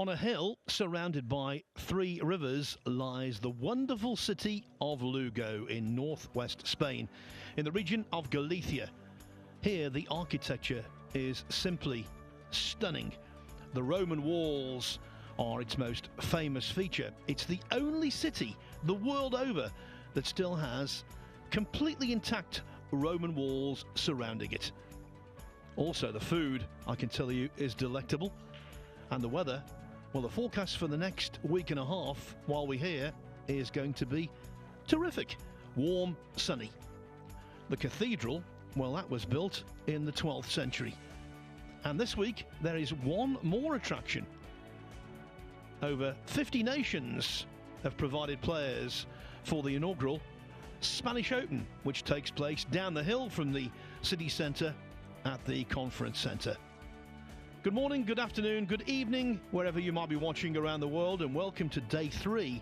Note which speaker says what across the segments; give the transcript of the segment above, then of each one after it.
Speaker 1: On a hill surrounded by 3 rivers lies the wonderful city of Lugo in northwest Spain, in the region of Galicia. Here the architecture is simply stunning. The Roman walls are its most famous feature. It's the only city the world over that still has completely intact Roman walls surrounding it. Also, the food, I can tell you, is delectable. And the weather, well, the forecast for the next week and a half while we're here is going to be terrific. Warm, sunny. The cathedral, well, that was built in the 12th century. And this week, there is one more attraction. Over 50 nations have provided players for the inaugural Spanish Open, which takes place down the hill from the city centre at the conference centre. Good morning, good afternoon, good evening, wherever you might be watching around the world, and welcome to day 3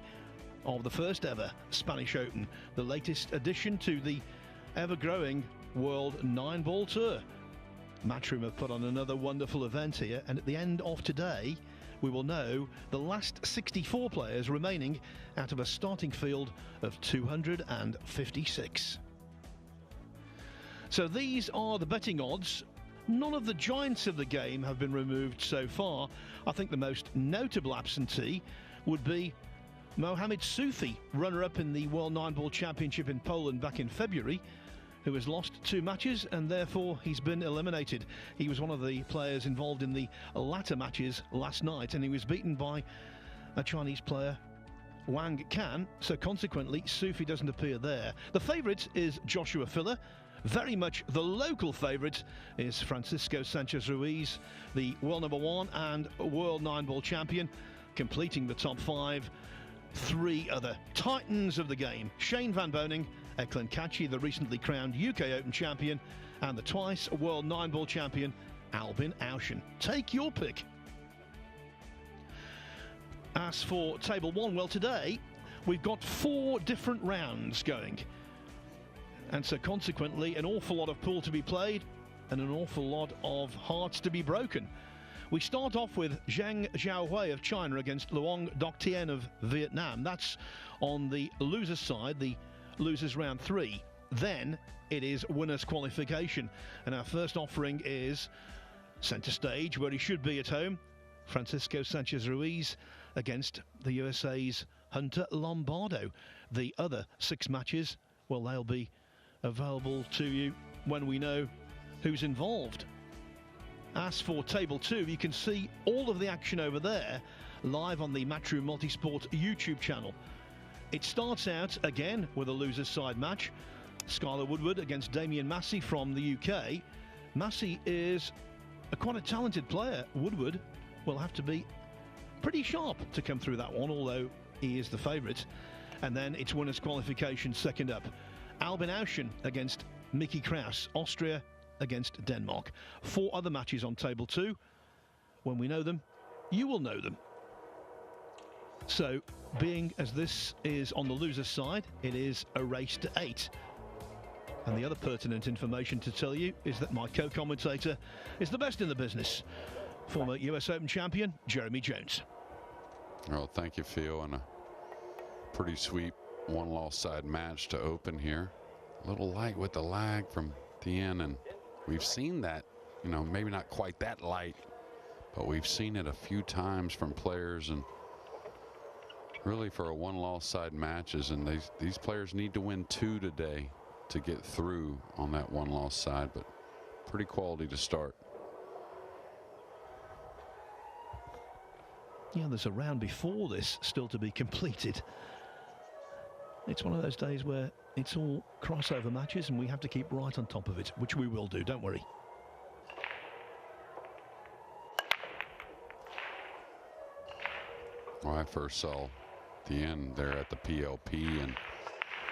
Speaker 1: of the first ever Spanish Open, the latest addition to the ever-growing World Nineball Tour. Matchroom have put on another wonderful event here, and at the end of today, we will know the last 64 players remaining out of a starting field of 256. So these are the betting odds. None of the giants of the game have been removed so far. I think the most notable absentee would be Mohamed Soufi, runner-up in the World Nineball Championship in Poland back in February, who has lost 2 matches and therefore he's been eliminated. He was one of the players involved in the latter matches last night, and he was beaten by a Chinese player, Wang Can, so consequently Soufi doesn't appear there. The favourite is Joshua Filler. Very much the local favourite is Francisco Sanchez Ruiz, the world number 1 and world Nineball champion, completing the top 5. 3 other titans of the game: Shane Van Boening, Eklund Kachi, the recently crowned UK Open champion, and the twice world Nineball champion, Albin Ouschen. Take your pick. As for table 1, well, today we've got 4 different rounds going. And so consequently, an awful lot of pool to be played and an awful lot of hearts to be broken. We start off with Zheng Xiaohui of China against Luong Doc Tien of Vietnam. That's on the loser's side, the losers round 3. Then it is winners qualification. And our first offering is centre stage, where he should be at home, Francisco Sanchez Ruiz against the USA's Hunter Lombardo. The other 6 matches, well, they'll be available to you when we know who's involved. As for table 2, you can see all of the action over there live on the Matchroom Multisport YouTube channel. It starts out again with a loser's side match. Skylar Woodward against Damien Massey from the UK. Massey is quite a talented player. Woodward will have to be pretty sharp to come through that one, although he is the favourite. And then it's winners qualification second up. Albin Ouschen against Mickey Kraus, Austria against Denmark. 4 other matches on table 2. When we know them, you will know them. So, being as this is on the loser's side, it is a race to 8. And the other pertinent information to tell you is that my co-commentator is the best in the business. Former US Open champion, Jeremy Jones.
Speaker 2: Well, thank you, Phil, and a pretty sweet 1-loss side match to open here. A little light with the lag from Tien, and we've seen that, you know, maybe not quite that light, but we've seen it a few times from players, and really for a 1-loss side matches, and these players need to win 2 today to get through on that 1-loss side, but pretty quality to start.
Speaker 1: Yeah, there's a round before this still to be completed. It's one of those days where it's all crossover matches and we have to keep right on top of it, which we will do, don't worry.
Speaker 2: Well, I first saw Tien there at the PLP, and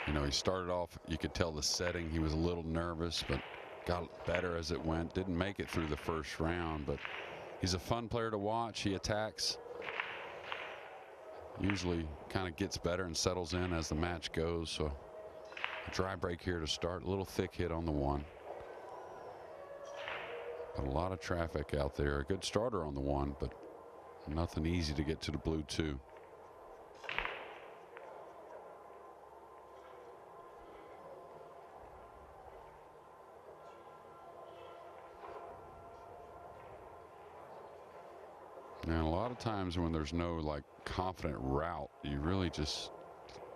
Speaker 2: you know, he started off, you could tell the setting, he was a little nervous, but got better as it went. Didn't make it through the first round, but he's a fun player to watch. He attacks, usually kind of gets better and settles in as the match goes. So a dry break here to start, a little thick hit on the 1. But a lot of traffic out there. A good starter on the 1, but Nothing easy to get to the blue two. And a lot of times when there's no like confident route, you really just,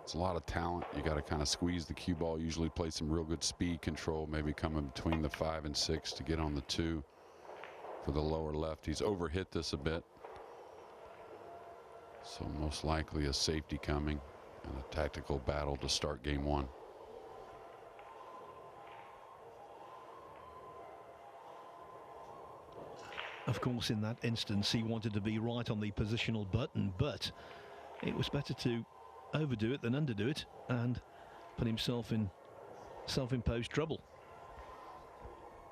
Speaker 2: it's a lot of talent. You got to kind of squeeze the cue ball, usually play some real good speed control, maybe coming between the 5 and 6 to get on the 2 for the lower left. He's overhit this a bit. So most likely a safety coming and a tactical battle to start game 1.
Speaker 1: Of course, in that instance, he wanted to be right on the positional button, but it was better to overdo it than underdo it and put himself in self-imposed trouble.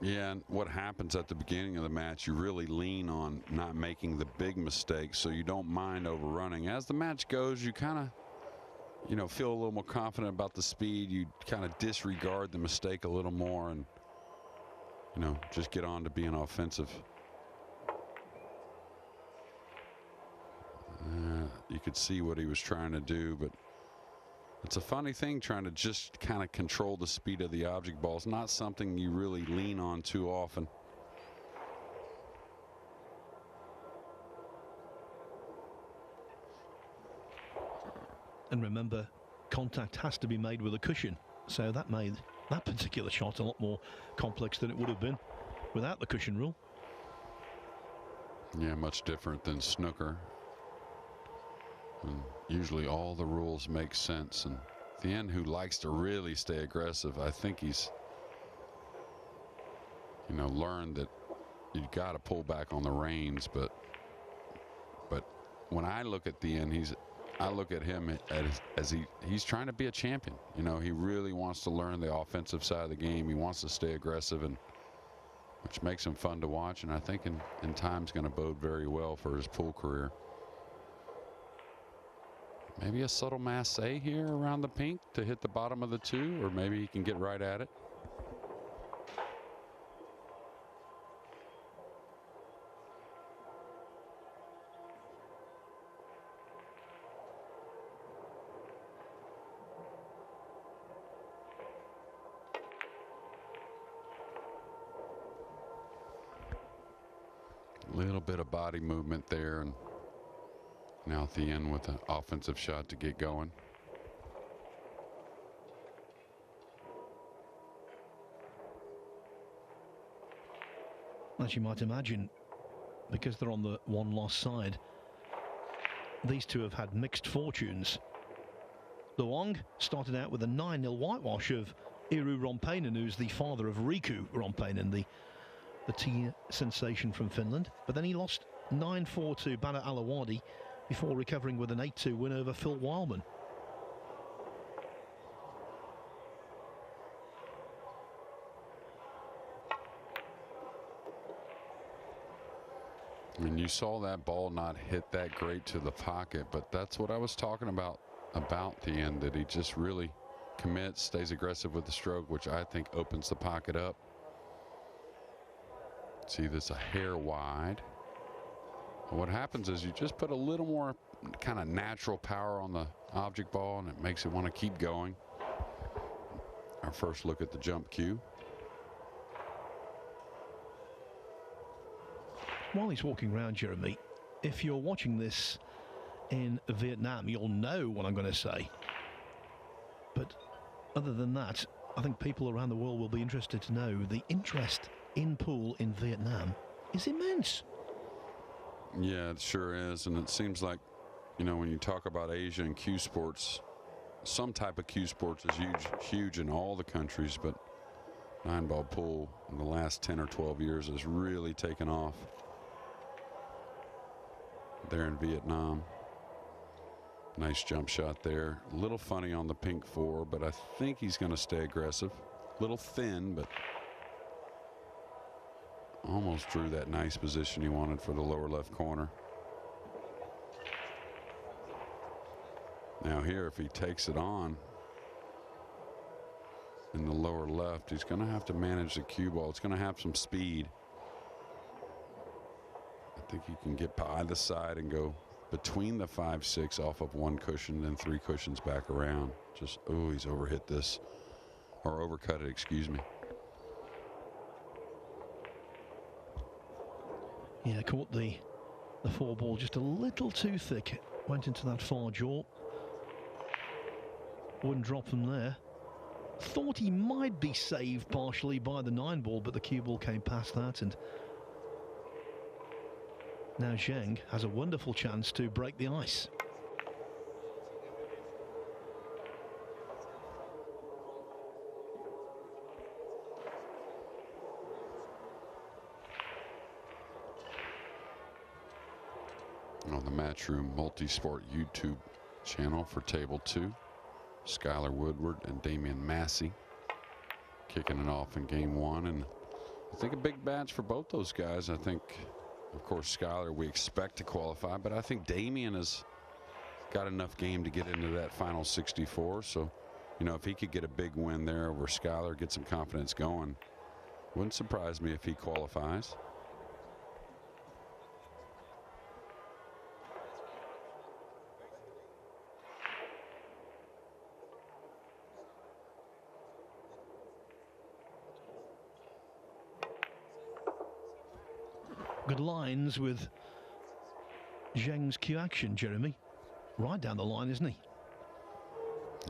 Speaker 2: Yeah, and what happens at the beginning of the match, you really lean on not making the big mistakes, so you don't mind overrunning. As the match goes, you kind of, you know, feel a little more confident about the speed. You kind of disregard the mistake a little more and, you know, just get on to being offensive. You could see what he was trying to do, but it's a funny thing trying to just kind of control the speed of the object ball. It's not something you really lean on too often.
Speaker 1: And remember, contact has to be made with a cushion, so that made that particular shot a lot more complex than it would have been without the cushion rule.
Speaker 2: Yeah, much different than snooker. And usually all the rules make sense, and Thien, who likes to really stay aggressive, I think he's, you know, learned that you got to pull back on the reins. But when I look at Thien, I look at him as he's trying to be a champion. You know, he really wants to learn the offensive side of the game. He wants to stay aggressive, and which makes him fun to watch, and I think in time is going to bode very well for his pool career. Maybe a subtle masse here around the pink to hit the bottom of the 2, or maybe he can get right at it. A little bit of body movement there, and now Thien with an offensive shot to get going.
Speaker 1: As you might imagine, because they're on the one-loss side, these two have had mixed fortunes. Luong started out with a 9-0 whitewash of Iru Rompainen, who's the father of Riku Rompainen, the tea sensation from Finland. But then he lost 9-4 to Bana Alawadi before recovering with an 8-2 win over Phil Wildman.
Speaker 2: I mean, you saw that ball not hit that great to the pocket, but that's what I was talking about Thien, that he just really commits, stays aggressive with the stroke, which I think opens the pocket up. See this a hair wide. And what happens is you just put a little more kind of natural power on the object ball, and it makes it want to keep going. Our first look at the jump cue.
Speaker 1: While he's walking around, Jeremy, if you're watching this in Vietnam, you'll know what I'm going to say. But other than that, I think people around the world will be interested to know the interest in pool in Vietnam is immense.
Speaker 2: Yeah, it sure is. And it seems like, you know, when you talk about Asia and cue sports, some type of cue sports is huge in all the countries, but Nineball pool in the last 10 or 12 years has really taken off there in Vietnam. Nice jump shot there. A little funny on the pink 4, but I think he's going to stay aggressive. A little thin, but almost drew that nice position he wanted for the lower left corner. Now here, if he takes it on in the lower left, he's going to have to manage the cue ball. It's going to have some speed. I think you can get by the side and go between the 5-6 off of one cushion, then 3 cushions back around. Just, oh, he's overhit this, or overcut it, excuse me.
Speaker 1: Yeah, caught the 4-ball just a little too thick. Went into that far jaw. Wouldn't drop them there. Thought he might be saved partially by the 9-ball, but the cue ball came past that, and now Zheng has a wonderful chance to break the ice.
Speaker 2: On the Matchroom Multisport YouTube channel for Table 2, Skylar Woodward and Damian Massey kicking it off in game 1, and I think a big match for both those guys. I think, of course, Skylar we expect to qualify, but I think Damian has got enough game to get into that final 64. So, you know, if he could get a big win there over Skylar, get some confidence going, wouldn't surprise me if he qualifies.
Speaker 1: Good lines with Zheng's cue action, Jeremy. Right down the line, isn't he?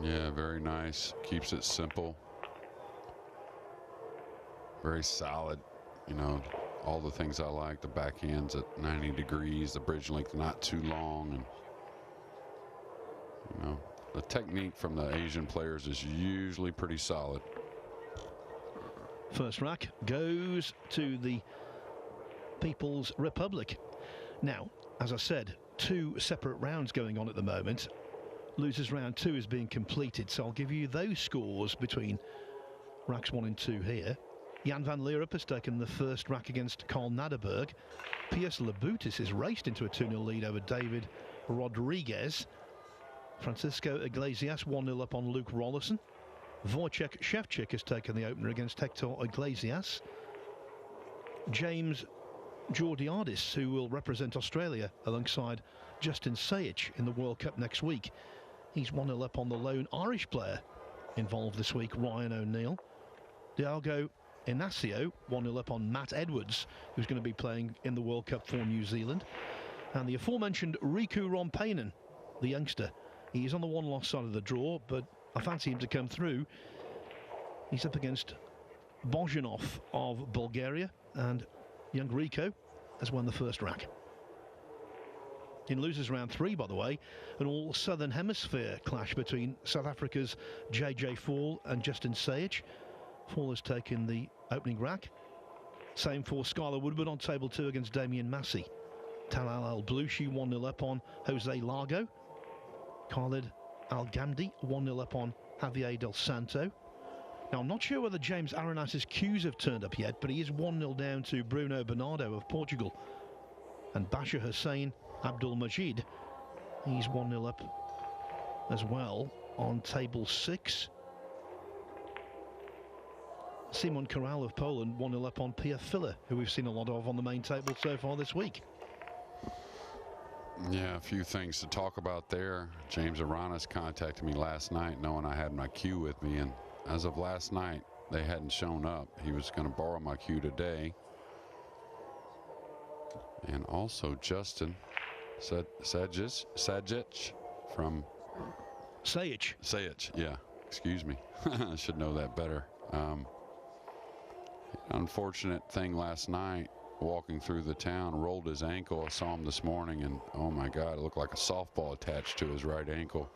Speaker 2: Yeah, very nice. Keeps it simple. Very solid. You know, all the things I like. The backhands at 90 degrees, the bridge length not too long, and you know, the technique from the Asian players is usually pretty solid.
Speaker 1: First rack goes to the People's Republic. Now, as I said, 2 separate rounds going on at the moment. Losers round 2 is being completed, so I'll give you those scores between racks 1 and 2 here. Jan van Leerup has taken the first rack against Carl Naderberg. Piers Labutis has raced into a 2-0 lead over David Rodriguez. Francisco Iglesias 1-0 up on Luke Rollerson. Wojciech Szewczyk has taken the opener against Hector Iglesias. James Georgiadis, who will represent Australia alongside Justin Sayich in the World Cup next week. He's 1-0 up on the lone Irish player involved this week, Ryan O'Neill. Diogo Inacio 1-0 up on Matt Edwards, who's going to be playing in the World Cup for New Zealand. And the aforementioned Riku Rompainen, the youngster, he is on the 1-loss side of the draw, but I fancy him to come through. He's up against Bozhanov of Bulgaria, and young Rico has won the first rack. In losers round 3, by the way, an all Southern Hemisphere clash between South Africa's JJ Fall and Justin Sayich. Fall has taken the opening rack. Same for Skylar Woodward on table 2 against Damian Massey. Talal Al-Blushi 1-0 up on Jose Largo. Khalid Al-Gamdi 1-0 up on Javier Del Santo. Now, I'm not sure whether James Arenas' cues have turned up yet, but he is 1-0 down to Bruno Bernardo of Portugal. And Basha Hussein Abdul Majid, he's 1-0 up as well on table 6. Simon Corral of Poland 1-0 up on Pia Filler, who we've seen a lot of on the main table so far this week.
Speaker 2: Yeah, a few things to talk about there. James Arenas contacted me last night knowing I had my cue with me, and as of last night, they hadn't shown up. He was going to borrow my cue today. And also Justin Sajic from... Sayich, yeah. Excuse me. I should know that better. Unfortunate thing last night, walking through the town, rolled his ankle. I saw him this morning, and oh my God, it looked like a softball attached to his right ankle.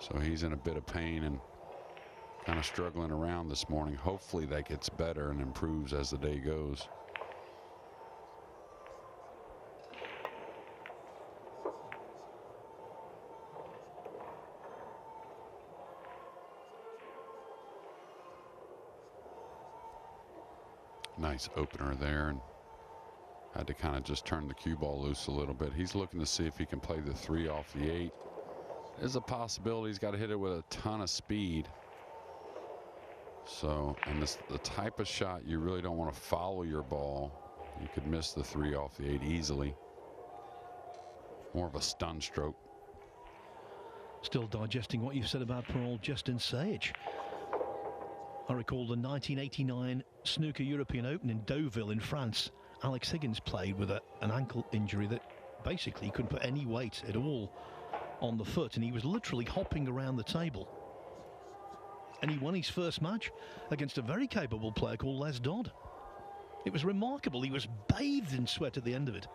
Speaker 2: So he's in a bit of pain and kind of struggling around this morning. Hopefully that gets better and improves as the day goes. Nice opener there, and had to kind of just turn the cue ball loose a little bit. He's looking to see if he can play the 3 off the 8. There's a possibility. He's got to hit it with a ton of speed. So, and this the type of shot you really don't want to follow your ball. You could miss the 3 off the 8 easily. more of a stun stroke.
Speaker 1: Still digesting what you've said about poor old Justin Sage. I recall the 1989 Snooker European Open in Deauville in France. Alex Higgins played with an ankle injury that basically he couldn't put any weight at all on the foot, and he was literally hopping around the table. And he won his first match against a very capable player called Les Dodd. It was remarkable. He was bathed in sweat at the end of it.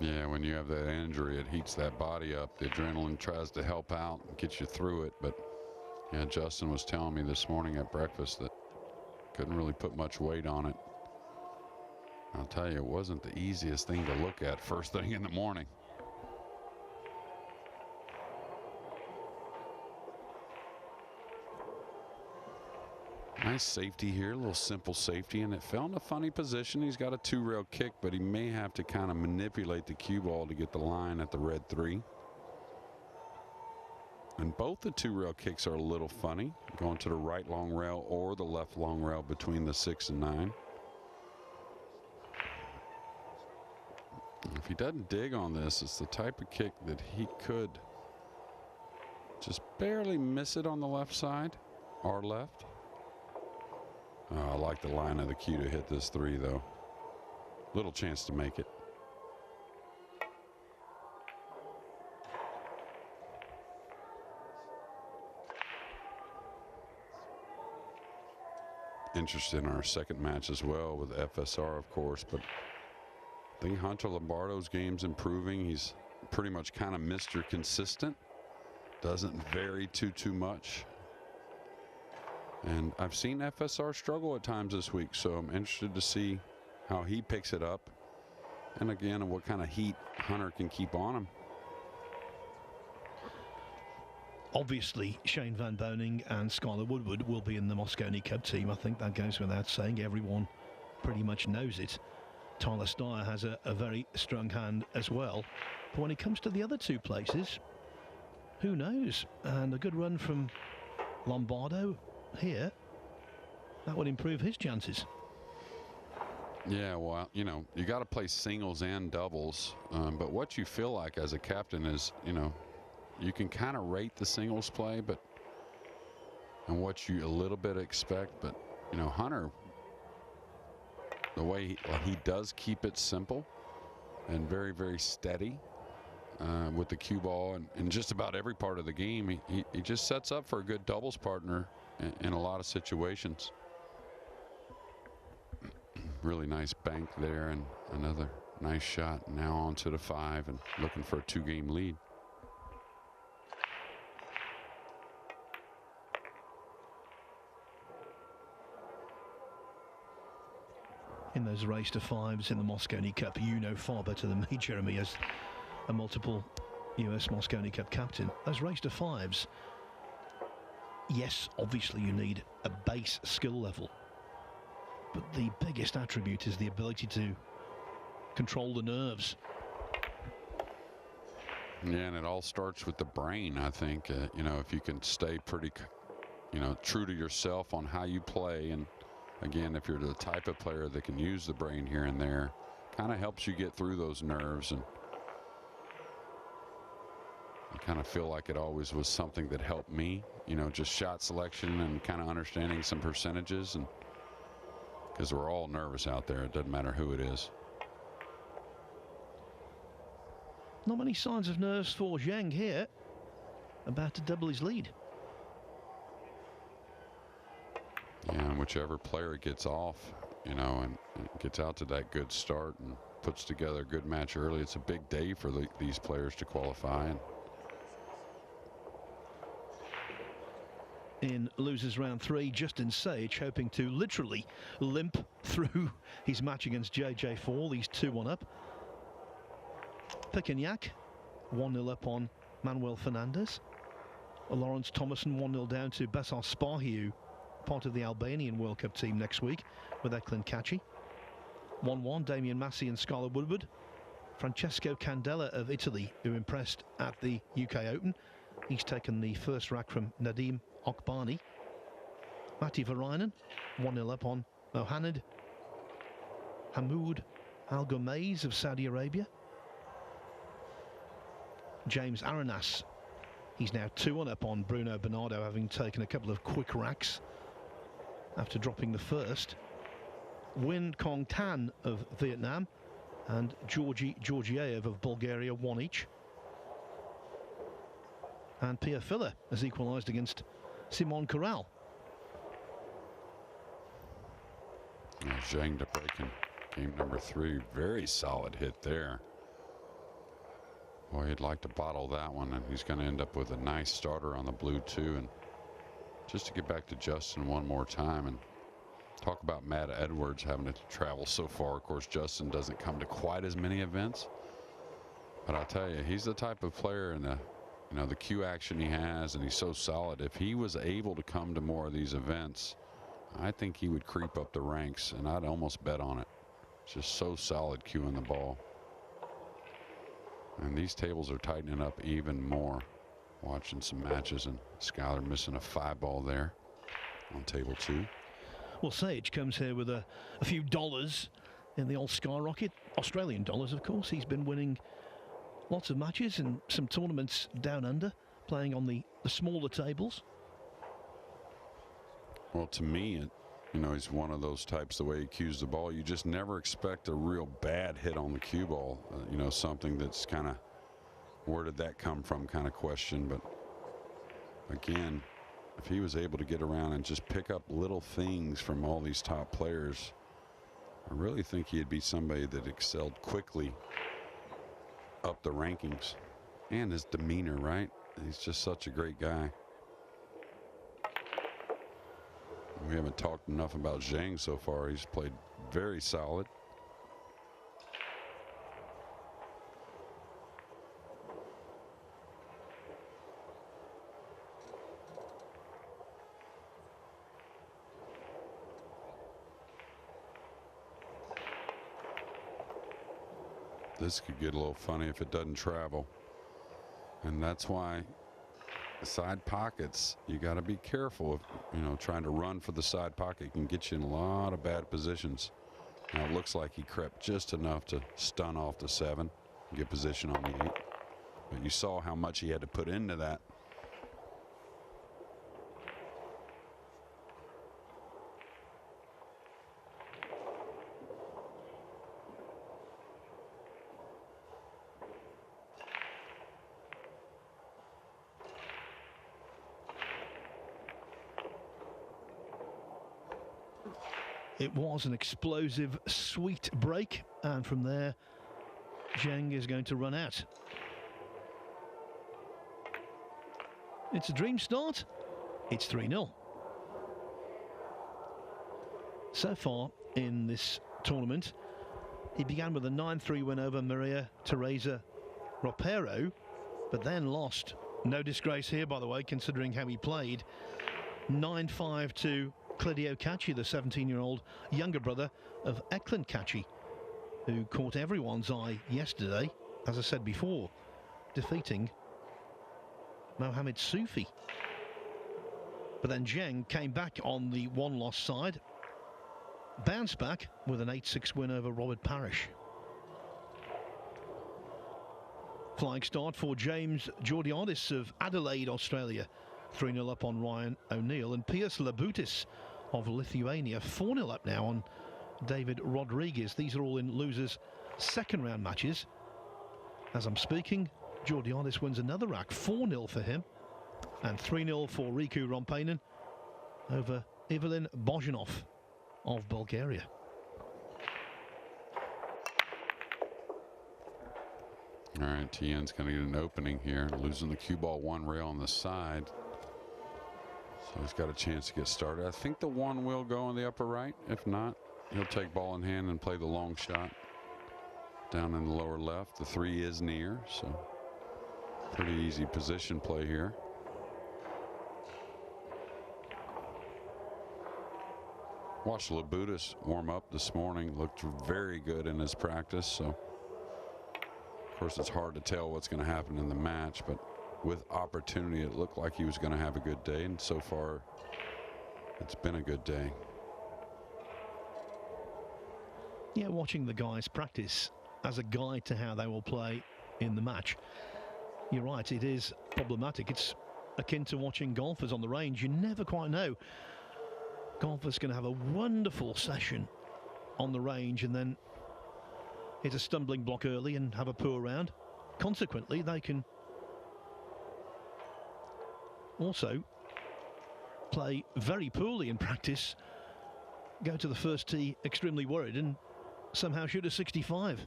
Speaker 2: Yeah, when you have that injury, it heats that body up. The adrenaline tries to help out and get you through it. But yeah, Justin was telling me this morning at breakfast that couldn't really put much weight on it. I'll tell you, it wasn't the easiest thing to look at first thing in the morning. Nice safety here, a little simple safety, and it fell in a funny position. He's got a 2-rail kick, but he may have to kind of manipulate the cue ball to get the line at the red 3. And both the 2-rail kicks are a little funny, going to the right long rail or the left long rail between the 6 and 9. If he doesn't dig on this, it's the type of kick that he could just barely miss it on the left side or left. I like the line of the cue to hit this 3, though. Little chance to make it. Interested in our second match as well with FSR, of course, but I think Hunter Lombardo's game's improving. He's pretty much kind of Mr. Consistent. Doesn't vary too much. And I've seen FSR struggle at times this week, so I'm interested to see how he picks it up. And again, what kind of heat Hunter can keep on him.
Speaker 1: Obviously, Shane Van Boening and Skylar Woodward will be in the Mosconi Cup team. I think that goes without saying. Everyone pretty much knows it. Tyler Steyer has a very strong hand as well. But when it comes to the other two places, who knows? And a good run from Lombardo here, that would improve his chances.
Speaker 2: Yeah, well, you know, you got to play singles and doubles, but what you feel like as a captain is, you know, you can kind of rate the singles play, but and what you a little bit expect, but you know, Hunter, the way he does keep it simple and very steady with the cue ball and just about every part of the game, he just sets up for a good doubles partner in a lot of situations. Really nice bank there, and another nice shot now onto the 5 and looking for a 2-game lead.
Speaker 1: In those race to 5s in the Mosconi Cup, you know far better than me, Jeremy, as a multiple US Mosconi Cup captain. Those race to 5s, yes, obviously you need a base skill level, but the biggest attribute is the ability to control the nerves.
Speaker 2: Yeah, and it all starts with the brain, I think. You know, if you can stay pretty, you know, true to yourself on how you play, and again, if you're the type of player that can use the brain here and there, kind of helps you get through those nerves. And I kind of feel like it always was something that helped me, you know, just shot selection and kind of understanding some percentages, and because we're all nervous out there, it doesn't matter who it is.
Speaker 1: Not many signs of nerves for Zheng here, about to double his lead.
Speaker 2: Yeah, and whichever player gets off, you know, and gets out to that good start and puts together a good match early, it's a big day for these players to qualify. And
Speaker 1: in losers round 3, Justin Sage hoping to literally limp through his match against JJ Fall. He's 2-1 up. Pekinyak 1-0 up on Manuel Fernandez. Lawrence Thomason 1-0 down to Basar Spahiu, part of the Albanian World Cup team next week, with Eklund Kachi. 1-1 Damien Massey and Skylar Woodward. Francesco Candela of Italy, who impressed at the UK Open. He's taken the first rack from Nadim Okbani. Matti Varainen 1-0 up on Mohamed Hamoud Al Gomez of Saudi Arabia. James Arenas. He's now 2-1 up on Bruno Bernardo, having taken a couple of quick racks after dropping the first. Win Kong Tan of Vietnam and Georgi Georgiev of Bulgaria, 1 each. And Pierre Filler has equalised against Simon Corral.
Speaker 2: Zhang de breaking game number 3. Very solid hit there. Boy, he'd like to bottle that one, and he's going to end up with a nice starter on the blue too. And just to get back to Justin one more time and talk about Matt Edwards having to travel so far. Of course, Justin doesn't come to quite as many events, but I'll tell you, he's the type of player in the, you know, the cue action he has, and he's so solid. If he was able to come to more of these events, I think he would creep up the ranks, and I'd almost bet on it. Just so solid cueing the ball. And these tables are tightening up even more. Watching some matches, and Skyler missing a 5-ball there on table 2.
Speaker 1: Well, Sage comes here with a few dollars in the old Skyrocket. Australian dollars, of course. He's been winning lots of matches and some tournaments down under, playing on the smaller tables.
Speaker 2: Well, to me, you know, he's one of those types, the way he cues the ball. You just never expect a real bad hit on the cue ball. You know, something that's kind of, where did that come from kind of question. But again, if he was able to get around and just pick up little things from all these top players, I really think he'd be somebody that excelled quickly up the rankings. And his demeanor, right? He's just such a great guy. We haven't talked enough about Zhang so far. He's played very solid. This could get a little funny if it doesn't travel. And that's why the side pockets, you got to be careful of, you know, trying to run for the side pocket can get you in a lot of bad positions. Now it looks like he crept just enough to stun off the 7, get position on the 8. But you saw how much he had to put into that.
Speaker 1: It was an explosive, sweet break, and from there, Zhang is going to run out. It's a dream start. It's 3-0. So far in this tournament, he began with a 9-3 win over Maria Teresa Ropero, but then lost. No disgrace here, by the way, considering how he played. 9-5 to Claudio Cacci, the 17-year-old younger brother of Eklund Cacci, who caught everyone's eye yesterday, as I said before, defeating Mohamed Soufi. But then Zhang came back on the one-loss side, bounced back with an 8-6 win over Robert Parrish. Flying start for James Georgiadis of Adelaide, Australia. 3-0 up on Ryan O'Neill, and Piers Labutis of Lithuania 4-0 up now on David Rodriguez. These are all in losers' second round matches. As I'm speaking, Georgiadis wins another rack, 4-0 for him, and 3-0 for Riku Rompainen over Evelyn Bozhanov of Bulgaria.
Speaker 2: All right, Tien's going to get an opening here, losing the cue ball 1 rail on the side. So he's got a chance to get started. I think the 1 will go in the upper right. If not, he'll take ball in hand and play the long shot down in the lower left. The 3 is near, so pretty easy position play here. Watched Labutis warm up this morning. Looked very good in his practice. So, of course, it's hard to tell what's going to happen in the match, but with opportunity, it looked like he was going to have a good day, and so far it's been a good day.
Speaker 1: Yeah, watching the guys practice as a guide to how they will play in the match. you're right, it is problematic. It's akin to watching golfers on the range. You never quite know. Golfers can have a wonderful session on the range and then hit a stumbling block early and have a poor round. Consequently, they can also play very poorly in practice, go to the first tee extremely worried and somehow shoot a 65.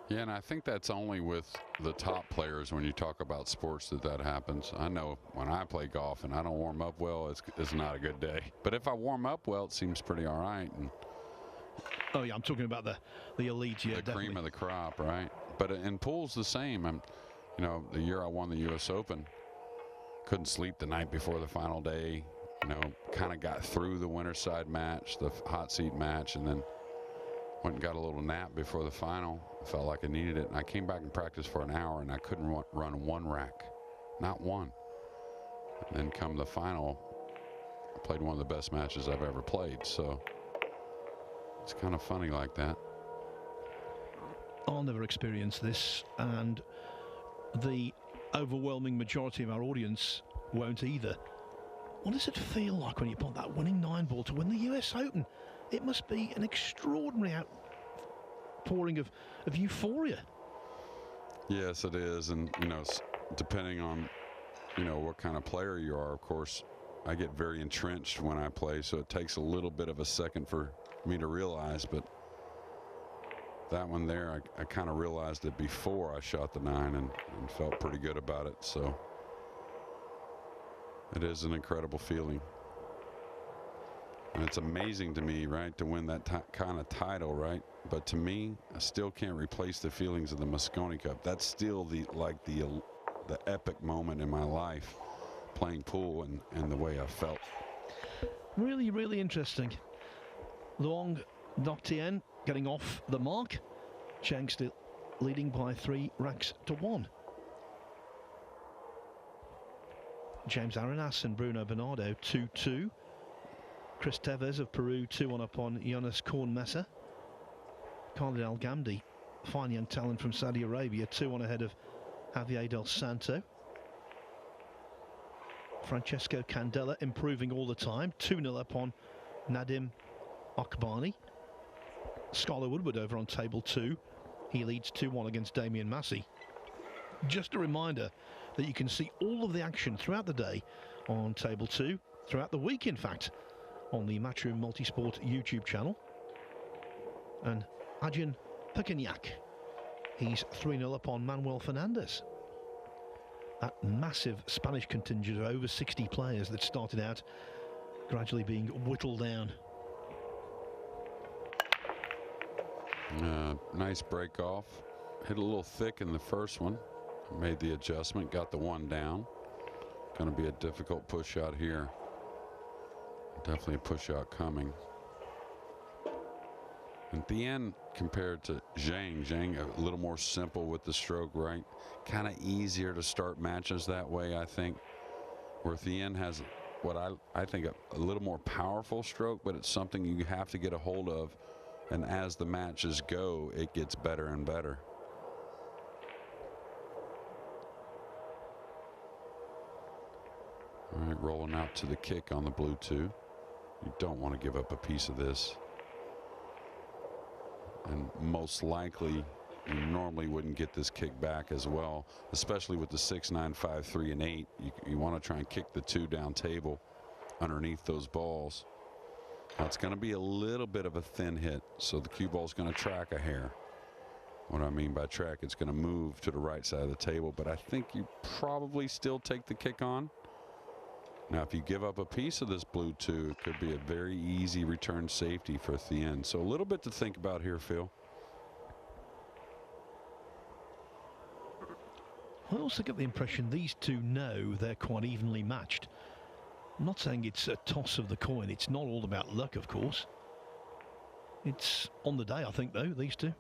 Speaker 2: Yeah, and I think that's only with the top players when you talk about sports that happens. I know when I play golf and I don't warm up well, it's not a good day. But if I warm up well, it seems pretty all right. And
Speaker 1: oh yeah, I'm talking about the elites, yeah,
Speaker 2: the
Speaker 1: definitely.
Speaker 2: cream of the crop, right? But in pool's the same. You know, the year I won the U.S. Open, couldn't sleep the night before the final day. You know, kind of got through the winterside match, the hot seat match, and then went and got a little nap before the final. I felt like I needed it, and I came back and practiced for an hour, and I couldn't run one rack, not one. And then come the final, I played one of the best matches I've ever played. So it's kind of funny like that.
Speaker 1: I'll never experience this, and the overwhelming majority of our audience won't either. What does it feel like when you put that winning 9-ball to win the US Open? It must be an extraordinary outpouring of euphoria.
Speaker 2: Yes, it is. And, you know, depending on, you know, what kind of player you are, of course, I get very entrenched when I play, so it takes a little bit of a second for me to realize. But that one there, I kind of realized it before I shot the 9 and felt pretty good about it. So it is an incredible feeling. And it's amazing to me, right, to win that kind of title, right? But to me, I still can't replace the feelings of the Mosconi Cup. That's still the epic moment in my life, playing pool and the way I felt.
Speaker 1: Really, really interesting. Luong Doctien getting off the mark. Cheng still leading by 3 racks to 1. James Arenas and Bruno Bernardo 2-2. Chris Tevez of Peru 2-1 upon Jonas Kornmesser. Khalid Al Ghamdi, fine young talent from Saudi Arabia, 2-1 ahead of Javier Del Santo. Francesco Candela improving all the time, 2-0 upon Nadim Akbani. Skylar Woodward over on table 2. He leads 2-1 against Damien Massey. Just a reminder that you can see all of the action throughout the day on table 2, throughout the week in fact, on the Matchroom Multisport YouTube channel. And Adrian Pekenyak, he's 3-0 upon Manuel Fernandez. That massive Spanish contingent of over 60 players that started out gradually being whittled down.
Speaker 2: Nice break off. Hit a little thick in the first one. Made the adjustment, got the 1 down. Going to be a difficult push shot here. Definitely a push out coming. And Thien compared to Zhang a little more simple with the stroke, right? Kind of easier to start matches that way, I think. Where Thien has what I think a little more powerful stroke, but it's something you have to get a hold of. And as the matches go, it gets better and better. All right, rolling out to the kick on the blue 2. You don't want to give up a piece of this. And most likely, you normally wouldn't get this kick back as well, especially with the 6, 9, 5, 3, and 8. You want to try and kick the 2 down table underneath those balls. Now it's going to be a little bit of a thin hit, so the cue ball is going to track a hair. What I mean by track, it's going to move to the right side of the table, but I think you probably still take the kick on. Now, if you give up a piece of this blue 2, it could be a very easy return safety for Thien. So a little bit to think about here, Phil.
Speaker 1: I also get the impression these two know they're quite evenly matched. I'm not saying it's a toss of the coin. It's not all about luck, of course. It's on the day, I think, though, these two.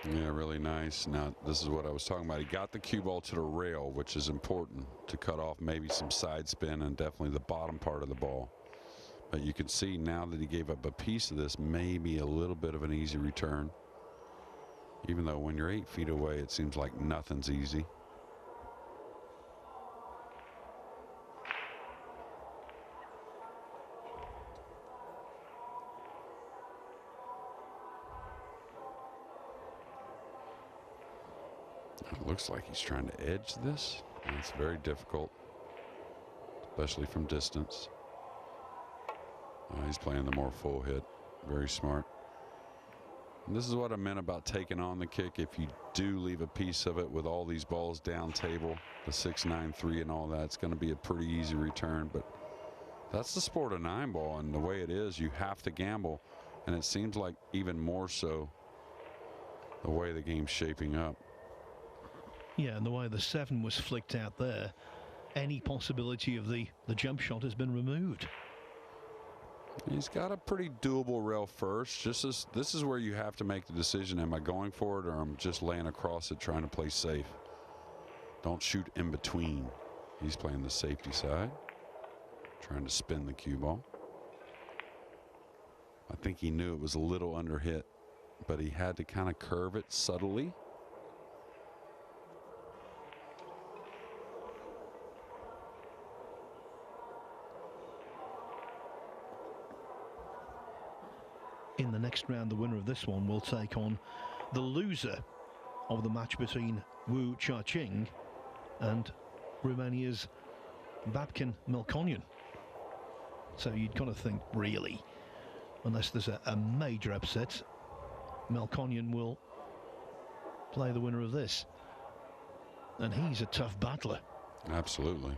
Speaker 2: Yeah, really nice. Now, this is what I was talking about. He got the cue ball to the rail, which is important to cut off maybe some side spin and definitely the bottom part of the ball. But you can see now that he gave up a piece of this, maybe a little bit of an easy return. Even though when you're 8 feet away, it seems like nothing's easy. It looks like he's trying to edge this. And it's very difficult, especially from distance. He's playing the more full hit. Very smart. And this is what I meant about taking on the kick. If you do leave a piece of it with all these balls down table, the 6-9-3 and all that, it's going to be a pretty easy return. But that's the sport of 9-ball, and the way it is, you have to gamble. And it seems like even more so the way the game's shaping up.
Speaker 1: Yeah, and the way the 7 was flicked out there, any possibility of the jump shot has been removed.
Speaker 2: He's got a pretty doable rail first. This is where you have to make the decision. Am I going for it, or I'm just laying across it trying to play safe? Don't shoot in between. He's playing the safety side, trying to spin the cue ball. I think he knew it was a little under hit, but he had to kind of curve it subtly.
Speaker 1: In the next round, the winner of this one will take on the loser of the match between Wu Cha-Ching and Romania's Babkin Melkonian. So you'd kind of think, really, unless there's a major upset, Melkonian will play the winner of this. And he's a tough battler.
Speaker 2: Absolutely.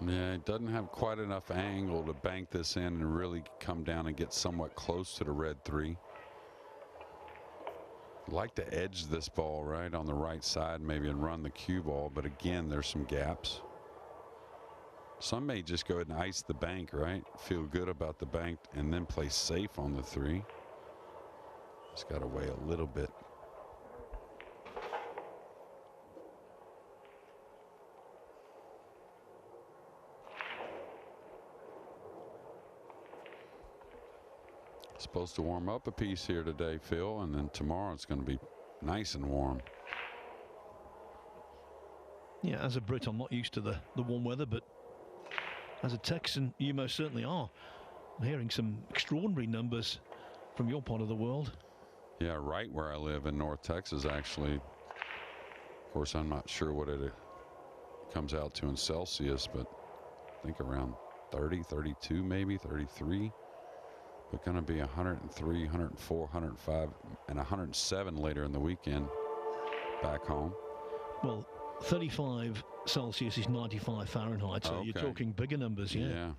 Speaker 2: Yeah, it doesn't have quite enough angle to bank this in and really come down and get somewhat close to the red 3. Like to edge this ball right on the right side maybe and run the cue ball, but again, there's some gaps. Some may just go ahead and ice the bank, right? Feel good about the bank and then play safe on the 3. Just got to weigh a little bit. Supposed to warm up a piece here today, Phil, and then tomorrow it's going to be nice and warm.
Speaker 1: Yeah, as a Brit, I'm not used to the warm weather, but as a Texan, you most certainly are. I'm hearing some extraordinary numbers from your part of the world.
Speaker 2: Yeah, right where I live in North Texas, actually. Of course, I'm not sure what it comes out to in Celsius, but I think around 30, 32, maybe 33. But going to be 103, 104, 105, and 107 later in the weekend back home.
Speaker 1: Well, 35 Celsius is 95 Fahrenheit, so you're talking bigger numbers, yeah.
Speaker 2: Yeah.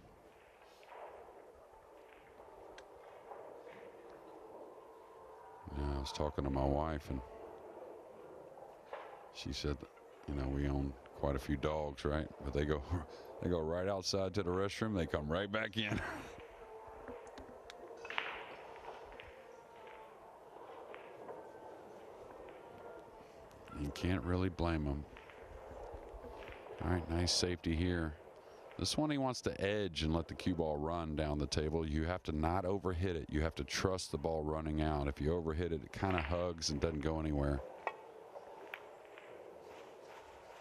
Speaker 2: Yeah, I was talking to my wife, and she said, you know, we own quite a few dogs, right? But they go right outside to the restroom. They come right back in. You can't really blame them. All right, nice safety here. This one he wants to edge and let the cue ball run down the table. You have to not overhit it. You have to trust the ball running out. If you overhit it, it kind of hugs and doesn't go anywhere.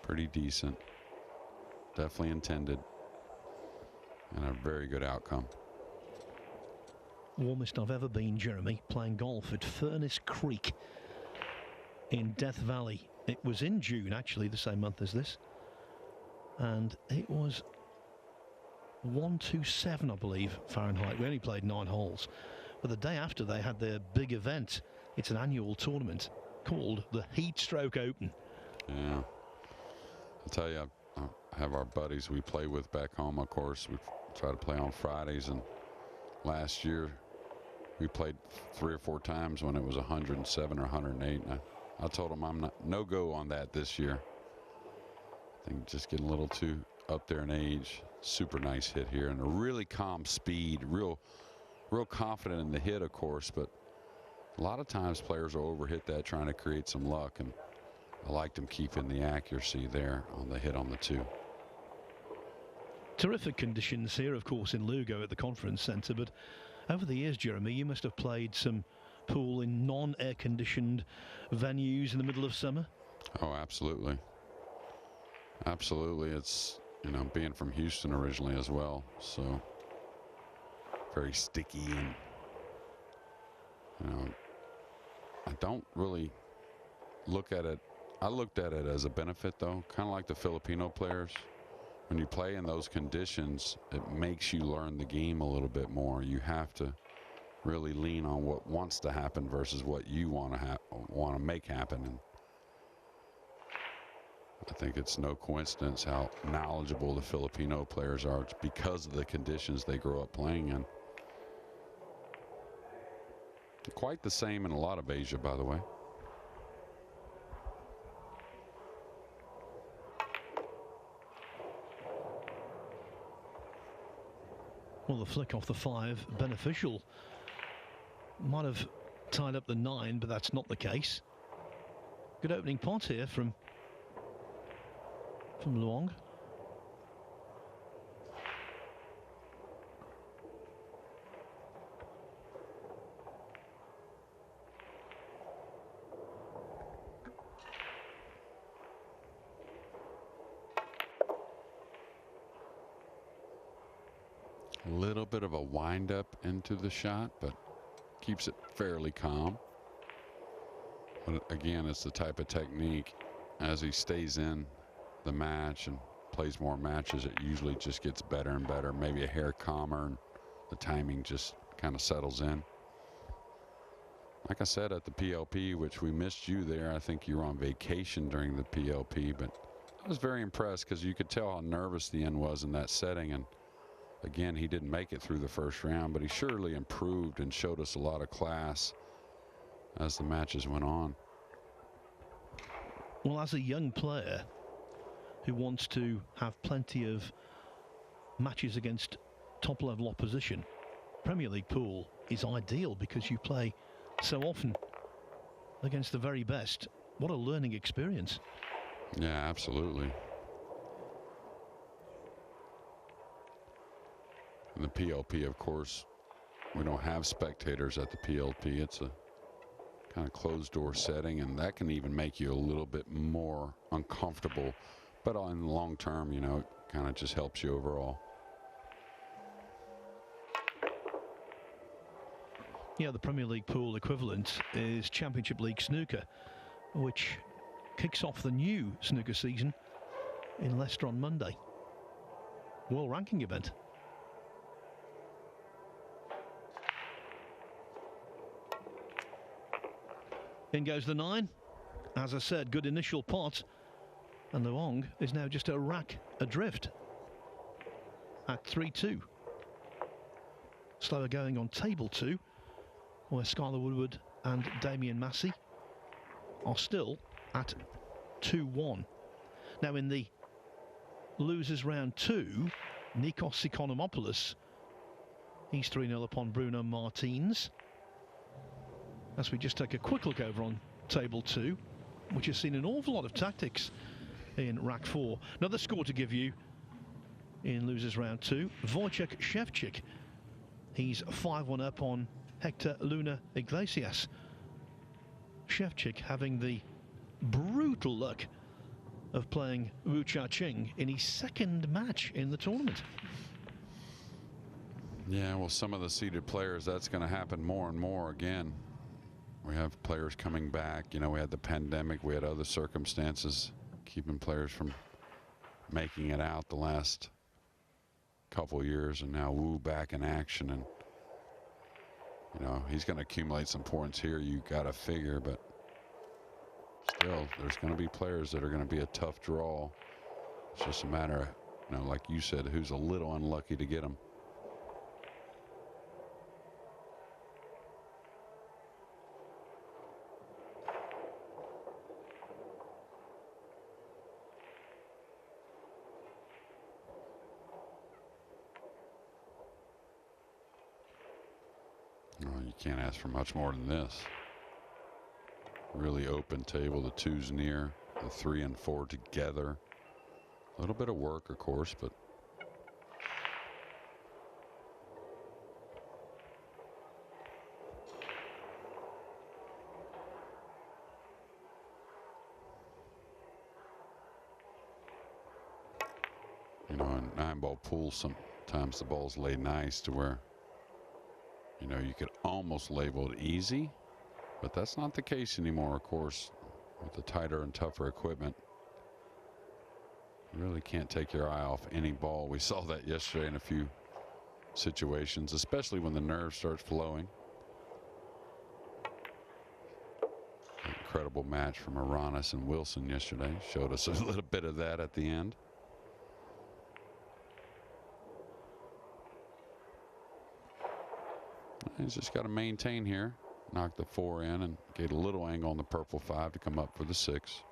Speaker 2: Pretty decent. Definitely intended. And a very good outcome.
Speaker 1: Warmest I've ever been, Jeremy, playing golf at Furnace Creek in Death Valley. It was in June, actually, the same month as this. And it was 127, I believe, Fahrenheit. We only played 9 holes. But the day after, they had their big event. It's an annual tournament called the Heat Stroke Open.
Speaker 2: Yeah. I'll tell you, I have our buddies we play with back home, of course. We try to play on Fridays. And last year, we played 3 or 4 times when it was 107 or 108. And I told them I'm no go on that this year. I think just getting a little too up there in age. Super nice hit here and a really calm speed. Real confident in the hit, of course, but a lot of times players will overhit that trying to create some luck, and I liked him keeping the accuracy there on the hit on the 2.
Speaker 1: Terrific conditions here, of course, in Lugo at the conference centre, but over the years, Jeremy, you must have played some pool in non-air conditioned venues in the middle of summer.
Speaker 2: Oh, absolutely. Absolutely. It's, you know, being from Houston originally as well, so very sticky, and, you know, I don't really look at it. I looked at it as a benefit, though, kind of like the Filipino players. When you play in those conditions, it makes you learn the game a little bit more. You have to really lean on what wants to happen versus what you want to make happen. And I think it's no coincidence how knowledgeable the Filipino players are. It's because of the conditions they grow up playing in. Quite the same in a lot of Asia, by the way.
Speaker 1: Well, the flick off the 5, beneficial. Might have tied up the 9, but that's not the case. Good opening pot here from Luong.
Speaker 2: A little bit of a wind up into the shot, but keeps it fairly calm. But again, it's the type of technique, as he stays in the match and plays more matches, it usually just gets better and better, maybe a hair calmer, and the timing just kind of settles in. Like I said, at the PLP, which we missed you there, I think you were on vacation during the PLP, but I was very impressed because you could tell how nervous the end was in that setting. And again, he didn't make it through the first round, but he surely improved and showed us a lot of class as the matches went on.
Speaker 1: Well, as a young player who wants to have plenty of matches against top-level opposition, Premier League pool is ideal because you play so often against the very best. What a learning experience.
Speaker 2: Yeah, absolutely. In the PLP, of course, we don't have spectators at the PLP. It's a kind of closed door setting, and that can even make you a little bit more uncomfortable. But in the long term, you know, it kind of just helps you overall.
Speaker 1: Yeah, the Premier League pool equivalent is Championship League snooker, which kicks off the new snooker season in Leicester on Monday. World ranking event. In goes the 9. As I said, good initial pot. And Luong is now just a rack adrift at 3-2. Slower going on table 2, where Skylar Woodward and Damien Massey are still at 2-1. Now in the losers round 2, Nikos Sikonomopoulos, he's 3-0 upon Bruno Martins. As we just take a quick look over on table 2, which has seen an awful lot of tactics in rack 4. Another score to give you in losers round 2. Wojciech Szewczyk, he's 5-1 up on Hector Luna Iglesias. Szewczyk having the brutal luck of playing Wu Cha-Ching in his second match in the tournament.
Speaker 2: Yeah, well, some of the seeded players, that's going to happen more and more again. We have players coming back. You know, we had the pandemic. We had other circumstances keeping players from making it out the last couple years. And now Wu back in action. And, you know, he's going to accumulate some points here. You got to figure. But still, there's going to be players that are going to be a tough draw. It's just a matter of, you know, like you said, who's a little unlucky to get them. You can't ask for much more than this. Really open table. The 2's near. The 3 and 4 together. A little bit of work, of course, but in Nineball pools, sometimes the ball's laid nice to where, you know, you could almost label it easy, but that's not the case anymore, of course, with the tighter and tougher equipment. You really can't take your eye off any ball. We saw that yesterday in a few situations, especially when the nerve starts flowing. Incredible match from Aranis and Wilson yesterday. Showed us a little bit of that at the end. He's just got to maintain here. Knock the 4 in and get a little angle on the purple 5 to come up for the 6.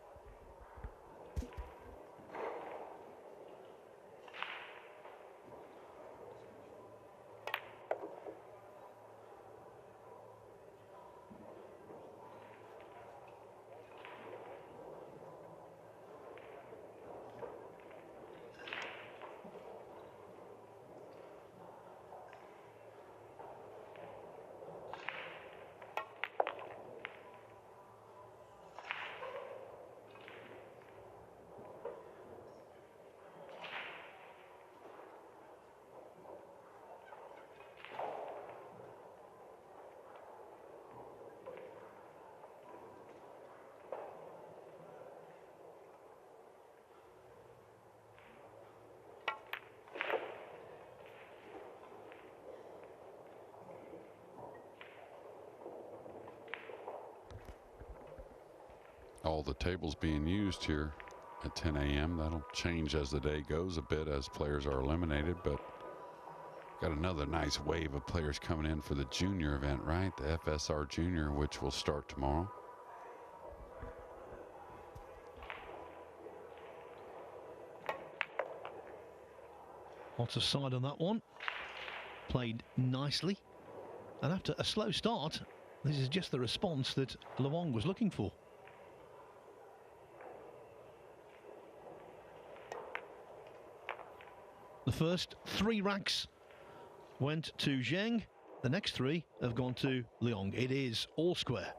Speaker 2: All the tables being used here at 10 a.m. That'll change as the day goes a bit as players are eliminated, but got another nice wave of players coming in for the junior event, right? The FSR Junior, which will start tomorrow.
Speaker 1: Lots of side on that one. Played nicely. And after a slow start, this is just the response that Luong was looking for. The first 3 racks went to Zheng. The next 3 have gone to Luong. It is all square.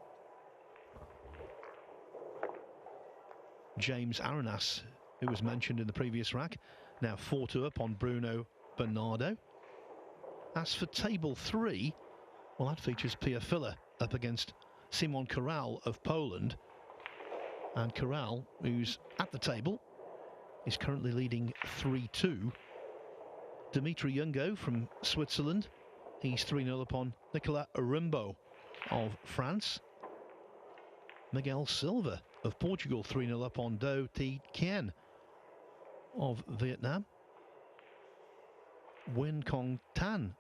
Speaker 1: James Aranas, who was mentioned in the previous rack, now 4-2 up on Bruno Bernardo. As for table 3, well, that features Pia Filler up against Simon Corral of Poland. And Corral, who's at the table, is currently leading 3-2. Dimitri Jungo from Switzerland, he's 3-0 upon Nicolas Rimbaud of France. Miguel Silva of Portugal, 3-0 upon Do Thi Kien of Vietnam. Win Kong Tan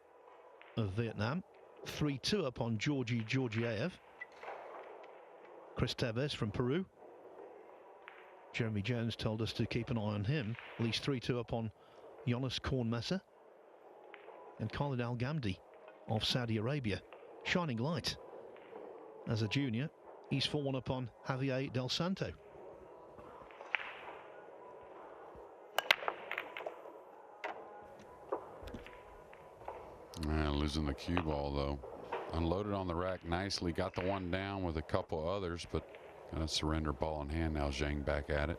Speaker 1: of Vietnam, 3-2 upon Georgi Georgiev. Chris Tevez from Peru. Jeremy Jones told us to keep an eye on him. At least 3-2 upon Jonas Kornmesser. And Khalid Al Ghamdi of Saudi Arabia. Shining light. As a junior, he's 4-1 upon Javier Del Santo.
Speaker 2: Losing the cue ball, though. Unloaded on the rack nicely. Got the one down with a couple others, but gonna surrender ball in hand now. Zhang back at it.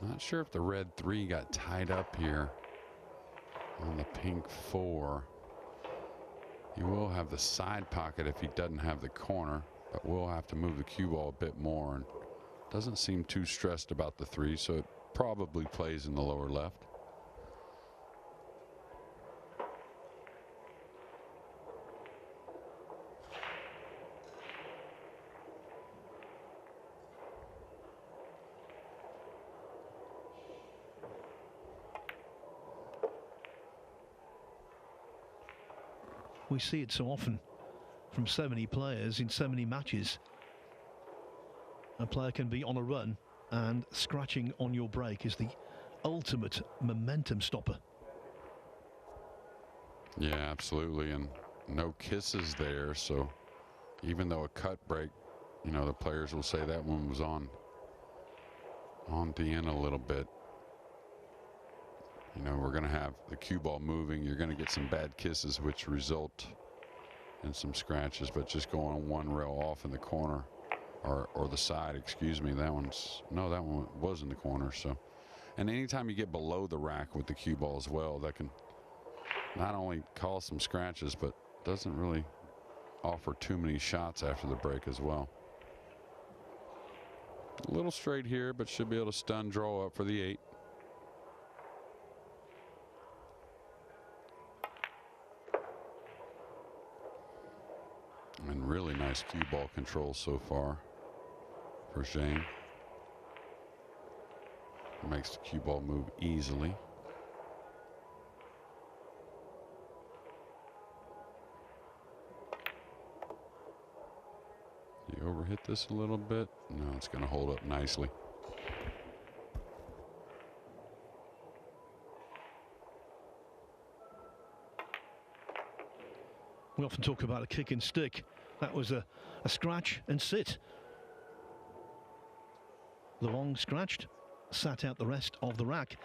Speaker 2: Not sure if the red 3 got tied up here on the pink 4. He will have the side pocket if he doesn't have the corner, but we'll have to move the cue ball a bit more, and doesn't seem too stressed about the 3, so it probably plays in the lower left.
Speaker 1: We see it so often from so many players in so many matches. A player can be on a run, and scratching on your break is the ultimate momentum stopper.
Speaker 2: Yeah, absolutely. And no kisses there. So even though a cut break, you know, the players will say that one was on the end a little bit. You know, we're going to have the cue ball moving. You're going to get some bad kisses, which result in some scratches. But just going one rail off in the corner, or the side, excuse me, that one was in the corner. So And anytime you get below the rack with the cue ball as well, that can not only cause some scratches, but doesn't really offer too many shots after the break as well. A little straight here, but should be able to stun draw up for the 8. And really nice cue ball control so far for Zhang. Makes the cue ball move easily. You overhit this a little bit. No, it's going to hold up nicely.
Speaker 1: We often talk about a kick and stick. That was a scratch and sit. The Wong scratched, sat out the rest of the rack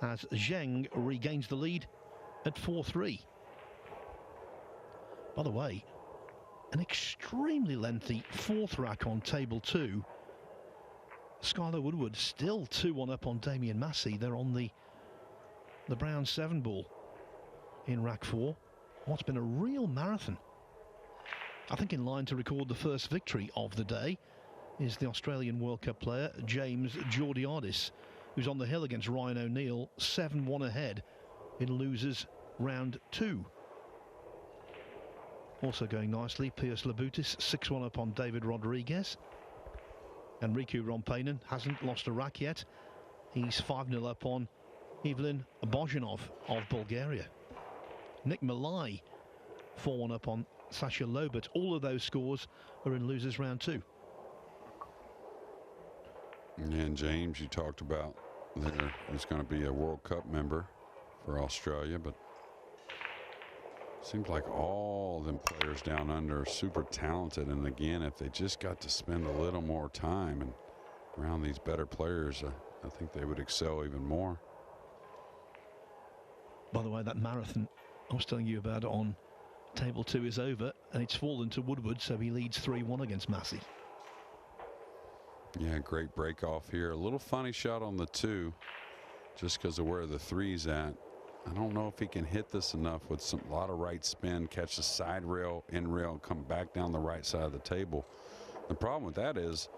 Speaker 1: as Zheng regains the lead at 4-3. By the way, an extremely lengthy 4th rack on table 2. Skylar Woodward still 2-1 up on Damien Massey. They're on the brown 7 ball in rack 4. What's been a real marathon. I think in line to record the first victory of the day is the Australian World Cup player James Georgiadis, who's on the hill against Ryan O'Neill, 7-1 ahead in losers round 2. Also going nicely, Piers Labutis 6-1 up on David Rodriguez. And Riku Rompainen hasn't lost a rack yet. He's 5-0 up on Evelyn Bozhinov of Bulgaria. Nick Malai 4-1 up on Sasha Lobert. All of those scores are in losers round 2.
Speaker 2: And James, you talked about there is going to be a World Cup member for Australia, but seems like all them players down under are super talented. And again, if they just got to spend a little more time and around these better players, I think they would excel even more.
Speaker 1: By the way, that marathon I was telling you about on table 2 is over, and it's fallen to Woodward, so he leads 3-1 against Massey.
Speaker 2: Yeah, great break off here. A little funny shot on the 2, just because of where the 3's at. I don't know if he can hit this enough with a lot of right spin, catch the side rail, in rail, and come back down the right side of the table. The problem with that is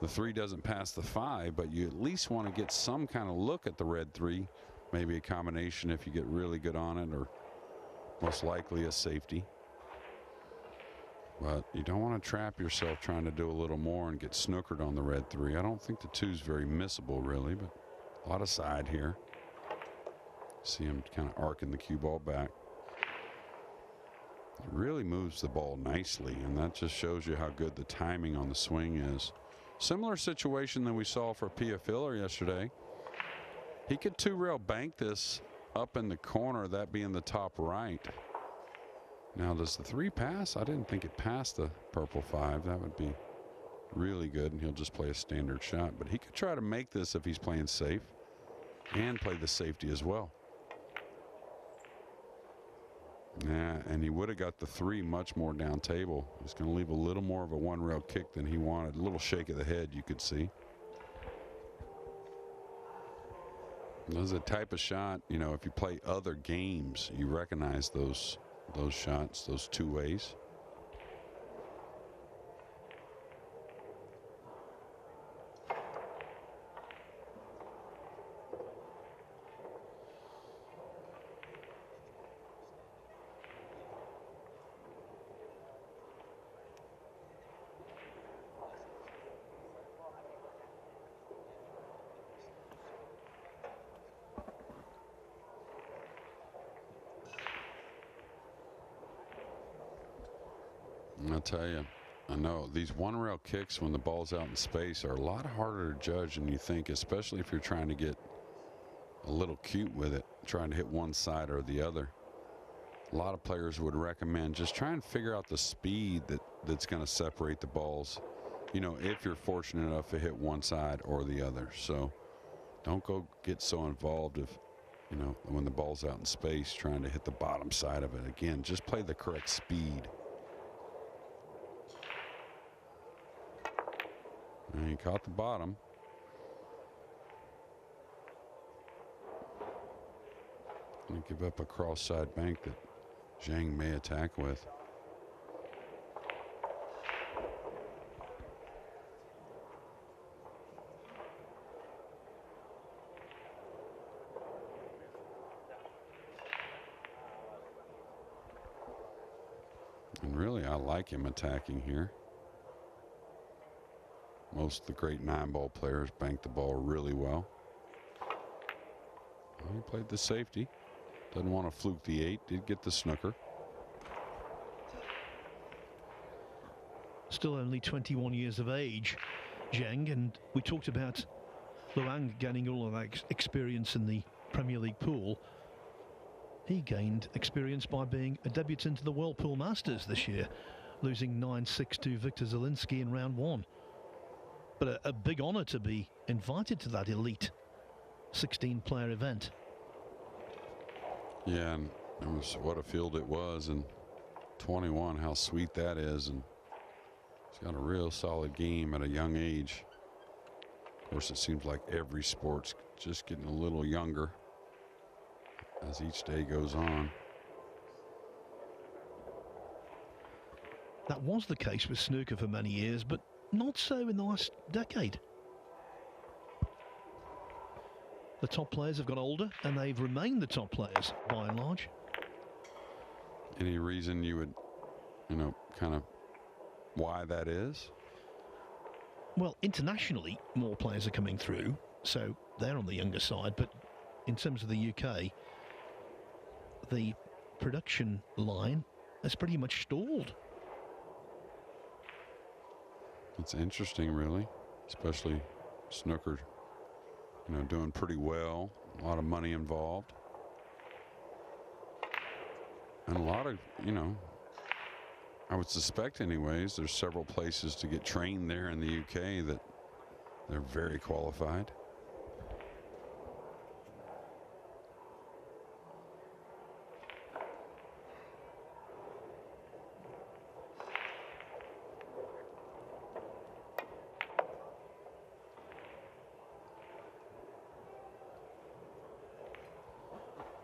Speaker 2: the 3 doesn't pass the 5, but you at least want to get some kind of look at the red 3. Maybe a combination if you get really good on it, or most likely a safety. But you don't want to trap yourself trying to do a little more and get snookered on the red 3. I don't think the 2's very missable, really, but a lot of side here. See him kind of arcing the cue ball back. It really moves the ball nicely, and that just shows you how good the timing on the swing is. Similar situation than we saw for Pia Filler yesterday. He could 2-rail bank this up in the corner, that being the top right. Now, does the 3 pass? I didn't think it passed the purple 5. That would be really good, and he'll just play a standard shot. But he could try to make this if he's playing safe and play the safety as well. Yeah, and he would have got the 3 much more down table. He's going to leave a little more of a 1-rail kick than he wanted. A little shake of the head, you could see. Those are the type of shot, you know, if you play other games, you recognize those shots, those 2 ways. I'll tell you, I know these 1-rail kicks when the ball's out in space are a lot harder to judge than you think, especially if you're trying to get a little cute with it, trying to hit one side or the other. A lot of players would recommend just try and figure out the speed that's going to separate the balls, you know, if you're fortunate enough to hit one side or the other. So don't go get so involved if, you know, when the ball's out in space trying to hit the bottom side of it. Again, just play the correct speed. And he caught the bottom. Can't give up a cross-side bank that Zhang may attack with. And really, I like him attacking here. Most of the great 9-ball players bank the ball really well. Well, he played the safety. Doesn't want to fluke the 8. Did get the snooker.
Speaker 1: Still only 21 years of age, Zheng, and we talked about Luang gaining all of that experience in the Premier League pool. He gained experience by being a debutant in the World Pool Masters this year, losing 9-6 to Victor Zielinski in round 1. But a big honour to be invited to that elite 16-player event.
Speaker 2: Yeah, and it was what a field it was. And 21, how sweet that is. And he's got a real solid game at a young age. Of course, it seems like every sport's just getting a little younger as each day goes on.
Speaker 1: That was the case with snooker for many years, but not so in the last decade. The top players have got older, and they've remained the top players by and large.
Speaker 2: Any reason you would, kind of why that is?
Speaker 1: Well, internationally, more players are coming through, so they're on the younger side. But in terms of the UK, the production line has pretty much stalled.
Speaker 2: It's interesting, really, especially snooker, doing pretty well. A lot of money involved. And a lot of, I would suspect anyways, there's several places to get trained there in the UK that they're very qualified.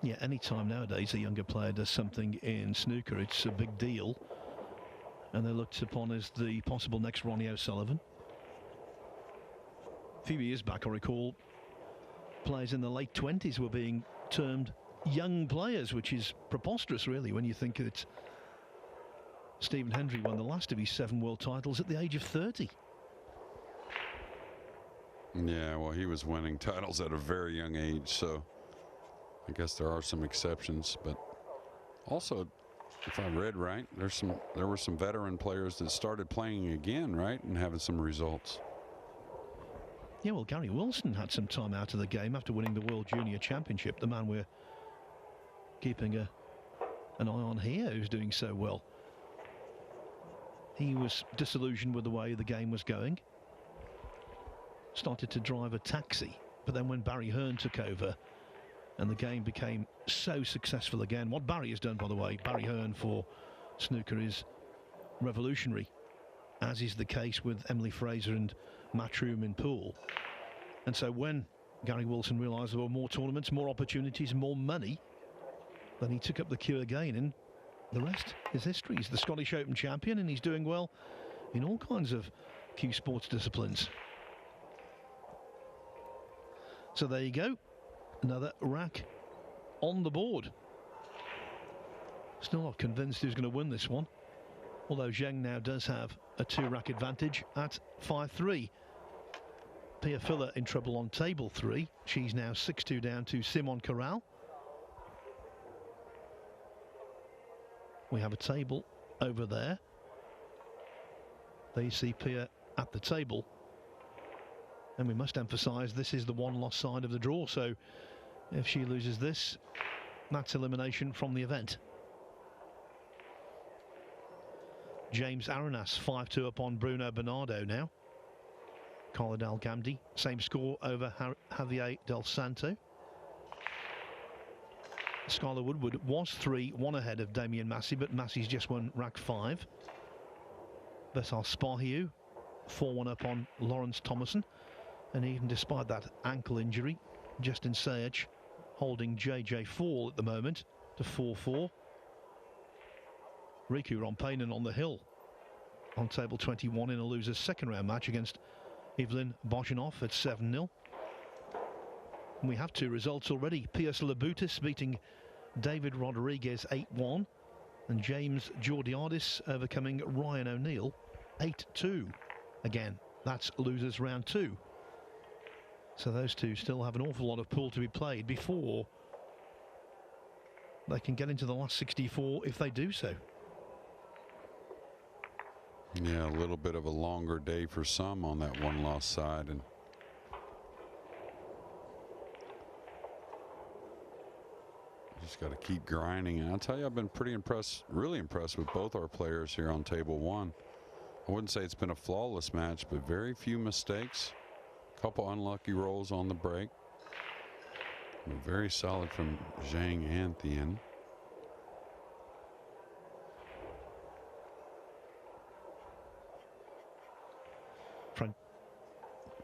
Speaker 1: Yeah, any time nowadays a younger player does something in snooker, it's a big deal. And they're looked upon as the possible next Ronnie O'Sullivan. A few years back, I recall, players in the late 20s were being termed young players, which is preposterous, really, when you think that Stephen Hendry won the last of his 7 world titles at the age of 30.
Speaker 2: Yeah, well, he was winning titles at a very young age, so I guess there are some exceptions, but also, if I read right, there were some veteran players that started playing again, right, and having some results.
Speaker 1: Yeah, well, Gary Wilson had some time out of the game after winning the World Junior Championship. The man we're keeping an eye on here, who's doing so well. He was disillusioned with the way the game was going. Started to drive a taxi, but then when Barry Hearn took over, and the game became so successful again. What Barry has done, by the way, Barry Hearn for snooker, is revolutionary, as is the case with Emily Fraser and Matchroom in pool. And so when Gary Wilson realised there were more tournaments, more opportunities, more money, then he took up the cue again, and the rest is history. He's the Scottish Open champion, and he's doing well in all kinds of cue sports disciplines. So there you go. Another rack on the board. Still not convinced who's going to win this one, although Zheng now does have a 2-rack advantage at 5-3. Pia Filler in trouble on table 3. She's now 6-2 down to Simon Corral. We have a table over there. There you see Pia at the table. And we must emphasise this is the one-loss side of the draw, so if she loses this, that's elimination from the event. James Arenas 5-2 upon Bruno Bernardo now. Carla Del Gamdi, same score over Javier Del Santo. Skylar Woodward was 3-1 ahead of Damien Massey, but Massey's just won rack 5. Vesal Sparhiu 4-1 up on Lawrence Thomason. And even despite that ankle injury, Justin Sayach holding JJ Fall at the moment to 4-4. Riku Rompainen on the hill on table 21 in a loser's second round match against Evelyn Bozhinov at 7-0. We have two results already. Pius Labutis beating David Rodriguez 8-1 and James Georgiadis overcoming Ryan O'Neill 8-2. Again, that's losers round 2. So those two still have an awful lot of pool to be played before they can get into the last 64 if they do so.
Speaker 2: Yeah, a little bit of a longer day for some on that one-loss side, and just got to keep grinding. And I'll tell you, I've been pretty impressed, really impressed with both our players here on table 1. I wouldn't say it's been a flawless match, but very few mistakes. A couple unlucky rolls on the break. Very solid from Zhang and Thien.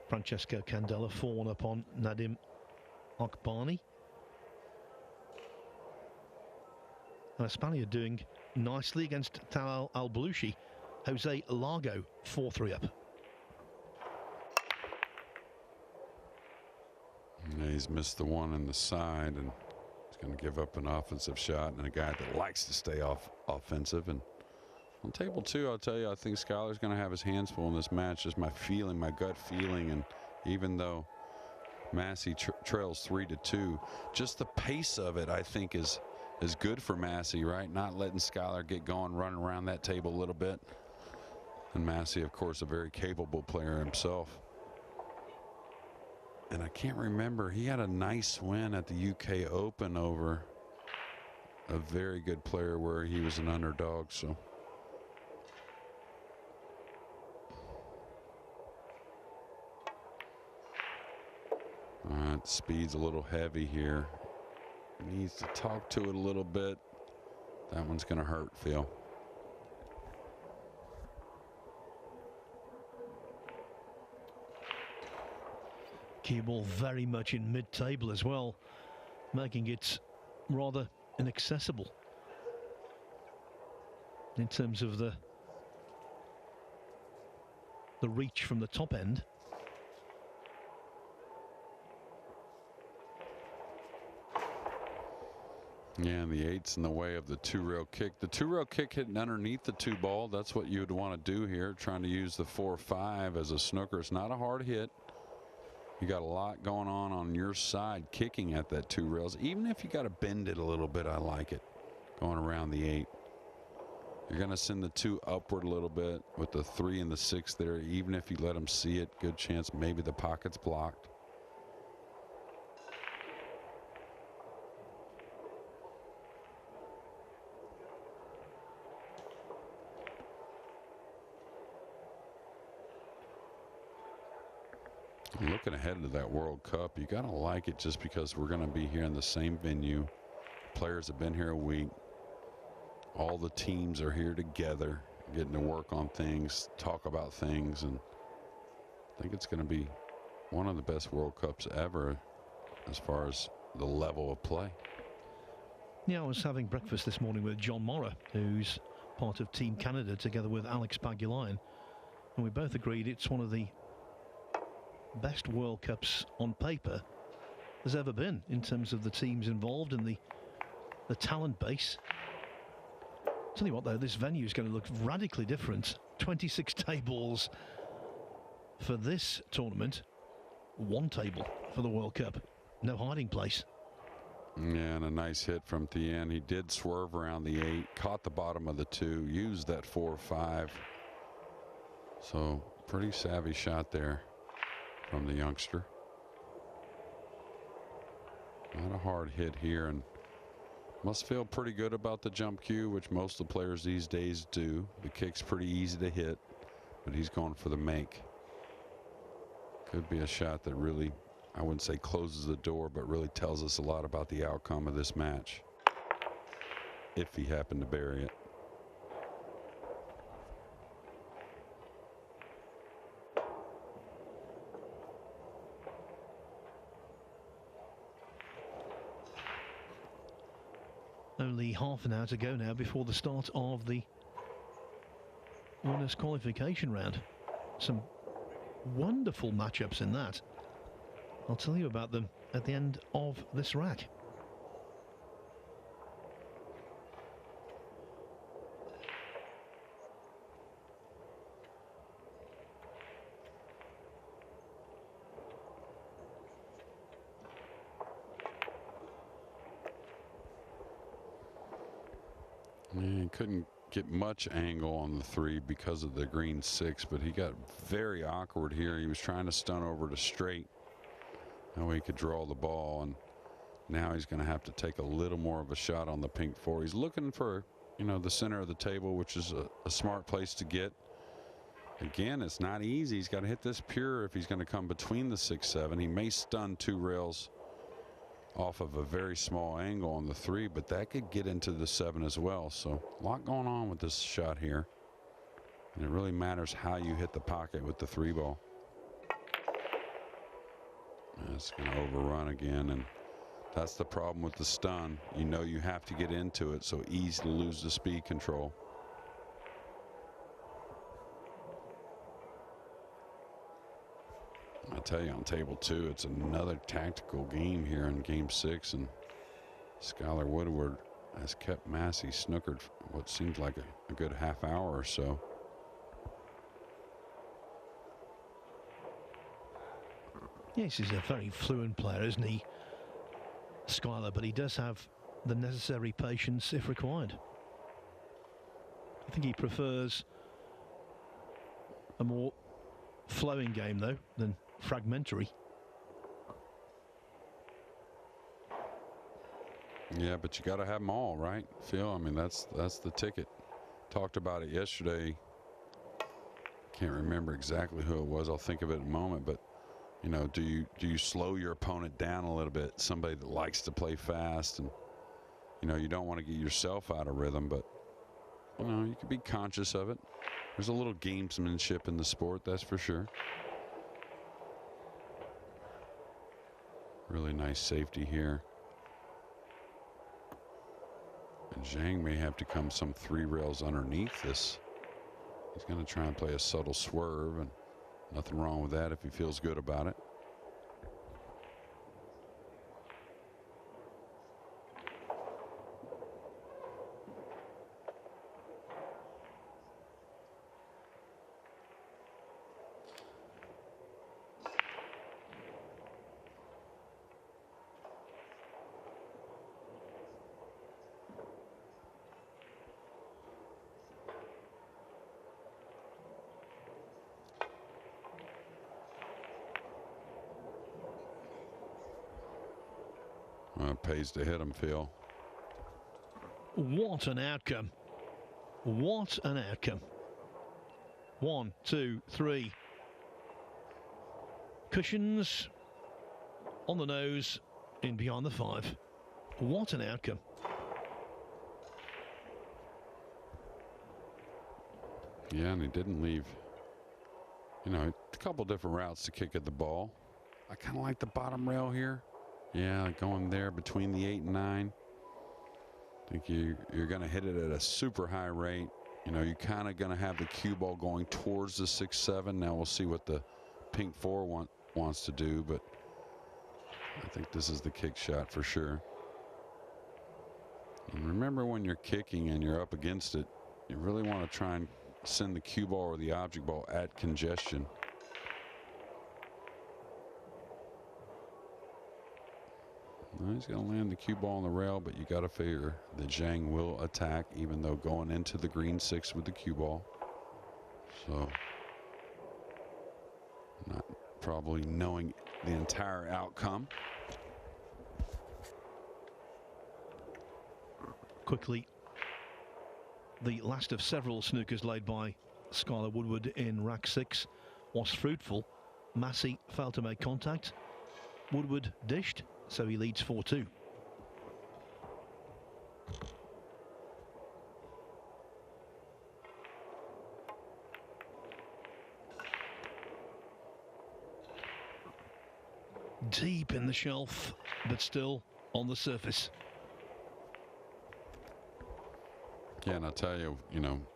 Speaker 1: Francesco Candela 4-1 up on Nadim Akbani. And Espana doing nicely against Talal Al-Belushi. Jose Largo 4-3 up.
Speaker 2: Yeah, he's missed the one in the side, and he's going to give up an offensive shot, and a guy that likes to stay offensive. And on table 2, I'll tell you, I think Skyler's going to have his hands full in this match. Just my feeling, my gut feeling. And even though Massey trails 3-2, just the pace of it, I think, is good for Massey, right? Not letting Skyler get going, running around that table a little bit. And Massey, of course, a very capable player himself. And I can't remember, he had a nice win at the UK Open over a very good player where he was an underdog. So speed's a little heavy here. Needs to talk to it a little bit. That one's going to hurt, Phil.
Speaker 1: Cue ball very much in mid-table as well, making it rather inaccessible in terms of the reach from the top end.
Speaker 2: Yeah, and the 8's in the way of the 2-rail kick. The 2-rail kick hitting underneath the 2-ball, that's what you would want to do here, trying to use the 4-5 as a snooker. It's not a hard hit. You got a lot going on your side kicking at that 2 rails. Even if you got to bend it a little bit, I like it. Going around the 8. You're going to send the 2 upward a little bit with the 3 and the 6 there. Even if you let them see it, good chance maybe the pocket's blocked. Looking ahead to that World Cup, you got to like it just because we're going to be here in the same venue. Players have been here a week. All the teams are here together, getting to work on things, talk about things, and I think it's going to be one of the best World Cups ever as far as the level of play.
Speaker 1: Yeah, I was having breakfast this morning with John Morra, who's part of Team Canada, together with Alex Pagulayan, and we both agreed it's one of the best World Cups on paper there's ever been in terms of the teams involved and the talent base. Tell you what though, this venue is going to look radically different. 26 tables for this tournament, 1 table for the World Cup. No hiding place.
Speaker 2: Yeah, and a nice hit from Thien. He did swerve around the 8, caught the bottom of the 2, used that 4-5. So pretty savvy shot there from the youngster. Not a hard hit here, and must feel pretty good about the jump cue, which most of the players these days do. The kick's pretty easy to hit, but he's going for the make. Could be a shot that really, I wouldn't say closes the door, but really tells us a lot about the outcome of this match, if he happened to bury it.
Speaker 1: Only half an hour to go now before the start of the winners' qualification round. Some wonderful matchups in that. I'll tell you about them at the end of this rack.
Speaker 2: He couldn't get much angle on the 3 because of the green 6, but he got very awkward here. He was trying to stun over to straight. That way he could draw the ball, and now he's going to have to take a little more of a shot on the pink 4. He's looking for, you know, the center of the table, which is a smart place to get. Again, it's not easy. He's got to hit this pure if he's going to come between the 6-7. He may stun 2 rails off of a very small angle on the 3, but that could get into the 7 as well. So a lot going on with this shot here, and it really matters how you hit the pocket with the 3 ball. It's going to overrun again, and that's the problem with the stun. You know you have to get into it, so easy to lose the speed control. I tell you, on table 2, it's another tactical game here in game 6, and Skylar Woodward has kept Massey snookered for what seems like a good half hour or so.
Speaker 1: Yes, he's a very fluent player, isn't he, Skylar? But he does have the necessary patience if required. I think he prefers a more flowing game, though, than fragmentary.
Speaker 2: Yeah, but you got to have them all, right, Phil? I mean, that's the ticket. Talked about it yesterday. Can't remember exactly who it was. I'll think of it in a moment. But you know, do you slow your opponent down a little bit? Somebody that likes to play fast, and you know, you don't want to get yourself out of rhythm, but you know, you can be conscious of it. There's a little gamesmanship in the sport, that's for sure. Really nice safety here. And Zhang may have to come some 3 rails underneath this. He's going to try and play a subtle swerve, and nothing wrong with that if he feels good about it. It pays to hit him, Phil.
Speaker 1: What an outcome. What an outcome. 1, 2, 3. Cushions on the nose, in behind the 5. What an outcome.
Speaker 2: Yeah, and he didn't leave, you know, a couple different routes to kick at the ball. I kind of like the bottom rail here. Yeah, going there between the 8 and 9. I think you're going to hit it at a super high rate. You know, you're kind of going to have the cue ball going towards the 6-7. Now we'll see what the pink 4 wants to do, but I think this is the kick shot for sure. And remember, when you're kicking and you're up against it, you really want to try and send the cue ball or the object ball at congestion. Well, he's going to land the cue ball on the rail, but you got to figure that Zhang will attack, even though going into the green 6 with the cue ball. So, not probably knowing the entire outcome.
Speaker 1: Quickly, the last of several snookers laid by Skylar Woodward in rack 6 was fruitful. Massey failed to make contact. Woodward dished, so he leads 4-2. Deep in the shelf, but still on the surface.
Speaker 2: Yeah, and I'll tell you,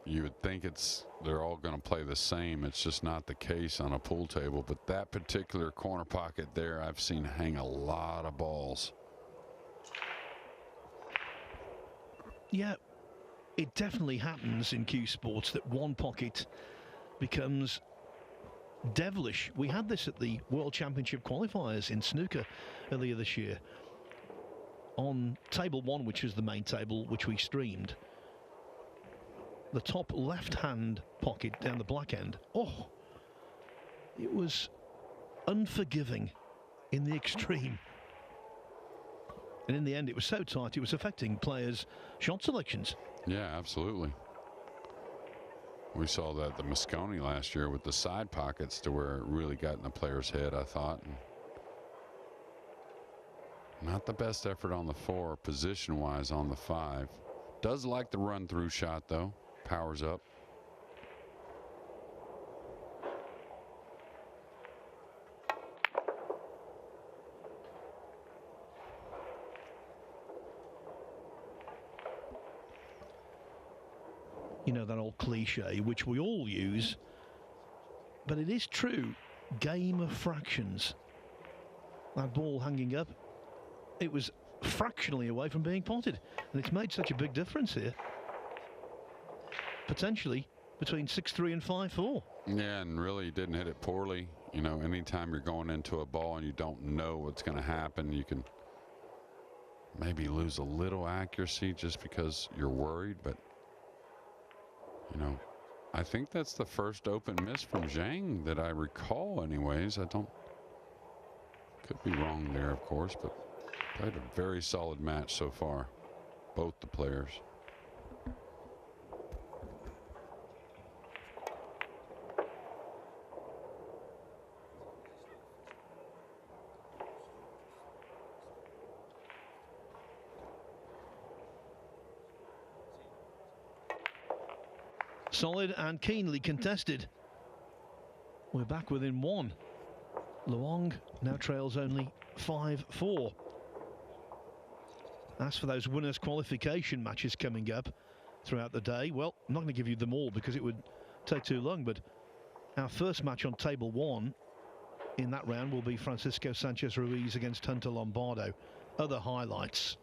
Speaker 2: you would think they're all going to play the same. It's just not the case on a pool table. But that particular corner pocket there, I've seen hang a lot of balls.
Speaker 1: Yeah, it definitely happens in Q Sports that one pocket becomes devilish. We had this at the World Championship qualifiers in snooker earlier this year. On table 1, which is the main table, which we streamed, the top left-hand pocket down the black end, oh, it was unforgiving in the extreme. And in the end, it was so tight, it was affecting players' shot selections.
Speaker 2: Yeah, absolutely. We saw that at the Moscone last year with the side pockets to where it really got in the player's head, I thought. And not the best effort on the 4, position-wise on the 5. Does like the run-through shot, though. Powers up.
Speaker 1: You know, that old cliche, which we all use, but it is true. Game of fractions. That ball hanging up, it was fractionally away from being potted, and it's made such a big difference here. Potentially between 6-3 and 5-4.
Speaker 2: Yeah, and really didn't hit it poorly. You know, anytime you're going into a ball and you don't know what's going to happen, you can maybe lose a little accuracy just because you're worried. But, you know, I think that's the first open miss from Zhang that I recall anyways. Could be wrong there, of course, but played a very solid match so far, both the players.
Speaker 1: Solid and keenly contested. We're back within 1. Luong now trails only 5-4. As for those winners' qualification matches coming up throughout the day, well, I'm not going to give you them all because it would take too long, but our first match on table 1 in that round will be Francisco Sanchez Ruiz against Hunter Lombardo. Other highlights: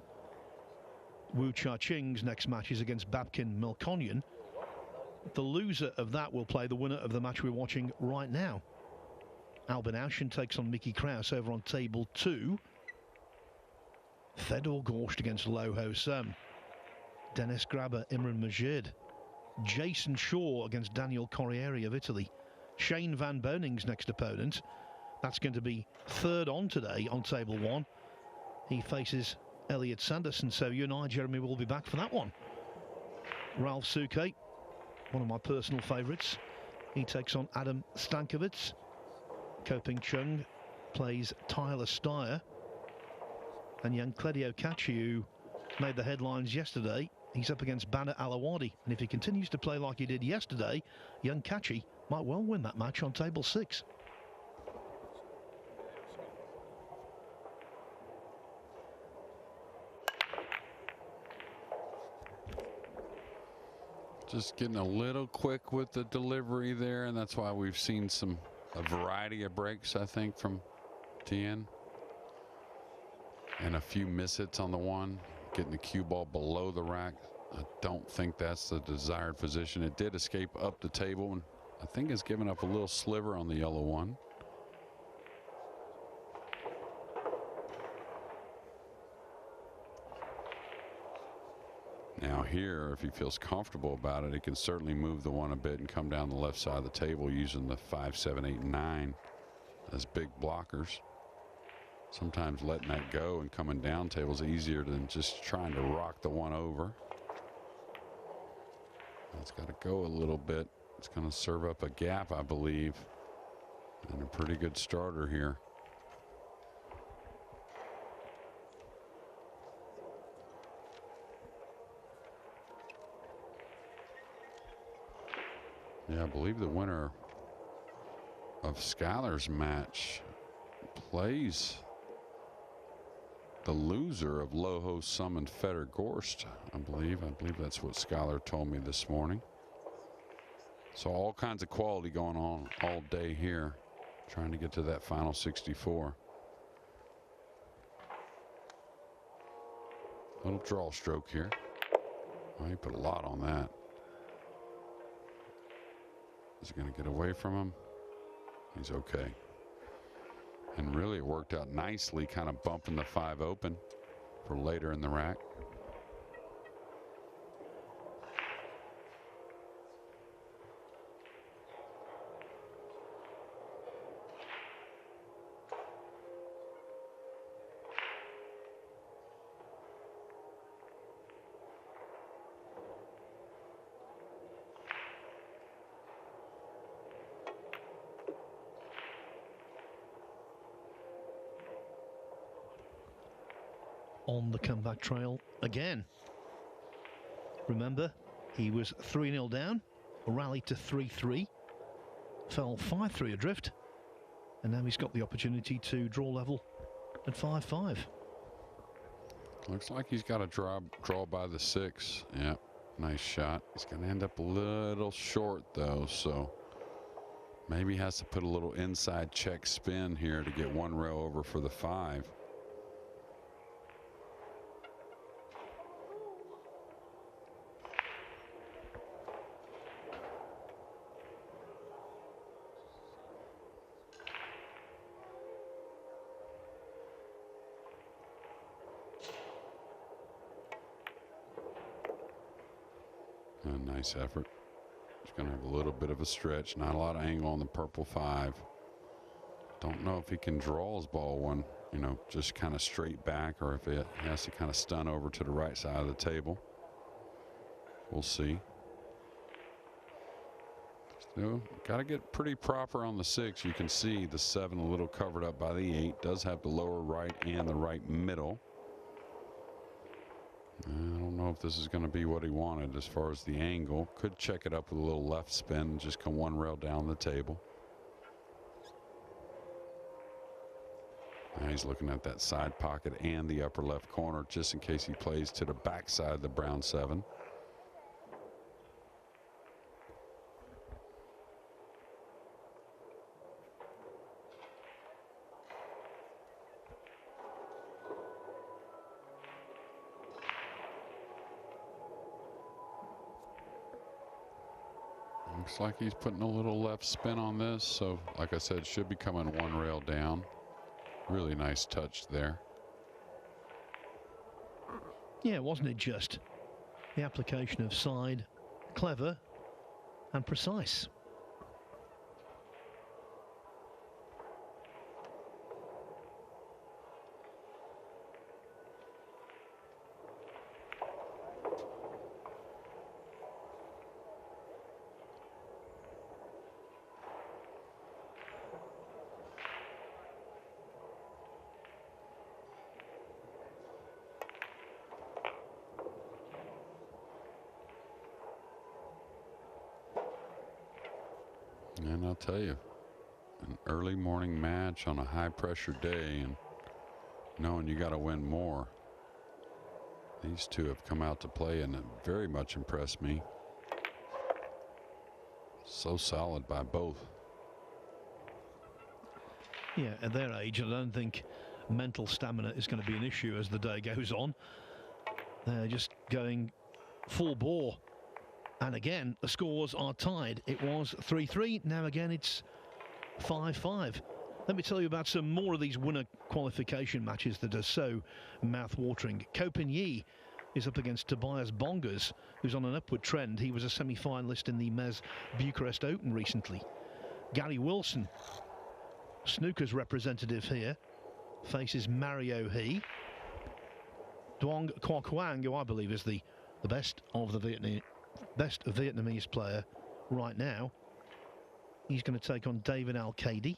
Speaker 1: Wu Cha-Ching's next match is against Babkin Melkonyan. The loser of that will play the winner of the match we're watching right now. Albin Auschen takes on Mickey Kraus over on table 2. Fedor Gorsht against Lo Ho Sum. Dennis Grabber, Imran Majid. Jason Shaw against Daniel Corriere of Italy. Shane Van Boning's next opponent. That's going to be third on today on table 1. He faces Elliot Sanderson, so you and I, Jeremy, will be back for that one. Ralph Souquet, one of my personal favourites. He takes on Adam Stankiewicz. Koping Chung plays Tyler Steyer. And young Claudio Cacci, who made the headlines yesterday, he's up against Banner Alawadi. And if he continues to play like he did yesterday, young Cacci might well win that match on table 6.
Speaker 2: Just getting a little quick with the delivery there, and that's why we've seen a variety of breaks, I think, from Tien. And a few miss hits on the 1, getting the cue ball below the rack. I don't think that's the desired position. It did escape up the table, and I think it's given up a little sliver on the yellow 1. Now here, if he feels comfortable about it, he can certainly move the 1 a bit and come down the left side of the table using the 5, 7, 8, and 9 as big blockers. Sometimes letting that go and coming down table is easier than just trying to rock the 1 over. It's got to go a little bit. It's going to serve up a gap, I believe, and a pretty good starter here. Yeah, I believe the winner of Skylar's match plays the loser of Loho Summon Feder Gorst, I believe. I believe that's what Skylar told me this morning. So all kinds of quality going on all day here, trying to get to that final 64. Little draw stroke here. Oh, he put a lot on that. Is he going to get away from him? He's okay. And really it worked out nicely, kind of bumping the 5 open for later in the rack.
Speaker 1: On the comeback trail again. Remember, he was 3-0 down, rallied to 3-3, fell 5-3 adrift, and now he's got the opportunity to draw level at 5-5.
Speaker 2: Looks like he's got a draw by the 6. Yeah, nice shot. He's going to end up a little short though, so maybe has to put a little inside check spin here to get 1 rail over for the 5. Nice effort. He's going to have a little bit of a stretch. Not a lot of angle on the purple 5. Don't know if he can draw his ball one, you know, just kind of straight back, or if it has to kind of stun over to the right side of the table. We'll see. So, got to get pretty proper on the 6. You can see the 7 a little covered up by the 8. Does have the lower right and the right middle. I don't know if this is going to be what he wanted as far as the angle. Could check it up with a little left spin, just come 1 rail down the table. Now he's looking at that side pocket and the upper left corner just in case he plays to the backside of the brown 7. Looks like he's putting a little left spin on this, so like I said, should be coming 1 rail down. Really nice touch there.
Speaker 1: Yeah, wasn't it just? The application of side, clever and precise.
Speaker 2: And I'll tell you, an early morning match on a high pressure day and knowing you got to win more. These two have come out to play and have very much impressed me. So solid by both.
Speaker 1: Yeah, at their age, I don't think mental stamina is going to be an issue as the day goes on. They're just going full bore. And again, the scores are tied. It was 3-3. Now again, it's 5-5. Let me tell you about some more of these winner qualification matches that are so mouth-watering. Kopin is up against Tobias Bongers, who's on an upward trend. He was a semi-finalist in the Mez Bucharest Open recently. Gary Wilson, snooker's representative here, faces Mario He. Duong Qua Quang, who I believe is the best of the Vietnamese player right now. He's going to take on David Al-Kadi.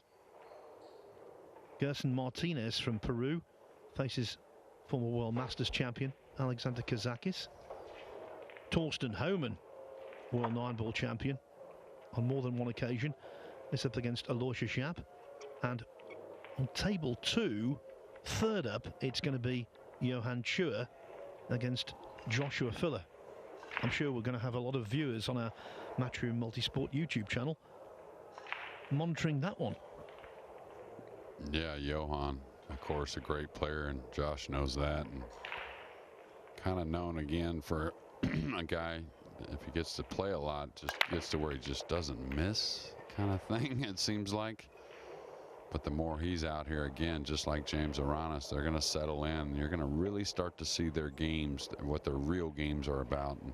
Speaker 1: Gerson Martinez from Peru faces former World Masters champion Alexander Kazakis. Torsten Homan, World Nineball champion on more than one occasion, is up against Aloysius Yap. And on table 2, Third up, it's going to be Johan Chua against Joshua Filler. I'm sure we're going to have a lot of viewers on our Matchroom Multisport YouTube channel monitoring that one.
Speaker 2: Yeah, Johan, of course, a great player, and Josh knows that. And kind of known again for a guy, if he gets to play a lot, just gets to where he just doesn't miss kind of thing, it seems like. But the more he's out here, again, just like James Aranis, they're going to settle in. You're going to really start to see their games, what their real games are about. And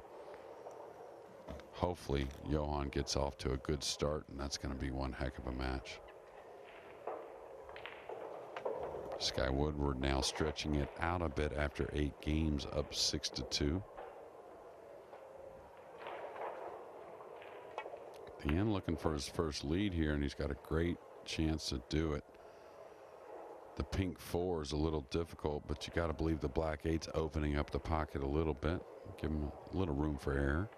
Speaker 2: hopefully, Johan gets off to a good start, and that's going to be one heck of a match. Sky Woodward now stretching it out a bit after 8 games, up 6-2. Dean looking for his first lead here, and he's got a great chance to do it. The pink 4 is a little difficult, but you got to believe the black 8's opening up the pocket a little bit, give him a little room for error.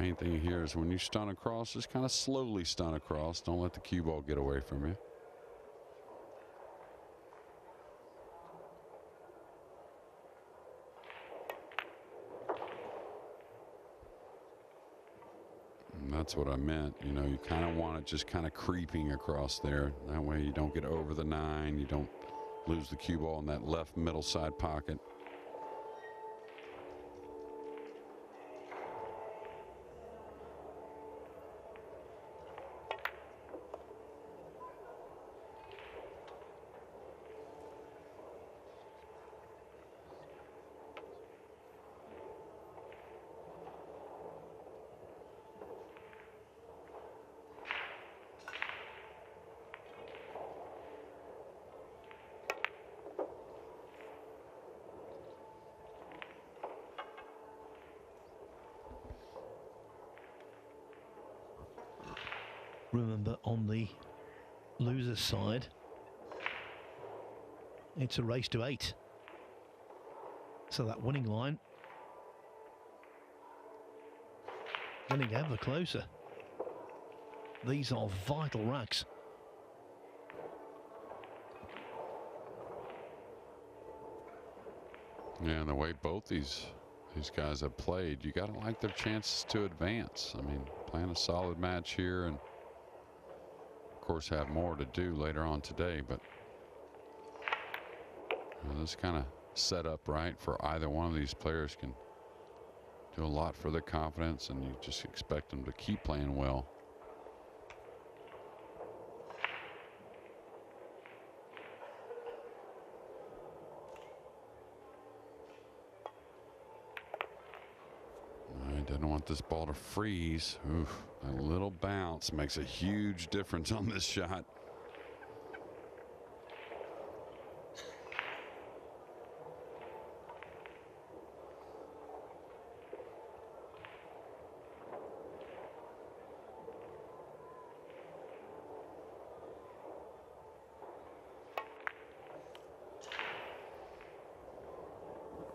Speaker 2: Main thing here is when you stun across, just kind of slowly stun across. Don't let the cue ball get away from you. That's what I meant. You know, you kind of want it just kind of creeping across there. That way you don't get over the 9. You don't lose the cue ball in that left middle side pocket.
Speaker 1: Remember, on the loser's side, it's a race to 8. So that winning line getting ever closer. These are vital racks.
Speaker 2: Yeah, and the way both these guys have played, you got to like their chances to advance. I mean, playing a solid match here, and of course have more to do later on today, but this kind of set up right for either one of these players. Can do a lot for their confidence, and you just expect them to keep playing well. I didn't want this ball to freeze. Oof, a little bounce makes a huge difference on this shot.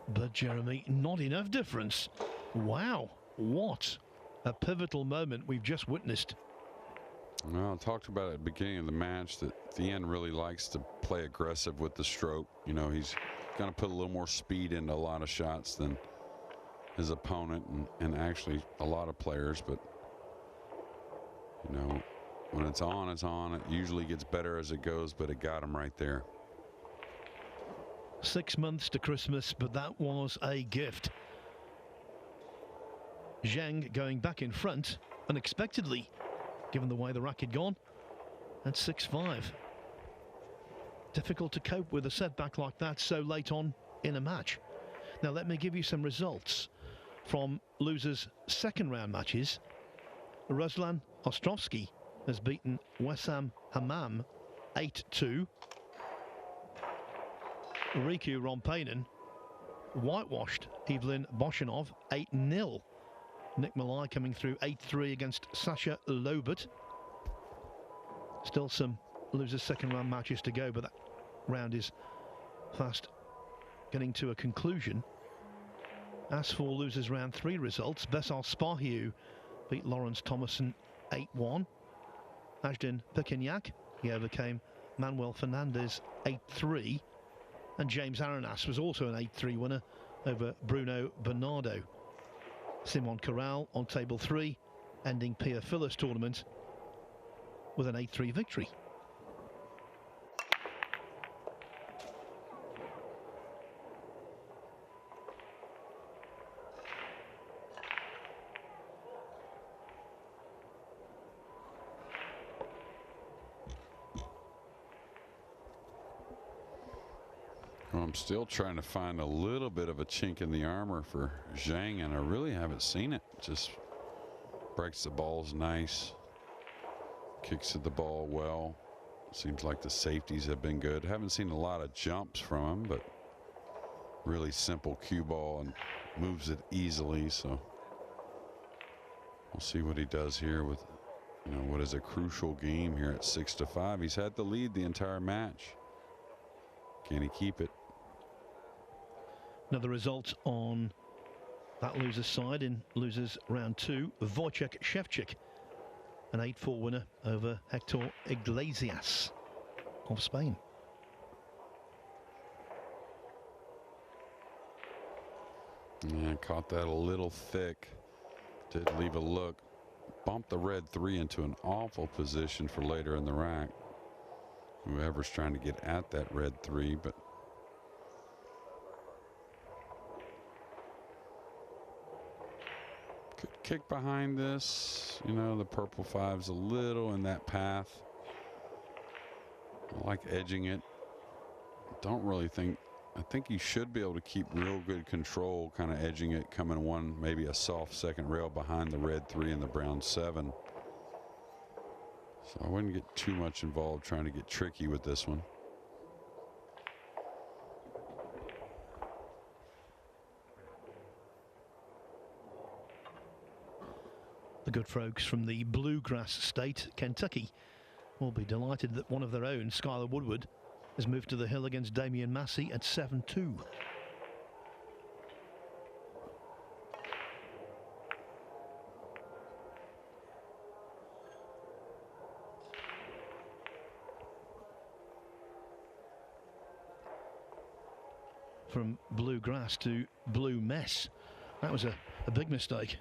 Speaker 1: But Jeremy, not enough difference. Wow, what a pivotal moment we've just witnessed.
Speaker 2: Well, I talked about at the beginning of the match that Thien really likes to play aggressive with the stroke. You know, he's going to put a little more speed into a lot of shots than his opponent, and actually a lot of players. But, you know, when it's on, it's on. It usually gets better as it goes, but it got him right there.
Speaker 1: 6 months to Christmas, but that was a gift. Zhang going back in front unexpectedly, given the way the rack had gone, at 6-5. Difficult to cope with a setback like that so late on in a match. Now let me give you some results from losers' second round matches. Ruslan Ostrovsky has beaten Wessam Hammam 8-2. Riku Rompainen whitewashed Evelyn Boshanov 8-0. Nick Malai coming through 8-3 against Sasha Lobert. Still some losers' second round matches to go, but that round is fast getting to a conclusion. As for losers round 3 results, Besar Spahiu beat Lawrence Thomason 8-1. Ajden Pekinyak, he overcame Manuel Fernandez 8-3, and James Arenas was also an 8-3 winner over Bruno Bernardo. Simon Corral on table 3, ending Pia Phyllis tournament with an 8-3 victory.
Speaker 2: I'm still trying to find a little bit of a chink in the armor for Zhang, and I really haven't seen it. Just breaks the balls nice, kicks at the ball well. Seems like the safeties have been good. Haven't seen a lot of jumps from him, but really simple cue ball and moves it easily. So we'll see what he does here with, what is a crucial game here at 6-5. He's had the lead the entire match. Can he keep it?
Speaker 1: Another result on that loser's side in losers round 2. Wojciech Szewczyk, an 8-4 winner over Hector Iglesias of Spain.
Speaker 2: Yeah, caught that a little thick. Did leave a look. Bumped the red 3 into an awful position for later in the rack. Whoever's trying to get at that red 3, but could kick behind this. The purple 5's a little in that path. I like edging it. Don't really think. I think he should be able to keep real good control, kind of edging it, coming one, maybe a soft second rail behind the red 3 and the brown 7. So I wouldn't get too much involved trying to get tricky with this one.
Speaker 1: The good folks from the bluegrass state, Kentucky, will be delighted that one of their own, Skylar Woodward, has moved to the hill against Damian Massey at 7-2. From bluegrass to blue mess. That was a big mistake.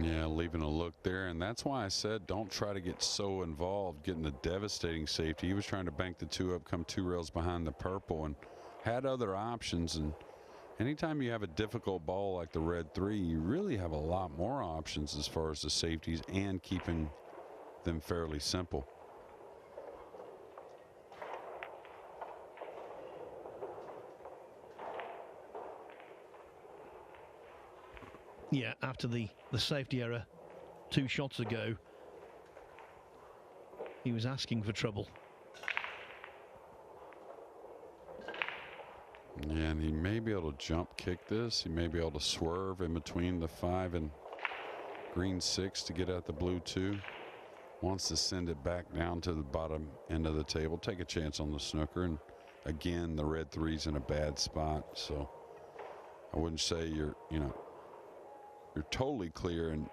Speaker 2: Yeah, leaving a look there, and that's why I said don't try to get so involved getting the devastating safety. He was trying to bank the 2 up, come 2 rails behind the purple, and had other options. And anytime you have a difficult ball like the red 3, you really have a lot more options as far as the safeties and keeping them fairly simple.
Speaker 1: Yeah, after the safety error 2 shots ago, he was asking for trouble.
Speaker 2: Yeah, and he may be able to jump kick this. He may be able to swerve in between the 5 and green 6 to get at the blue 2. Wants to send it back down to the bottom end of the table. Take a chance on the snooker. And again, the red 3's in a bad spot. So I wouldn't say you're totally clear and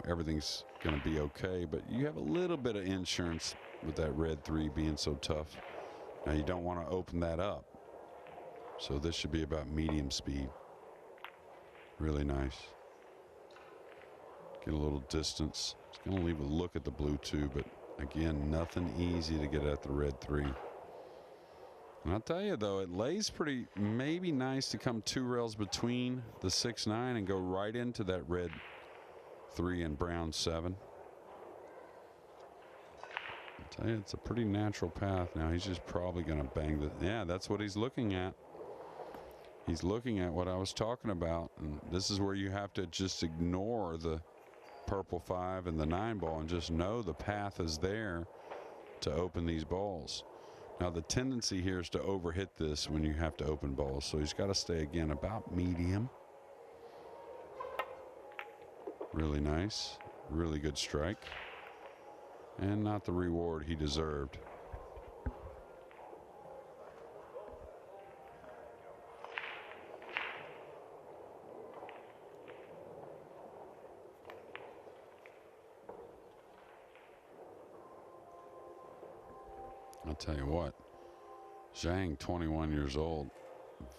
Speaker 2: everything's going to be okay, but you have a little bit of insurance with that red 3 being so tough. Now you don't want to open that up, so this should be about medium speed. Really nice. Get a little distance. It's going to leave a look at the blue 2, but again, nothing easy to get at the red 3. And I'll tell you, though, it lays pretty maybe nice to come 2 rails between the 6-9 and go right into that red 3 and brown 7. I'll tell you, it's a pretty natural path. Now he's just probably going to bang the. Yeah, that's what he's looking at. He's looking at what I was talking about. And this is where you have to just ignore the purple 5 and the 9-ball and just know the path is there to open these balls. Now the tendency here is to overhit this when you have to open balls, so he's got to stay again about medium. Really nice, really good strike, and not the reward he deserved. I'll tell you what, Zhang, 21 years old,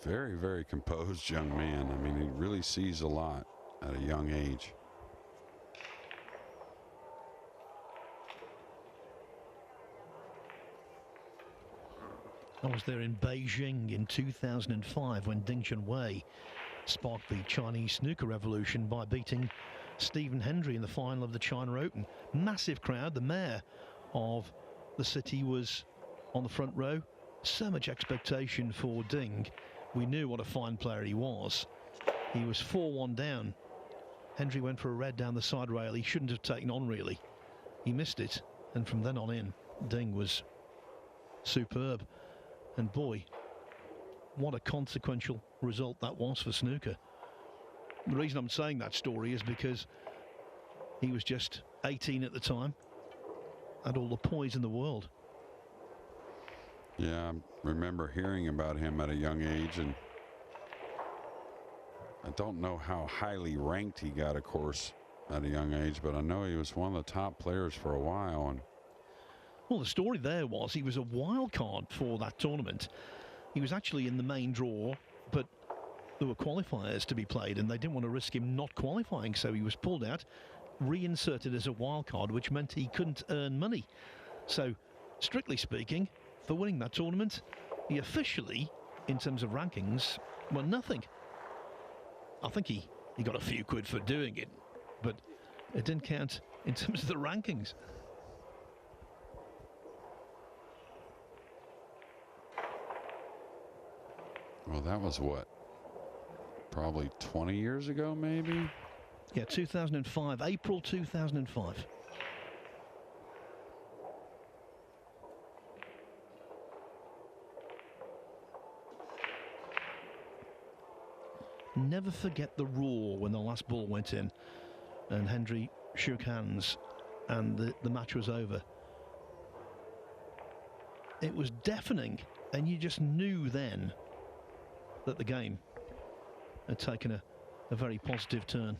Speaker 2: very, very composed young man. I mean, he really sees a lot at a young age.
Speaker 1: I was there in Beijing in 2005 when Ding Chunwei sparked the Chinese snooker revolution by beating Stephen Hendry in the final of the China Open. Massive crowd. The mayor of the city was on the front row. So much expectation for Ding. We knew what a fine player he was. He was 4-1 down. Hendry went for a red down the side rail. He shouldn't have taken on, really. He missed it. And from then on in, Ding was superb. And boy, what a consequential result that was for snooker. The reason I'm saying that story is because he was just 18 at the time, had all the poise in the world.
Speaker 2: Yeah, I remember hearing about him at a young age, and I don't know how highly ranked he got, of course, at a young age, but I know he was one of the top players for a while. And
Speaker 1: well, the story there was he was a wild card for that tournament. He was actually in the main draw, but there were qualifiers to be played, and they didn't want to risk him not qualifying, so he was pulled out, reinserted as a wild card, which meant he couldn't earn money. So, strictly speaking, for winning that tournament, he officially, in terms of rankings, won nothing. I think he got a few quid for doing it, but it didn't count in terms of the rankings.
Speaker 2: well, that was what? Probably 20 years ago, maybe?
Speaker 1: Yeah, 2005, April 2005. Never forget the roar when the last ball went in and Hendry shook hands and the match was over. It was deafening, and you just knew then that the game had taken a very positive turn.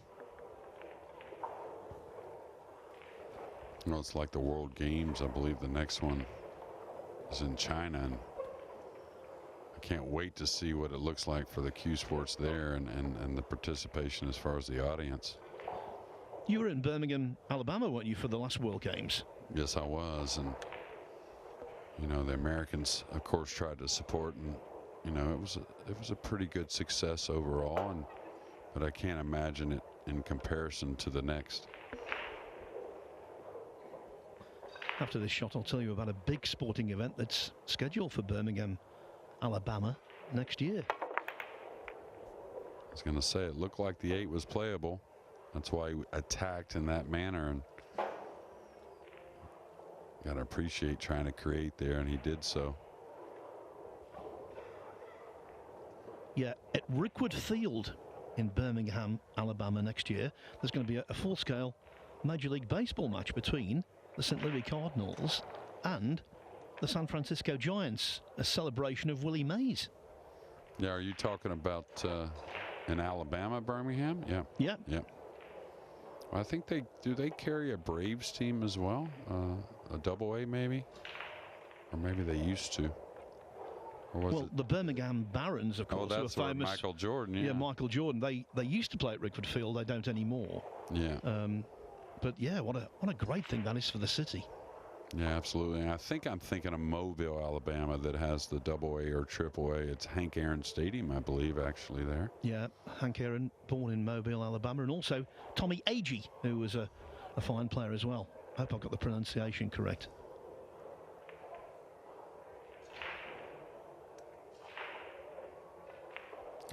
Speaker 2: Well, it's like the World Games. I believe the next one is in China, and I can't wait to see what it looks like for the Q Sports there and the participation as far as the audience.
Speaker 1: You were in Birmingham, Alabama, weren't you, for the last World Games?
Speaker 2: Yes, I was, and you know, the Americans, of course, tried to support, and you know, it was a pretty good success overall, but I can't imagine it in comparison to the next.
Speaker 1: After this shot, I'll tell you about a big sporting event that's scheduled for Birmingham, Alabama next year.
Speaker 2: I was going to say, it looked like the 8 was playable. That's why he attacked in that manner, and got to appreciate trying to create there, and he did so.
Speaker 1: Yeah, at Rickwood Field in Birmingham, Alabama next year, there's going to be a full-scale Major League Baseball match between the St. Louis Cardinals and the San Francisco Giants, a celebration of Willie Mays.
Speaker 2: Yeah, are you talking about in Alabama, Birmingham? Yeah.
Speaker 1: Yeah.
Speaker 2: Yeah. Well, I think they carry a Braves team as well, a Double-A maybe, or maybe they used to. Or was it?
Speaker 1: The Birmingham Barons, of course,
Speaker 2: that's
Speaker 1: who are famous.
Speaker 2: Michael Jordan. Yeah.
Speaker 1: Yeah, Michael Jordan. They used to play at Rickwood Field. They don't anymore.
Speaker 2: Yeah.
Speaker 1: But yeah, what a great thing that is for the city.
Speaker 2: Yeah, absolutely. And I think I'm thinking of Mobile, Alabama, that has the Double-A or Triple-A. It's Hank Aaron Stadium, I believe, actually there.
Speaker 1: Yeah, Hank Aaron, born in Mobile, Alabama, and also Tommy Agee, who was a fine player as well. I hope I got the pronunciation correct.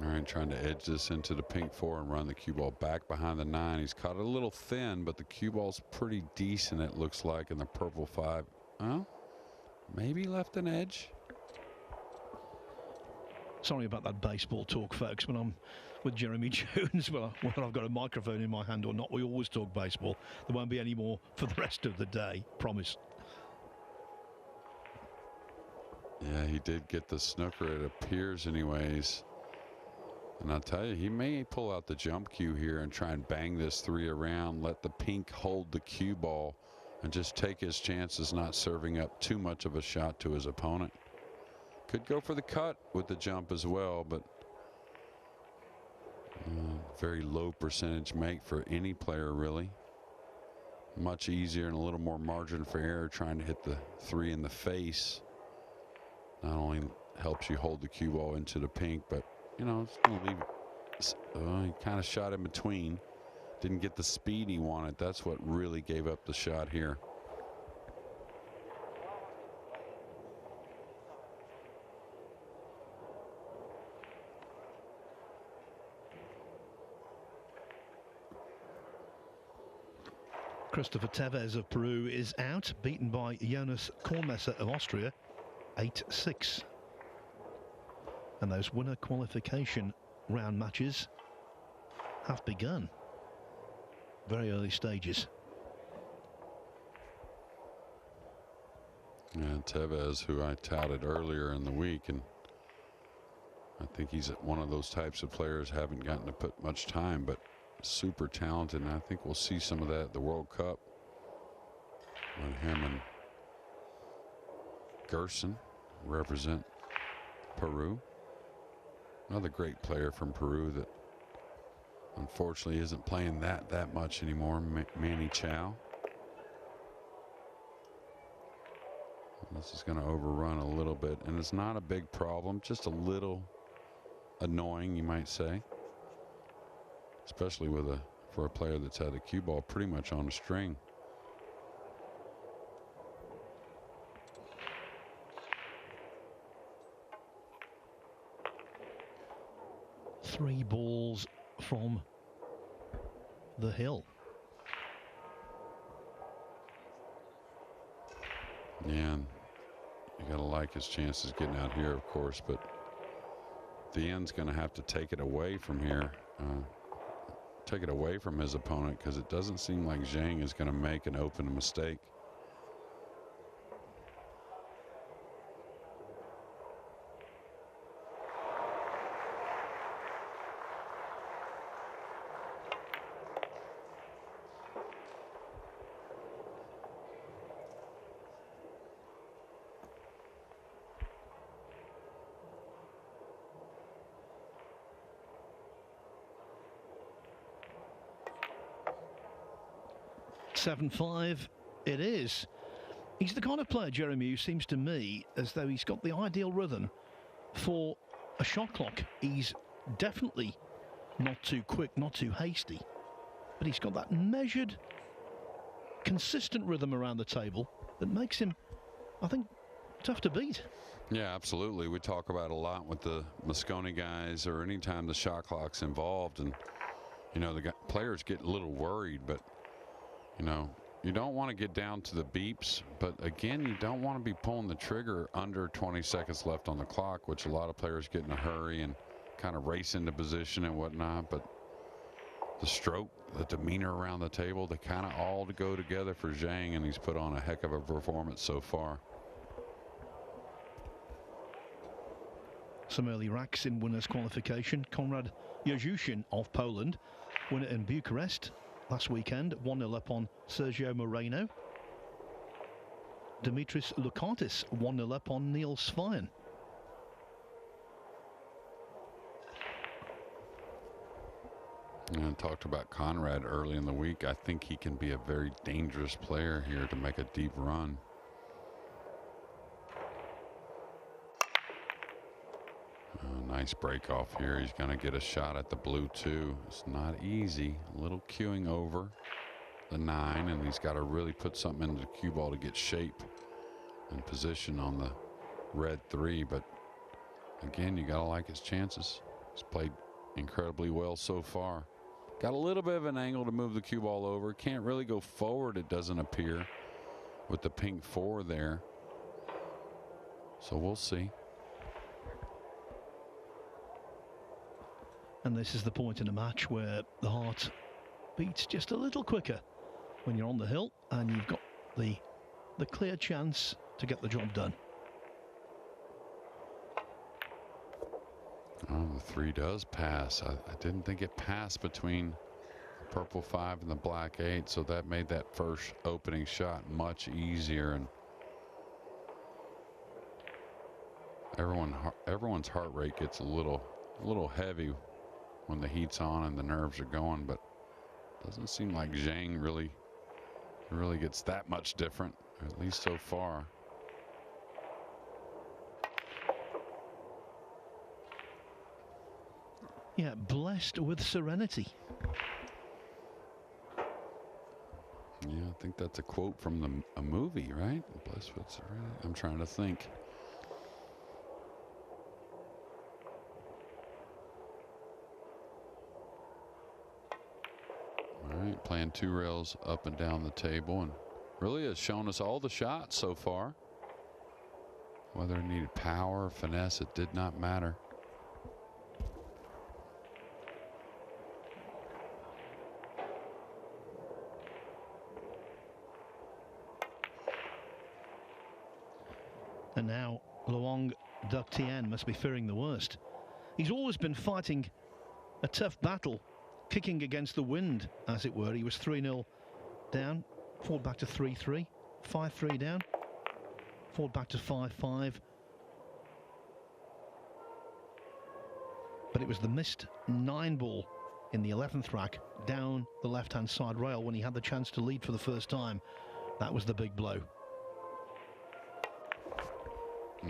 Speaker 2: All right, trying to edge this into the pink 4 and run the cue ball back behind the 9. He's caught it a little thin, but the cue ball's pretty decent, it looks like, in the purple 5. Well, maybe left an edge.
Speaker 1: Sorry about that baseball talk, folks, but I'm with Jeremy Jones. Well, whether I've got a microphone in my hand or not, we always talk baseball. There won't be any more for the rest of the day, promise.
Speaker 2: Yeah, he did get the snooker, it appears anyways. And I'll tell you, he may pull out the jump cue here and try and bang this 3 around, let the pink hold the cue ball and just take his chances, not serving up too much of a shot to his opponent. Could go for the cut with the jump as well, but very low percentage make for any player, really. Much easier and a little more margin for error trying to hit the 3 in the face. Not only helps you hold the cue ball into the pink, but you know, it's going to leave. He kind of shot in between. Didn't get the speed he wanted. That's what really gave up the shot here.
Speaker 1: Christopher Tevez of Peru is out, beaten by Jonas Kornmesser of Austria, 8-6. And those winner qualification round matches have begun. Very early stages.
Speaker 2: And Tevez, who I touted earlier in the week, and I think he's one of those types of players haven't gotten to put much time, but super talented, and I think we'll see some of that at the World Cup when him and Gerson represent Peru. Another great player from Peru that unfortunately isn't playing that much anymore, Manny Chow. This is going to overrun a little bit, and it's not a big problem, just a little annoying, you might say, especially with for a player that's had a cue ball pretty much on a string.
Speaker 1: Three balls from the hill.
Speaker 2: Yeah, and you got to like his chances getting out here, of course, but the end's going to have to take it away from here. Take it away from his opponent, because it doesn't seem like Zhang is going to make an open mistake.
Speaker 1: Seven-five it is. He's the kind of player, Jeremy, who seems to me as though he's got the ideal rhythm for a shot clock. He's definitely not too quick, not too hasty, but he's got that measured, consistent rhythm around the table that makes him, I think, tough to beat.
Speaker 2: Yeah, absolutely. We talk about a lot with the Mosconi guys, or anytime the shot clock's involved, and you know, the players get a little worried, but you know, you don't want to get down to the beeps, but again, you don't want to be pulling the trigger under 20 seconds left on the clock, which a lot of players get in a hurry and kind of race into position and whatnot. But the stroke, the demeanor around the table, they kind of all go together for Zhang, and he's put on a heck of a performance so far.
Speaker 1: Some early racks in winners qualification. Konrad Jezushin of Poland, winner in Bucharest last weekend, 1-0 up on Sergio Moreno. Dimitris Lukatis 1-0 up on Neil Svajan.
Speaker 2: And talked about Conrad early in the week. I think he can be a very dangerous player here to make a deep run. Nice break off here. He's going to get a shot at the blue too. It's not easy. A little cueing over the 9, and he's got to really put something into the cue ball to get shape and position on the red 3. But again, you got to like his chances. He's played incredibly well so far. Got a little bit of an angle to move the cue ball over. Can't really go forward, it doesn't appear, with the pink 4 there. So we'll see.
Speaker 1: And this is the point in a match where the heart beats just a little quicker when you're on the hill and you've got the clear chance to get the job done.
Speaker 2: Oh, the 3 does pass. I didn't think it passed between purple 5 and the black 8, so that made that first opening shot much easier, and everyone's heart rate gets a little heavy when the heat's on and the nerves are going, but doesn't seem like Zhang really gets that much different, at least so far.
Speaker 1: Yeah, blessed with serenity.
Speaker 2: Yeah, I think that's a quote from a movie, right? Blessed with serenity. I'm trying to think. All right, playing 2 rails up and down the table, and really has shown us all the shots so far. Whether it needed power or finesse, it did not matter.
Speaker 1: And now Luong Duc Tien must be fearing the worst. He's always been fighting a tough battle, kicking against the wind, as it were. He was 3-0 down, fought back to 3-3, 5-3 down, fought back to 5-5. But it was the missed 9-ball in the 11th rack down the left-hand side rail when he had the chance to lead for the first time. That was the big blow.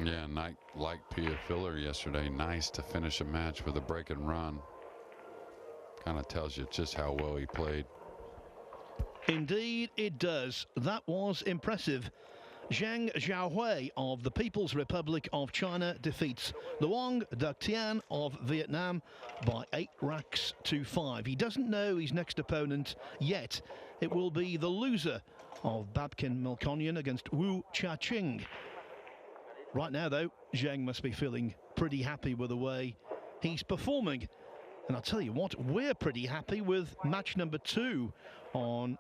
Speaker 2: Yeah, like Pia Filler yesterday. Nice to finish a match with a break and run. Kind of tells you just how well he played.
Speaker 1: Indeed, it does. That was impressive. Zhang Xiaohui of the People's Republic of China defeats Luong Duc Tien of Vietnam by 8 racks to 5. He doesn't know his next opponent yet. It will be the loser of Babkin Melkonyan against Wu Chia-ching. Right now, though, Zhang must be feeling pretty happy with the way he's performing. And I'll tell you what, we're pretty happy with match number 2 on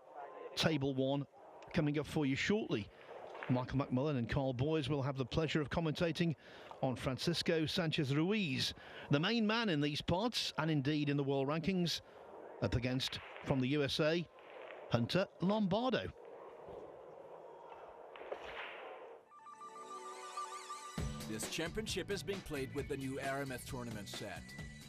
Speaker 1: table 1 coming up for you shortly. Michael McMullen and Carl Boys will have the pleasure of commentating on Francisco Sanchez Ruiz, the main man in these parts and indeed in the world rankings, up against, from the USA, Hunter Lombardo.
Speaker 3: This championship is being played with the new Aramith tournament set.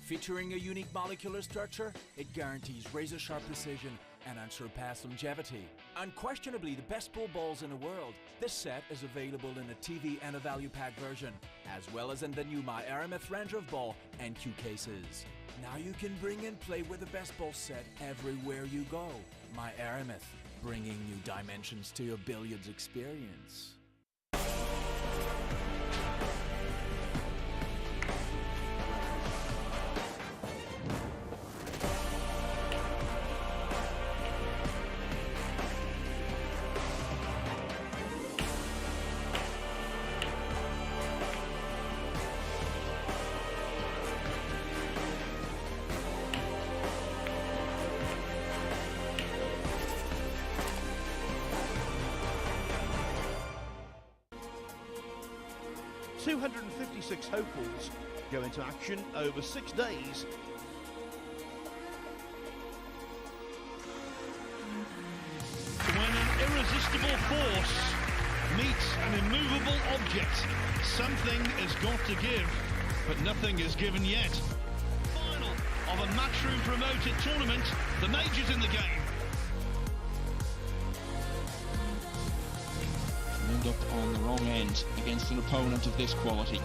Speaker 3: Featuring a unique molecular structure, it guarantees razor-sharp precision and unsurpassed longevity. Unquestionably the best pool balls in the world, this set is available in a TV and a value pack version, as well as in the new My Aramith Range of Ball and cue cases. Now you can bring and play with the best ball set everywhere you go. My Aramith, bringing new dimensions to your billiards experience.
Speaker 1: .256 hopefuls go into action over 6 days. When an irresistible force meets an immovable object, something has got to give, but nothing is given yet. Final of a Matchroom promoted tournament, the majors in the game.
Speaker 4: Up on the wrong end against an opponent of this quality.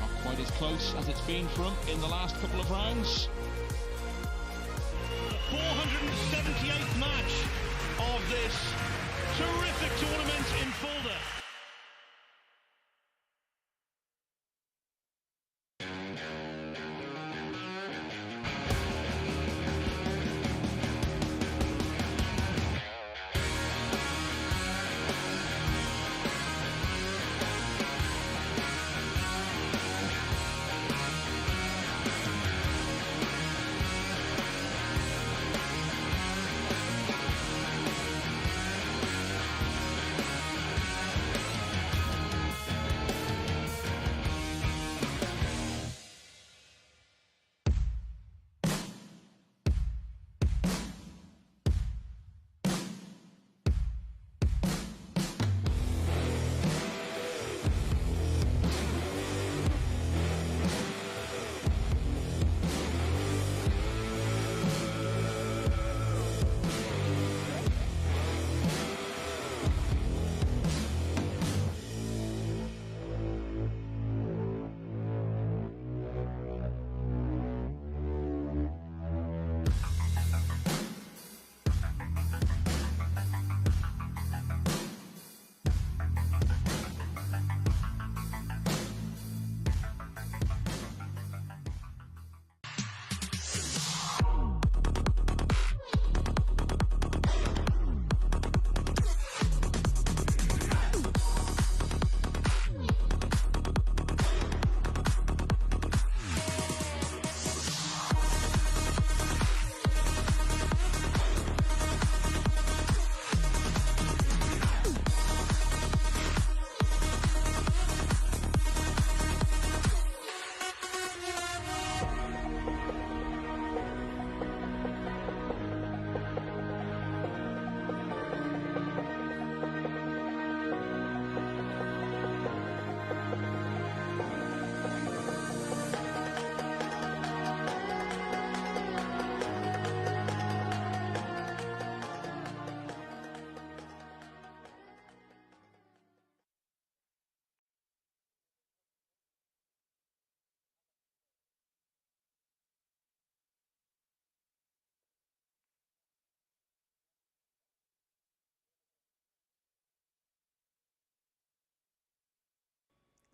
Speaker 4: Not quite as close as it's been for him in the last couple of rounds.
Speaker 1: 478th match of this terrific tournament in Fulda.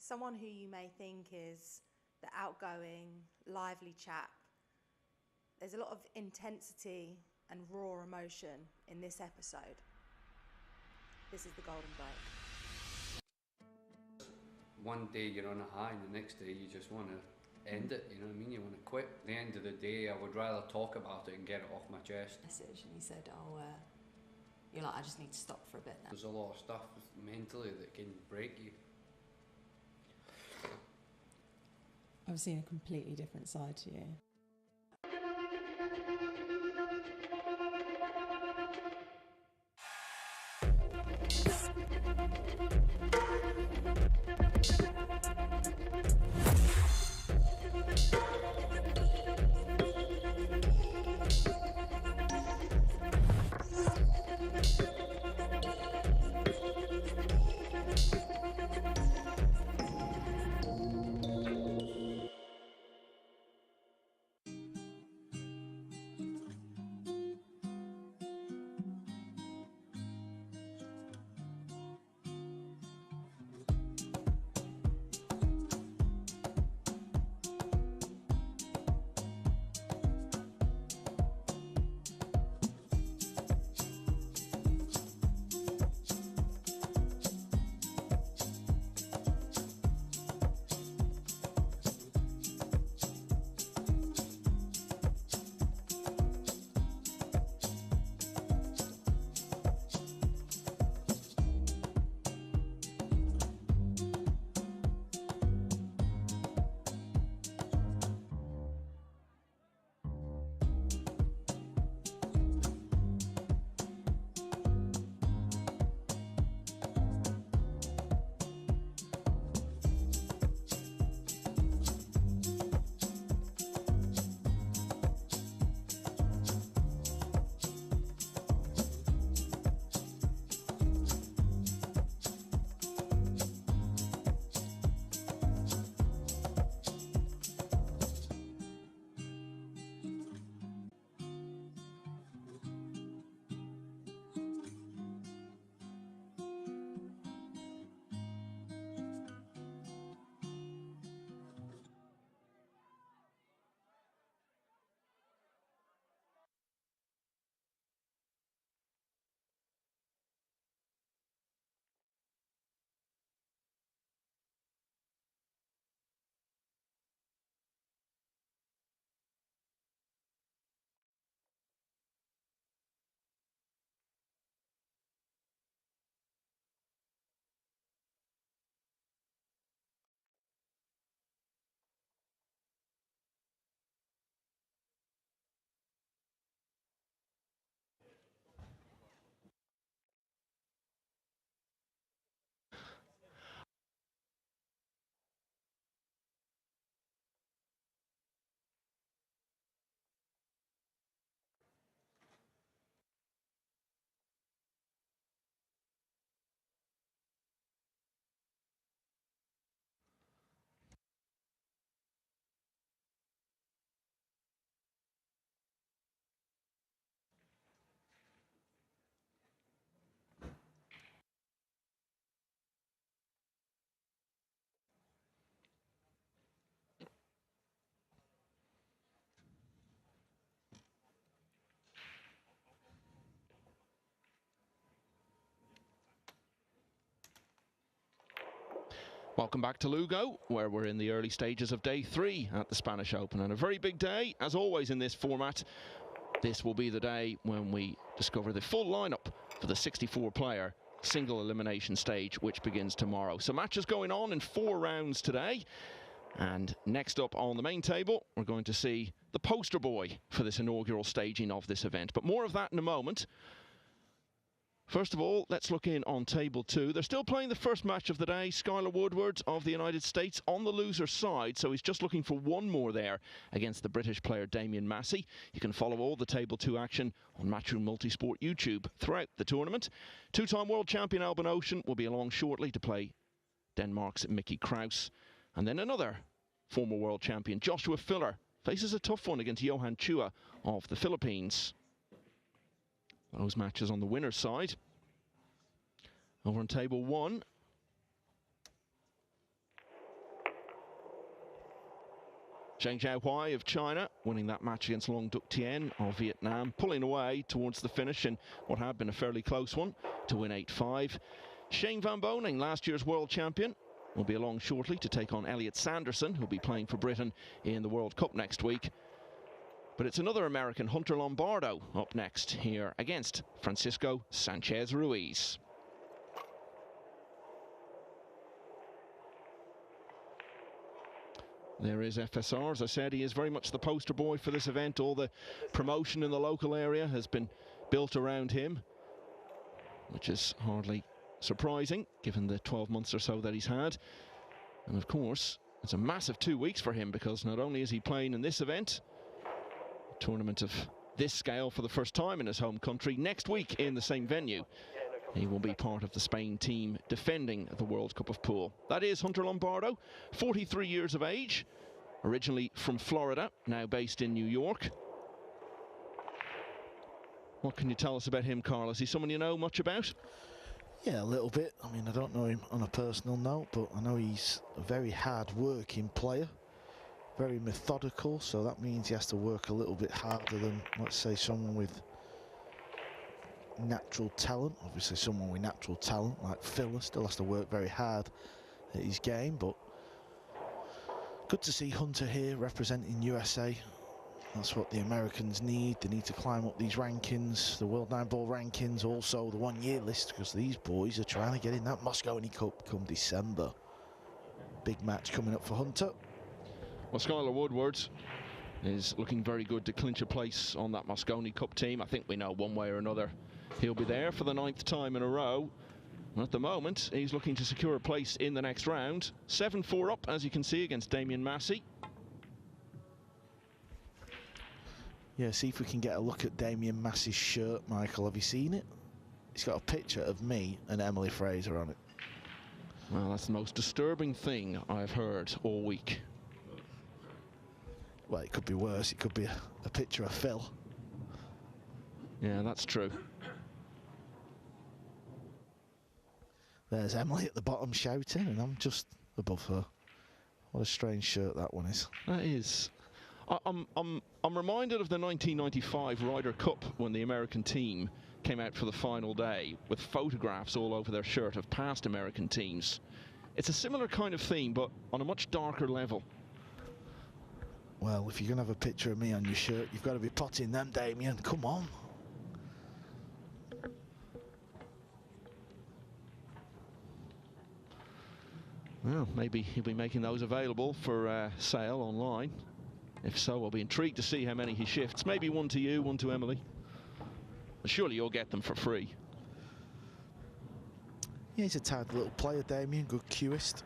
Speaker 5: someone who you may think is the outgoing, lively chap. There's a lot of intensity and raw emotion in this episode. This is the Golden Break.
Speaker 6: One day you're on a high and the next day you just want to end it, you know what I mean? You want to quit. At the end of the day, I would rather talk about it and get it off my chest.
Speaker 7: Message, and he said, you're like, I just need to stop for a bit now.
Speaker 6: There's a lot of stuff mentally that can break you.
Speaker 8: I've seen a completely different side to you.
Speaker 4: Welcome back to Lugo, where we're in the early stages of day 3 at the Spanish Open, and a very big day, as always in this format. This will be the day when we discover the full lineup for the 64-player single elimination stage, which begins tomorrow. So matches going on in 4 rounds today, and next up on the main table, we're going to see the poster boy for this inaugural staging of this event. But more of that in a moment. First of all, let's look in on table 2. They're still playing the first match of the day. Skylar Woodward of the United States on the loser side, so he's just looking for one more there against the British player Damien Massey. You can follow all the table 2 action on Matchroom Multisport YouTube throughout the tournament. 2-time world champion Albin Ocean will be along shortly to play Denmark's Mickey Kraus. And then another former world champion, Joshua Filler, faces a tough one against Johan Chua of the Philippines. Those matches on the winner's side. Over on table 1, Zheng Zhaohui of China winning that match against Long Duc Tien of Vietnam, pulling away towards the finish in what had been a fairly close one to win 8-5. Shane Van Boning, last year's world champion, will be along shortly to take on Elliot Sanderson, who'll be playing for Britain in the World Cup next week. But it's another American, Hunter Lombardo, up next here against Francisco Sanchez Ruiz. There is FSR. As I said, he is very much the poster boy for this event. All the promotion in the local area has been built around him, which is hardly surprising given the 12 months or so that he's had. And of course, it's a massive 2 weeks for him, because not only is he playing in this event, a tournament of this scale for the first time in his home country, next week in the same venue, he will be part of the Spain team defending the World Cup of Pool. That is Hunter Lombardo, 43 years of age, originally from Florida, now based in New York. What can you tell us about him, Carl? Is he someone you know much about?
Speaker 9: Yeah, a little bit. I mean, I don't know him on a personal note, but I know he's a very hard-working player, very methodical, so that means he has to work a little bit harder than, let's say, someone with natural talent. Obviously, someone with natural talent like Phil still has to work very hard at his game, but good to see Hunter here representing USA. That's what the Americans need. They need to climb up these rankings, the World Nineball rankings, also the one-year list, because these boys are trying to get in that Mosconi Cup come December. Big match coming up for Hunter.
Speaker 4: Well, Skylar Woodward is looking very good to clinch a place on that Mosconi Cup team. I think we know one way or another he'll be there for the 9th time in a row. And at the moment, he's looking to secure a place in the next round. 7-4 up, as you can see, against Damien Massey.
Speaker 9: Yeah, see if we can get a look at Damien Massey's shirt, Michael. Have you seen it? It's got a picture of me and Emily Fraser on it.
Speaker 4: Well, that's the most disturbing thing I've heard all week.
Speaker 9: Well, it could be worse. It could be a picture of Phil.
Speaker 4: Yeah, that's true.
Speaker 9: There's Emily at the bottom shouting, and I'm just above her. What a strange shirt that one is.
Speaker 4: That is. I'm reminded of the 1995 Ryder Cup when the American team came out for the final day with photographs all over their shirt of past American teams. It's a similar kind of theme, but on a much darker level.
Speaker 9: Well, if you're going to have a picture of me on your shirt, you've got to be potting them, Damien. Come on.
Speaker 4: Well, maybe he'll be making those available for sale online. If so, I'll be intrigued to see how many he shifts. Maybe one to you, one to Emily. But surely you'll get them for free.
Speaker 9: Yeah, he's a tight little player, Damien. Good cueist.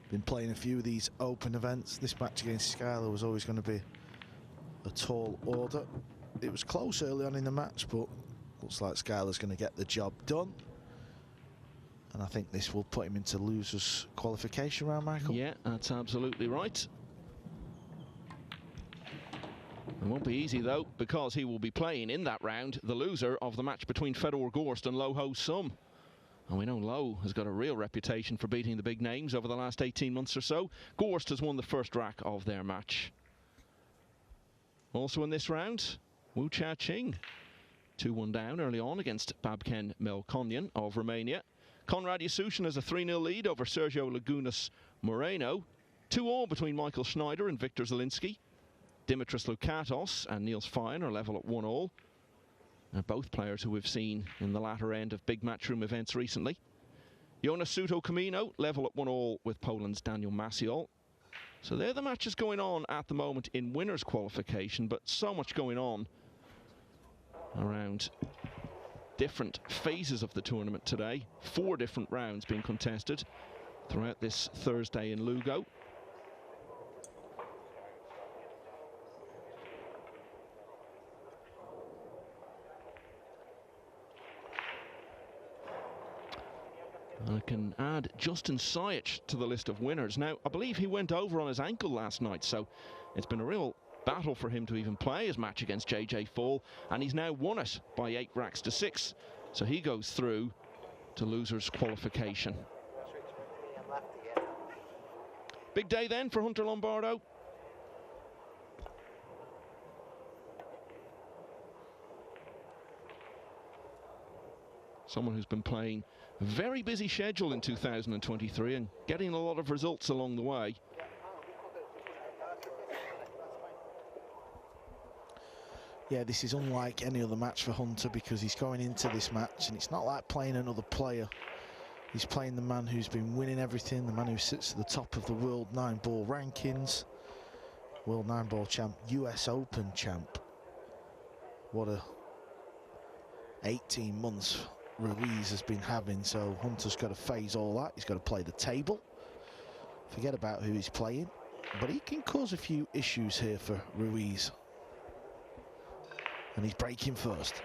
Speaker 9: Been playing a few of these open events. This match against Skylar was always going to be a tall order. It was close early on in the match, but looks like Skylar's going to get the job done. And I think this will put him into losers qualification round, Michael.
Speaker 4: Yeah, that's absolutely right. It won't be easy, though, because he will be playing in that round the loser of the match between Fedor Gorst and Lo Ho Sum. And we know Lo has got a real reputation for beating the big names over the last 18 months or so. Gorst has won the first rack of their match. Also in this round, Wu Chia Ching. 2-1 down early on against Babken Melkonyan of Romania. Konrad Yasuchin has a 3-0 lead over Sergio Lagunas Moreno. 2-2 between Michael Schneider and Victor Zielinski. Dimitris Lukatos and Niels Feyen are level at 1-1. They're both players who we've seen in the latter end of big matchroom events recently. Jonas Suto Camino level at 1-1 with Poland's Daniel Maciol. So they're the matches going on at the moment in winners qualification, but so much going on around different phases of the tournament today. 4 different rounds being contested throughout this Thursday in Lugo. I can add Justin Sajic to the list of winners. Now, I believe he went over on his ankle last night, so it's been a real battle for him to even play his match against JJ Fall, and he's now won it by 8 racks to 6. So he goes through to losers qualification. Big day then for Hunter Lombardo. Someone who's been playing a very busy schedule in 2023 and getting a lot of results along the way.
Speaker 9: Yeah, this is unlike any other match for Hunter because he's going into this match and it's not like playing another player. He's playing the man who's been winning everything, the man who sits at the top of the World Nineball rankings, World Nineball champ, US Open champ. What a 18 months Ruiz has been having, so Hunter's got to phase all that. He's got to play the table, forget about who he's playing, but he can cause a few issues here for Ruiz. And he's breaking first.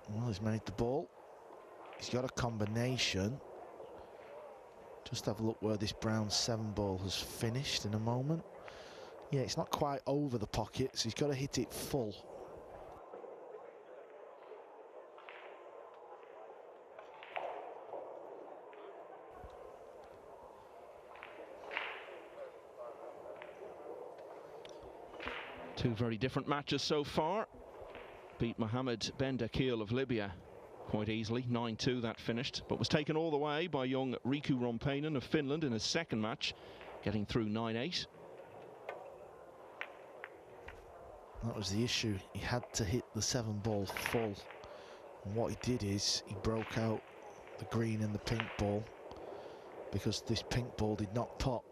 Speaker 9: Well, he's made the ball. He's got a combination. Just have a look where this brown 7 ball has finished in a moment. Yeah, it's not quite over the pocket, so he's got to hit it full.
Speaker 4: Two very different matches so far. Beat Mohammed Ben Dakil of Libya quite easily, 9-2 that finished, but was taken all the way by young Riku Rompainen of Finland in his second match, getting through 9-8.
Speaker 9: That was the issue. He had to hit the 7 ball full. And what he did is he broke out the green and the pink ball because this pink ball did not pot.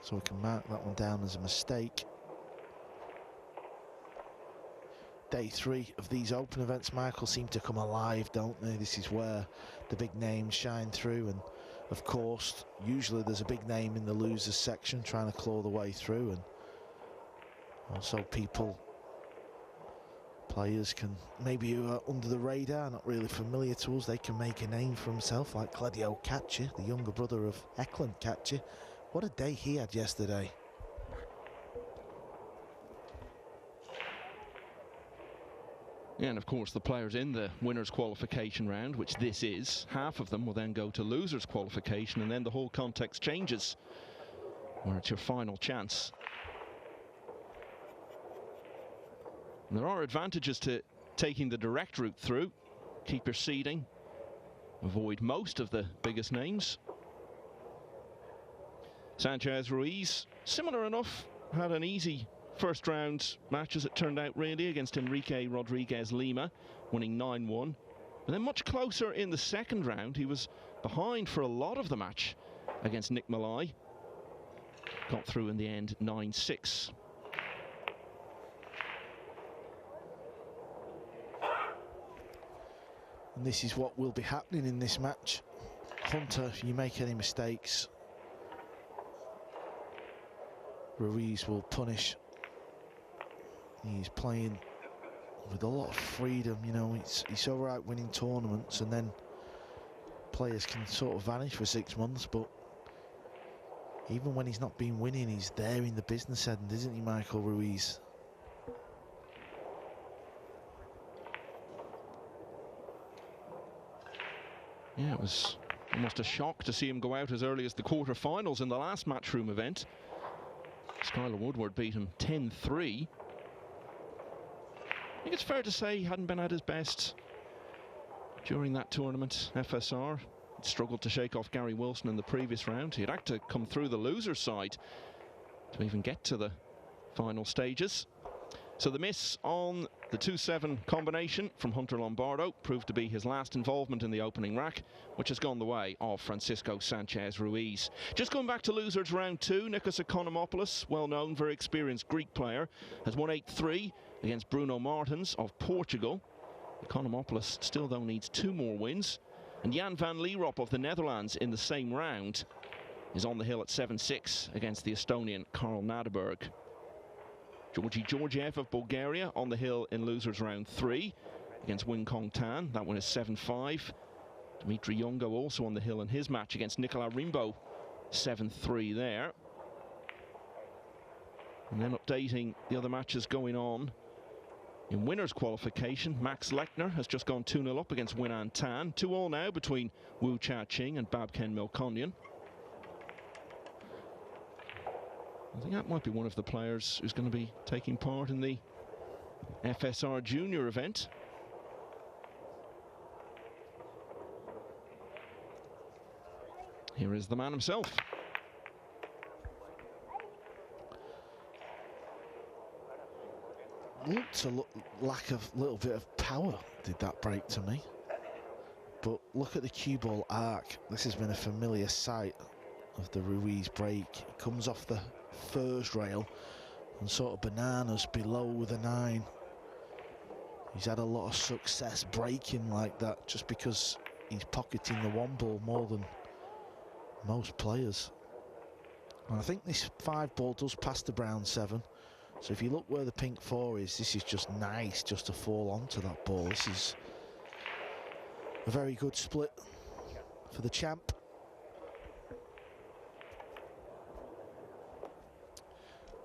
Speaker 9: So we can mark that one down as a mistake. Day 3 of these open events, Michael, seem to come alive, don't they? This is where the big names shine through, and of course usually there's a big name in the losers section trying to claw the way through, and also players can maybe who are under the radar, not really familiar to us, they can make a name for himself, like Claudio Cacci, the younger brother of Eklund Cacci. What a day he had yesterday.
Speaker 4: Yeah, and of course the players in the winners qualification round, which this is, half of them will then go to losers qualification, and then the whole context changes where it's your final chance. And there are advantages to taking the direct route through. Keep your seeding, avoid most of the biggest names. Sanchez Ruiz, similar enough, had an easy first round match as it turned out really against Enrique Rodriguez Lima, winning 9-1. But then much closer in the second round. He was behind for a lot of the match against Nick Malai. Got through in the end 9-6.
Speaker 9: And this is what will be happening in this match. Hunter, if you make any mistakes, Ruiz will punish. He's playing with a lot of freedom, you know, he's all right winning tournaments, and then players can sort of vanish for 6 months, but even when he's not been winning, he's there in the business end, isn't he, Michael Ruiz?
Speaker 4: Yeah, it was almost a shock to see him go out as early as the quarter-finals in the last Matchroom event. Skylar Woodward beat him 10-3. I think it's fair to say he hadn't been at his best during that tournament. FSR struggled to shake off Gary Wilson in the previous round. He'd had to come through the loser side to even get to the final stages. So the miss on the 2-7 combination from Hunter Lombardo proved to be his last involvement in the opening rack, which has gone the way of Francisco Sanchez Ruiz. Just going back to losers round 2, Nikos Economopoulos, well-known, very experienced Greek player, has won 8-3 against Bruno Martins of Portugal. Economopoulos still, though, needs 2 more wins. And Jan van Lierop of the Netherlands in the same round is on the hill at 7-6 against the Estonian Karl Nadeberg. Georgi Georgiev of Bulgaria on the hill in losers round 3 against Wing Kong Tan. That one is 7-5. Dmitry Yongo also on the hill in his match against Nicolas Rimbaud 7-3 there. And then updating the other matches going on. In winners qualification, Max Lechner has just gone 2-0 up against Winan Tan. 2-2 now between Wu Cha Ching and Babken Milkonyan. I think that might be one of the players who's going to be taking part in the FSR Junior event. Here is the man himself.
Speaker 9: Looked a lack of little bit of power, did that break to me. But look at the cue ball arc. This has been a familiar sight of the Ruiz break. It comes off the first rail and sort of bananas below the 9. He's had a lot of success breaking like that just because he's pocketing the 1 ball more than most players. And I think this 5 ball does pass the brown 7. So if you look where the pink 4 is, this is just nice just to fall onto that ball. This is a very good split for the champ.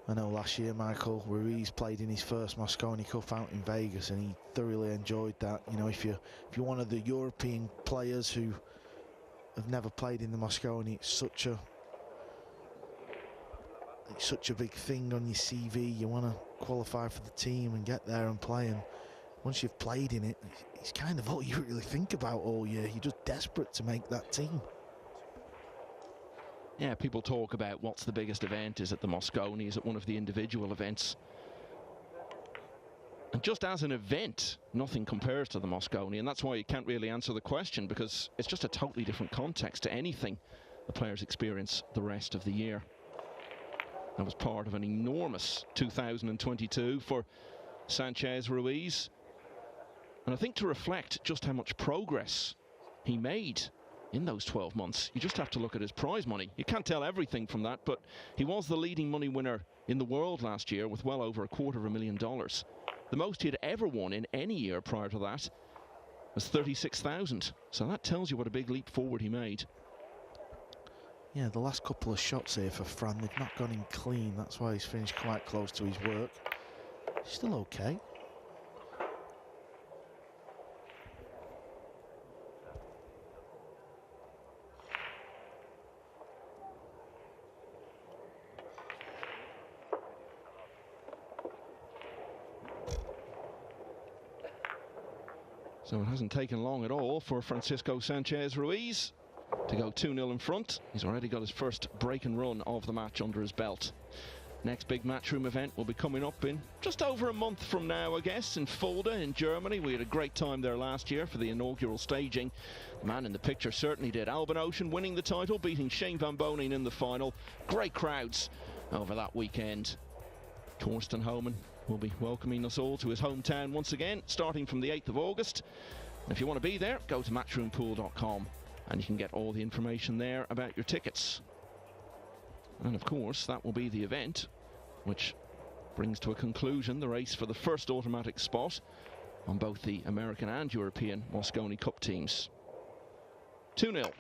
Speaker 9: I know last year Michael Ruiz played in his first Mosconi Cup out in Vegas and he thoroughly enjoyed that. You know, if you're one of the European players who have never played in the Mosconi, it's such a big thing on your CV. You want to qualify for the team and get there and play, and once you've played in it, it's kind of all you really think about all year. You're just desperate to make that team.
Speaker 4: Yeah, people talk about what's the biggest event. Is it the Mosconi? Is it one of the individual events? And just as an event, nothing compares to the Mosconi, and that's why you can't really answer the question, because it's just a totally different context to anything the players experience the rest of the year. That was part of an enormous 2022 for Sanchez Ruiz. And I think to reflect just how much progress he made in those 12 months, you just have to look at his prize money. You can't tell everything from that, but he was the leading money winner in the world last year with well over $250,000. The most he'd ever won in any year prior to that was $36,000. So that tells you what a big leap forward he made.
Speaker 9: Yeah, the last couple of shots here for Fran, they've not gone in clean. That's why he's finished quite close to his work. Still okay.
Speaker 4: So it hasn't taken long at all for Francisco Sanchez Ruiz to go 2-0 in front. He's already got his first break and run of the match under his belt. Next big matchroom event will be coming up in just over a month from now, I guess, in Fulda in Germany. We had a great time there last year for the inaugural staging. The man in the picture certainly did. Albin Ocean winning the title, beating Shane Van Bonen in the final. Great crowds over that weekend. Torsten Homan will be welcoming us all to his hometown once again, starting from the 8th of August. And if you want to be there, go to matchroompool.com and you can get all the information there about your tickets. And of course, that will be the event which brings to a conclusion the race for the first automatic spot on both the American and European Mosconi Cup teams. 2-0.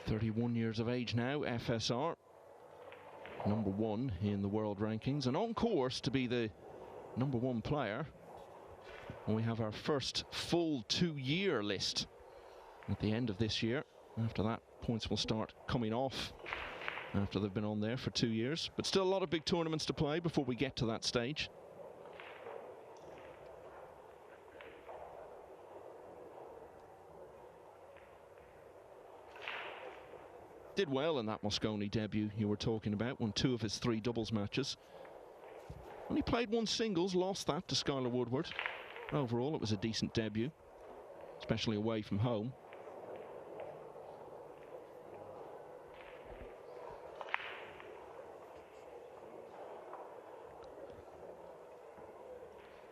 Speaker 4: .31 years of age now, FSR, #1 in the world rankings and on course to be the #1 player. And we have our first full 2-year list at the end of this year. After that, points will start coming off after they've been on there for 2 years. But still a lot of big tournaments to play before we get to that stage. Did well in that Mosconi debut you were talking about, won 2 of his 3 doubles matches. Only played 1 singles, lost that to Skylar Woodward. Overall, it was a decent debut, especially away from home.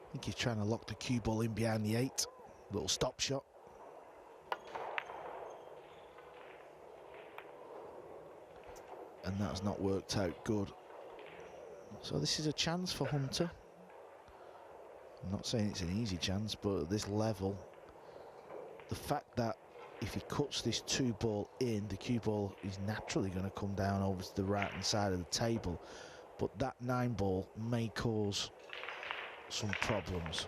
Speaker 9: I think he's trying to lock the cue ball in behind the 8. Little stop shot. And that's not worked out good. So this is a chance for Hunter. I'm not saying it's an easy chance, but at this level, the fact that if he cuts this 2 ball in, the cue ball is naturally going to come down over to the right hand side of the table. But that 9 ball may cause some problems.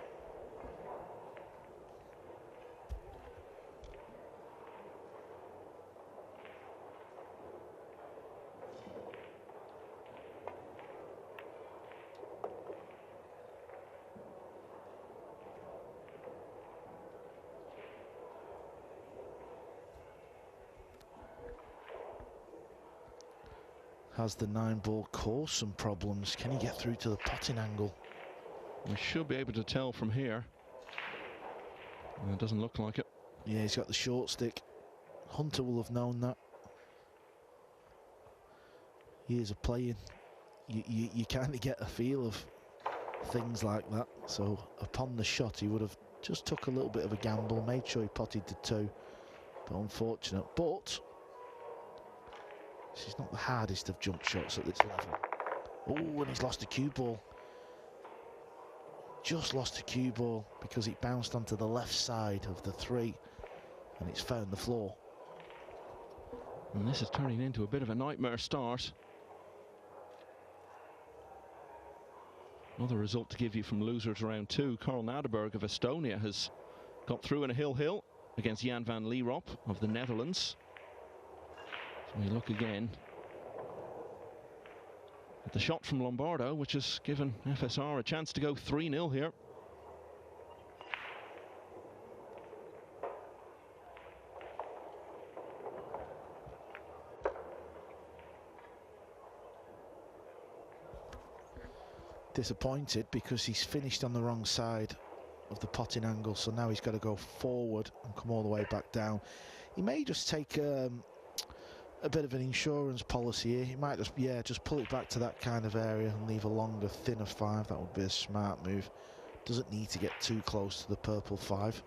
Speaker 9: Has the 9 ball caused some problems? Can he get through to the potting angle?
Speaker 4: We should be able to tell from here. It doesn't look like it.
Speaker 9: Yeah, he's got the short stick. Hunter will have known that. Years of playing, you kind of get a feel of things like that. So upon the shot, he would have just took a little bit of a gamble, made sure he potted the 2. But unfortunate. But this is not the hardest of jump shots at this level. Oh, and he's lost the cue ball. Just lost the cue ball because it bounced onto the left side of the 3 and it's found the floor.
Speaker 4: And this is turning into a bit of a nightmare start. Another result to give you from losers round 2. Karl Nadeberg of Estonia has got through in a hill against Jan van Lierop of the Netherlands. So we look again at the shot from Lombardo, which has given FSR a chance to go 3-0 here.
Speaker 9: Disappointed because he's finished on the wrong side of the potting angle, so now he's got to go forward and come all the way back down. He may just take a bit of an insurance policy here. He might just pull it back to that kind of area and leave a longer, thinner 5. That would be a smart move. Doesn't need to get too close to the purple 5.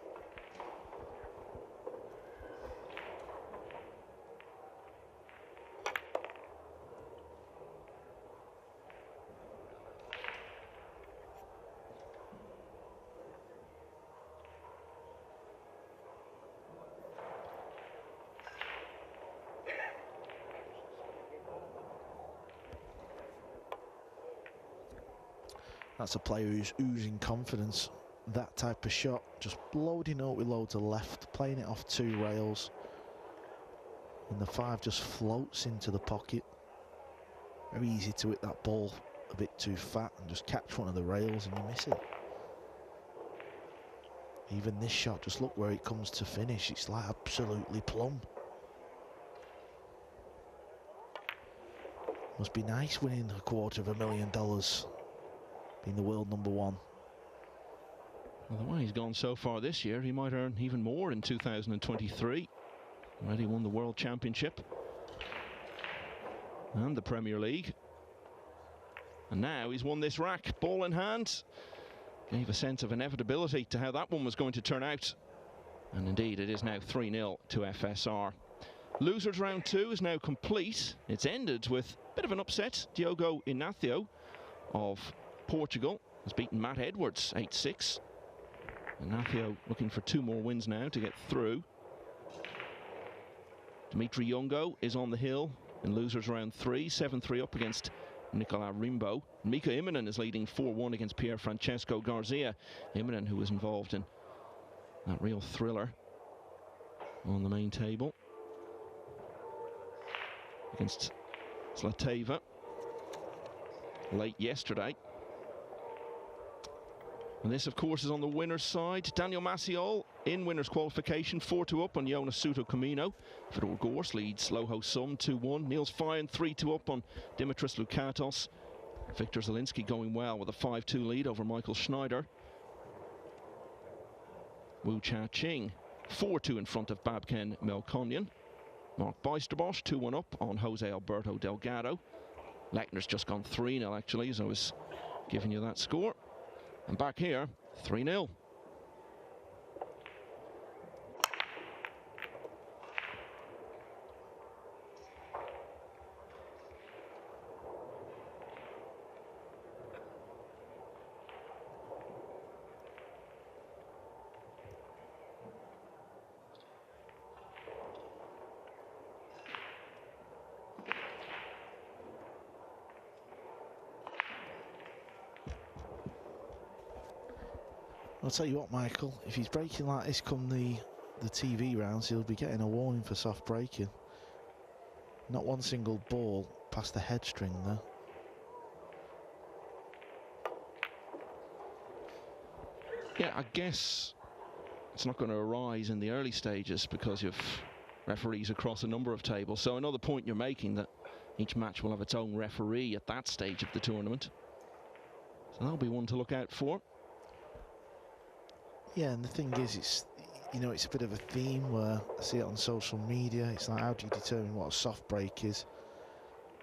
Speaker 9: That's a player who's oozing confidence. That type of shot, just loading up with loads of left, playing it off 2 rails. And the 5 just floats into the pocket. Very easy to hit that ball a bit too fat and just catch one of the rails and you miss it. Even this shot, just look where it comes to finish. It's like absolutely plumb. Must be nice winning $250,000. Being the world #1.
Speaker 4: Well, the way he's gone so far this year, he might earn even more in 2023. Already won the World Championship and the Premier League. And now he's won this rack, ball in hand. Gave a sense of inevitability to how that one was going to turn out. And indeed, it is now 3-0 to FSR. Losers round 2 is now complete. It's ended with a bit of an upset. Diogo Inácio of Portugal has beaten Matt Edwards 8-6. Inácio looking for 2 more wins now to get through. Dimitri Yongo is on the hill in losers round 3, 7-3 up against Nicolas Rimbaud. Mika Immonen is leading 4-1 against Pier Francesco Garcia. Immonen, who was involved in that real thriller on the main table against Zlateva late yesterday. And this, of course, is on the winner's side. Daniel Maciol in winner's qualification, 4-2 up on Jonas Suto Camino. Fedor Gors leads Loho Sum 2-1. Niels Feijen 3-2 up on Dimitris Lukatos. Victor Zielinski going well with a 5-2 lead over Michael Schneider. Wu Cha Ching 4-2 in front of Babken Melkonyan. Mark Bijsterbosch 2-1 up on Jose Alberto Delgado. Lechner's just gone 3-0 actually, as I was giving you that score. And back here, 3-0.
Speaker 9: I'll tell you what, Michael, if he's breaking like this come the TV rounds, he'll be getting a warning for soft breaking. Not one single ball past the head string there.
Speaker 4: Yeah, I guess it's not going to arise in the early stages because you've referees across a number of tables. So another point you're making, that each match will have its own referee at that stage of the tournament. So that'll be one to look out for.
Speaker 9: Yeah, and the thing is, it's, you know, it's a bit of a theme where I see it on social media. It's like, how do you determine what a soft break is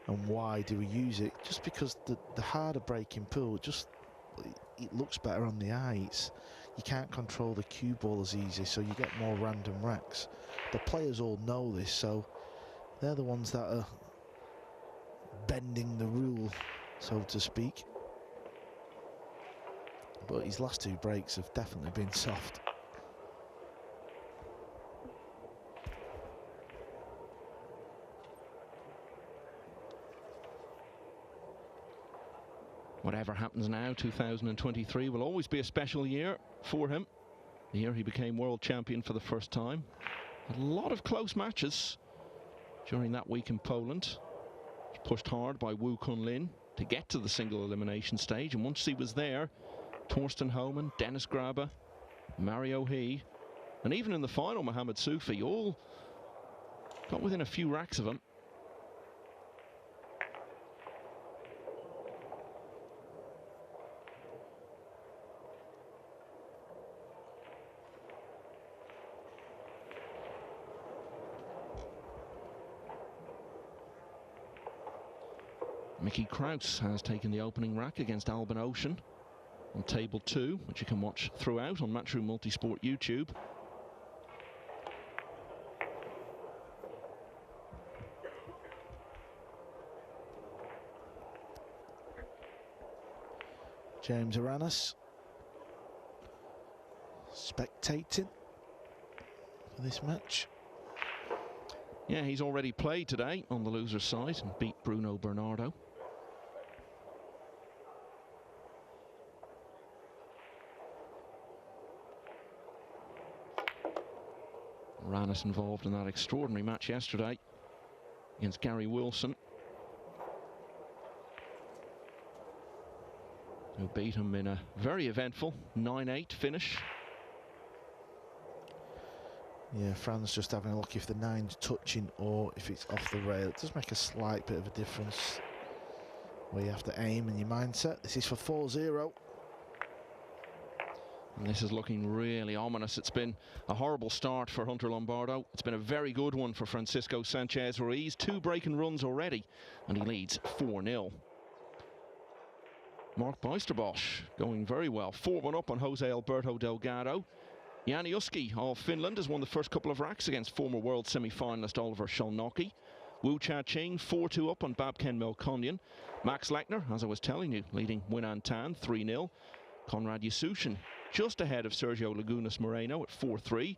Speaker 9: and why do we use it? Just because the harder breaking pool, it looks better on the eye. You can't control the cue ball as easy, so you get more random racks. The players all know this, so they're the ones that are bending the rule, so to speak. But his last two breaks have definitely been soft.
Speaker 4: Whatever happens now, 2023 will always be a special year for him. The year he became world champion for the first time. A lot of close matches during that week in Poland. Pushed hard by Wu Kunlin to get to the single elimination stage, and once he was there, Torsten Homan, Dennis Graber, Mario He, and even in the final, Mohamed Soufi, all got within a few racks of him. Mickey Kraus has taken the opening rack against Alban Ocean on table 2, which you can watch throughout on Matchroom Multisport YouTube.
Speaker 9: James Aranis spectating for this match.
Speaker 4: Yeah, he's already played today on the loser's side and beat Bruno Bernardo. Aranis involved in that extraordinary match yesterday against Gary Wilson, who beat him in a very eventful 9-8 finish.
Speaker 9: Yeah, Fran's just having a look if the nine's touching or if it's off the rail. It does make a slight bit of a difference where you have to aim and your mindset. This is for 4-0.
Speaker 4: And this is looking really ominous. It's been a horrible start for Hunter Lombardo. It's been a very good one for Francisco Sanchez Ruiz. 2 breaking runs already, and he leads 4-0. Mark Bijsterbosch going very well. 4-1 up on Jose Alberto Delgado. Jani Uski of Finland has won the first couple of racks against former world semi-finalist Oliver Sholnocki. Wu Cha Ching 4-2 up on Babken Melkonyan. Max Lechner, as I was telling you, leading Winan Tan 3-0. Konrad Yasusin just ahead of Sergio Lagunas Moreno at 4-3.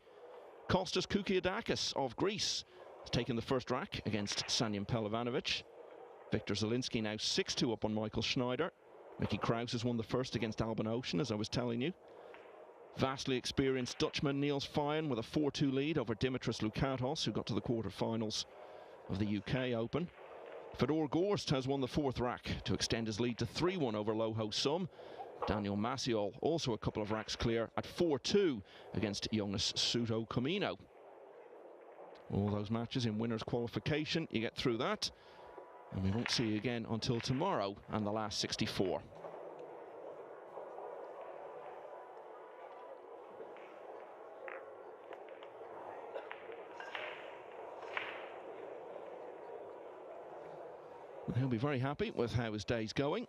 Speaker 4: Kostas Koukiadakis of Greece has taken the first rack against Sanyan Pelovanovic. Victor Zielinski now 6-2 up on Michael Schneider. Mickey Kraus has won the first against Alban Ocean, as I was telling you. Vastly experienced Dutchman Niels Feijen with a 4-2 lead over Dimitris Lukatos, who got to the quarterfinals of the UK Open. Fedor Gorst has won the 4th rack to extend his lead to 3-1 over Loho Sum. Daniel Maciol also a couple of racks clear at 4-2 against Jonas Suto Camino. All those matches in winners qualification, you get through that, and we won't see you again until tomorrow and the last 64. He'll be very happy with how his day's going.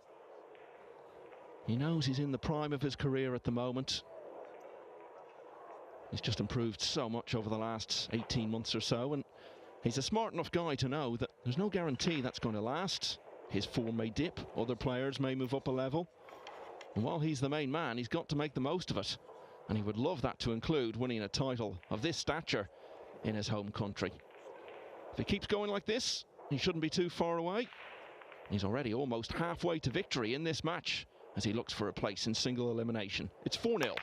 Speaker 4: He knows he's in the prime of his career at the moment. He's just improved so much over the last 18 months or so, and he's a smart enough guy to know that there's no guarantee that's going to last. His form may dip, other players may move up a level. And while he's the main man, he's got to make the most of it. And he would love that to include winning a title of this stature in his home country. If he keeps going like this, he shouldn't be too far away. He's already almost halfway to victory in this match as he looks for a place in single elimination. It's 4-0.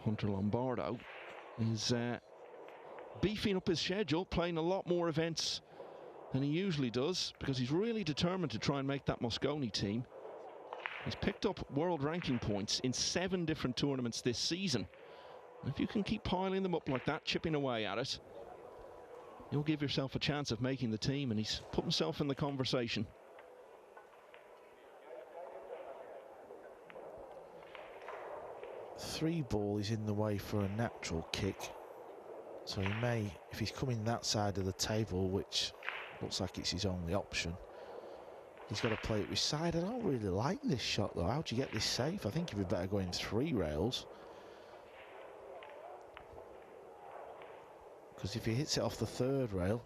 Speaker 4: Hunter Lombardo is beefing up his schedule, playing a lot more events than he usually does, because he's really determined to try and make that Mosconi team. He's picked up world ranking points in 7 different tournaments this season. And if you can keep piling them up like that, chipping away at it, you'll give yourself a chance of making the team, and he's put himself in the conversation.
Speaker 9: Three ball is in the way for a natural kick, so he may, if he's coming that side of the table, which looks like it's his only option, he's got to play it with side. I don't really like this shot though. How do you get this safe? I think you'd be better going 3 rails, because if he hits it off the 3rd rail,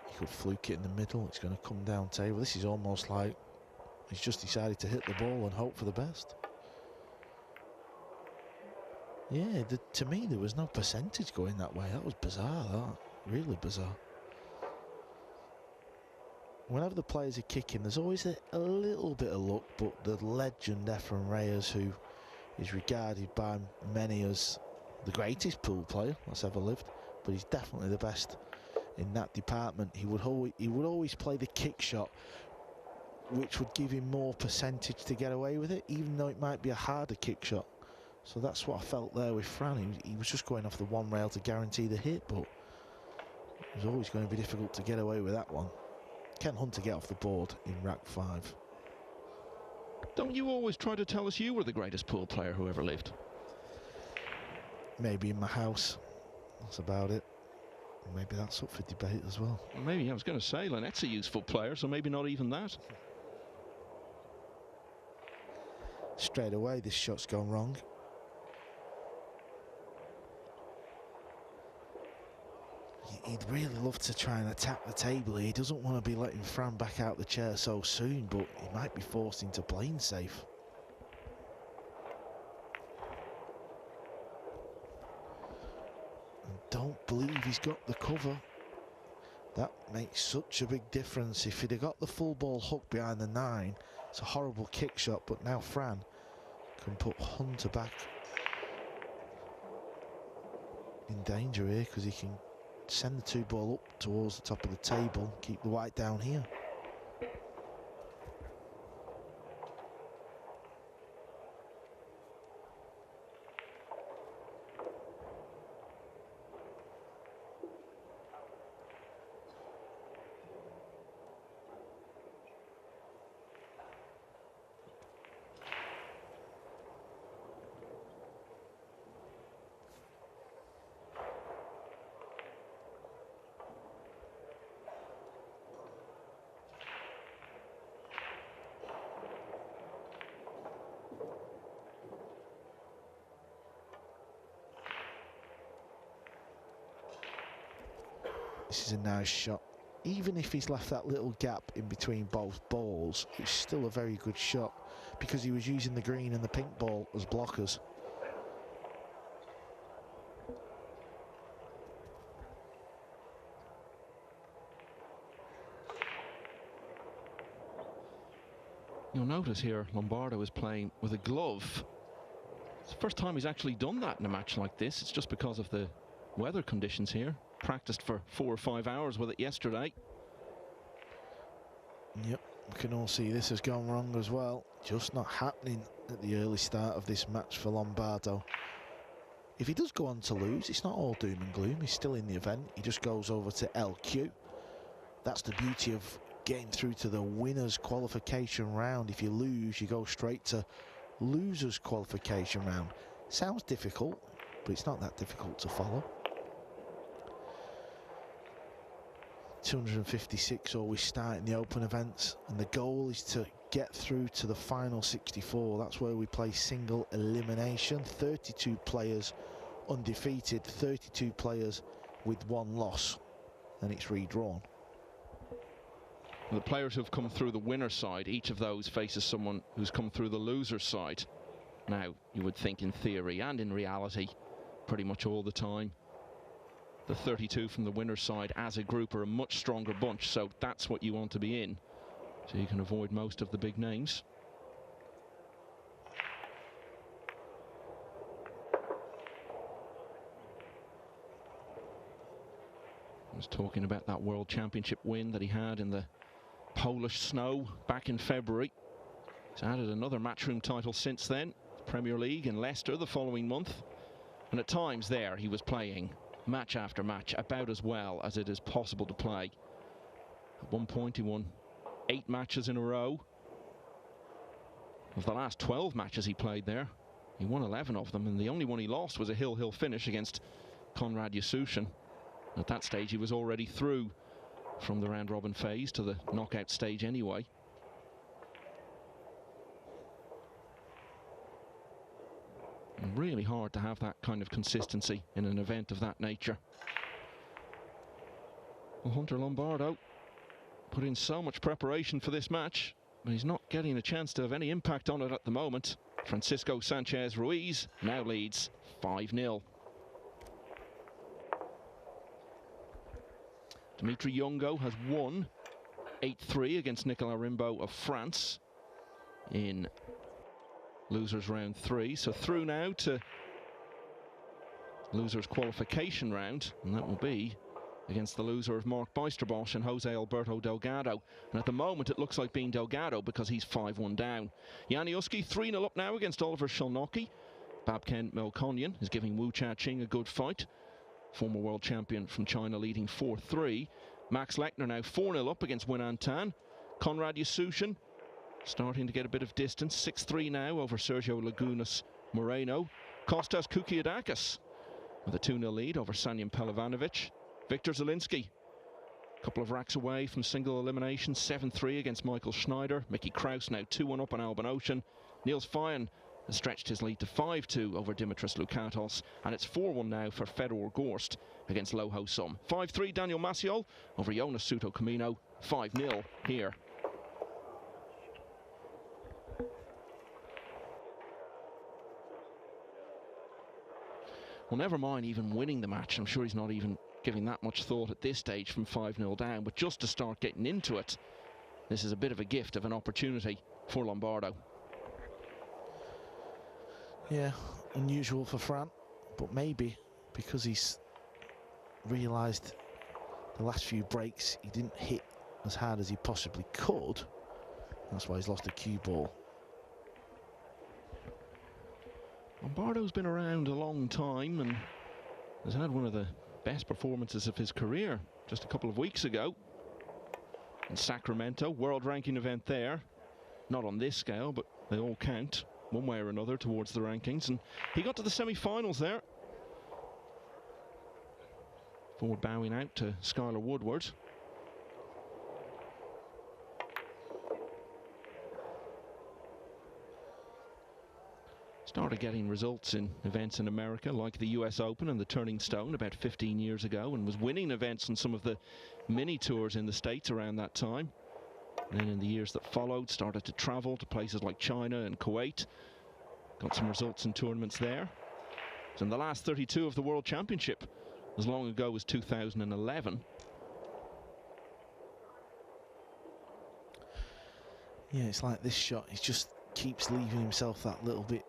Speaker 9: he could fluke it in the middle. It's going to come down table. This is almost like he's just decided to hit the ball and hope for the best. Yeah, to me there was no percentage going that way. That was bizarre, that. Really bizarre. Whenever the players are kicking, there's always a little bit of luck, but the legend Efren Reyes, who is regarded by many as the greatest pool player that's ever lived, but he's definitely the best in that department. He would always play the kick shot, which would give him more percentage to get away with it, even though it might be a harder kick shot. So that's what I felt there with Fran. He was just going off the 1 rail to guarantee the hit, but it was always going to be difficult to get away with that one. Can Hunter get off the board in rack 5?
Speaker 4: Don't you always try to tell us you were the greatest pool player who ever lived?
Speaker 9: Maybe in my house. That's about it. Maybe that's up for debate as well.
Speaker 4: Maybe, I was going to say, Lynette's a useful player, so maybe not even that.
Speaker 9: Straight away, this shot's gone wrong. He'd really love to try and attack the table. He doesn't want to be letting Fran back out the chair so soon, but he might be forced into playing safe. And don't believe he's got the cover. That makes such a big difference. If he'd have got the full ball hook behind the 9, it's a horrible kick shot, but now Fran can put Hunter back in danger here, because he can send the 2 ball up towards the top of the table, keep the white down here. This is a nice shot. Even if he's left that little gap in between both balls, it's still a very good shot, because he was using the green and the pink ball as blockers.
Speaker 4: You'll notice here Lombardo is playing with a glove. It's the first time he's actually done that in a match like this. It's just because of the weather conditions here. Practiced for 4 or 5 hours with it yesterday.
Speaker 9: Yep, we can all see this has gone wrong as well. Just not happening at the early start of this match for Lombardo. If he does go on to lose, it's not all doom and gloom. He's still in the event. He just goes over to LQ. That's the beauty of getting through to the winners qualification round. If you lose, you go straight to losers qualification round. Sounds difficult, but it's not that difficult to follow. 256 always start in the open events, and the goal is to get through to the final 64. That's where we play single elimination. 32 players undefeated, 32 players with 1 loss, and it's redrawn.
Speaker 4: The players who've come through the winner's side, each of those faces someone who's come through the loser's side. Now, you would think in theory and in reality, pretty much all the time, the 32 from the winner's side as a group are a much stronger bunch, so that's what you want to be in, so you can avoid most of the big names. I was talking about that World Championship win that he had in the Polish snow back in February. He's added another matchroom title since then, the Premier League in Leicester the following month, and at times there he was playing match after match about as well as it is possible to play. At one point he won 8 matches in a row. Of the last 12 matches he played there, he won 11 of them, and the only one he lost was a hill finish against Konrad Yasusin. At that stage he was already through from the round robin phase to the knockout stage anyway. And really hard to have that kind of consistency in an event of that nature. Well, Hunter Lombardo put in so much preparation for this match, but he's not getting a chance to have any impact on it at the moment. Francisco Sanchez Ruiz now leads 5-0. Dimitri Yongo has won 8-3 against Nicolas Rimbaud of France in losers round 3, so through now to losers qualification round, and that will be against the loser of Mark Bijsterbosch and Jose Alberto Delgado, and at the moment it looks like being Delgado because he's 5-1 down. Janiuski 3-0 up now against Oliver Shalnoki. Babken Melkonyan is giving Wu Cha-Ching a good fight, former world champion from China, leading 4-3. Max Lechner now 4-0 up against Winan Tan. Konrad Yasusin starting to get a bit of distance, 6-3 now over Sergio Lagunas Moreno. Kostas Kukiadakis with a 2-0 lead over Sanyan Pelivanovic. Victor Zielinski, a couple of racks away from single elimination, 7-3 against Michael Schneider. Mickey Kraus now 2-1 up on Alban Ocean. Niels Fayen has stretched his lead to 5-2 over Dimitris Lukatos, and it's 4-1 now for Fedor Gorst against Loho Sum. 5-3 Daniel Maciol over Jonas Suto Camino, 5-0 here. Well, never mind even winning the match. I'm sure he's not even giving that much thought at this stage from 5-0 down, but just to start getting into it, this is a bit of a gift of an opportunity for Lombardo.
Speaker 9: Yeah, unusual for Fran, but maybe because he's realised the last few breaks he didn't hit as hard as he possibly could. That's why he's lost a cue ball.
Speaker 4: Lombardo's been around a long time and has had one of the best performances of his career just a couple of weeks ago in Sacramento, world ranking event there. Not on this scale, but they all count one way or another towards the rankings, and he got to the semi-finals there. Forward bowing out to Skylar Woodward. Started getting results in events in America like the US Open and the Turning Stone about 15 years ago, and was winning events on some of the mini tours in the States around that time. And then in the years that followed, started to travel to places like China and Kuwait. Got some results in tournaments there. So in the last 32 of the World Championship, as long ago as 2011.
Speaker 9: Yeah, it's like this shot, he just keeps leaving himself that little bit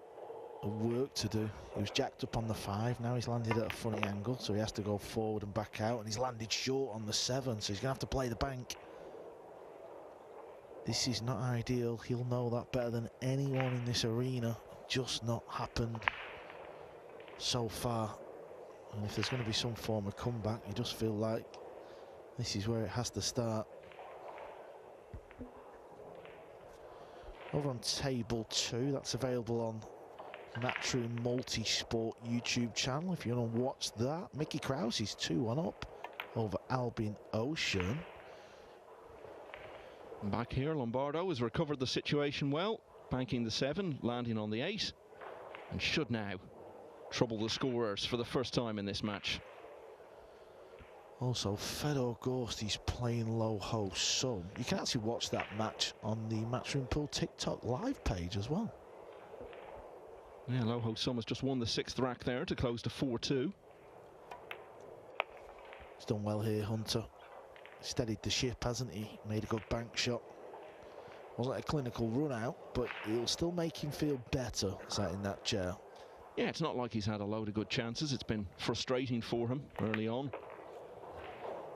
Speaker 9: of work to do. He was jacked up on the 5, now he's landed at a funny angle, so he has to go forward and back out, and he's landed short on the 7, so he's going to have to play the bank. This is not ideal, he'll know that better than anyone in this arena. Just not happened so far. And if there's going to be some form of comeback, you just feel like this is where it has to start. Over on table 2, that's available on Matchroom Multi-Sport YouTube channel if you want to watch that. Mickey Krause is 2-1 up over Albin Ocean.
Speaker 4: Back here, Lombardo has recovered the situation well, banking the 7, landing on the 8, and should now trouble the scorers for the first time in this match.
Speaker 9: Also, Fedor Gorst is playing low host, so you can actually watch that match on the Matchroom Pool TikTok live page as well.
Speaker 4: Yeah, low host Summers just won the 6th rack there to close to 4-2.
Speaker 9: He's done well here, Hunter. Steadied the ship, hasn't he? Made a good bank shot. Wasn't a clinical run out, but it'll still make him feel better sat in that chair.
Speaker 4: Yeah, it's not like he's had a load of good chances. It's been frustrating for him early on.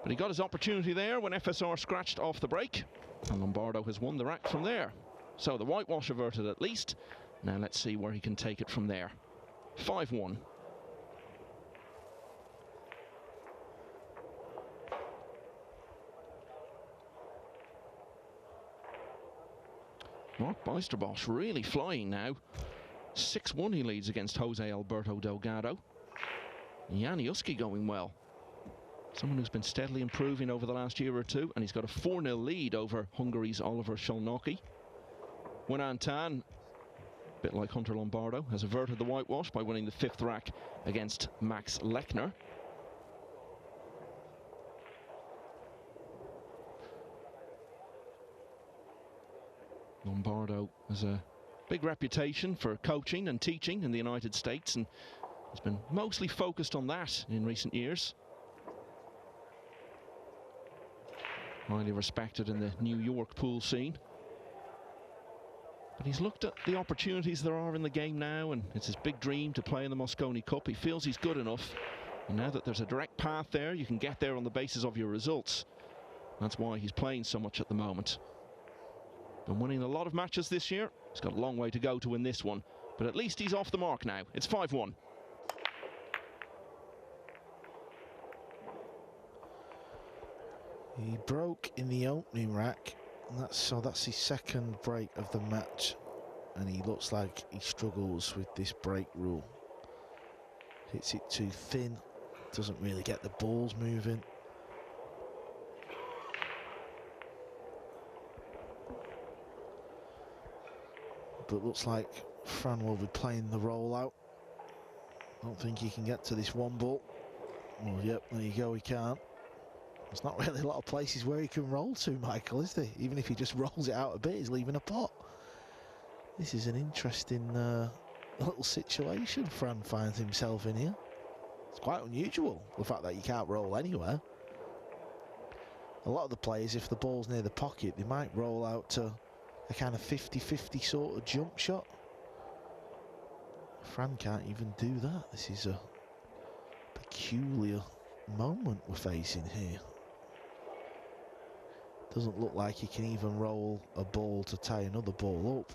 Speaker 4: But he got his opportunity there when FSR scratched off the break, and Lombardo has won the rack from there. So the whitewash averted at least. Now let's see where he can take it from there. 5-1. Mark Beisterbosch really flying now. 6-1 he leads against Jose Alberto Delgado. Janiuski going well. Someone who's been steadily improving over the last year or two, and he's got a 4-0 lead over Hungary's Oliver Szolnoki. Wenan Tan, a bit like Hunter Lombardo, has averted the whitewash by winning the 5th rack against Max Lechner. Lombardo has a big reputation for coaching and teaching in the United States, and has been mostly focused on that in recent years. Highly respected in the New York pool scene. But he's looked at the opportunities there are in the game now, and it's his big dream to play in the Mosconi Cup. He feels he's good enough, and now that there's a direct path there, you can get there on the basis of your results. That's why he's playing so much at the moment. Been winning a lot of matches this year. He's got a long way to go to win this one, but at least he's off the mark now. It's 5-1.
Speaker 9: He broke in the opening rack, and that's his 2nd break of the match, and he looks like he struggles with this break rule. Hits it too thin, doesn't really get the balls moving. But looks like Fran will be playing the rollout. Don't think he can get to this 1 ball. Well, yep, there you go, he can't. There's not really a lot of places where he can roll to, Michael, is there? Even if he just rolls it out a bit, he's leaving a pot. This is an interesting little situation Fran finds himself in here. It's quite unusual, the fact that you can't roll anywhere. A lot of the players, if the ball's near the pocket, they might roll out to a kind of 50-50 sort of jump shot. Fran can't even do that. This is a peculiar moment we're facing here. Doesn't look like he can even roll a ball to tie another ball up.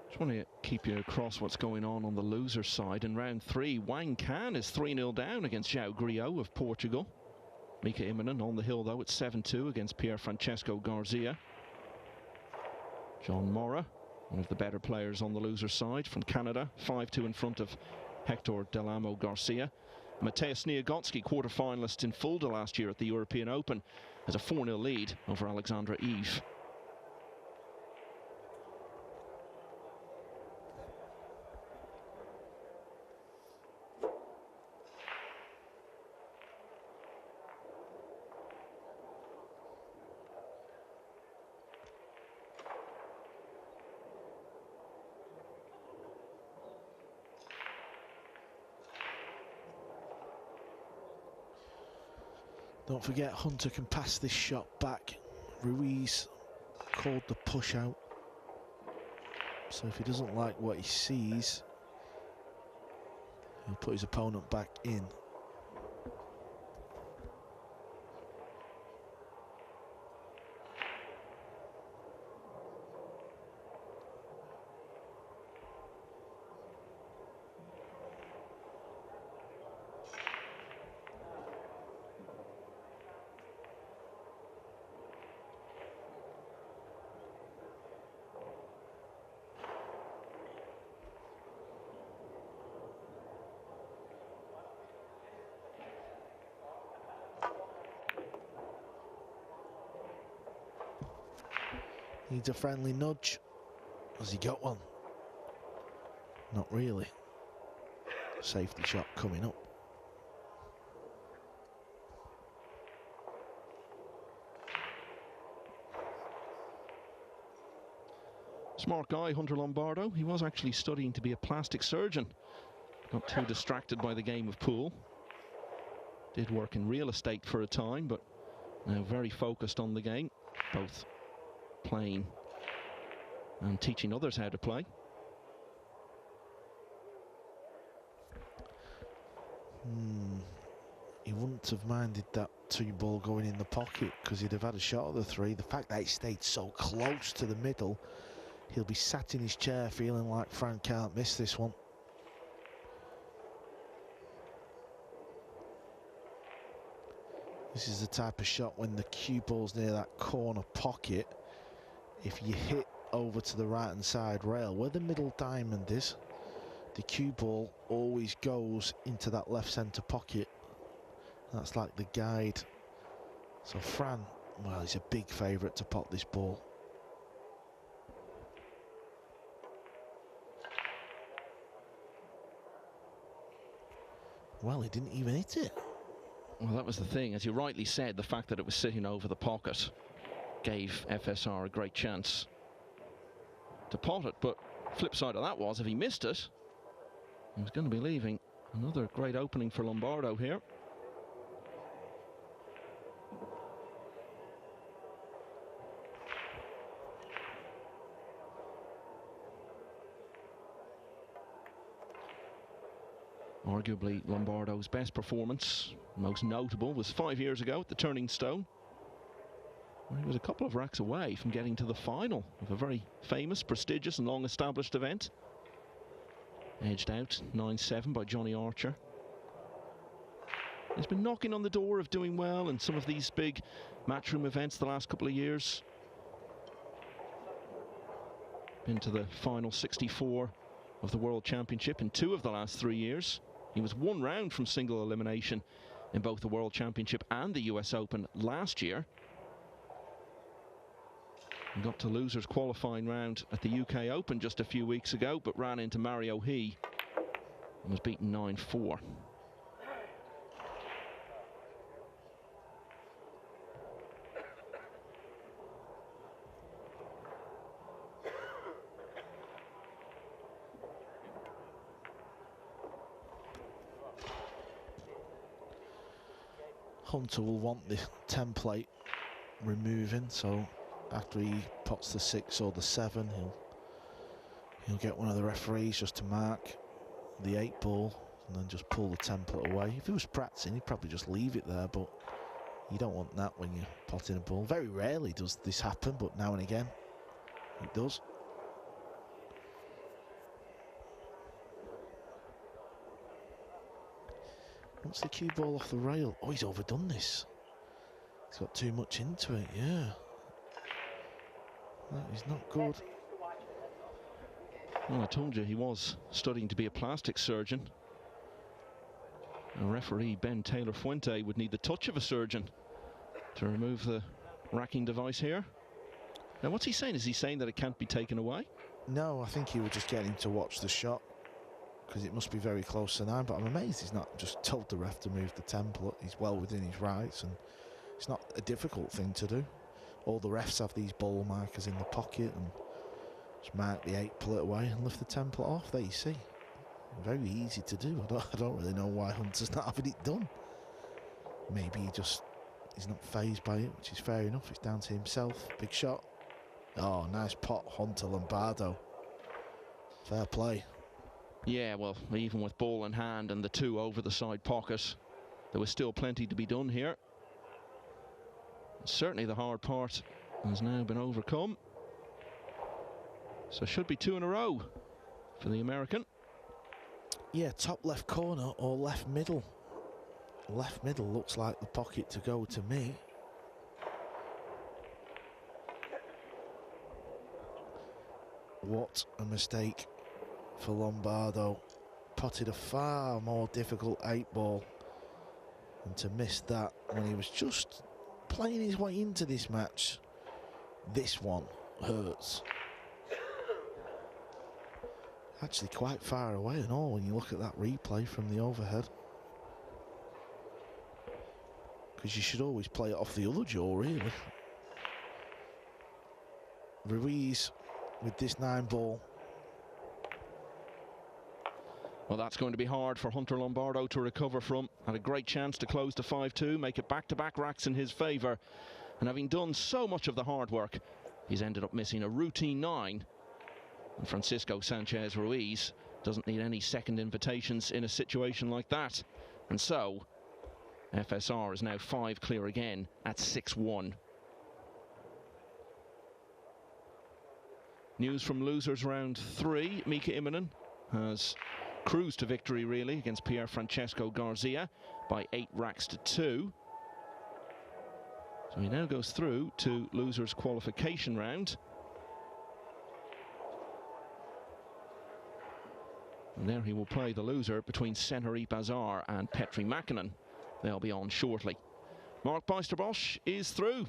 Speaker 4: Just want to keep you across what's going on the loser side. In round 3, Wang Can is 3-0 down against João Griot of Portugal. Mika Immonen on the hill though at 7-2 against Pier Francesco Garcia. John Mora, one of the better players on the loser side from Canada, 5-2 in front of Hector Delamo Garcia. Mateusz Niagotsky, quarter-finalist in Fulda last year at the European Open, has a 4-0 lead over Alexandra Eve.
Speaker 9: Don't forget, Hunter can pass this shot back. Ruiz called the push out. So if he doesn't like what he sees, he'll put his opponent back in. Needs a friendly nudge. Has he got one? Not really. Safety shot coming up.
Speaker 4: Smart guy, Hunter Lombardo. He was actually studying to be a plastic surgeon. Got too distracted by the game of pool. Did work in real estate for a time, but now very focused on the game, both playing and teaching others how to play.
Speaker 9: He wouldn't have minded that 2-ball going in the pocket because he'd have had a shot at the 3. The fact that it stayed so close to the middle, he'll be sat in his chair feeling like Fran can't miss this one. This is the type of shot when the cue ball's near that corner pocket. If you hit over to the right hand side rail where the middle diamond is, the cue ball always goes into that left centre pocket. That's like the guide. So Fran, well, he's a big favourite to pot this ball. Well, he didn't even hit it.
Speaker 4: Well, that was the thing. As you rightly said, the fact that it was sitting over the pocket gave FSR a great chance to pot it. But flip side of that was, if he missed it, he was going to be leaving. Another great opening for Lombardo here. Arguably Lombardo's best performance, most notable, was 5 years ago at the Turning Stone, where he was a couple of racks away from getting to the final of a very famous, prestigious and long-established event. Edged out 9-7 by Johnny Archer. He's been knocking on the door of doing well in some of these big matchroom events the last couple of years. Been to the final 64 of the World Championship in 2 of the last 3 years. He was 1 round from single elimination in both the World Championship and the US Open last year. He got to losers qualifying round at the UK Open just a few weeks ago, but ran into Mario He and was beaten 9-4.
Speaker 9: Hunter will want the template removing, so after he pots the 6 or the 7, he'll get one of the referees just to mark the 8-ball and then just pull the template away. If he was practicing, he'd probably just leave it there, but you don't want that when you're potting a ball. Very rarely does this happen, but now and again it does. Once the cue ball off the rail, oh, he's overdone this. He's got too much into it, yeah. That is not good.
Speaker 4: Well, I told you he was studying to be a plastic surgeon. And referee Ben Taylor Fuente would need the touch of a surgeon to remove the racking device here. Now, what's he saying? Is he saying that it can't be taken away?
Speaker 9: No, I think he would just get him to watch the shot, because it must be very close to 9, but I'm amazed he's not just told the ref to move the template. He's well within his rights, and it's not a difficult thing to do. All the refs have these ball markers in the pocket, and just mark the 8, pull it away and lift the template off. There you see. Very easy to do. I don't really know why Hunter's not having it done. Maybe he just He's not fazed by it, which is fair enough. It's down to himself. Big shot. Oh, nice pot, Hunter Lombardo. Fair play.
Speaker 4: Yeah, well, even with ball in hand and the 2 over the side pocket, there was still plenty to be done here. Certainly the hard part has now been overcome. So should be 2 in a row for the American.
Speaker 9: Yeah, top left corner or left middle. Left middle looks like the pocket to go to me. What a mistake for Lombardo. Potted a far more difficult 8-ball. And to miss that when he was just playing his way into this match, this one hurts. Actually quite far away and all when you look at that replay from the overhead. Because you should always play it off the other jaw, really. Ruiz with this 9-ball.
Speaker 4: Well, that's going to be hard for Hunter Lombardo to recover from. Had a great chance to close to 5-2, make it back-to-back racks in his favour. And having done so much of the hard work, he's ended up missing a routine 9. And Francisco Sanchez Ruiz doesn't need any second invitations in a situation like that. And so, FSR is now 5 clear again at 6-1. News from losers round 3. Mika Immonen has cruised to victory really against Pierre Francesco Garcia by 8 racks to 2. So he now goes through to losers qualification round. And there he will play the loser between Seneri Bazar and Petri Makinen. They'll be on shortly. Mark Bijsterbosch is through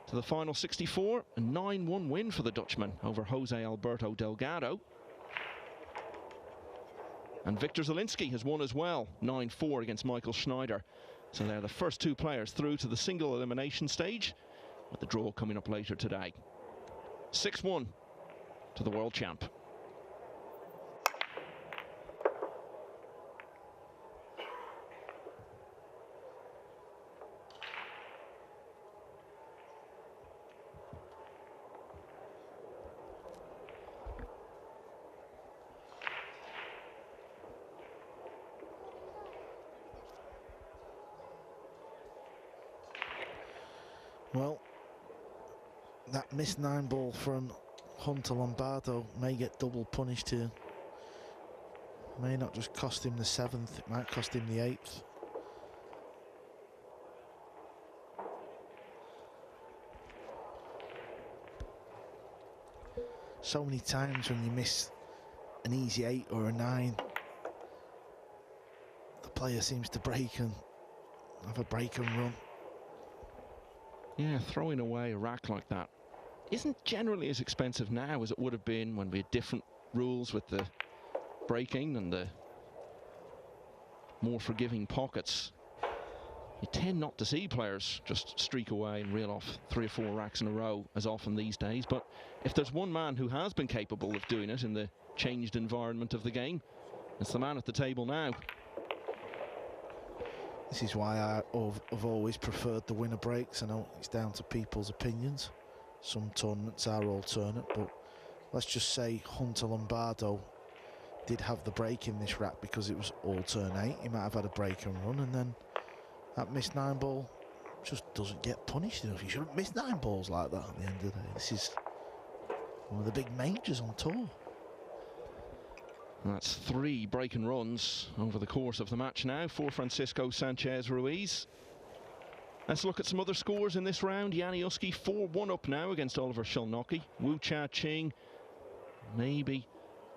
Speaker 4: to the final 64. A 9-1 win for the Dutchman over Jose Alberto Delgado. And Victor Zielinski has won as well, 9-4 against Michael Schneider. So they're the first 2 players through to the single elimination stage, with the draw coming up later today. 6-1 to the world champ.
Speaker 9: Well, that missed 9-ball from Hunter Lombardo may get double punished here. May not just cost him the 7th, it might cost him the 8th. So many times when you miss an easy 8 or a 9, the player seems to break and have a break and run.
Speaker 4: Yeah, throwing away a rack like that isn't generally as expensive now as it would have been when we had different rules with the breaking and the more forgiving pockets. You tend not to see players just streak away and reel off 3 or 4 racks in a row as often these days, but if there's one man who has been capable of doing it in the changed environment of the game, it's the man at the table now.
Speaker 9: This is why I've always preferred the winner breaks. I know it's down to people's opinions. Some tournaments are alternate, but let's just say Hunter Lombardo did have the break in this rack because it was alternate. He might have had a break and run, and then that missed 9-ball just doesn't get punished enough. You shouldn't miss 9 balls like that at the end of the day. This is one of the big majors on tour.
Speaker 4: That's 3 break and runs over the course of the match now for Francisco Sanchez Ruiz. Let's look at some other scores in this round. Yanni Uski 4-1 up now against Oliver Shelnocki. Wu Cha Ching maybe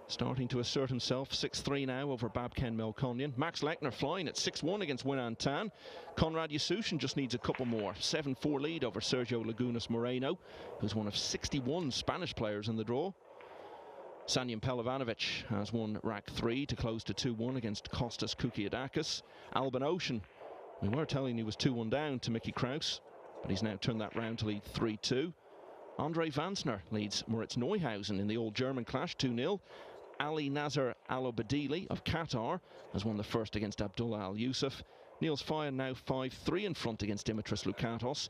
Speaker 4: starting to assert himself, 6-3 now over Babken Melkonyan. Max Lechner flying at 6-1 against Winan Tan. Konrad Yasusin just needs a couple more. 7-4 lead over Sergio Lagunas Moreno, who's one of 61 Spanish players in the draw. Sanyan Pelovanovic has won rack 3 to close to 2-1 against Kostas Kukiadakis. Alban Ocean, we were telling he was 2-1 down to Mickey Kraus, but he's now turned that round to lead 3-2. Andre Vansner leads Moritz Neuhausen in the old German clash 2-0. Ali Nazar Al Obadili of Qatar has won the first against Abdullah Al Yusuf. Niels Fire now 5-3 in front against Dimitris Lukatos.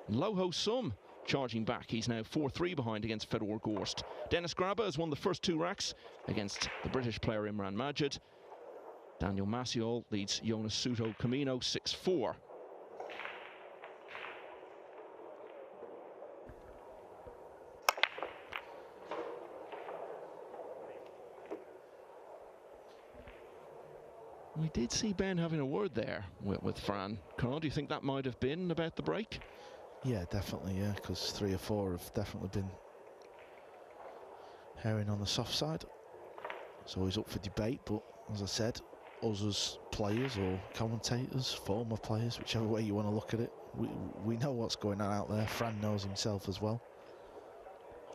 Speaker 4: Loho Sum charging back. He's now 4-3 behind against Fedor Gorst. Dennis Grabber has won the first 2 racks against the British player Imran Majid. Daniel Maciol leads Jonas Suto Camino 6-4. We did see Ben having a word there with Fran. Carl, do you think that might have been about the break?
Speaker 9: Yeah, definitely, yeah, because 3 or 4 have definitely been herring on the soft side. It's always up for debate, but as I said, us as players or commentators, former players, whichever way you want to look at it, we know what's going on out there. Fran knows himself as well.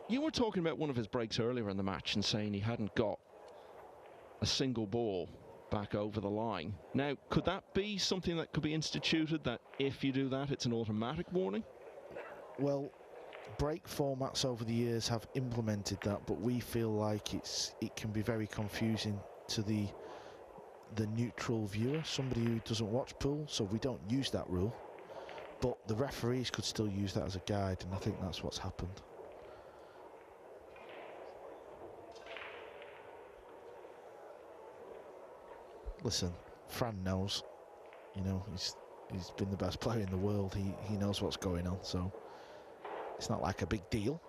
Speaker 4: You were talking about one of his breaks earlier in the match and saying he hadn't got a single ball back over the line. Now, could that be something that could be instituted, that if you do that, it's an automatic warning?
Speaker 9: Well, break formats over the years have implemented that, but we feel like it can be very confusing to the neutral viewer, somebody who doesn't watch pool, so we don't use that rule. But the referees could still use that as a guide, and I think that's what's happened. Listen, Fran knows, you know, he's been the best player in the world. He knows what's going on, so it's not like a big deal.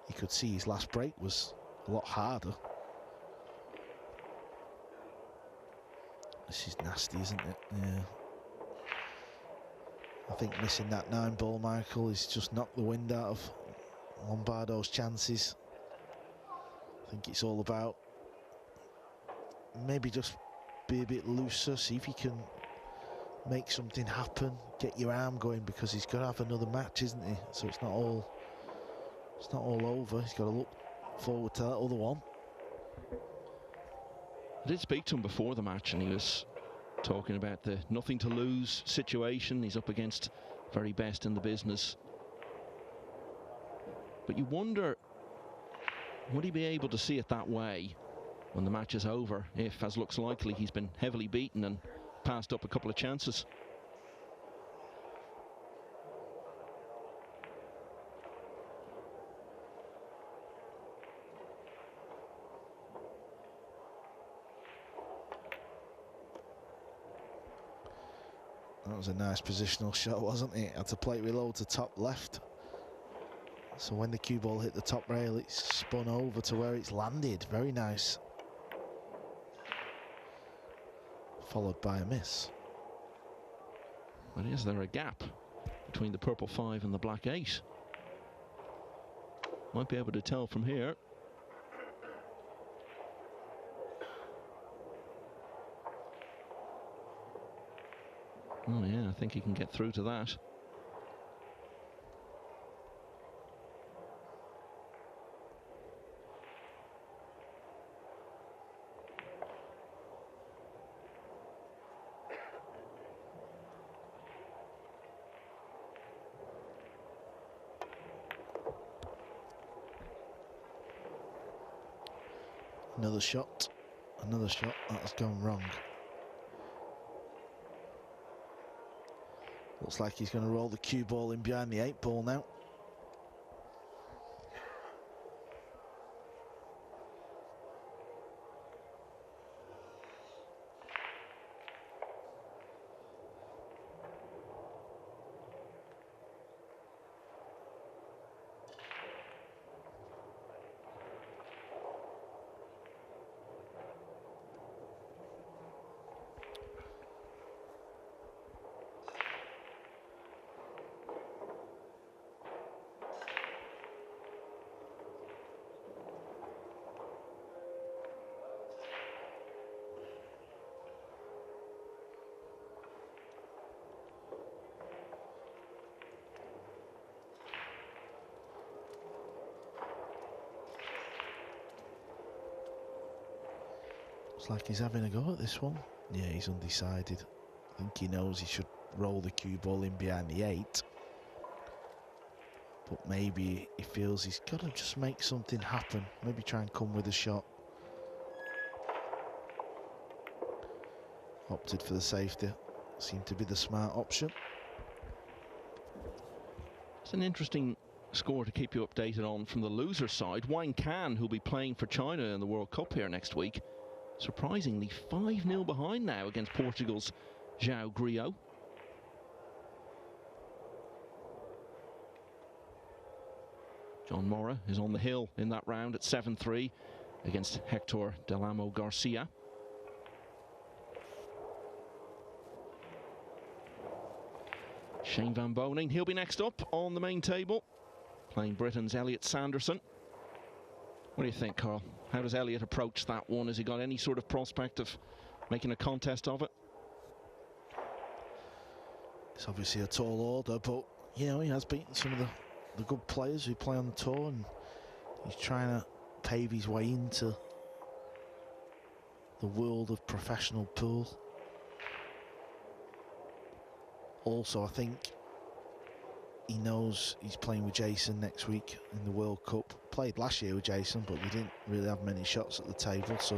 Speaker 9: You could see his last break was a lot harder. This is nasty, isn't it? Yeah. I think missing that 9-ball, Michael, is just knocked the wind out of Lombardo's chances. I think it's all about maybe just be a bit looser, see if you can make something happen, get your arm going, because he's got to have another match, isn't he? So it's not all over. He's got to look forward to that other one.
Speaker 4: I did speak to him before the match, and he was talking about the nothing to lose situation. He's up against very best in the business. But you wonder, would he be able to see it that way when the match is over, if, as looks likely, he's been heavily beaten and passed up a couple of chances?
Speaker 9: That was a nice positional shot, wasn't it? Had to play it reload to top left. So when the cue ball hit the top rail, it spun over to where it's landed. Very nice. Followed by a miss.
Speaker 4: But is there a gap between the purple 5 and the black 8? Might be able to tell from here. Oh yeah, I think he can get through to that.
Speaker 9: Another shot that has gone wrong. Looks like he's going to roll the cue ball in behind the 8-ball now. Looks like he's having a go at this one. Yeah, he's undecided. I think he knows he should roll the cue ball in behind the 8. But maybe he feels he's got to just make something happen. Maybe try and come with a shot. Opted for the safety. seemed to be the smart option.
Speaker 4: It's an interesting score to keep you updated on from the loser side. Wang Can, who'll be playing for China in the World Cup here next week, surprisingly 5-0 behind now against Portugal's João Griot. John Mora is on the hill in that round at 7-3 against Hector Del Amo Garcia. Shane Van Boning, he'll be next up on the main table, playing Britain's Elliot Sanderson. What do you think, Carl? How does Elliot approach that one? Has he got any sort of prospect of making a contest of it?
Speaker 9: It's obviously a tall order, but, you know, he has beaten some of the good players who play on the tour, and he's trying to pave his way into the world of professional pool. Also, I think he knows he's playing with Jason next week in the World Cup. Played last year with Jason, but we didn't really have many shots at the table, so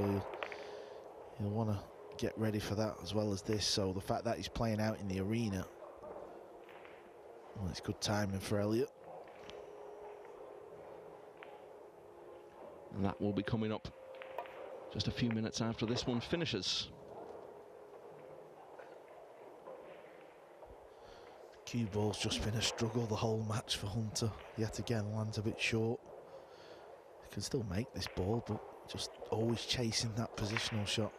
Speaker 9: he'll want to get ready for that as well as this. So the fact that he's playing out in the arena, well, it's good timing for Elliot.
Speaker 4: And that will be coming up just a few minutes after this one finishes.
Speaker 9: Cue ball's just been a struggle the whole match for Hunter. Yet again, lands a bit short. He can still make this ball, but just always chasing that positional shot.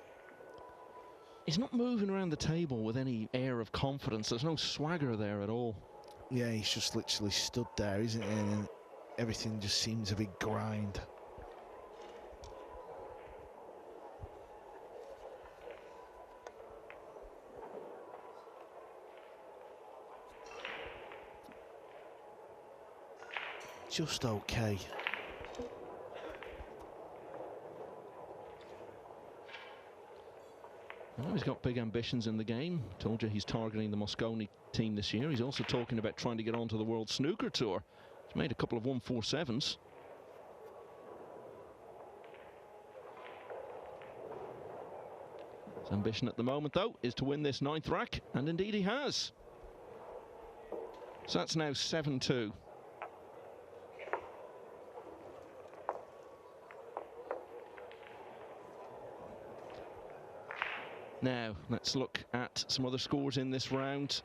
Speaker 4: He's not moving around the table with any air of confidence. There's no swagger there at all.
Speaker 9: Yeah, he's just literally stood there, isn't he? And everything just seems a big grind. Just okay.
Speaker 4: Well, he's got big ambitions in the game. Told you he's targeting the Mosconi team this year. He's also talking about trying to get onto the World Snooker Tour. He's made a couple of 147s. His ambition at the moment, though, is to win this 9th rack, and indeed he has. So that's now 7-2. Now, let's look at some other scores in this round.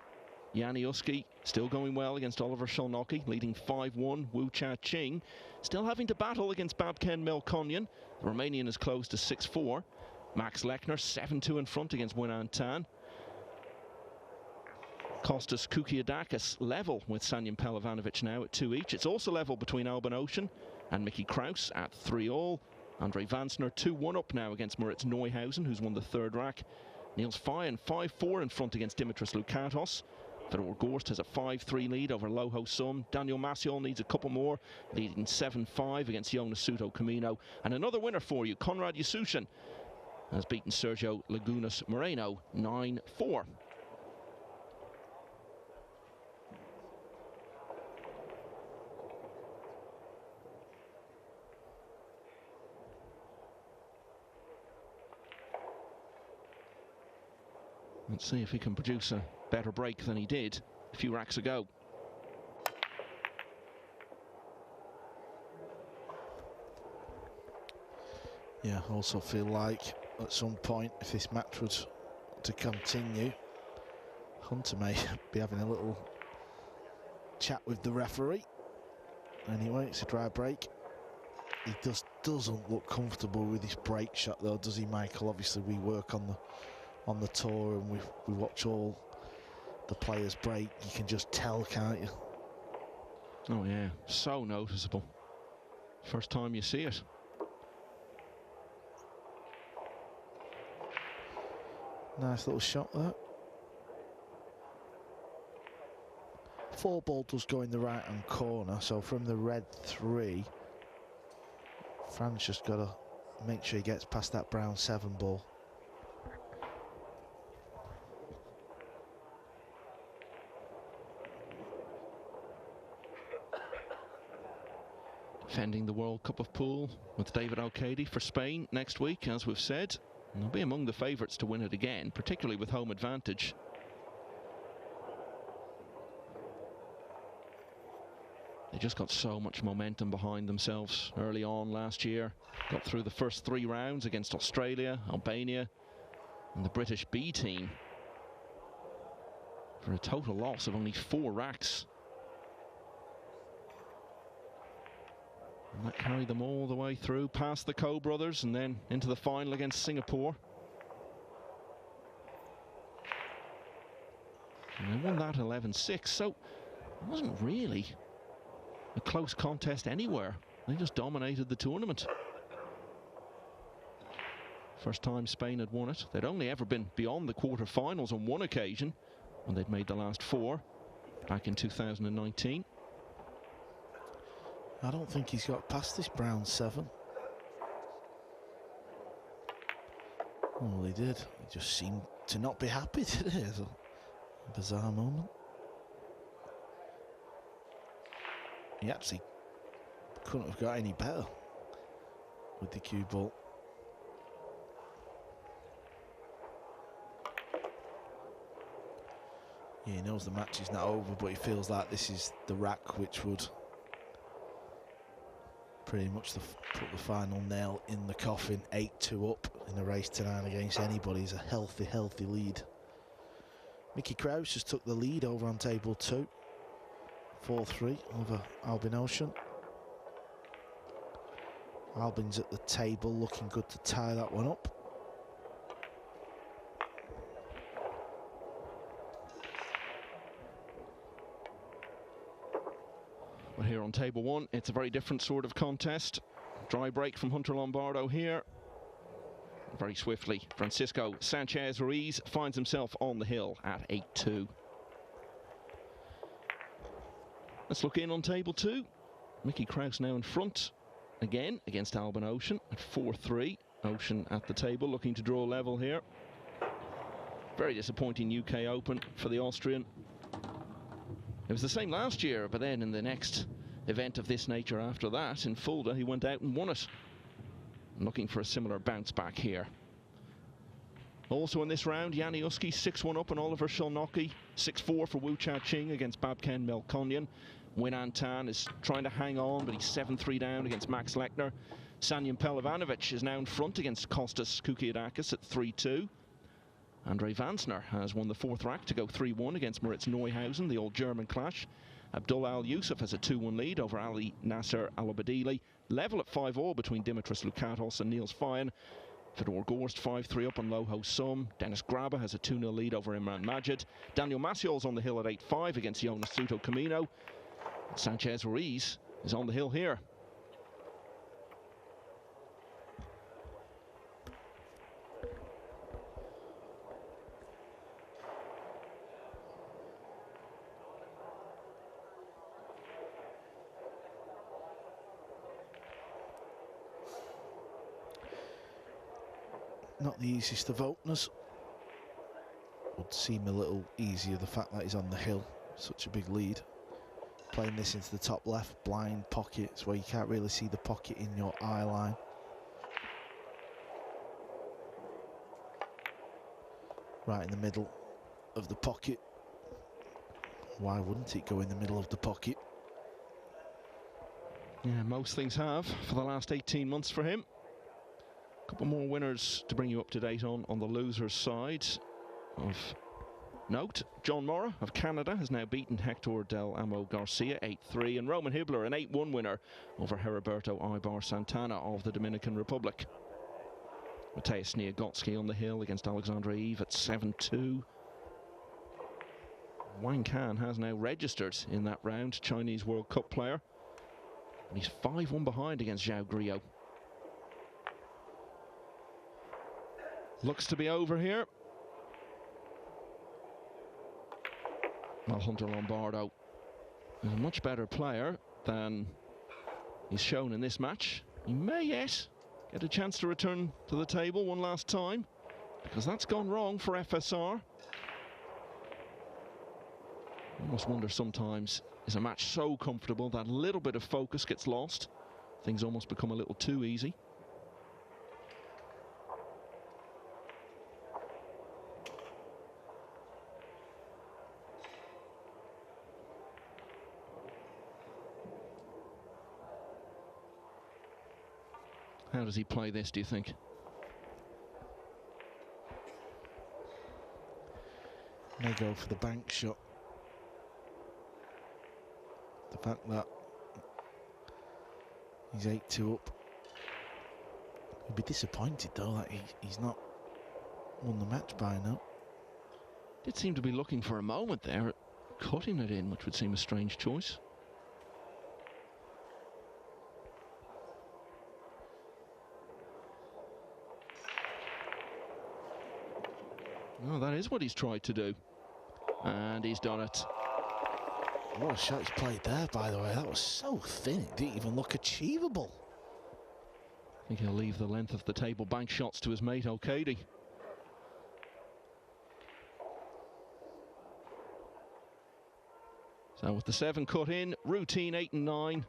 Speaker 4: Yanni Uski still going well against Oliver Sholnocki, leading 5-1. Wu Cha Ching still having to battle against Babken Melkonyan. The Romanian is close to 6-4. Max Lechner 7-2 in front against Winan Tan. Kostas Kukiadakis level with Sanyan Pelavanovic now at 2 each. It's also level between Alban Ocean and Mickey Kraus at 3-all. Andre Vansner 2-1 up now against Moritz Neuhausen, who's won the 3rd rack. Niels Fayen 5-4 in front against Dimitris Lukatos. Fedor Gorst has a 5-3 lead over Loho Sum. Daniel Maciol needs a couple more, leading 7-5 against Jonas Suto Camino. And another winner for you, Konrad Yasusin, has beaten Sergio Lagunas Moreno 9-4. Let's see if he can produce a better break than he did a few racks ago.
Speaker 9: Yeah, I also feel like at some point, if this match was to continue, Hunter may be having a little chat with the referee. Anyway, it's a dry break. He just doesn't look comfortable with his break shot, though, does he, Michael? Obviously, we work on the tour and we watch all the players break. You can just tell, can't you?
Speaker 4: Oh yeah, so noticeable. First time you see it.
Speaker 9: Nice little shot there. 4 ball does go in the right hand corner, so from the red 3, Fran's just got to make sure he gets past that brown 7 ball.
Speaker 4: Defending the World Cup of Pool with David O'Cady for Spain next week, as we've said. And they'll be among the favourites to win it again, particularly with home advantage. They just got so much momentum behind themselves early on last year. Got through the first 3 rounds against Australia, Albania, and the British B team for a total loss of only 4 racks. And that carried them all the way through, past the Coe brothers, and then into the final against Singapore. And they won that 11-6, so it wasn't really a close contest anywhere. They just dominated the tournament. First time Spain had won it. They'd only ever been beyond the quarter-finals on one occasion, when they'd made the last 4 back in 2019.
Speaker 9: I don't think he's got past this brown 7. Well, he did. He just seemed to not be happy today. It's a bizarre moment. He actually couldn't have got any better with the cue ball. Yeah, he knows the match is not over, but he feels like this is the rack which would pretty much put the final nail in the coffin. 8-2 up in a race to 9 against anybody is a healthy lead. Mickey Krause just took the lead over on table 2. 4-3 over Albin Ocean. Albin's at the table looking good to tie that one up.
Speaker 4: Well, here on table 1, it's a very different sort of contest. Dry break from Hunter Lombardo here. Very swiftly, Francisco Sanchez Ruiz finds himself on the hill at 8-2. Let's look in on table 2. Mickey Krause now in front again against Albin Ocean at 4-3. Ocean at the table looking to draw level here. Very disappointing UK Open for the Austrian. It was the same last year, but then in the next event of this nature after that, in Fulda, he went out and won it. Looking for a similar bounce back here. Also in this round, Yanni Uski 6-1 up on Oliver Sholnocki, 6-4 for Wu Cha Ching against Babken Melkonyan. Win Antan is trying to hang on, but he's 7-3 down against Max Lechner. Sanyan Pelivanovic is now in front against Kostas Kukiadakis at 3-2. Andre Vansner has won the 4th rack to go 3-1 against Moritz Neuhausen, the old German clash. Abdullah Al-Yusuf has a 2-1 lead over Ali Nasser Al-Obadili. Level at 5-all between Dimitris Lukatos and Niels Fayen. Fedor Gorst 5-3 up on Loho Sum. Dennis Graba has a 2-0 lead over Imran Majid. Daniel Maciol's on the hill at 8-5 against Jonas Suto Camino. Sanchez Ruiz is on the hill here.
Speaker 9: Not the easiest of openers. Would seem a little easier, the fact that he's on the hill, such a big lead. Playing this into the top left, blind pockets where you can't really see the pocket in your eye line. Right in the middle of the pocket. Why wouldn't it go in the middle of the pocket?
Speaker 4: Yeah, most things have for the last 18 months for him. A couple more winners to bring you up to date on the losers' side. Of note, John Morra of Canada has now beaten Hector Del Amo Garcia 8-3, and Roman Hibbler, an 8-1 winner over Heriberto Ibar Santana of the Dominican Republic. Mateusz Sniagotsky on the hill against Alexandre Eve at 7-2. Wang Kan has now registered in that round, Chinese World Cup player. And he's 5-1 behind against Zhao Griot. Looks to be over here. Well, Hunter Lombardo is a much better player than he's shown in this match. He may yet get a chance to return to the table one last time, because that's gone wrong for FSR. I almost wonder sometimes, is a match so comfortable that a little bit of focus gets lost? Things almost become a little too easy. How does he play this, do you think?
Speaker 9: May go for the bank shot. The fact that he's 8-2 up. He'll be disappointed though that he's not won the match by now.
Speaker 4: Did seem to be looking for a moment there at cutting it in, which would seem a strange choice. Well, that is what he's tried to do. And he's done it.
Speaker 9: What a shot he's played there, by the way. That was so thin, it didn't even look achievable.
Speaker 4: I think he'll leave the length of the table bank shots to his mate O'Cady. So with the 7 cut in, routine 8 and 9.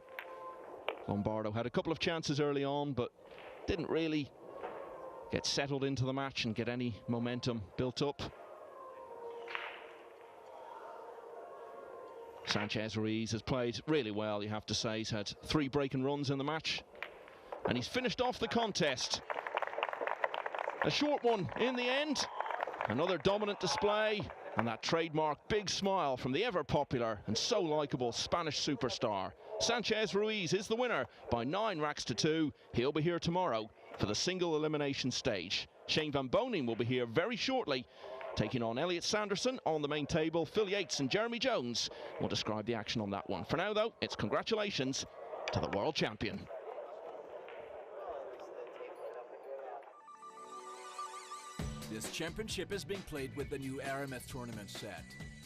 Speaker 4: Lombardo had a couple of chances early on, but didn't really get settled into the match and get any momentum built up. Sanchez Ruiz has played really well, you have to say. He's had 3 break and runs in the match, and he's finished off the contest. A short one in the end. Another dominant display, and that trademark big smile from the ever-popular and so likeable Spanish superstar. Sanchez Ruiz is the winner by 9 racks to 2. He'll be here tomorrow for the single elimination stage. Shane Van Boning will be here very shortly, taking on Elliot Sanderson on the main table. Phil Yates and Jeremy Jones will describe the action on that one. For now, though, it's congratulations to the world champion.
Speaker 3: This championship is being played with the new Aramith tournament set.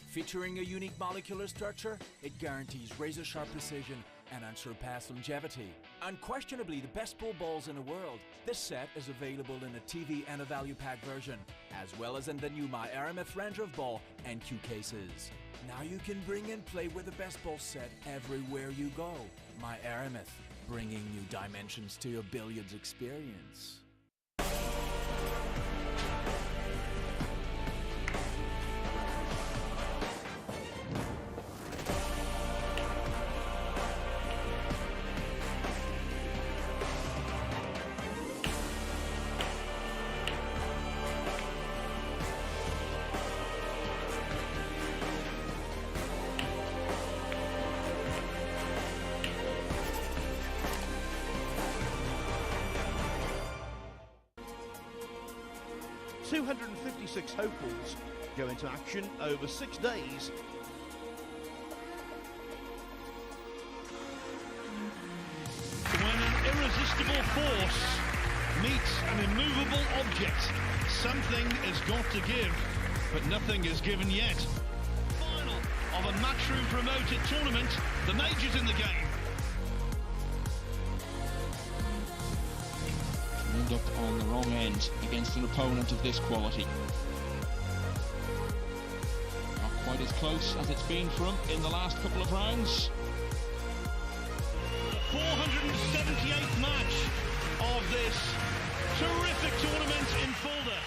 Speaker 3: Featuring a unique molecular structure, it guarantees razor-sharp precision and unsurpassed longevity. Unquestionably the best pool balls in the world, this set is available in a TV and a value pack version, as well as in the new My Aramith Ranger of Ball and Q cases. Now you can bring and play with the best ball set everywhere you go. My Aramith, bringing new dimensions to your billiards experience.
Speaker 1: 256 hopefuls go into action over 6 days. When an irresistible force meets an immovable object, something has got to give, but nothing is given yet. Final of a Matchroom promoted tournament, the majors in the game.
Speaker 4: Up on the wrong end against an opponent of this quality. Not quite as close as it's been for him in the last couple of rounds.
Speaker 1: 478th match of this terrific tournament in Fulda.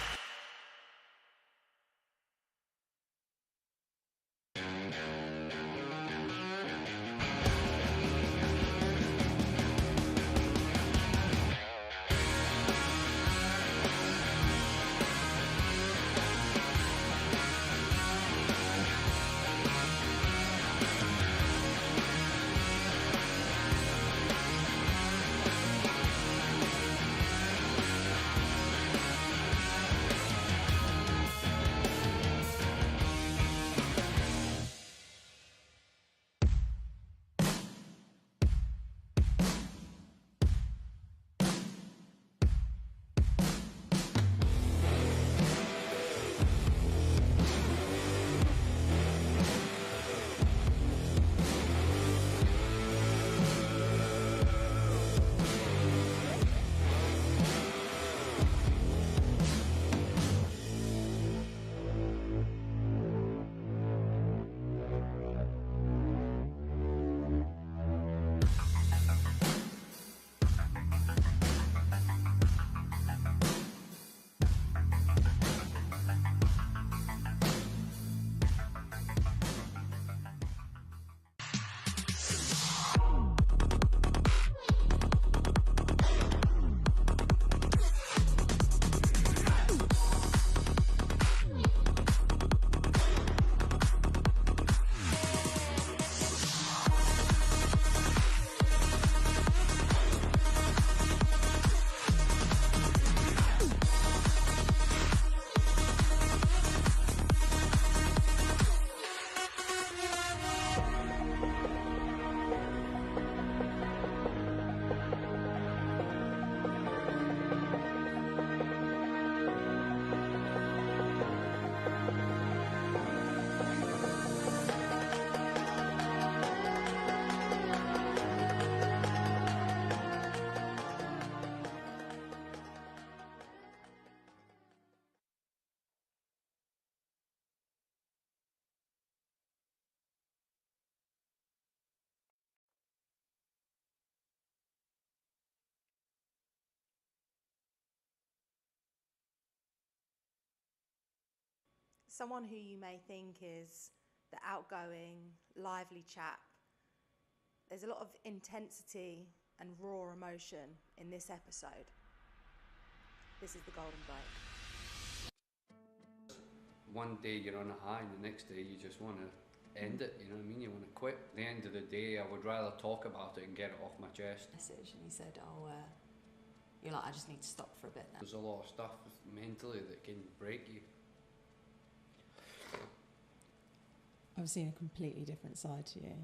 Speaker 5: Someone who you may think is the outgoing, lively chap. There's a lot of intensity and raw emotion in this episode. This is the Golden Break.
Speaker 6: One day you're on a high and the next day you just want to end it, you know what I mean? You want to quit. At the end of the day, I would rather talk about it and get it off my chest.
Speaker 7: Message, and he said, "Oh, you're like, I just need to stop for a bit now."
Speaker 6: There's a lot of stuff mentally that can break you.
Speaker 8: I've seen a completely different side to you.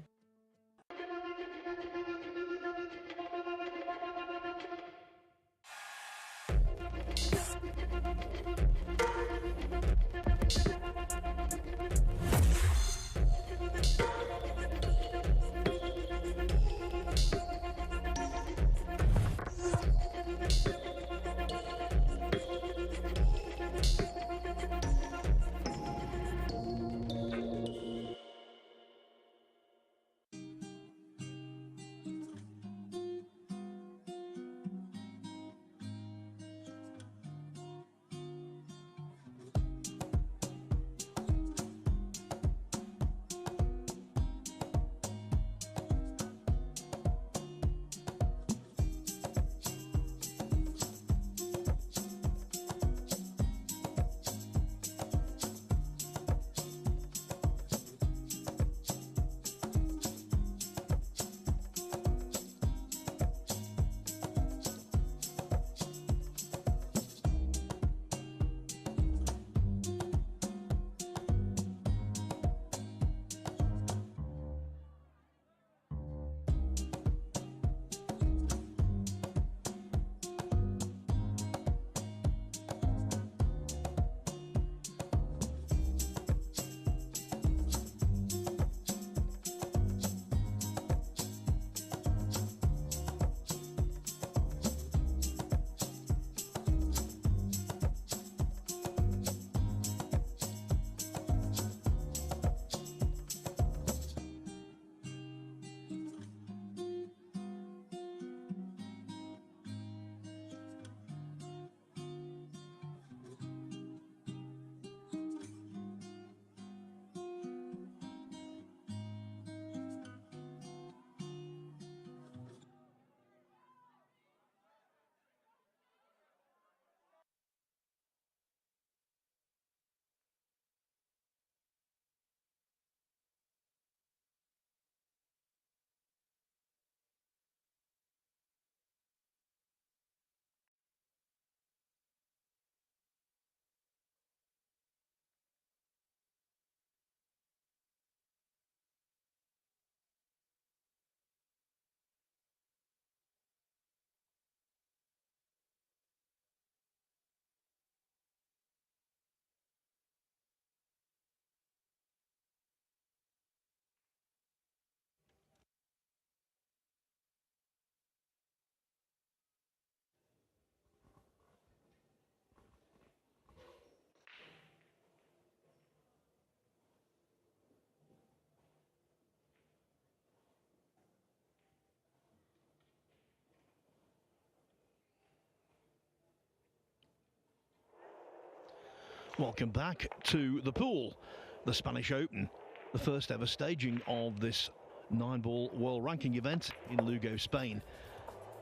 Speaker 1: Welcome back to the pool, the Spanish Open, the first ever staging of this Nineball World Ranking event in Lugo, Spain.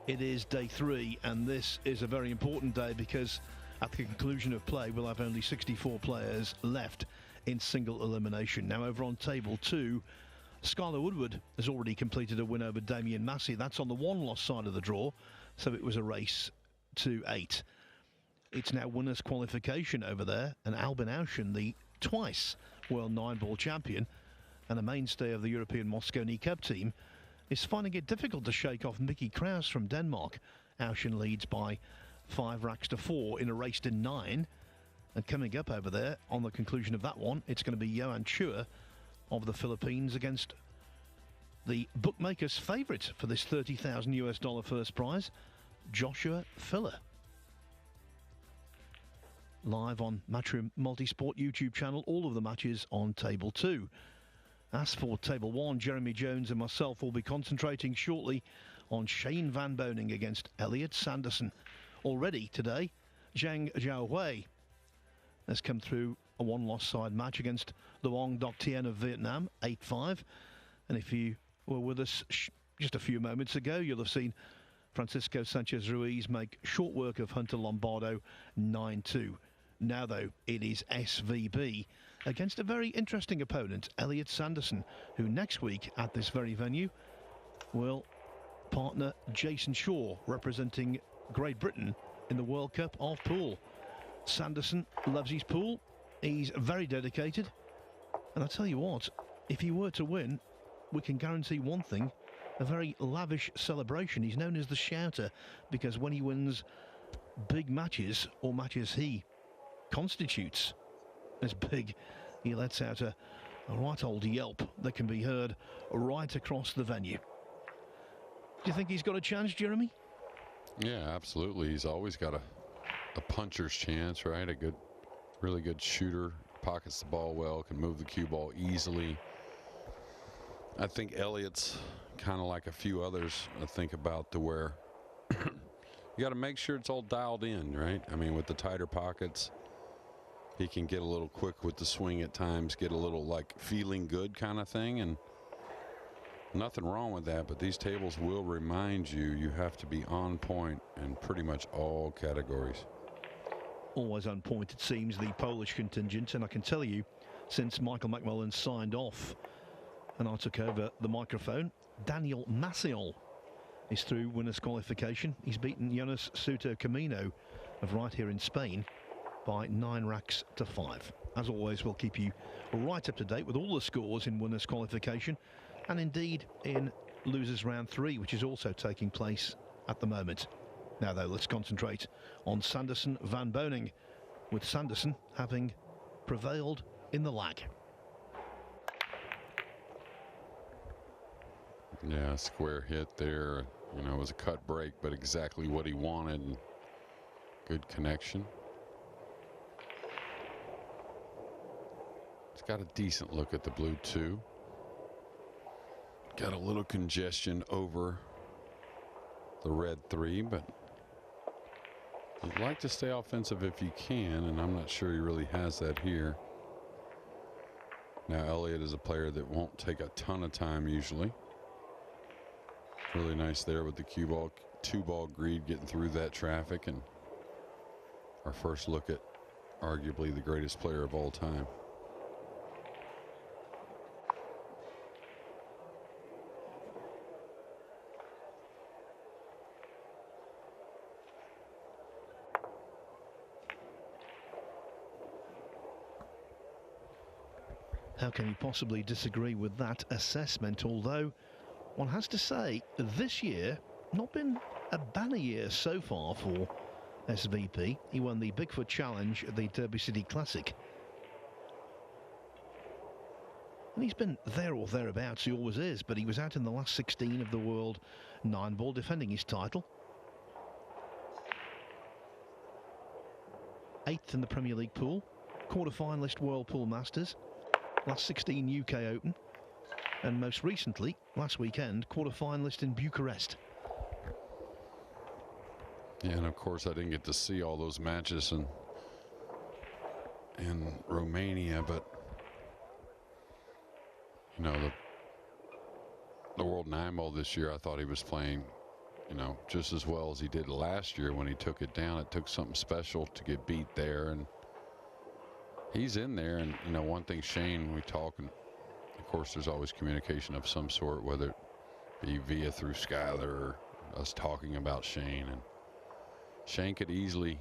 Speaker 1: It is day 3, and this is a very important day because at the conclusion of play we'll have only 64 players left in single elimination. Now over on table 2, Skylar Woodward has already completed a win over Damien Massey. That's on the one-loss side of the draw, so it was a race to 8. It's now winners' qualification over there, and Albin Auschen, the twice World Nineball champion and a mainstay of the European Mosconi Cup team, is finding it difficult to shake off Mickey Kraus from Denmark. Auschen leads by 5 racks to 4 in a race to 9. And coming up over there, on the conclusion of that one, it's going to be Johan Chua of the Philippines against the bookmakers' favourite for this $30,000 first prize, Joshua Filler. Live on Matchroom Multisport YouTube channel, all of the matches on table 2. As for table 1, Jeremy Jones and myself will be concentrating shortly on Shane Van Boning against Elliot Sanderson. Already today, Zhang Zhaohui has come through a one-loss side match against the Wong Doc Tien of Vietnam, 8-5. And if you were with us just a few moments ago, you'll have seen Francisco Sanchez Ruiz make short work of Hunter Lombardo, 9-2. Now, though, it is SVB against a very interesting opponent, Elliot Sanderson, who next week at this very venue will partner Jason Shaw, representing Great Britain in the World Cup of Pool. Sanderson loves his pool. He's very dedicated. And I tell you what, if he were to win, we can guarantee one thing, a very lavish celebration. He's known as the Shouter because when he wins big matches, or matches he constitutes as big, he lets out a right old yelp that can be heard right across the venue. Do you think he's got a chance, Jeremy?
Speaker 2: Yeah, absolutely. He's always got a puncher's chance, right? A good, really good shooter, pockets the ball well, can move the cue ball easily. I think Elliot's kind of like a few others I think about, to where you got to make sure it's all dialed in, right? I mean, with the tighter pockets, he can get a little quick with the swing at times, get a little like feeling good kind of thing, and nothing wrong with that, but these tables will remind you you have to be on point in pretty much all categories.
Speaker 1: Always on point, it seems, the Polish contingent, and I can tell you, since Michael McMullen signed off and I took over the microphone, Daniel Maciel is through winners qualification. He's beaten Jonas Souto Camino of right here in Spain by 9 racks to 5. As always, we'll keep you right up to date with all the scores in winners qualification, and indeed in losers round 3, which is also taking place at the moment. Now, though, let's concentrate on Sanderson van Boning, with Sanderson having prevailed in the lag.
Speaker 2: Yeah, square hit there. You know, it was a cut break, but exactly what he wanted. And good connection. It's got a decent look at the blue 2. Got a little congestion over the red 3, but you'd like to stay offensive if you can, and I'm not sure he really has that here. Now, Elliot is a player that won't take a ton of time usually. Really nice there with the cue ball, 2-ball greed, getting through that traffic, and our first look at arguably the greatest player of all time.
Speaker 1: How can you possibly disagree with that assessment? Although one has to say this year not been a banner year so far for SVP. He won the Bigfoot Challenge at the Derby City Classic, and he's been there or thereabouts. He always is, but he was out in the last 16 of the World Nineball, defending his title. 8th in the Premier League pool, quarter-finalist World Pool Masters, last 16 UK Open, and most recently, last weekend, quarter-finalist in Bucharest.
Speaker 2: Yeah, and of course I didn't get to see all those matches in Romania, but you know, the World Nineball this year, I thought he was playing, you know, just as well as he did last year when he took it down. It took something special to get beat there, and he's in there. And you know, one thing, Shane, we talk, and of course there's always communication of some sort, whether it be via through Skyler or us talking about Shane, and Shane could easily,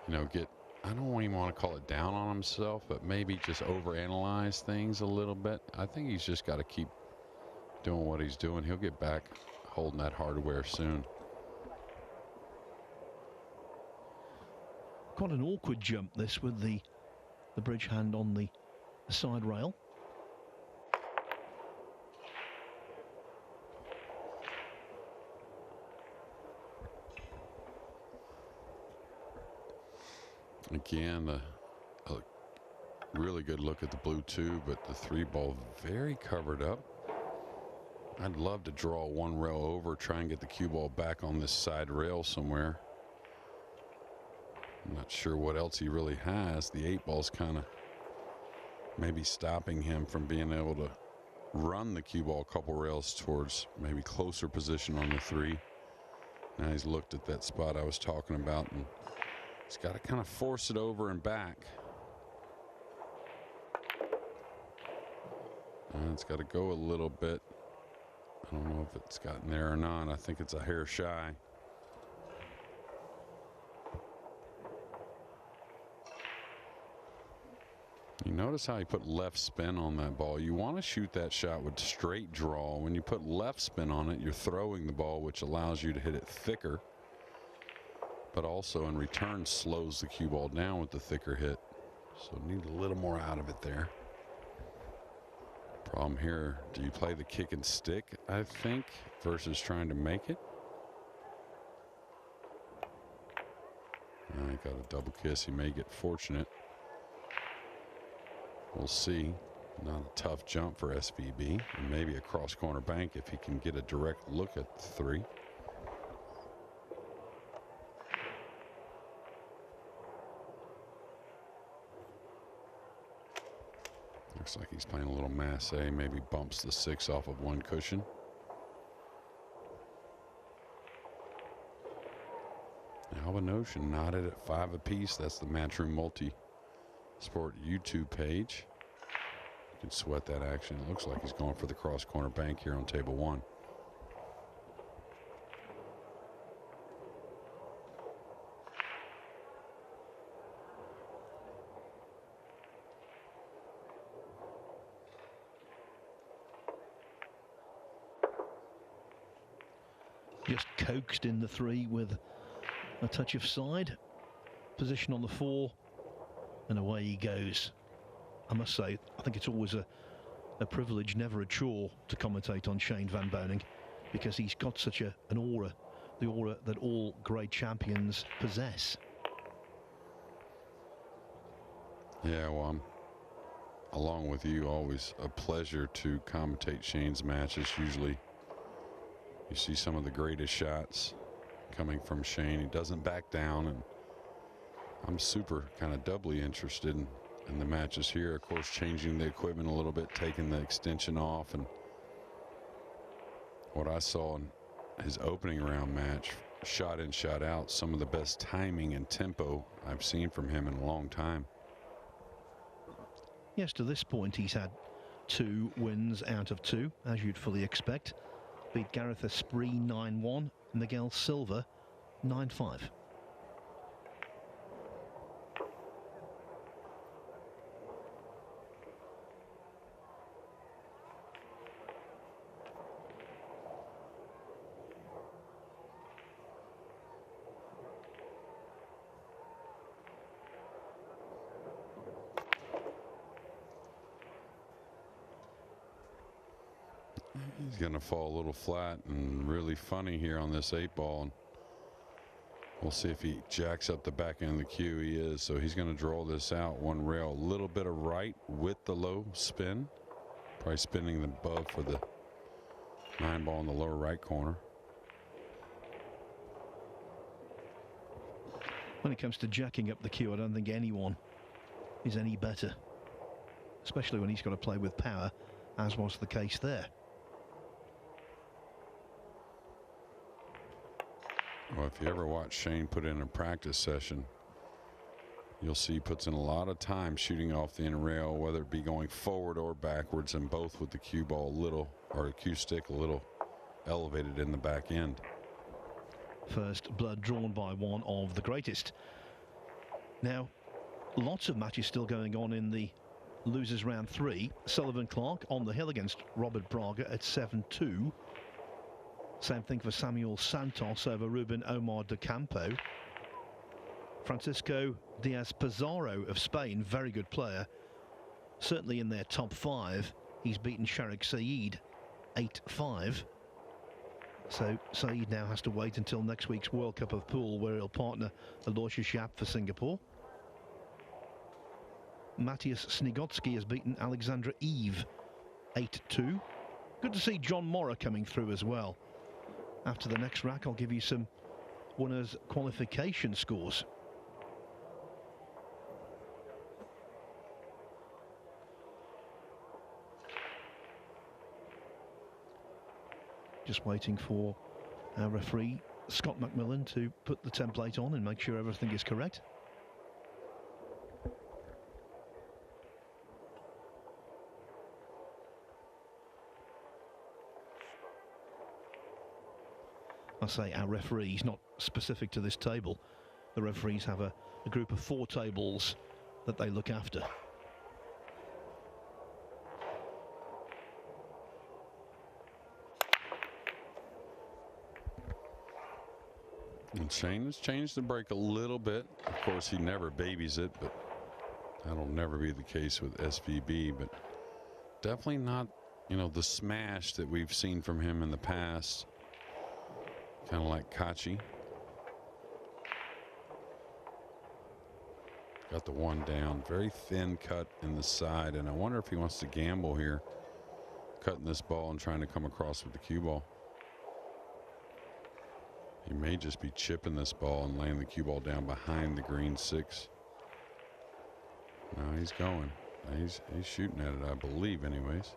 Speaker 2: you know, get, I don't even want to call it down on himself, but maybe just overanalyze things a little bit. I think he's just got to keep doing what he's doing. He'll get back holding that hardware soon.
Speaker 1: Quite an awkward jump this, with the bridge hand on the side rail.
Speaker 2: Again, a really good look at the blue 2, but the 3-ball very covered up. I'd love to draw one rail over, try and get the cue ball back on this side rail somewhere. I'm not sure what else he really has. The 8-ball's kind of maybe stopping him from being able to run the cue ball a couple rails towards maybe closer position on the 3. Now he's looked at that spot I was talking about, and he's got to kind of force it over and back. It's got to go a little bit. I don't know if it's gotten there or not. I think it's a hair shy. You notice how he put left spin on that ball. You want to shoot that shot with straight draw. When you put left spin on it, you're throwing the ball, which allows you to hit it thicker, but also in return slows the cue ball down with the thicker hit. So need a little more out of it there. Problem here, do you play the kick and stick, I think, versus trying to make it? I got a double kiss. He may get fortunate. We'll see. Not a tough jump for SVB, and maybe a cross corner bank if he can get a direct look at the 3. Looks like he's playing a little masse, maybe bumps the 6 off of one cushion. Alvin Ocean knotted at 5 apiece. That's the Matchroom Multi-Sport YouTube page. You can sweat that action. It looks like he's going for the cross corner bank here on table 1.
Speaker 1: Just coaxed in the 3 with a touch of side. Position on the 4, and away he goes. I must say, I think it's always a privilege, never a chore, to commentate on Shane Van Boening, because he's got such an aura, the aura that all great champions possess.
Speaker 2: Yeah, well, I'm, along with you, always a pleasure to commentate Shane's matches. Usually you see some of the greatest shots coming from Shane. He doesn't back down, and I'm super kind of doubly interested in the matches here. Of course, changing the equipment a little bit, taking the extension off, and what I saw in his opening round match, shot in, shot out, some of the best timing and tempo I've seen from him in a long time.
Speaker 1: Yes, to this point he's had 2 wins out of 2, as you'd fully expect. Beat Gareth Esprit 9-1, Miguel Silva 9-5.
Speaker 2: He's going to fall a little flat and really funny here on this 8-ball. And we'll see if he jacks up the back end of the cue. He is. So he's going to draw this out one rail. A little bit of right with the low spin. Probably spinning the above for the 9-ball in the lower right corner.
Speaker 1: When it comes to jacking up the cue, I don't think anyone is any better, especially when he's got to play with power, as was the case there.
Speaker 2: Well, if you ever watch Shane put in a practice session, you'll see he puts in a lot of time shooting off the inner rail, whether it be going forward or backwards, and both with the cue ball a little, or the cue stick a little elevated in the back end.
Speaker 1: First blood drawn by one of the greatest. Now, lots of matches still going on in the losers round 3. Sullivan Clark on the hill against Robert Braga at 7-2. Same thing for Samuel Santos over Ruben Omar de Campo. Francisco Diaz Pizarro of Spain, very good player, certainly in their top 5. He's beaten Sharik Saeed 8-5. So Saeed now has to wait until next week's World Cup of Pool, where he'll partner Aloysius Yap for Singapore. Matthias Snigotsky has beaten Alexandra Eve 8-2. Good to see John Morra coming through as well. After the next rack, I'll give you some winners' qualification scores. Just waiting for our referee, Scott McMillan, to put the template on and make sure everything is correct. I say our referees, not specific to this table. The referees have a group of 4 tables that they look after.
Speaker 2: And Shane has changed the break a little bit. Of course, he never babies it, but that'll never be the case with SVB. But definitely not, you know, the smash that we've seen from him in the past. Kind of like Kachi. Got the one down. Very thin cut in the side. And I wonder if he wants to gamble here, cutting this ball and trying to come across with the cue ball. He may just be chipping this ball and laying the cue ball down behind the green 6. No, he's going. He's shooting at it, I believe, anyways.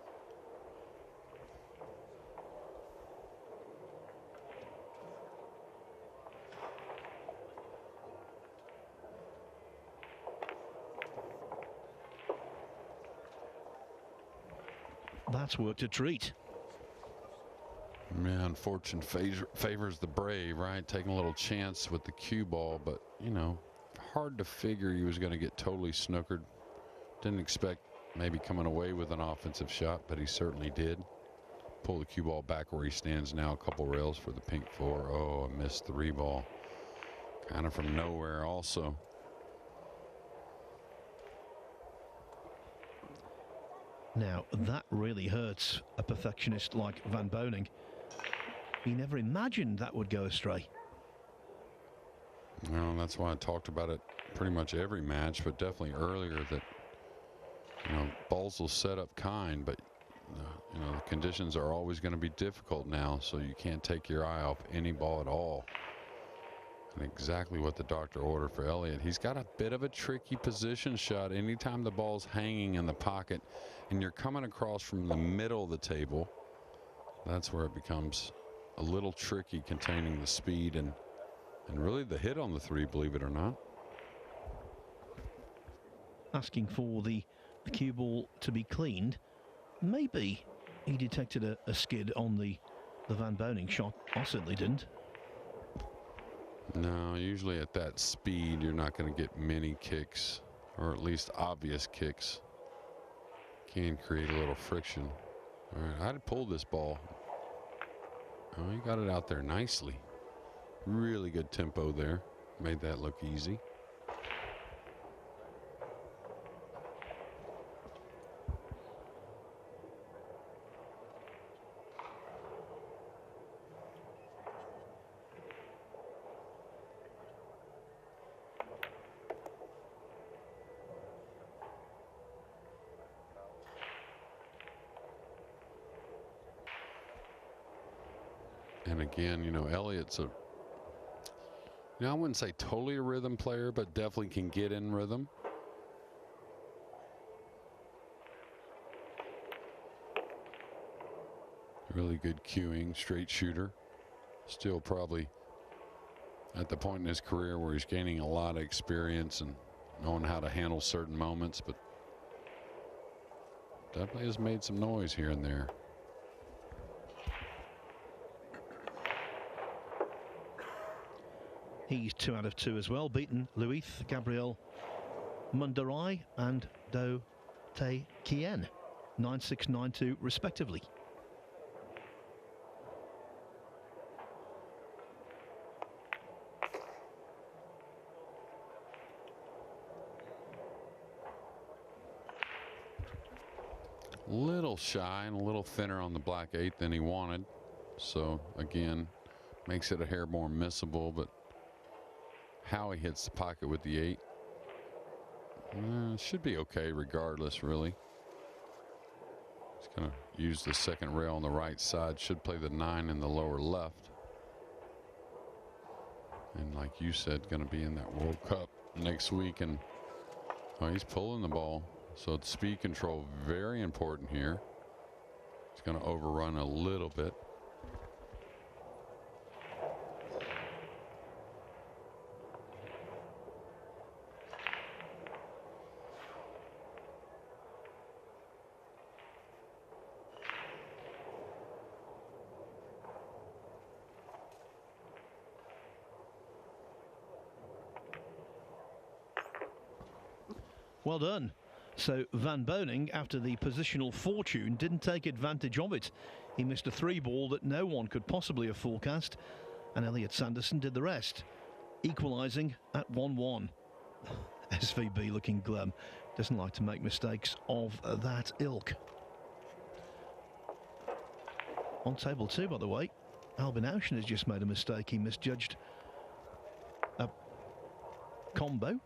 Speaker 1: That's worked a treat.
Speaker 2: Man, fortune favors the brave, right? Taking a little chance with the cue ball, but, you know, hard to figure he was going to get totally snookered. Didn't expect maybe coming away with an offensive shot, but he certainly did. Pull the cue ball back where he stands now, a couple rails for the pink 4. Oh, a missed 3 ball. Kind of from nowhere also.
Speaker 1: Now, that really hurts a perfectionist like Van Boning. He never imagined that would go astray.
Speaker 2: Well, that's why I talked about it pretty much every match, but definitely earlier that, you know, balls will set up kind, but, you know, the conditions are always going to be difficult now, so you can't take your eye off any ball at all. And exactly what the doctor ordered for Elliott. He's got a bit of a tricky position shot. Anytime the ball's hanging in the pocket and you're coming across from the middle of the table, that's where it becomes a little tricky, containing the speed and really the hit on the 3, believe it or not.
Speaker 1: Asking for the cue ball to be cleaned. Maybe he detected a skid on the Van Boning shot. I certainly didn't.
Speaker 2: No, usually at that speed, you're not going to get many kicks, or at least obvious kicks. Can create a little friction. All right, I'd pull this ball. Oh, he got it out there nicely. Really good tempo there. Made that look easy. And again, you know, Elliott's a, I wouldn't say totally a rhythm player, but definitely can get in rhythm. Really good cueing, straight shooter. Still probably at the point in his career where he's gaining a lot of experience and knowing how to handle certain moments, but definitely has made some noise here and there.
Speaker 1: He's 2 out of 2 as well, beaten Luis, Gabriel Mundarai and Do Te Kien, 9-6, 9-2 respectively.
Speaker 2: Little shy and a little thinner on the black 8 than he wanted. So again, makes it a hair more missable, but how he hits the pocket with the 8 should be okay regardless, really. He's going to use the second rail on the right side, should play the 9 in the lower left. And like you said, going to be in that World Cup next week, and he's pulling the ball. So it's speed control, very important here. He's going to overrun a little bit.
Speaker 1: Well done. So Van Boning, after the positional fortune, didn't take advantage of it. He missed a 3-ball that no one could possibly have forecast, and Elliot Sanderson did the rest, equalising at 1-1. SVB looking glum. Doesn't like to make mistakes of that ilk. On table 2, by the way, Albin Auschen has just made a mistake. He misjudged a combo.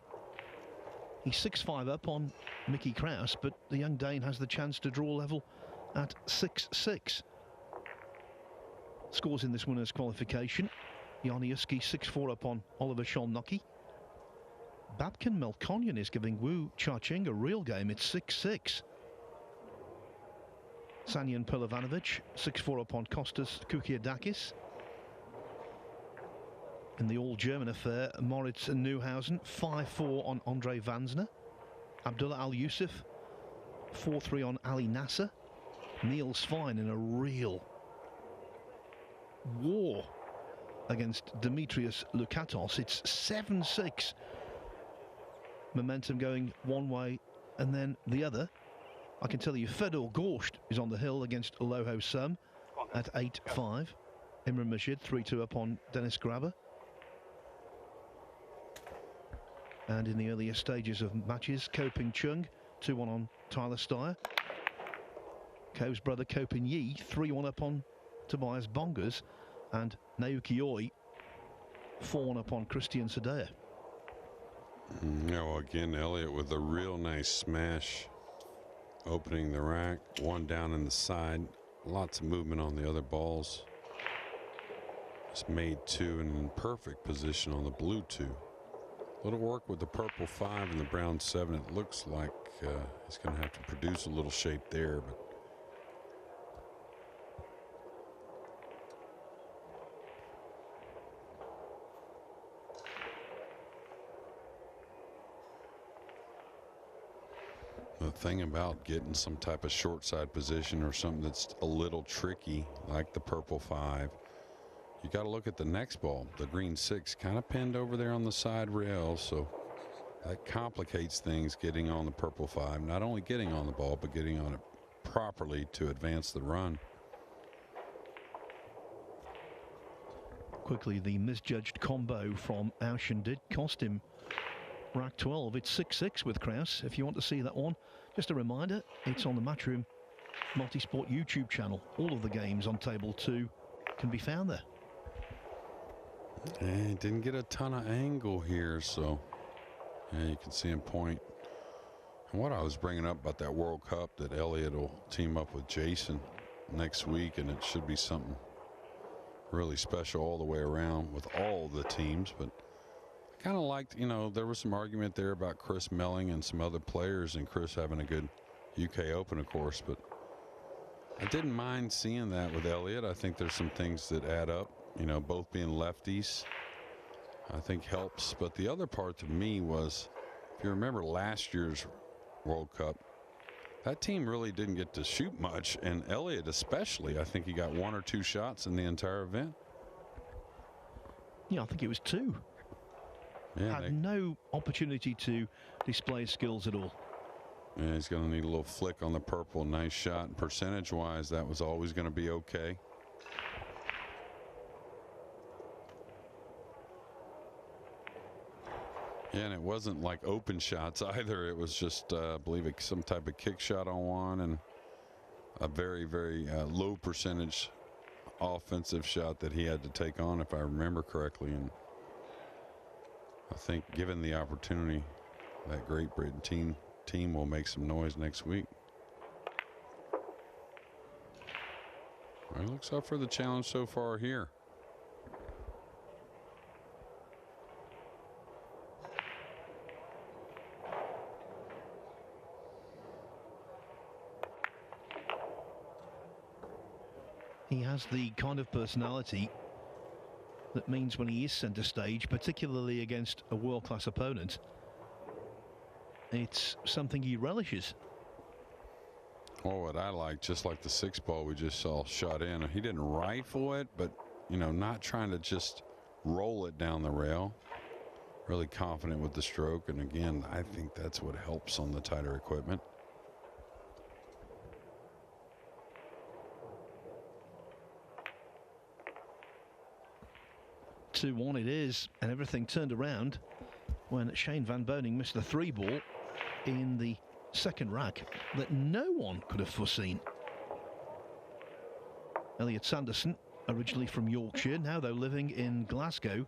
Speaker 1: He's 6-5 up on Mickey Krause, but the young Dane has the chance to draw level at 6-6. Scores in this winner's qualification. Janiuski 6-4 up on Oliver Sholnocki. Babkin Melkonyan is giving Wu Cha-Ching a real game. It's 6-6. Sanyan Pilovanovic 6-4 up on Kostas Kukiadakis. In the all-German affair, Moritz Neuhausen 5-4 on Andre Vansner. Abdullah Al-Yusuf 4-3 on Ali Nasser. Niels Svein in a real war against Demetrius Lukatos. It's 7-6. Momentum going one way and then the other. I can tell you Fedor Gorsht is on the hill against Loho Sum at 8-5. Imran Mashid 3-2 up on Dennis Grabber. And in the earlier stages of matches, Ko Ping Chung 2-1 on Tyler Steyer. Ko's brother Ko Ping Yi 3-1 up on Tobias Bongers, and Naoki Oi 4-1 up on Christian Sadea.
Speaker 2: Well, again, Elliott with a real nice smash, opening the rack, one down in the side. Lots of movement on the other balls. It's made 2 and in perfect position on the blue 2. Little work with the purple 5 and the brown 7. It looks like he's going to have to produce a little shape there, but the thing about getting some type of short side position or something that's a little tricky, like the purple 5, you got to look at the next ball, the green 6, kind of pinned over there on the side rail, so that complicates things getting on the purple 5. Not only getting on the ball, but getting on it properly to advance the run.
Speaker 1: Quickly, the misjudged combo from Auschen did cost him rack 12. It's 6-6 with Krause. If you want to see that one, just a reminder, it's on the Matchroom Multisport YouTube channel. All of the games on table 2 can be found there.
Speaker 2: And didn't get a ton of angle here, so yeah, you can see him point. And what I was bringing up about that World Cup, that Elliott will team up with Jason next week, and it should be something really special all the way around with all the teams. But I kind of liked, you know, there was some argument there about Chris Melling and some other players, and Chris having a good UK Open, of course, but I didn't mind seeing that with Elliott. I think there's some things that add up. You know, both being lefties, I think helps. But the other part to me was, if you remember last year's World Cup, that team really didn't get to shoot much, and Elliott especially, I think he got 1 or 2 shots in the entire event.
Speaker 1: Yeah, I think it was 2.
Speaker 2: Yeah,
Speaker 1: had no opportunity to display skills at all.
Speaker 2: Yeah, he's going to need a little flick on the purple. Nice shot. Percentage-wise, that was always going to be okay. Yeah, and it wasn't like open shots either. It was just, I believe, some type of kick shot on one and a very, very low percentage offensive shot that he had to take on, if I remember correctly. And I think, given the opportunity, that Great Britain team will make some noise next week. Well, he looks up for the challenge so far here.
Speaker 1: He has the kind of personality that means when he is centre stage, particularly against a world-class opponent, it's something he relishes.
Speaker 2: Well, what I like, just like the 6 ball we just saw shot in, he didn't rifle it, but, you know, not trying to just roll it down the rail. really confident with the stroke. And again, I think that's what helps on the tighter equipment.
Speaker 1: Two 1 it is, and everything turned around when Shane Van Boning missed the 3-ball in the second rack that no one could have foreseen. Elliot Sanderson, originally from Yorkshire, now though living in Glasgow.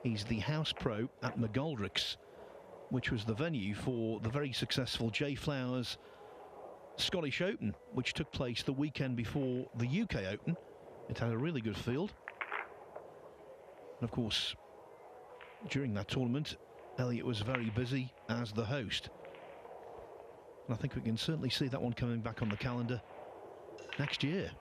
Speaker 1: He's the house pro at McGoldrick's, which was the venue for the very successful Jay Flowers Scottish Open, which took place the weekend before the UK Open. It had a really good field. And of course, during that tournament, Elliot was very busy as the host. And I think we can certainly see that one coming back on the calendar next year.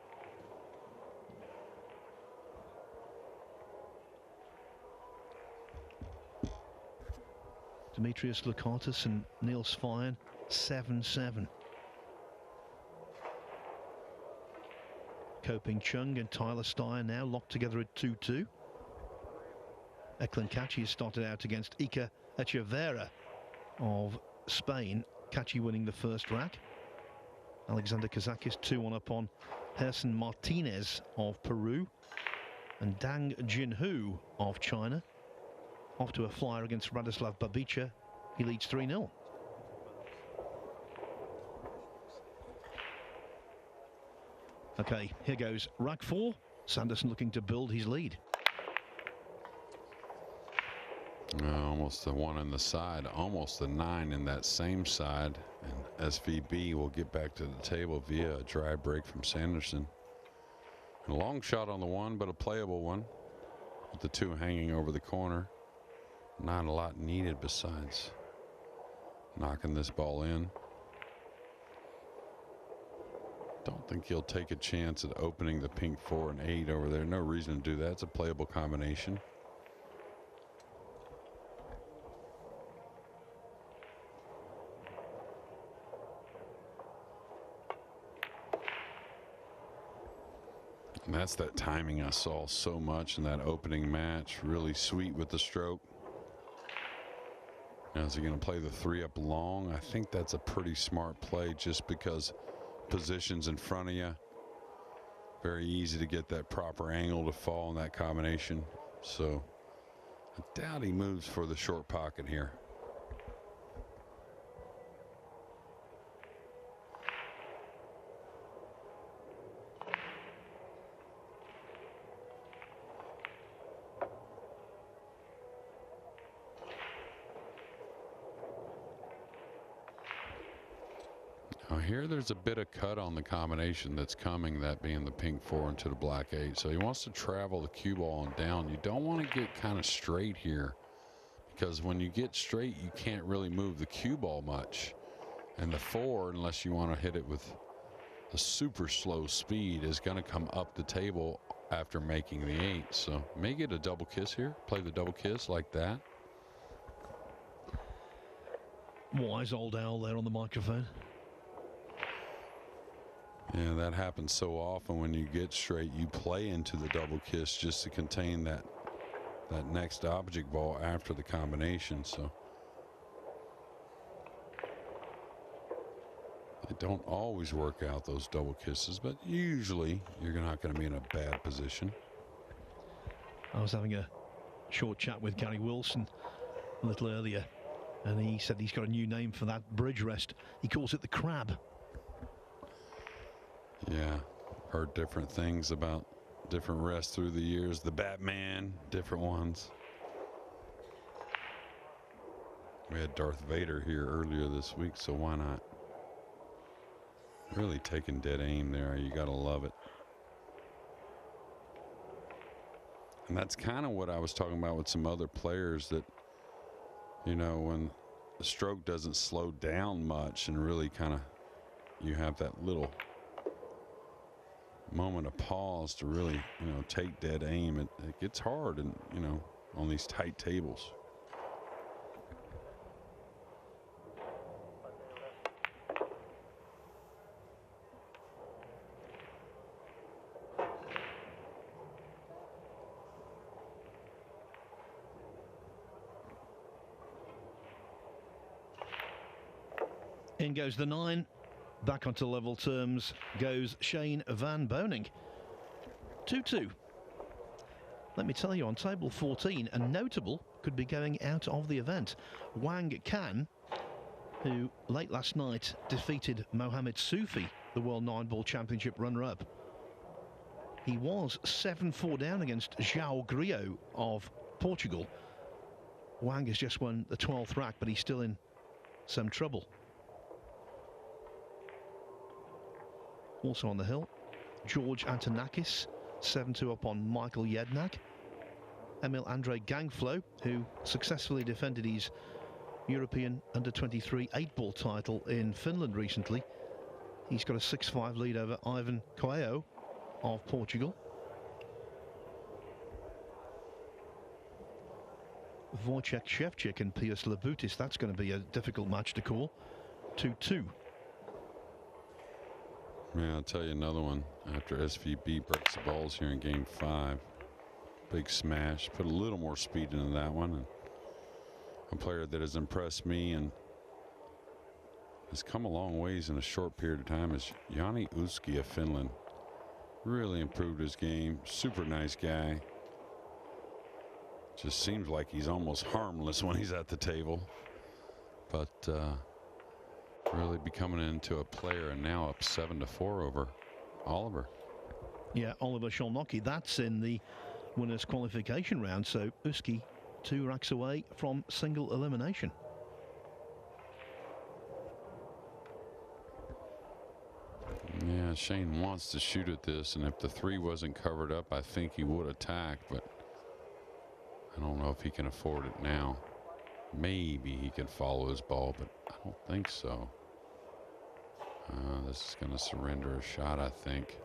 Speaker 1: Demetrius Lakatos and Neil Svyan, 7-7. Koping Chung and Tyler Steyer now locked together at 2-2. Eklund Kachi has started out against Iker Echeverra of Spain. Kachi winning the first rack. Alexander Kazakis 2-1 up on Gerson Martinez of Peru. And Dang Jinhu of China. Off to a flyer against Radislav Babica. He leads 3-0. Okay, here goes rack 4. Sanderson looking to build his lead.
Speaker 2: Almost the 1 on the side, almost the 9 in that same side. And SVB will get back to the table via a dry break from Sanderson. A long shot on the 1, but a playable one, with the 2 hanging over the corner. Not a lot needed besides knocking this ball in. Don't think he'll take a chance at opening the pink 4 and 8 over there. No reason to do that. It's a playable combination. And that's that timing I saw so much in that opening match. Really sweet with the stroke. Now, is he going to play the 3 up long? I think that's a pretty smart play just because positions in front of you. Very easy to get that proper angle to fall in that combination. So I doubt he moves for the short pocket here. Here there's a bit of cut on the combination that's coming, that being the pink 4 into the black 8. So he wants to travel the cue ball on down. You don't want to get kind of straight here, because when you get straight, you can't really move the cue ball much. And the 4, unless you want to hit it with a super slow speed, is going to come up the table after making the 8. So may get a double kiss here, play the double kiss like that.
Speaker 1: Wise old owl there on the microphone.
Speaker 2: Yeah, that happens so often. When you get straight, you play into the double kiss just to contain that next object ball after the combination. So they don't always work out, those double kisses, but usually you're not going to be in a bad position.
Speaker 1: I was having a short chat with Gary Wilson a little earlier, and he said he's got a new name for that bridge rest. He calls it the crab.
Speaker 2: Yeah, heard different things about different rests through the years. The Batman, different ones. We had Darth Vader here earlier this week, so why not? Really taking dead aim there. You got to love it. And that's kind of what I was talking about with some other players, that, you know, when the stroke doesn't slow down much and really kind of, you have that little moment of pause to really, you know, take dead aim. It gets hard, and, you know, on these tight tables.
Speaker 1: In goes the 9. Back onto level terms goes Shane Van Boning. 2-2. Let me tell you, on table 14, a notable could be going out of the event. Wang Kan, who late last night defeated Mohamed Soufi, the World Nineball Championship runner-up. He was 7-4 down against João Grillo of Portugal. Wang has just won the 12th rack, but he's still in some trouble. Also on the hill, George Antonakis, 7-2 up on Michael Jednak. Emil Andre Gangflo, who successfully defended his European Under-23 8-ball title in Finland recently. He's got a 6-5 lead over Ivan Coelho of Portugal. Wojciech Szewczyk and Pius Labutis, that's going to be a difficult match to call. 2-2.
Speaker 2: Yeah, I'll tell you another one. After SVB breaks the balls here in game 5. Big smash. Put a little more speed into that one. And a player that has impressed me and has come a long ways in a short period of time is Jani Uski of Finland. Really improved his game. Super nice guy. Just seems like he's almost harmless when he's at the table. But really becoming into a player, and now up 7-4 over Oliver.
Speaker 1: Yeah, Oliver Szolnocki, that's in the winners qualification round, so Uski 2 racks away from single elimination.
Speaker 2: Yeah, Shane wants to shoot at this, and if the 3 wasn't covered up, I think he would attack, but I don't know if he can afford it now. Maybe he can follow his ball, but I don't think so. This is going to surrender a shot, I think.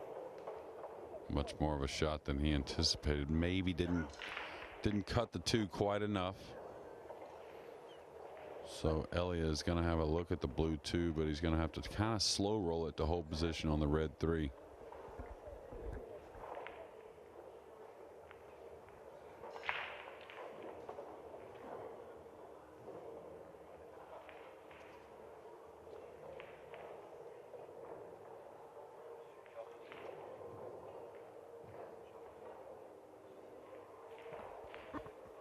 Speaker 2: Much more of a shot than he anticipated. Maybe didn't cut the 2 quite enough. So Elia is going to have a look at the blue 2, but he's going to have to kind of slow roll it to hold position on the red 3.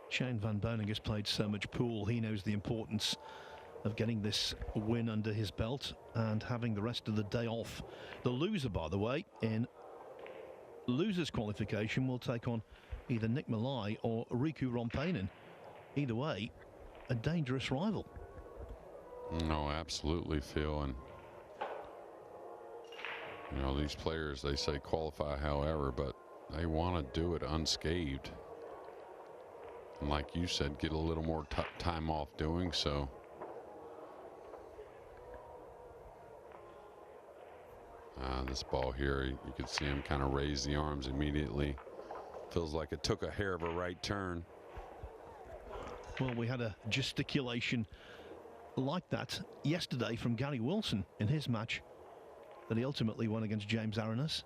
Speaker 1: Shane Van Boning has played so much pool, he knows the importance of getting this win under his belt and having the rest of the day off. The loser, by the way, in losers qualification will take on either Nick Malai or Riku Rompainen. Either way, a dangerous rival.
Speaker 2: No, absolutely, Phil. And you know, these players, they say qualify however, but they want to do it unscathed. And like you said, get a little more time off doing so. This ball here, you could see him kind of raise the arms immediately. Feels like it took a hair of a right turn.
Speaker 1: Well, we had a gesticulation like that yesterday from Gary Wilson in his match that he ultimately won against James Arenas.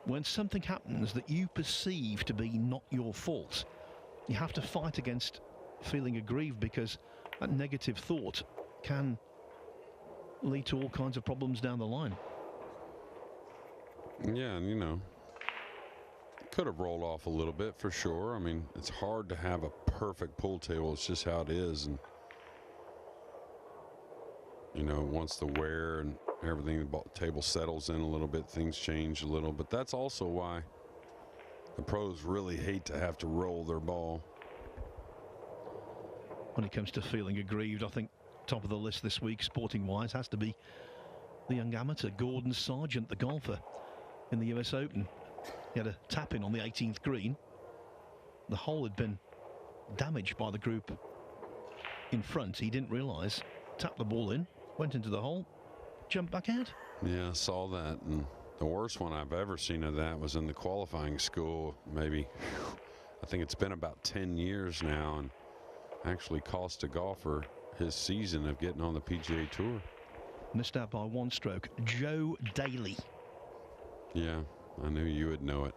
Speaker 1: When something happens that you perceive to be not your fault, you have to fight against feeling aggrieved, because that negative thought can lead to all kinds of problems down the line.
Speaker 2: Yeah, and you know, could have rolled off a little bit for sure. I mean, it's hard to have a perfect pool table. It's just how it is. And you know, once the wear and everything, the table settles in a little bit, things change a little. But that's also why the pros really hate to have to roll their ball.
Speaker 1: When it comes to feeling aggrieved, I think top of the list this week, sporting-wise, has to be the young amateur, Gordon Sargent, the golfer in the US Open. He had a tap-in on the 18th green. The hole had been damaged by the group in front. He didn't realise, tapped the ball in, went into the hole, jumped back out.
Speaker 2: Yeah, I saw that, and the worst one I've ever seen of that was in the qualifying school. Maybe, I think it's been about 10 years now, and actually cost a golfer his season of getting on the PGA Tour.
Speaker 1: missed out by 1 stroke. Joe Daly.
Speaker 2: Yeah, I knew you would know it.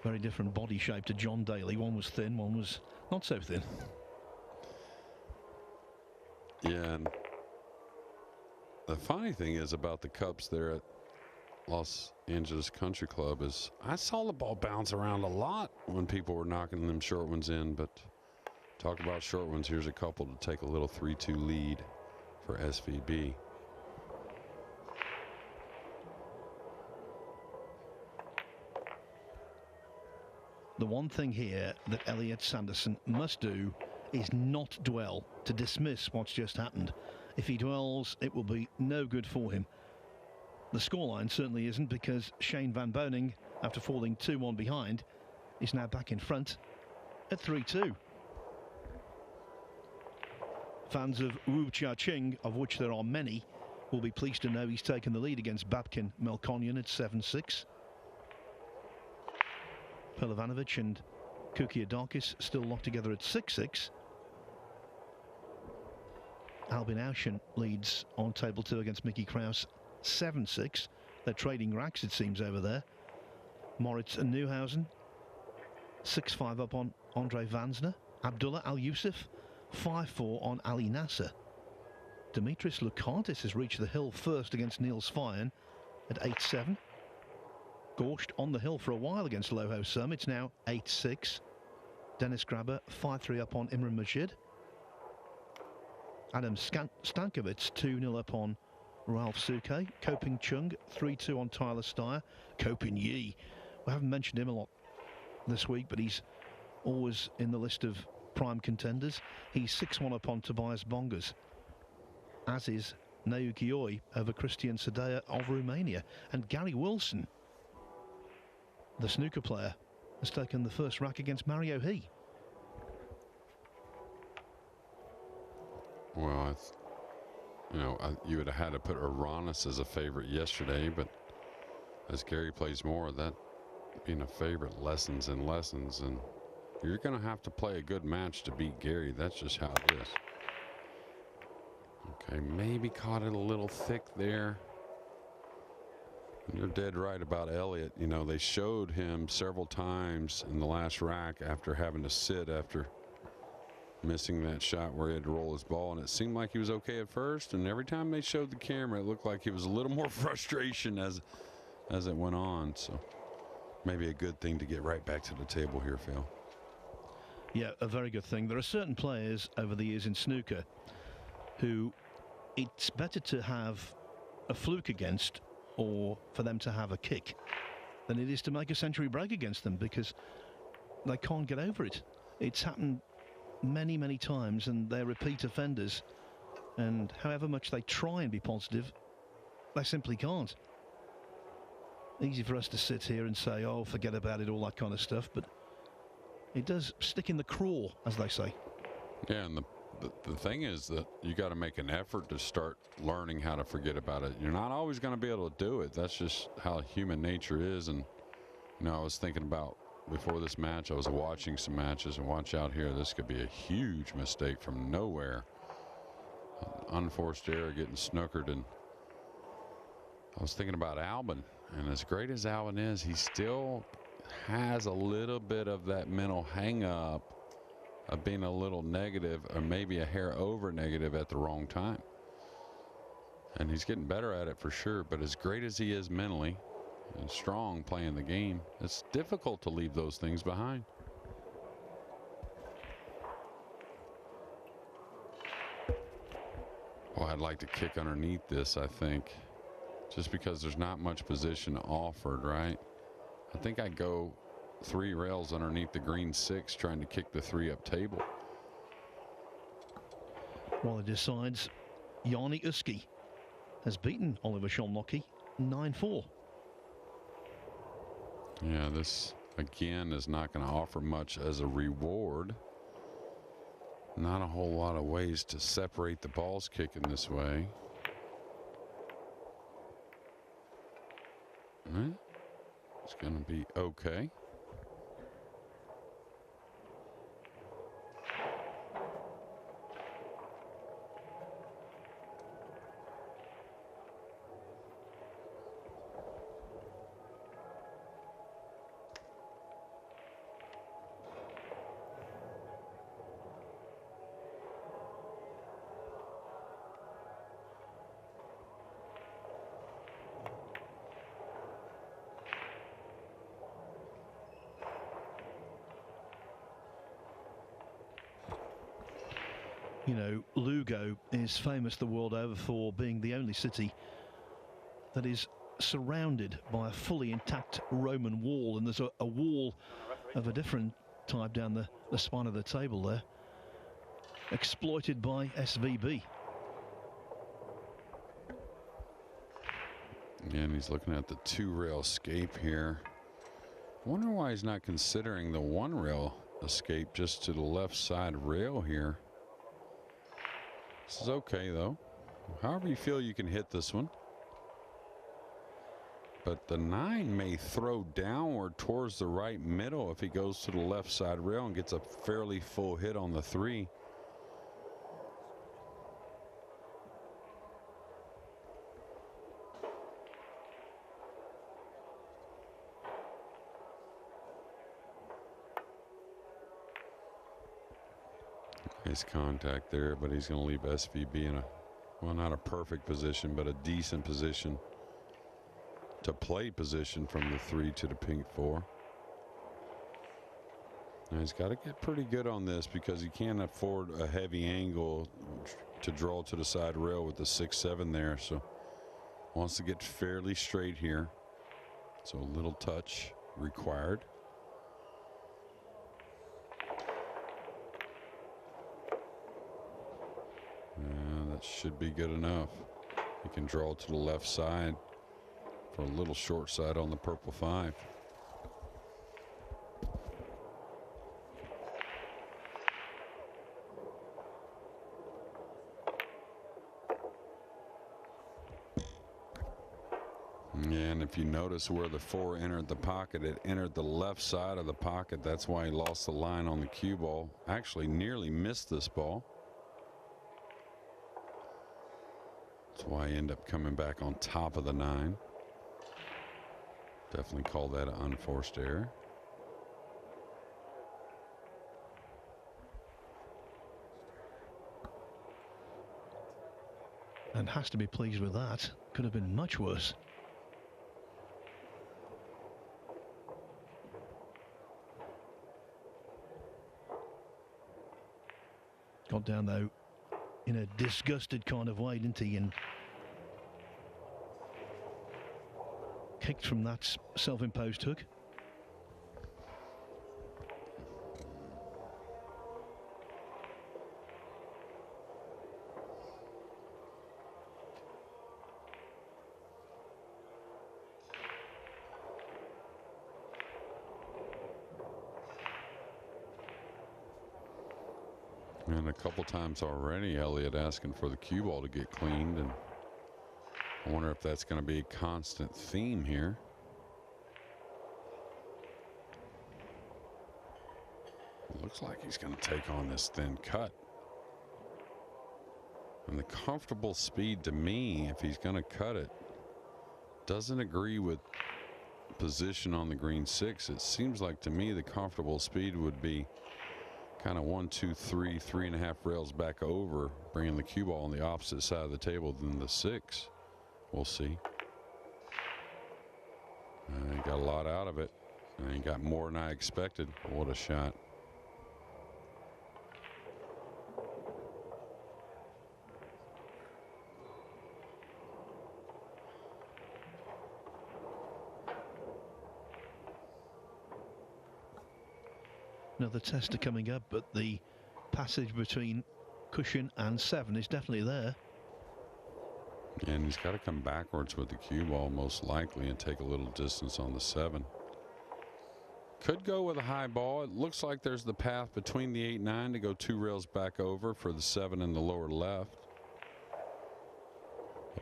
Speaker 1: Very different body shape to John Daly. One was thin, one was not so thin.
Speaker 2: Yeah, and the funny thing is about the Cups there at Los Angeles Country Club is I saw the ball bounce around a lot when people were knocking them short ones in, but talk about short ones, here's a couple to take a little 3-2 lead for SVB.
Speaker 1: The one thing here that Elliot Sanderson must do is not dwell, to dismiss what's just happened. If he dwells, it will be no good for him. The scoreline certainly isn't, because Shane Van Boning, after falling 2-1 behind, is now back in front at 3-2. Fans of Wu Chia-Ching, of which there are many, will be pleased to know he's taken the lead against Babkin Melkonyan at 7-6. Pelovanovic and Kukiadakis still locked together at 6-6. Albin Auschen leads on table 2 against Mickey Kraus 7-6. They're trading racks, it seems, over there. Moritz and Neuhausen 6-5 up on Andre Vansner. Abdullah Al-Yusuf 5-4 on Ali Nasser. Dimitris Lukantis has reached the hill first against Niels Feijen at 8-7. Gorscht on the hill for a while against Loho Sum. It's now 8-6. Dennis Grabber 5-3 up on Imran Majid. Adam Stankovic 2-0 up on Ralph Suke. Koping Chung 3-2 on Tyler Steyer. Koping Yi, we haven't mentioned him a lot this week, but he's always in the list of prime contenders. He's 6-1 up on Tobias Bongas, as is Naoki Oi over Christian Sadea of Romania. And Gary Wilson, the snooker player, has taken the first rack against Mario He.
Speaker 2: Well, you would have had to put Uranus as a favorite yesterday, but as Gary plays more, that being a favorite lessens and lessens, and you're going to have to play a good match to beat Gary. That's just how it is. Okay, maybe caught it a little thick there. You're dead right about Elliott. You know, they showed him several times in the last rack after having to sit after missing that shot where he had to roll his ball, and it seemed like he was okay at first, and every time they showed the camera it looked like he was a little more frustration as it went on. So maybe a good thing to get right back to the table here, Phil.
Speaker 1: Yeah, a very good thing. There are certain players over the years in snooker who it's better to have a fluke against, or for them to have a kick, than it is to make a century break against them, because they can't get over it. It's happened many times, and they're repeat offenders, and however much they try and be positive, they simply can't. Easy for us to sit here and say, oh, forget about it, all that kind of stuff, but it does stick in the craw, as they say.
Speaker 2: Yeah, and the thing is that you got to make an effort to start learning how to forget about it. You're not always going to be able to do it. That's just how human nature is. And I was thinking about, before this match, I was watching some matches, and watch out here, this could be a huge mistake from nowhere. Unforced error getting snookered. And I was thinking about Albin, and as great as Albin is, he still has a little bit of that mental hang up of being a little negative, or maybe a hair over negative at the wrong time. And he's getting better at it for sure, but as great as he is mentally and strong playing the game, it's difficult to leave those things behind. Well, I'd like to kick underneath this, I think, just because there's not much position offered, right? I think I'd go 3 rails underneath the green 6, trying to kick the 3-up table.
Speaker 1: While it decides, Yanni Uski has beaten Oliver Szolnocki 9-4.
Speaker 2: Yeah, this again is not going to offer much as a reward. Not a whole lot of ways to separate the balls kicking this way. It's going to be okay.
Speaker 1: You know, Lugo is famous the world over for being the only city that is surrounded by a fully intact Roman wall, and there's a wall of a different type down the spine of the table there, exploited by SVB.
Speaker 2: And he's looking at the 2-rail escape here. I wonder why he's not considering the 1-rail escape just to the left side rail here. This is okay though. However you feel you can hit this one. But the 9 may throw downward towards the right middle if he goes to the left side rail and gets a fairly full hit on the 3. Nice contact there, but he's going to leave SVB in a, well, not a perfect position, but a decent position to play position from the 3 to the pink 4. Now he's got to get pretty good on this because he can't afford a heavy angle to draw to the side rail with the 6-7 there. So wants to get fairly straight here. So a little touch required. And that should be good enough. He can draw to the left side for a little short side on the purple 5. And if you notice where the 4 entered the pocket, it entered the left side of the pocket. That's why he lost the line on the cue ball. Actually nearly missed this ball. That's why I end up coming back on top of the 9. Definitely call that an unforced error.
Speaker 1: And has to be pleased with that. Could have been much worse. Got down though in a disgusted kind of way, didn't he? And kicked from that self-imposed hook.
Speaker 2: And a couple times already, Elliott asking for the cue ball to get cleaned, and I wonder if that's going to be a constant theme here. It looks like he's going to take on this thin cut. And the comfortable speed to me, if he's going to cut it, doesn't agree with position on the green 6. It seems like to me the comfortable speed would be kind of 1, 2, 3, 3.5 rails back over, bringing the cue ball on the opposite side of the table than the 6. We'll see. He got a lot out of it, and he got more than I expected. What a shot.
Speaker 1: Another tester coming up, but the passage between cushion and 7 is definitely there.
Speaker 2: And he's got to come backwards with the cue ball most likely and take a little distance on the 7. Could go with a high ball. It looks like there's the path between the 8-9 to go 2 rails back over for the 7 in the lower left.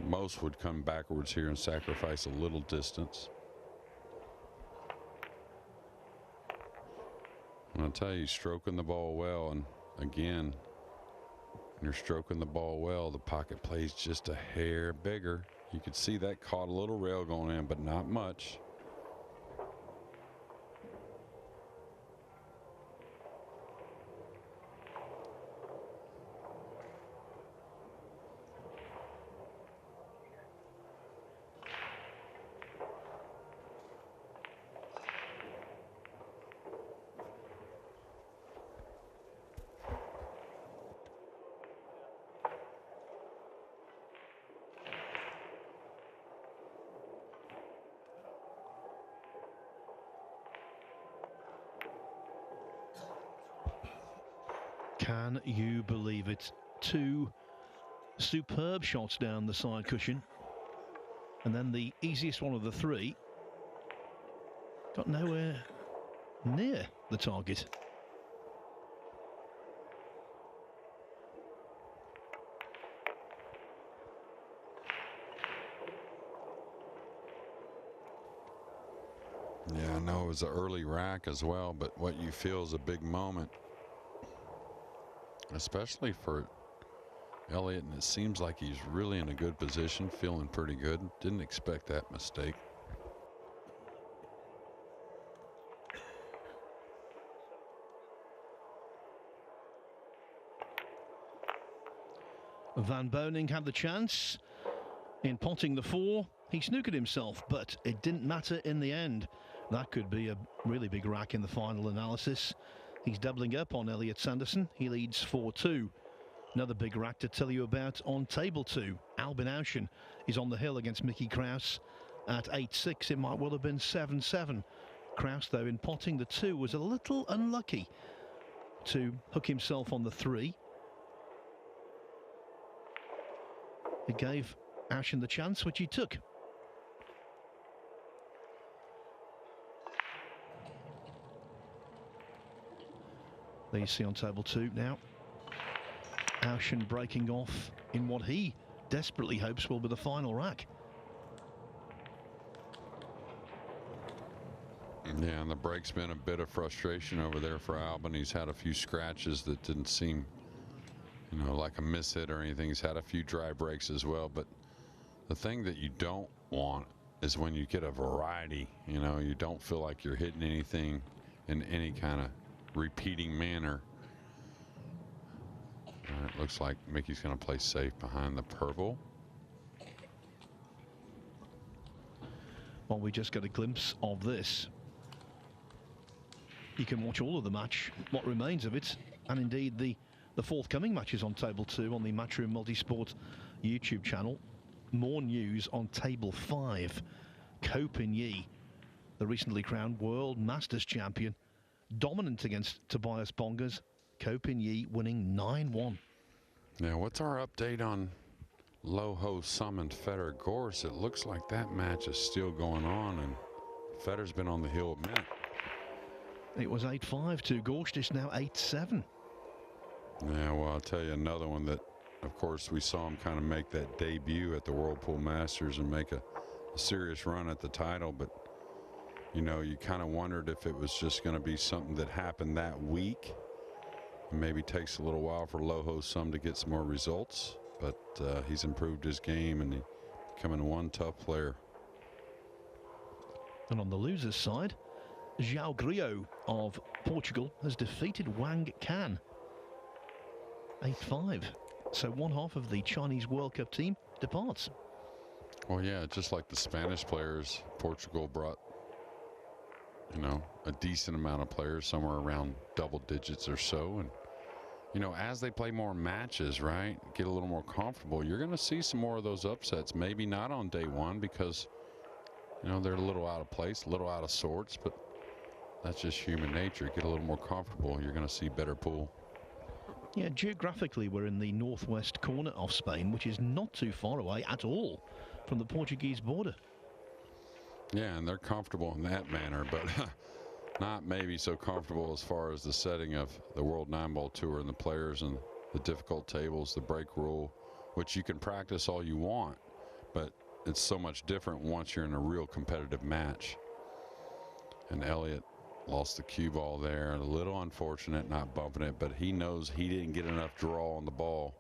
Speaker 2: Most would come backwards here and sacrifice a little distance. And I'll tell you, stroking the ball well, and again, when you're stroking the ball well, the pocket plays just a hair bigger. You could see that caught a little rail going in, but not much.
Speaker 1: Can you believe it? 2 superb shots down the side cushion. And then the easiest one of the 3 got nowhere near the target.
Speaker 2: Yeah, I know it was an early rack as well, but what you feel is a big moment, especially for Elliott, and it seems like he's really in a good position, feeling pretty good. Didn't expect that mistake.
Speaker 1: Van Boning had the chance in potting the 4. He snookered himself, but it didn't matter in the end. That could be a really big rack in the final analysis. He's doubling up on Elliott Sanderson. He leads 4-2. Another big rack to tell you about on table 2. Albin Auschen is on the hill against Mickey Kraus at 8-6. It might well have been 7-7. Kraus, though, in potting the 2 was a little unlucky to hook himself on the 3. It gave Auschen the chance, which he took. There you see on table 2 now. Auschen breaking off in what he desperately hopes will be the final rack.
Speaker 2: Yeah, and the break's been a bit of frustration over there for Albin. He's had a few scratches that didn't seem, you know, like a miss hit or anything. He's had a few dry breaks as well, but the thing that you don't want is when you get a variety, you know, you don't feel like you're hitting anything in any kind of repeating manner. All right, looks like Mickey's going to play safe behind the purple.
Speaker 1: Well, we just got a glimpse of this. You can watch all of the match, what remains of it, and indeed the forthcoming matches on table 2 on the Matchroom Multisport YouTube channel. More news on table 5. Ko Pin-Yi, the recently crowned World Masters champion, dominant against Tobias Bongers. Ko Pin-Yi winning 9-1.
Speaker 2: Now, what's our update on Loho Sum and Federer Gorse? It looks like that match is still going on, and Federer's been on the hill a minute.
Speaker 1: It was 8-5 to Gorse, it's now 8-7.
Speaker 2: Yeah, well, I'll tell you another one that, of course, we saw him kind of make that debut at the Whirlpool Masters and make a serious run at the title, but you know, you kind of wondered if it was just going to be something that happened that week. Maybe takes a little while for Loho Sum to get some more results, but he's improved his game and he's becoming one tough player.
Speaker 1: And on the losers' side, João Grillo of Portugal has defeated Wang Can 8-5. So one half of the Chinese World Cup team departs.
Speaker 2: Well, yeah, just like the Spanish players, Portugal brought, you know, a decent amount of players, somewhere around double digits or so. And, you know, as they play more matches, right, get a little more comfortable, you're going to see some more of those upsets. Maybe not on day 1 because, you know, they're a little out of place, a little out of sorts, but that's just human nature. Get a little more comfortable, you're going to see better pool.
Speaker 1: Yeah, geographically, we're in the northwest corner of Spain, which is not too far away at all from the Portuguese border.
Speaker 2: Yeah, and they're comfortable in that manner, but not maybe so comfortable as far as the setting of the World Nineball Tour and the players and the difficult tables, the break rule, which you can practice all you want, but it's so much different once you're in a real competitive match. And Elliott lost the cue ball there. A little unfortunate not bumping it, but he knows he didn't get enough draw on the ball.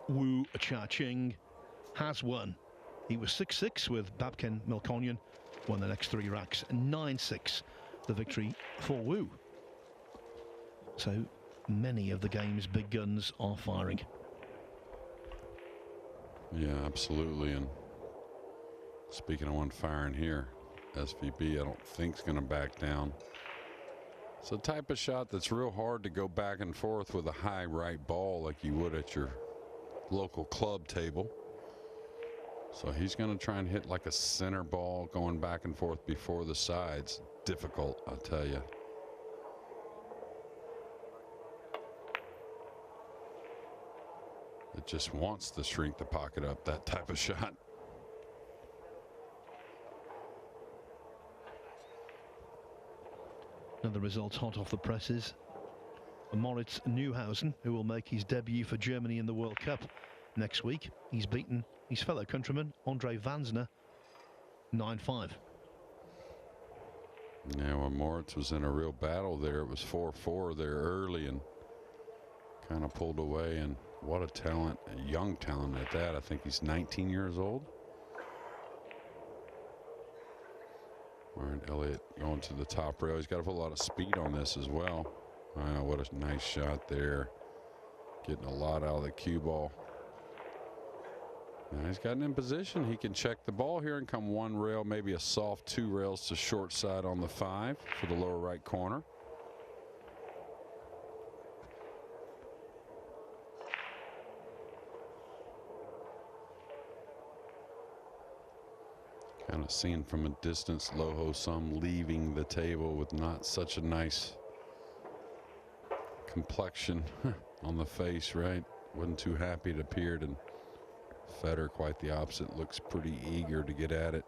Speaker 1: Wu Cha-Ching has won. He was 6-6 with Babken Melkonyan won the next 3 racks. 9-6, the victory for Wu. So many of the game's big guns are firing.
Speaker 2: Yeah, absolutely. And speaking of one firing here, SVB I don't think is going to back down. It's a type of shot that's real hard to go back and forth with a high right ball like you would at your local club table. So he's going to try and hit like a center ball going back and forth before the sides. Difficult, I'll tell you. It just wants to shrink the pocket up, that type of shot.
Speaker 1: And the results hot off the presses. Moritz Neuhausen, who will make his debut for Germany in the World Cup next week. He's beaten his fellow countryman, Andre Vansner, 9-5.
Speaker 2: Yeah, well, Moritz was in a real battle there. It was 4-4 there early and kind of pulled away. And what a talent, a young talent at that. I think he's 19 years old. Warren Elliott going to the top rail. He's got to put a lot of speed on this as well. Wow, what a nice shot there. Getting a lot out of the cue ball. Now he's gotten in position. He can check the ball here and come one rail, maybe a soft 2 rails to short side on the 5 for the lower right corner. Kind of seen from a distance, Loho Sum leaving the table with not such a nice complexion on the face, right? Wasn't too happy, it appeared, and Federer quite the opposite, looks pretty eager to get at it.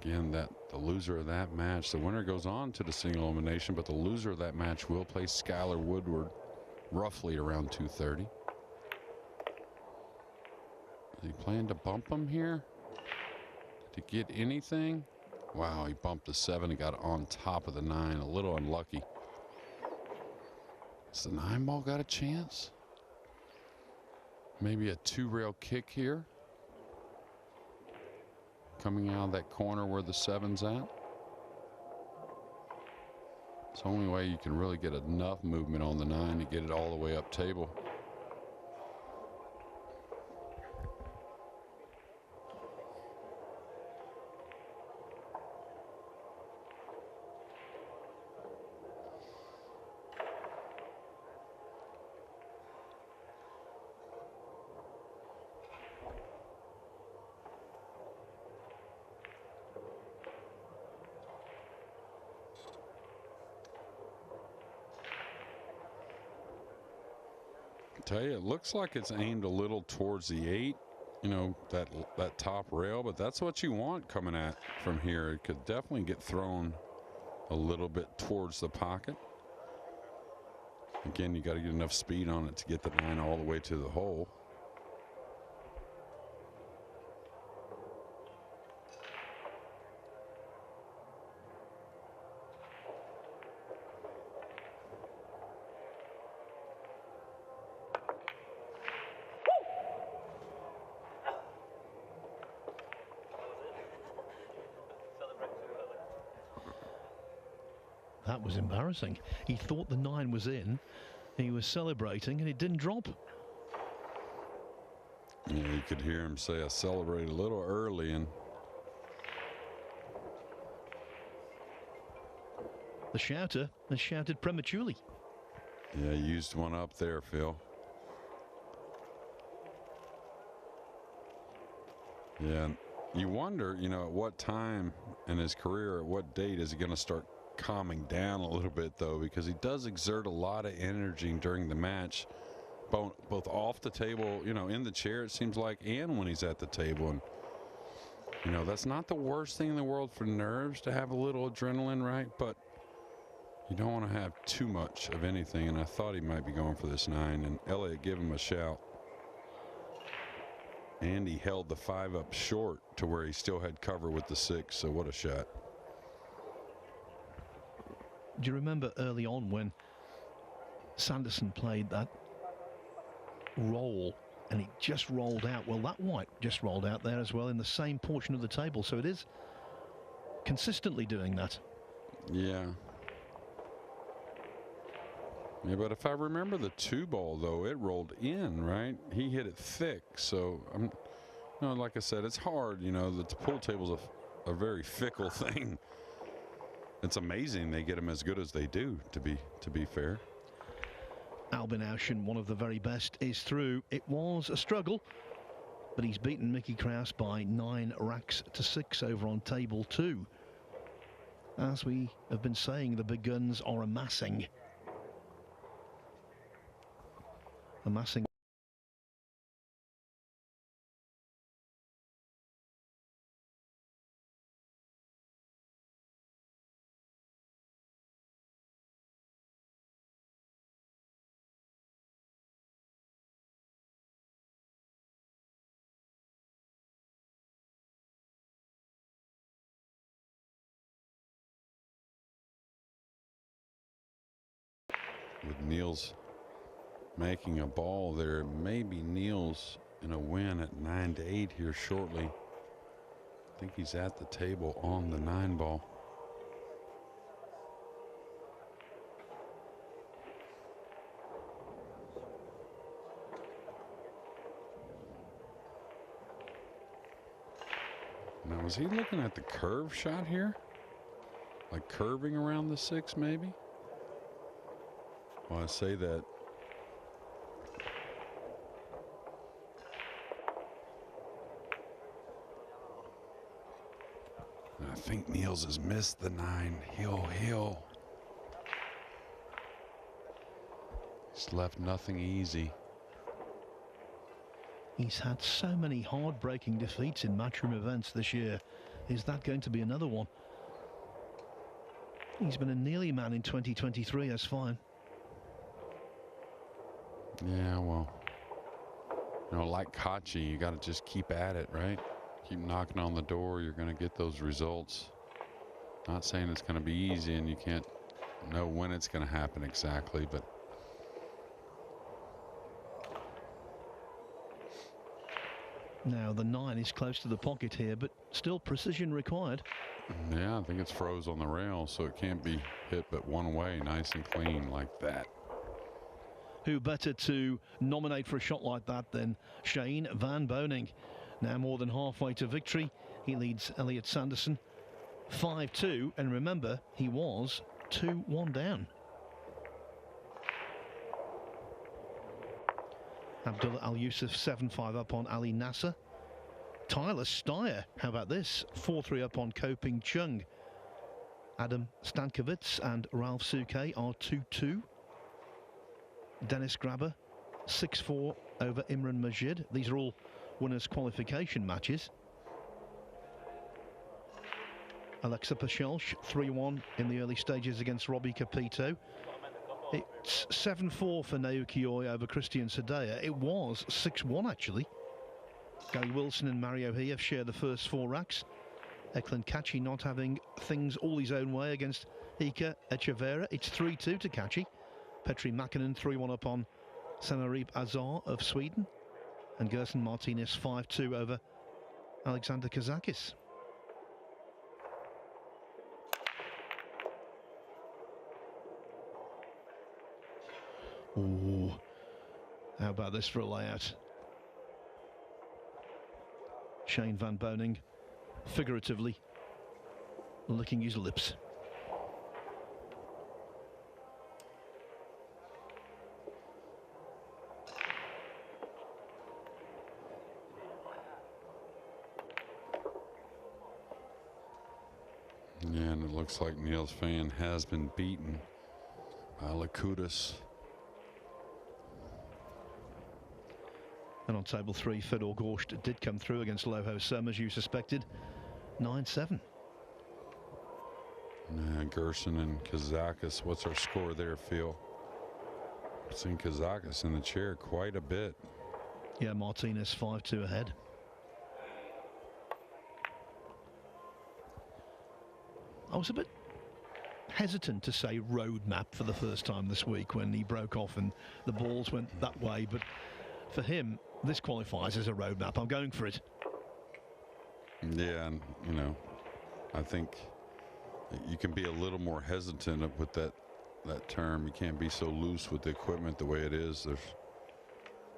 Speaker 2: Again, the loser of that match, the winner goes on to the single elimination, but the loser of that match will play Skylar Woodward roughly around 2:30. Is he planning to bump him here to get anything? Wow, he bumped the 7 and got on top of the 9. A little unlucky. Has the 9-ball got a chance? Maybe a 2-rail kick here. Coming out of that corner where the 7's at. It's the only way you can really get enough movement on the 9 to get it all the way up table. Tell you, it looks like it's aimed a little towards the 8, you know, that top rail, but that's what you want coming at from here. It could definitely get thrown a little bit towards the pocket. Again, you got to get enough speed on it to get the 9 all the way to the hole.
Speaker 1: That was embarrassing. He thought the 9 was in. He was celebrating and it didn't drop.
Speaker 2: Yeah, you could hear him say, I celebrated a little early, and
Speaker 1: The shouter has shouted prematurely.
Speaker 2: yeah, used one up there, Phil. Yeah, you wonder, you know, at what time in his career, at what date is he going to start calming down a little bit, though, because he does exert a lot of energy during the match, both off the table, you know, in the chair, it seems like, and when he's at the table. And, you know, that's not the worst thing in the world for nerves to have a little adrenaline, right? But you don't want to have too much of anything. And I thought he might be going for this 9, and Elliott gave him a shout. And he held the 5 up short to where he still had cover with the 6. So what a shot.
Speaker 1: Do you remember early on when Sanderson played that role and it just rolled out. Well, that white just rolled out there as well in the same portion of the table, so it is consistently doing that.
Speaker 2: Yeah. Yeah, but if I remember the 2-ball, though, it rolled in, right? He hit it thick, so like I said, it's hard. The pool table's a very fickle thing. It's amazing they get them as good as they do, to be fair.
Speaker 1: Albin Auschen, one of the very best, is through. It was a struggle, but he's beaten Mickey Kraus by 9 racks to 6 over on table 2. As we have been saying, the big guns are amassing.
Speaker 2: With Niels making a ball there, maybe Niels in a win at 9-8 here shortly. I think he's at the table on the 9-ball. Now, was he looking at the curve shot here? Like curving around the 6 maybe? Well, I say that. I think Niels has missed the 9. He'll. He's left nothing easy.
Speaker 1: He's had so many heartbreaking defeats in matchroom events this year. Is that going to be another one? He's been a nearly man in 2023, that's fine.
Speaker 2: Yeah, well, like Kachi, you got to just keep at it, right? Keep knocking on the door. You're going to get those results. Not saying it's going to be easy and you can't know when it's going to happen exactly, but
Speaker 1: now the 9 is close to the pocket here, but still precision required.
Speaker 2: Yeah, I think it's froze on the rail, so it can't be hit but one way, nice and clean like that.
Speaker 1: Who better to nominate for a shot like that than Shane Van Boening? Now more than halfway to victory. He leads Elliot Sanderson 5-2, and remember, he was 2-1 down. Abdullah Al Yusuf 7-5 up on Ali Nasser. Tyler Steyer, how about this? 4-3 up on Ko Ping Chung. Adam Stankiewicz and Ralph Suke are 2-2. Dennis Grabber 6-4 over Imran Majid. These are all winners' qualification matches. Alexa Pashelsh 3-1 in the early stages against Robbie Capito. It's 7-4 for Naoki Oi over Christian Sadea. It was 6-1 actually. Gary Wilson and Mario Hief share the first 4 racks. Eklund Kachi not having things all his own way against Ika Echeverra. It's 3-2 to Kachi. Petri Makinen 3-1 up on Sanarib Azar of Sweden. And Gerson Martinez 5-2 over Alexander Kazakis. Ooh, how about this for a layout? Shane Van Boening, figuratively, licking his lips.
Speaker 2: Yeah, and it looks like Niels Fan has been beaten by Lakudis.
Speaker 1: And on table 3, Fedor Gorsht did come through against Loho Sum, as you suspected, 9-7.
Speaker 2: Yeah, Gerson and Kazakis. What's our score there, Phil? I've seen Kazakis in the chair quite a bit.
Speaker 1: Yeah, Martinez 5-2 ahead. I was a bit hesitant to say roadmap for the first time this week when he broke off and the balls went that way, but for him, this qualifies as a roadmap. I'm going for it.
Speaker 2: Yeah, and you know, I think you can be a little more hesitant with that term. You can't be so loose with the equipment the way it is.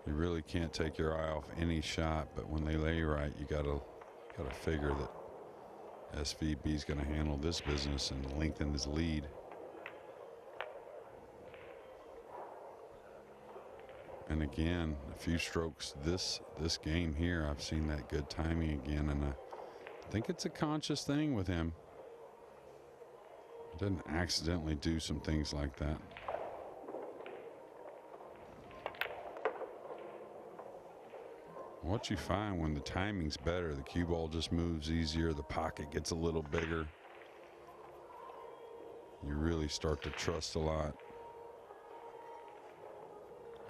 Speaker 2: You really can't take your eye off any shot, but when they lay right, you gotta figure that SVB's gonna handle this business and lengthen his lead. And again, a few strokes this game here, I've seen that good timing again, and I think it's a conscious thing with him. He doesn't accidentally do some things like that. What you find when the timing's better, the cue ball just moves easier, the pocket gets a little bigger. You really start to trust a lot.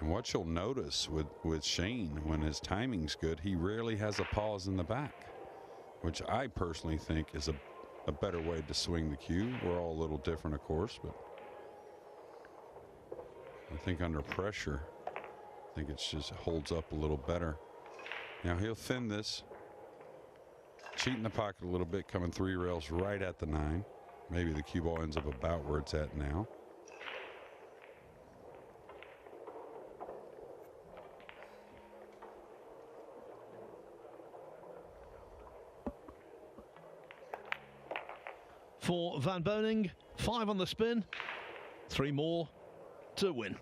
Speaker 2: And what you'll notice with Shane, when his timing's good, he rarely has a pause in the back, which I personally think is a better way to swing the cue. We're all a little different, of course, but I think under pressure, I think it just holds up a little better. Now he'll thin this, cheating the pocket a little bit, coming 3 rails right at the 9. Maybe the cue ball ends up about where it's at now.
Speaker 1: For Van Boning, 5 on the spin, 3 more to win.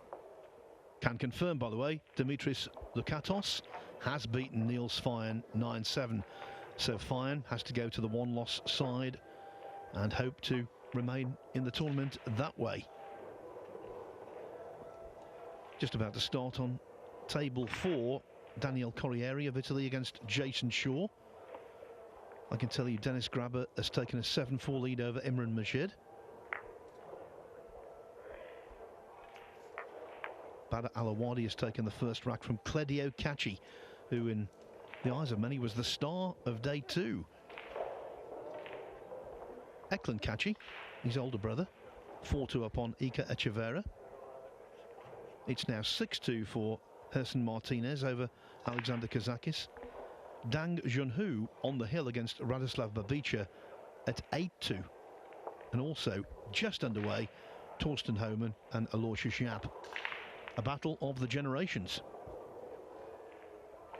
Speaker 1: Can confirm, by the way, Dimitris Lukatos has beaten Niels Fine 9-7. So Fine has to go to the 1-loss side and hope to remain in the tournament that way. Just about to start on table 4, Daniel Corriere of Italy against Jason Shaw. I can tell you Dennis Grabber has taken a 7-4 lead over Imran Majid. Badr Alawadi has taken the first rack from Cledio Caci, who in the eyes of many was the star of day 2. Eklund Caci, his older brother, 4-2 up on Iker Echeverra. It's now 6-2 for Herson Martinez over Alexander Kazakis. Dang Junhu on the hill against Radoslav Babica at 8-2. And also, just underway, Torsten Homan and Aloysius Schaap. A battle of the generations.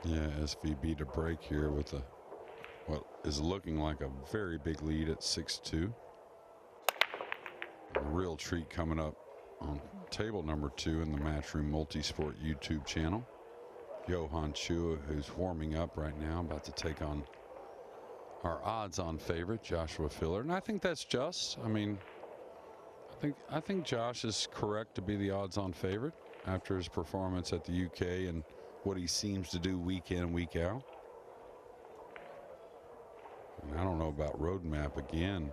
Speaker 2: Yeah, SVB to break here with what is looking like a very big lead at 6-2. A real treat coming up on table number 2 in the Matchroom Multisport YouTube channel. Johan Chua, who's warming up right now, about to take on our odds-on favorite, Joshua Filler. And I think that's just. I mean, I think Josh is correct to be the odds-on favorite after his performance at the UK and what he seems to do week in, week out. And I don't know about roadmap again.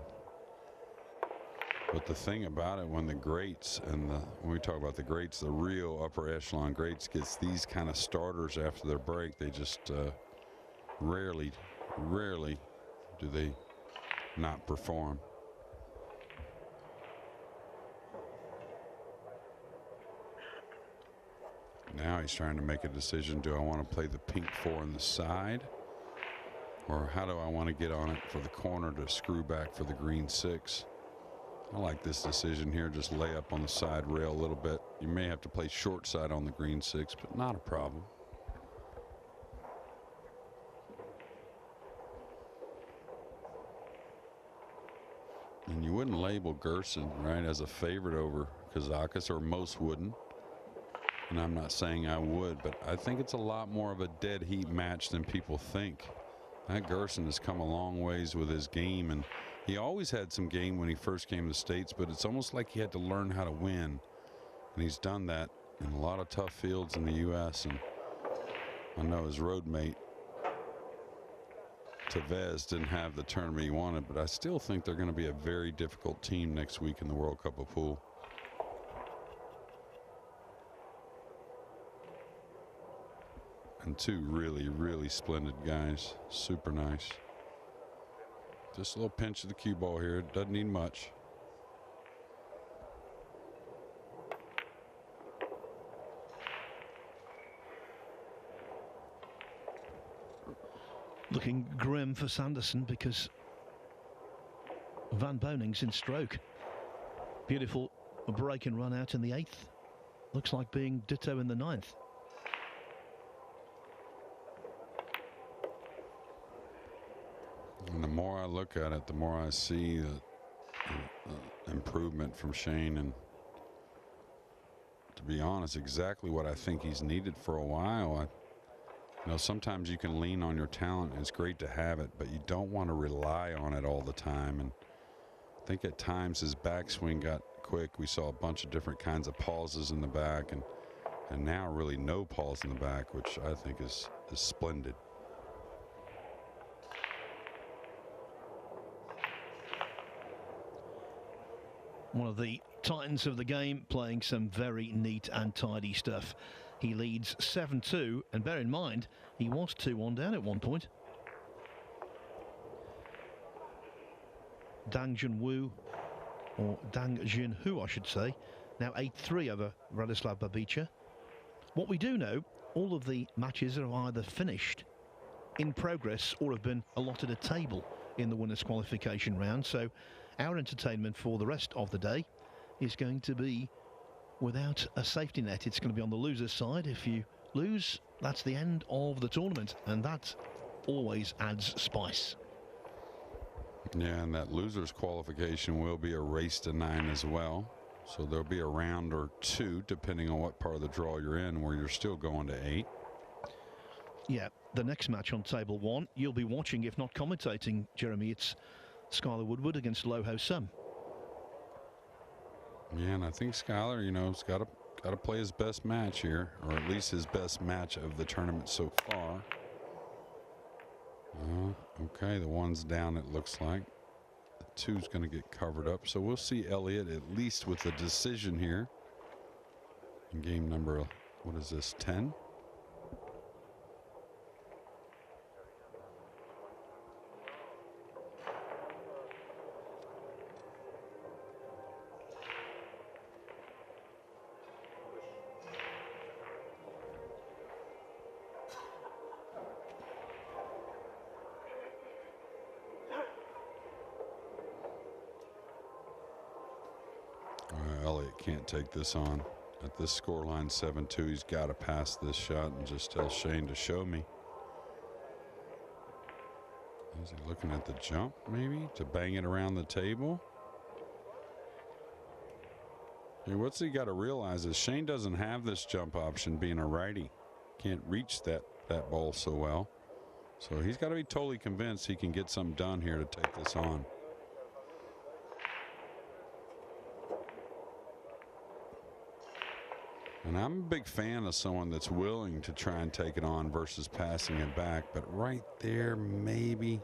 Speaker 2: But the thing about it, when the greats and when we talk about the greats, the real upper echelon greats gets these kind of starters after their break, they just rarely do they not perform. Now he's trying to make a decision. Do I want to play the pink 4 on the side? Or how do I want to get on it for the corner to screw back for the green 6? I like this decision here. Just lay up on the side rail a little bit. You may have to play short side on the green 6, but not a problem. And you wouldn't label Gerson, right, as a favorite over Kazakis, or most wouldn't. And I'm not saying I would, but I think it's a lot more of a dead heat match than people think. That Gerson has come a long ways with his game, and he always had some game when he first came to the States, but it's almost like he had to learn how to win. And he's done that in a lot of tough fields in the U.S. And I know his road mate, Tevez, didn't have the tournament he wanted, but I still think they're going to be a very difficult team next week in the World Cup of Pool. And 2 really, really splendid guys. Super nice. Just a little pinch of the cue ball here. It doesn't need much.
Speaker 1: looking grim for Sanderson because Van Boning's in stroke. Beautiful break and run out in the 8th. Looks like being ditto in the 9th.
Speaker 2: And the more I look at it, the more I see the improvement from Shane. And to be honest, exactly what I think he's needed for a while. You know, sometimes you can lean on your talent, and it's great to have it, but you don't want to rely on it all the time. And I think at times his backswing got quick. We saw a bunch of different kinds of pauses in the back, and now really no pause in the back, which I think is splendid.
Speaker 1: One of the titans of the game, playing some very neat and tidy stuff. He leads 7-2, and bear in mind, he was 2-1 down at one point. Dang Junwoo, or Dang Junhu, I should say, now 8-3 over Radislav Babica. What we do know, all of the matches are either finished, in progress, or have been allotted a table in the winners' qualification round. So our entertainment for the rest of the day is going to be without a safety net. It's going to be on the loser's side. If you lose, that's the end of the tournament, and that always adds spice.
Speaker 2: Yeah, and that loser's qualification will be a race to 9 as well. So there'll be a round or two, depending on what part of the draw you're in, where you're still going to 8.
Speaker 1: Yeah, the next match on table 1, you'll be watching, if not commentating, Jeremy. It's Skylar Woodward against Loho Sum.
Speaker 2: Yeah, and I think Skylar, you know, has got to play his best match here, or at least his best match of the tournament so far. Okay, the 1's down, it looks like. The 2's going to get covered up, so we'll see Elliott at least with a decision here in game number, what is this, 10? Elliott can't take this on. At this scoreline 7-2, he's got to pass this shot and just tell Shane to show me. Is he looking at the jump, maybe, to bang it around the table? Hey, what's he got to realize is Shane doesn't have this jump option being a righty. Can't reach that ball so well. So he's got to be totally convinced he can get something done here to take this on. And I'm a big fan of someone that's willing to try and take it on versus passing it back. But right there, maybe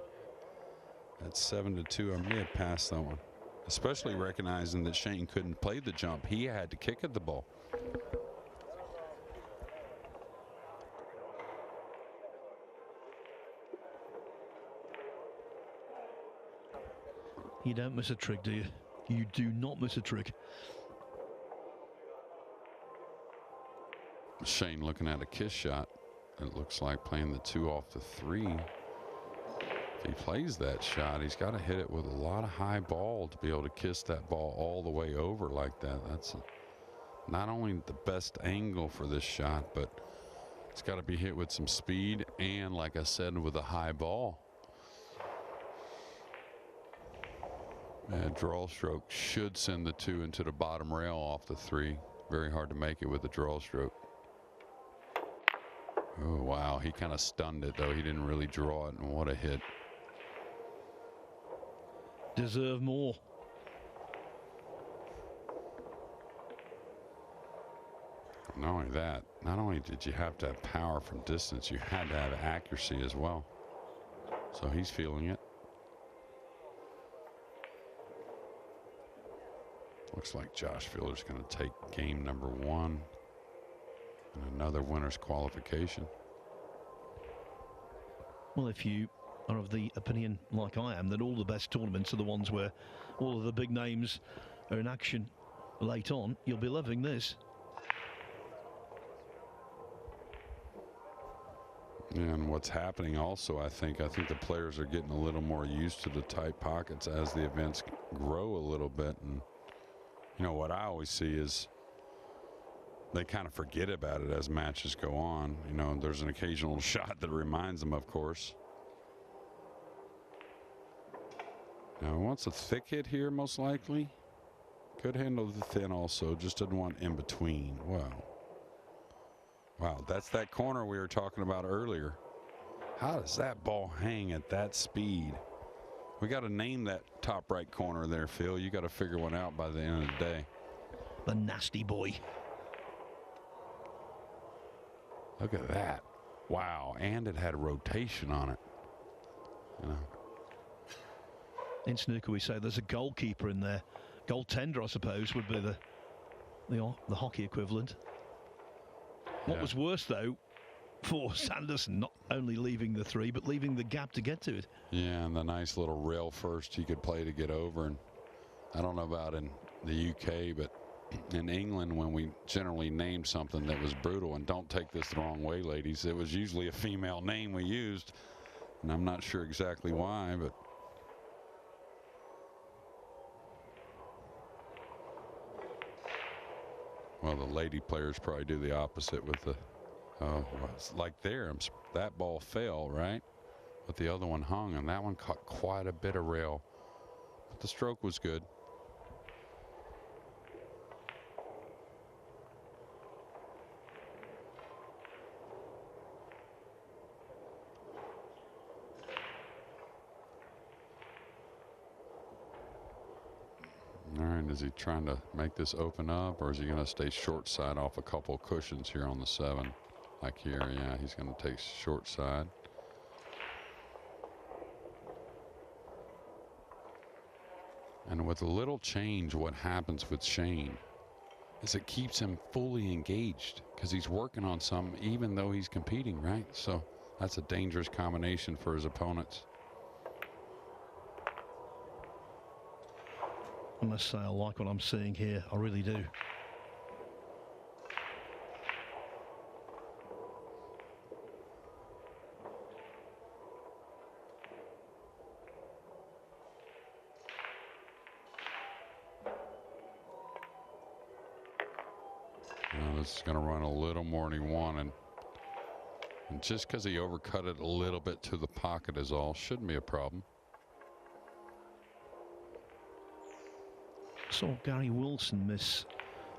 Speaker 2: at 7-2, I may have passed that one. Especially recognizing that Shane couldn't play the jump. He had to kick at the ball.
Speaker 1: You don't miss a trick, do you? You do not miss a trick.
Speaker 2: Shane looking at a kiss shot. It looks like playing the 2 off the 3. If he plays that shot, he's got to hit it with a lot of high ball to be able to kiss that ball all the way over like that. That's not only the best angle for this shot, but it's got to be hit with some speed and, like I said, with a high ball. Draw stroke should send the 2 into the bottom rail off the 3. Very hard to make it with a draw stroke. Oh, wow. He kind of stunned it, though. He didn't really draw it, and what a hit.
Speaker 1: Deserve more.
Speaker 2: Not only that, not only did you have to have power from distance, you had to have accuracy as well. So he's feeling it. Looks like Josh Fielder's going to take game number 1 in another winner's qualification.
Speaker 1: Well, if you are of the opinion, like I am, that all the best tournaments are the ones where all of the big names are in action late on, you'll be loving this.
Speaker 2: And what's happening also, I think the players are getting a little more used to the tight pockets as the events grow a little bit. And, you know, what I always see is they kind of forget about it as matches go on. You know, there's an occasional shot that reminds them, of course. Now, wants a thick hit here, most likely. Could handle the thin also, just didn't want in between. Wow. Wow, that's that corner we were talking about earlier. How does that ball hang at that speed? We got to name that top right corner there, Phil. You got to figure one out by the end of the day.
Speaker 1: The nasty boy.
Speaker 2: Look at that. Wow, and it had a rotation on it. You know.
Speaker 1: In snooker, we say there's a goalkeeper in there. Goaltender, I suppose, would be the hockey equivalent. What was worse, though, for Sanderson, not only leaving the three, but leaving the gap to get to it.
Speaker 2: Yeah, and the nice little rail first he could play to get over. And I don't know about in the UK, but in England, when we generally name something that was brutal, and don't take this the wrong way, ladies, it was usually a female name we used. And I'm not sure exactly why, but well, the lady players probably do the opposite with the, well, it's like there, that ball fell, right? But the other one hung, and that one caught quite a bit of rail. But the stroke was good. All right, is he trying to make this open up, or is he going to stay short side off a couple of cushions here on the 7? Like here, yeah, he's going to take short side. And with a little change, what happens with Shane is it keeps him fully engaged because he's working on some, even though he's competing, right? So that's a dangerous combination for his opponents.
Speaker 1: I must say, I like what I'm seeing here. I really do.
Speaker 2: Now this is going to run a little more than he wanted. And just because he overcut it a little bit to the pocket is all. Shouldn't be a problem.
Speaker 1: Saw Gary Wilson miss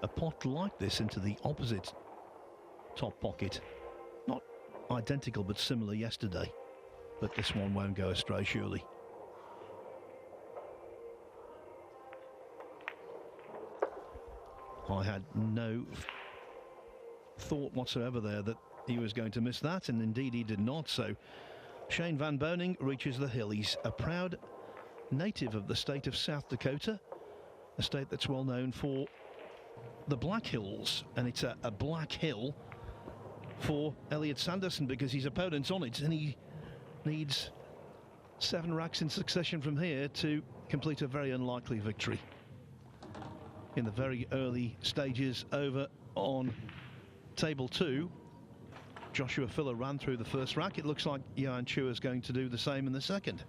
Speaker 1: a pot like this into the opposite top pocket. Not identical, but similar yesterday. But this one won't go astray, surely. I had no thought whatsoever there that he was going to miss that, and indeed he did not. So Shane Van Boening reaches the hill. He's a proud native of the state of South Dakota, a state that's well known for the Black Hills, and it's a black hill for Elliot Sanderson because his opponent's on it, and he needs 7 racks in succession from here to complete a very unlikely victory. In the very early stages over on table 2, Joshua Filler ran through the first rack. It looks like Johan Chua is going to do the same in the second.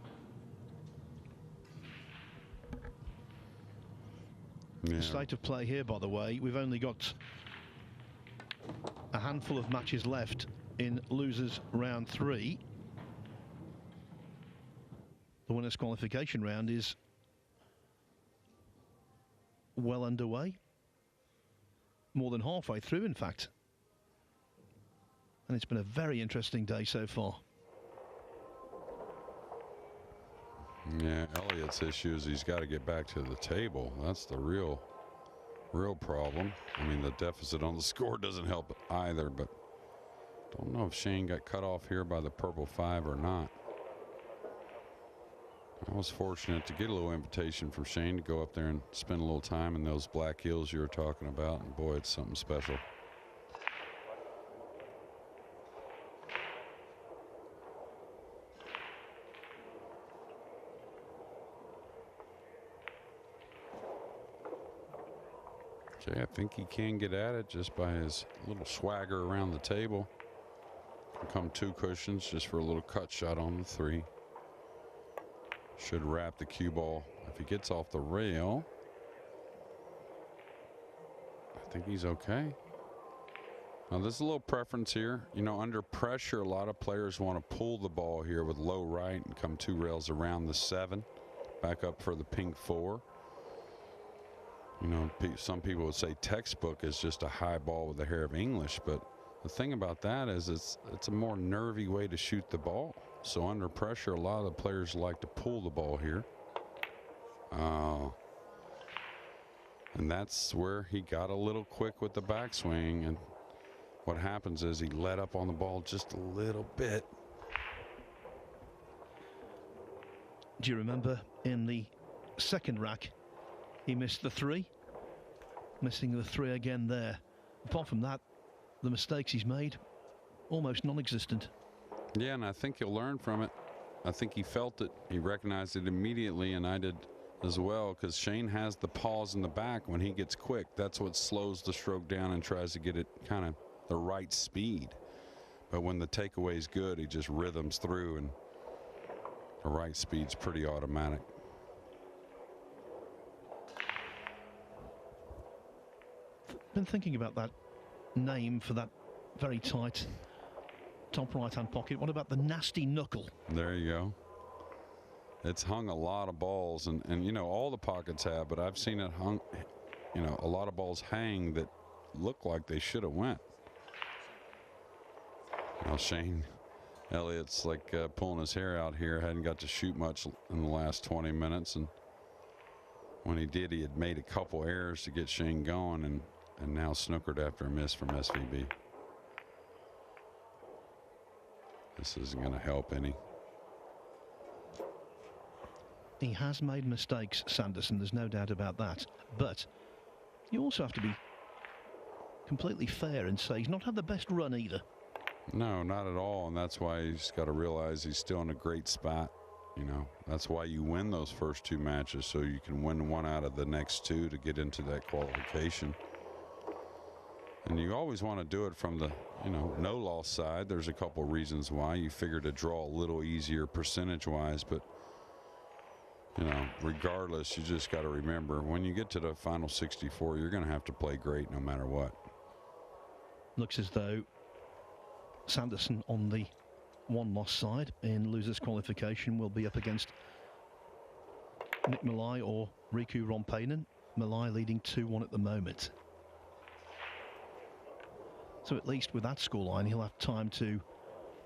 Speaker 2: Yeah.
Speaker 1: The state of play here, by the way, we've only got a handful of matches left in losers round 3. The winners qualification round is well underway, more than halfway through, in fact, and it's been a very interesting day so far.
Speaker 2: Yeah, Elliot's issue is he's got to get back to the table. That's the real problem. I mean, the deficit on the score doesn't help either, but don't know if Shane got cut off here by the purple 5 or not. I was fortunate to get a little invitation from Shane to go up there and spend a little time in those black hills you were talking about, and boy, it's something special. Okay, I think he can get at it just by his little swagger around the table. come 2 cushions just for a little cut shot on the 3. Should wrap the cue ball. If he gets off the rail, I think he's okay. Now there's a little preference here. You know, under pressure, a lot of players want to pull the ball here with low right and come 2 rails around the 7, back up for the pink 4. You know, some people would say textbook is just a high ball with a hair of English, but the thing about that is it's a more nervy way to shoot the ball. So under pressure, a lot of the players like to pull the ball here. And that's where he got a little quick with the backswing, and what happens is he let up on the ball just a little bit.
Speaker 1: Do you remember in the second rack, he missed the 3? Missing the 3 again there. Apart from that, the mistakes he's made, almost non-existent.
Speaker 2: Yeah, and I think he'll learn from it. I think he felt it. He recognized it immediately, and I did as well, because Shane has the pause in the back when he gets quick. That's what slows the stroke down and tries to get it kind of the right speed. But when the takeaway is good, he just rhythms through, and the right speed's pretty automatic.
Speaker 1: Been thinking about that name for that very tight top right-hand pocket. What about the nasty knuckle?
Speaker 2: There you go. It's hung a lot of balls, and you know, all the pockets have, but I've seen it hung, you know, a lot of balls hang that look like they should have went. Now Shane Elliott's like pulling his hair out here. Hadn't got to shoot much in the last 20 minutes, and when he did, he had made a couple errors to get Shane going, and now snookered after a miss from SVB. This isn't going to help any.
Speaker 1: He has made mistakes, Sanderson, there's no doubt about that. But you also have to be completely fair and say he's not had the best run either.
Speaker 2: No, not at all, and that's why he's got to realize he's still in a great spot. You know, that's why you win those first 2 matches, so you can win 1 out of the next 2 to get into that qualification. And you always want to do it from the, you know, no loss side. There's a couple reasons why. You figure to draw a little easier percentage-wise, but you know, regardless, you just got to remember when you get to the final 64, you're going to have to play great no matter what.
Speaker 1: Looks as though Sanderson on the 1-loss side in losers qualification will be up against Nick Malai or Riku Rompainen. Malai leading 2-1 at the moment. So at least with that scoreline, he'll have time to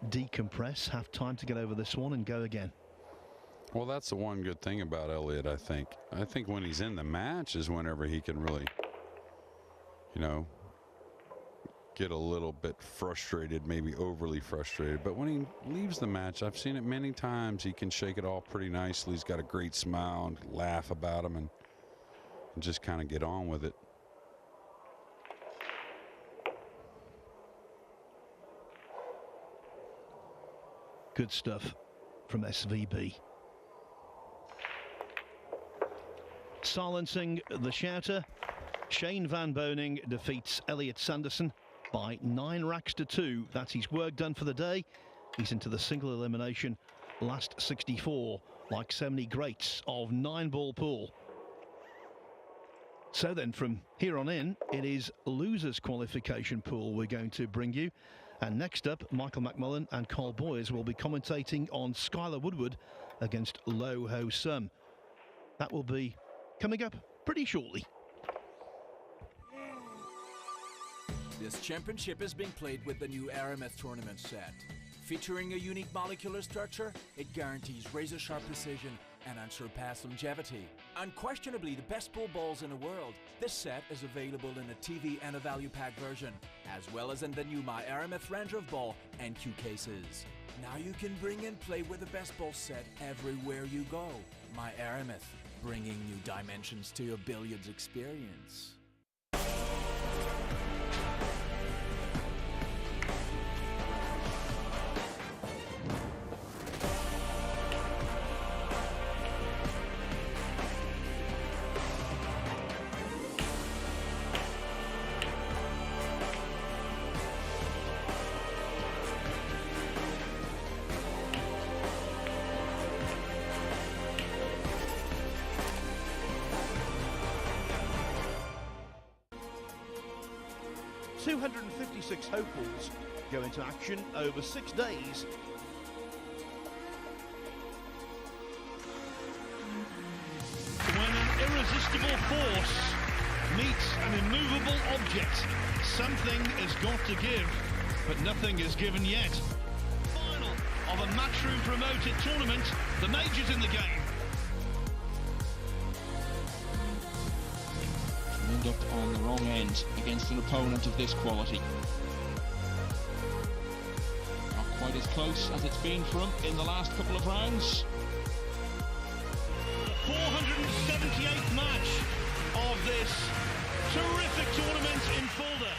Speaker 1: decompress, have time to get over this one and go again.
Speaker 2: Well, that's the one good thing about Elliott, I think. I think when he's in the match is whenever he can really, you know, get a little bit frustrated, maybe overly frustrated. But when he leaves the match, I've seen it many times, he can shake it off pretty nicely. He's got a great smile and laugh about him and just kind of get on with it.
Speaker 1: Good stuff from SVB. Silencing the shouter, Shane Van Boening defeats Elliott Sanderson by 9 racks to 2. That's his work done for the day. He's into the single elimination, last 64, like so many greats of Nineball pool. So then from here on in, it is losers qualification pool we're going to bring you. And next up, Michael McMullen and Carl Boyes will be commentating on Skylar Woodward against Lo Ho Sum. That will be coming up pretty shortly.
Speaker 3: This championship is being played with the new RMS tournament set. Featuring a unique molecular structure, it guarantees razor-sharp precision and unsurpassed longevity. Unquestionably the best pool balls in the world, this set is available in a TV and a value pack version, as well as in the new My RMF Ranger of Ball and cue cases. Now you can bring and play with the best ball set everywhere you go. My RMF, bringing new dimensions to your billiards experience.
Speaker 1: 256 hopefuls go into action over 6 days. When an irresistible force meets an immovable object, something has got to give, but nothing is given yet. Final of a matchroom promoted tournament, the majors in the game.
Speaker 4: End up on the wrong end against an opponent of this quality. Not quite as close as it's been for him in the last couple of rounds.
Speaker 1: 478th match of this terrific tournament in Fulda.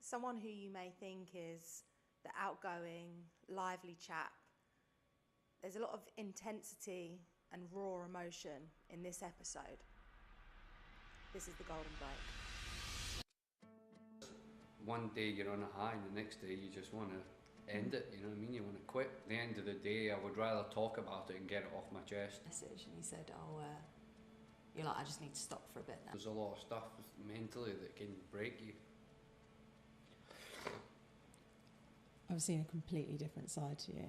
Speaker 5: Someone who you may think is the outgoing, lively chap. There's a lot of intensity and raw emotion in this episode. This is the Golden Break.
Speaker 6: One day you're on a high and the next day you just want to end it, you know what I mean? You want to quit. At the end of the day, I would rather talk about it and get it off my chest.
Speaker 7: Message, and he said, you're like, I just need to stop for a bit now.
Speaker 6: There's a lot of stuff mentally that can break you.
Speaker 8: I've seen a completely different side to you.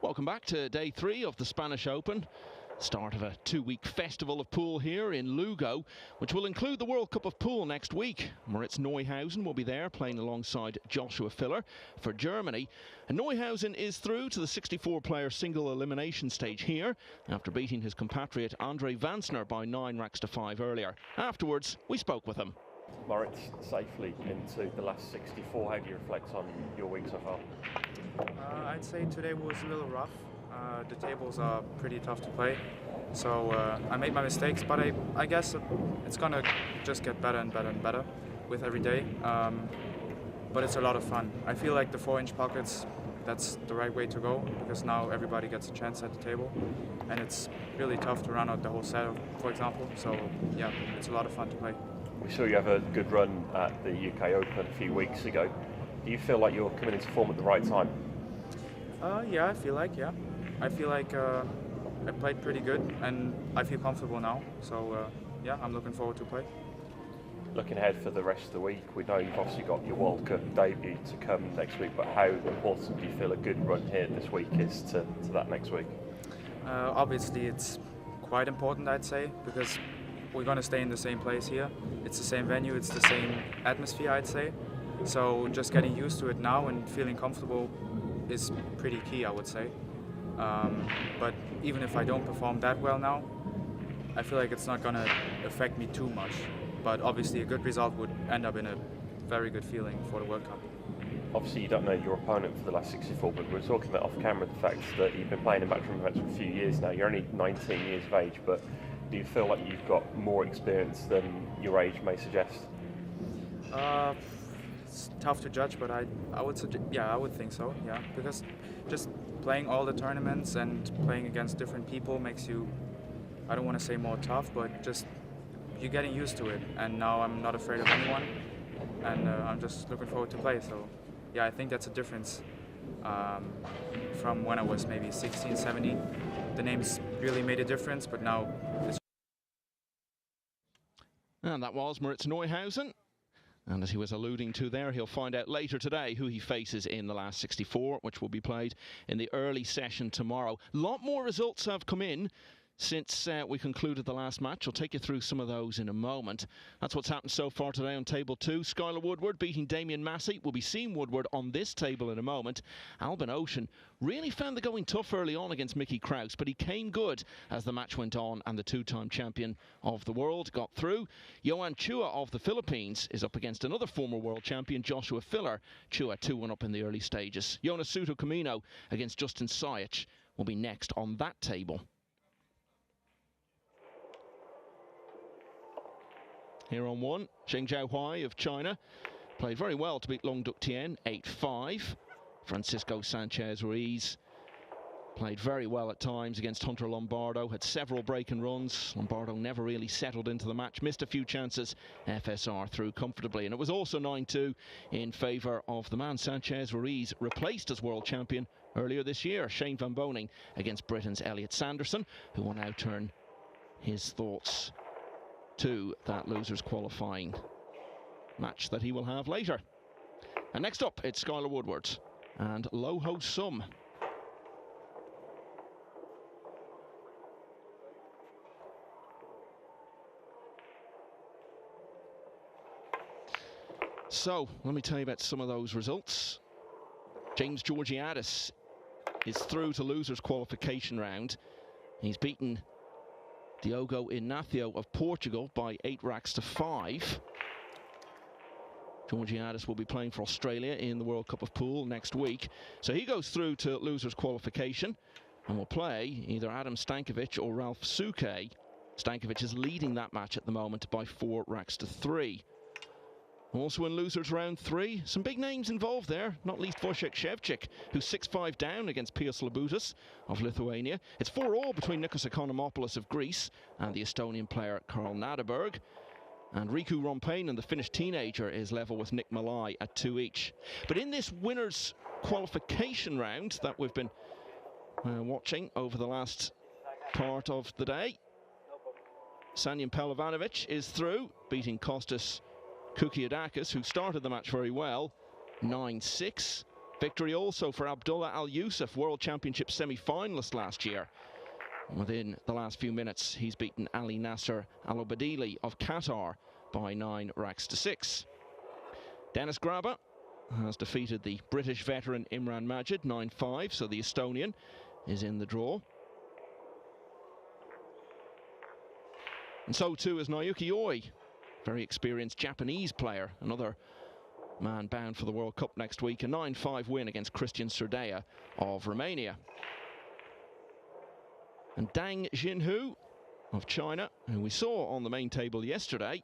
Speaker 4: Welcome back to day 3 of the Spanish Open. Start of a 2-week festival of pool here in Lugo, which will include the World Cup of Pool next week. Moritz Neuhausen will be there playing alongside Joshua Filler for Germany. And Neuhausen is through to the 64-player single elimination stage here after beating his compatriot Andre Vansner by 9 racks to 5 earlier. Afterwards, we spoke with him.
Speaker 10: Moritz, safely into the last 64. How do you reflect on your week so far?
Speaker 11: I'd say today was a little rough. The tables are pretty tough to play, so I made my mistakes, but I guess it's gonna just get better and better and better with every day. But it's a lot of fun. I feel like the 4-inch pockets, that's the right way to go, because now everybody gets a chance at the table, and it's really tough to run out the whole set, for example. So yeah, it's a lot of fun to play.
Speaker 10: We saw you have a good run at the UK Open a few weeks ago. Do you feel like you're coming into form at the right time?
Speaker 11: Yeah, I feel like, I played pretty good, and I feel comfortable now. So yeah, I'm looking forward to play.
Speaker 10: Looking ahead for the rest of the week, we know you've obviously got your World Cup debut to come next week, but how important do you feel a good run here this week is to that next week?
Speaker 11: Obviously, it's quite important, I'd say, because we're going to stay in the same place here. It's the same venue, it's the same atmosphere, I'd say. So just getting used to it now and feeling comfortable is pretty key, I would say. But even if I don't perform that well now, I feel like it's not going to affect me too much. But obviously a good result would end up in a very good feeling for the World Cup.
Speaker 10: Obviously you don't know your opponent for the last 64, but we were talking about off camera the fact that you've been playing in matchroom events for a few years now. You're only 19 years of age, but do you feel like you've got more experience than your age may suggest?
Speaker 11: It's tough to judge, but I would suggest, yeah, I would think so, yeah, because just playing all the tournaments and playing against different people makes you, I don't want to say more tough, but just you're getting used to it, and now I'm not afraid of anyone, and I'm just looking forward to play. So yeah, I think that's a difference from when I was maybe 16, 17. The names really made a difference, but now it's...
Speaker 4: And that was Moritz Neuhausen. And as he was alluding to there, he'll find out later today who he faces in the last 64, which will be played in the early session tomorrow. A lot more results have come in since we concluded the last match. I'll take you through some of those in a moment. That's what's happened so far today on table 2. Skylar Woodward beating Damien Massey. We'll be seeing Woodward on this table in a moment. Albin Ocean really found the going tough early on against Mickey Kraus, but he came good as the match went on, and the 2-time champion of the world got through. Johan Chua of the Philippines is up against another former world champion, Joshua Filler. Chua 2-1 up in the early stages. Jonas Suto Camino against Justin Sajic will be next on that table. Here on 1, Zheng Zhaohui of China played very well to beat Long Duc Tien 8-5. Francisco Sanchez Ruiz played very well at times against Hunter Lombardo, had several break-and runs. Lombardo never really settled into the match, missed a few chances. FSR through comfortably, and it was also 9-2 in favour of the man Sanchez Ruiz replaced as world champion earlier this year, Shane Van Boning, against Britain's Elliot Sanderson, who will now turn his thoughts to that losers qualifying match that he will have later. And next up, it's Skylar Woodward and Low Ho Sum. So let me tell you about some of those results. James Georgiadis is through to losers qualification round. He's beaten Diogo Inácio of Portugal by 8 racks to 5. Georgiadis will be playing for Australia in the World Cup of Pool next week. So he goes through to losers qualification and will play either Adam Stankovic or Ralph Suke. Stankovic is leading that match at the moment by 4 racks to 3. Also in losers round 3, some big names involved there, not least Wojciech Szewczyk, who's 6-5 down against Pius Labutas of Lithuania. It's 4-all between Nikos Economopoulos of Greece and the Estonian player Karl Naderberg. And Riku Rompainen, the Finnish teenager, is level with Nick Malai at 2 each. But in this winners qualification round that we've been watching over the last part of the day, Sanyan Pelovanovic is through, beating Kostas Kukiadakis, who started the match very well, 9-6. Victory also for Abdullah Al Yusuf, World Championship semi-finalist last year. Within the last few minutes, he's beaten Ali Nasser Al Obadili of Qatar by 9 racks to 6. Dennis Graba has defeated the British veteran Imran Majid 9-5, so the Estonian is in the draw. And so too is Naoki Oi, very experienced Japanese player, another man bound for the World Cup next week. A 9-5 win against Christian Surdea of Romania. And Dang Jinhu of China, who we saw on the main table yesterday,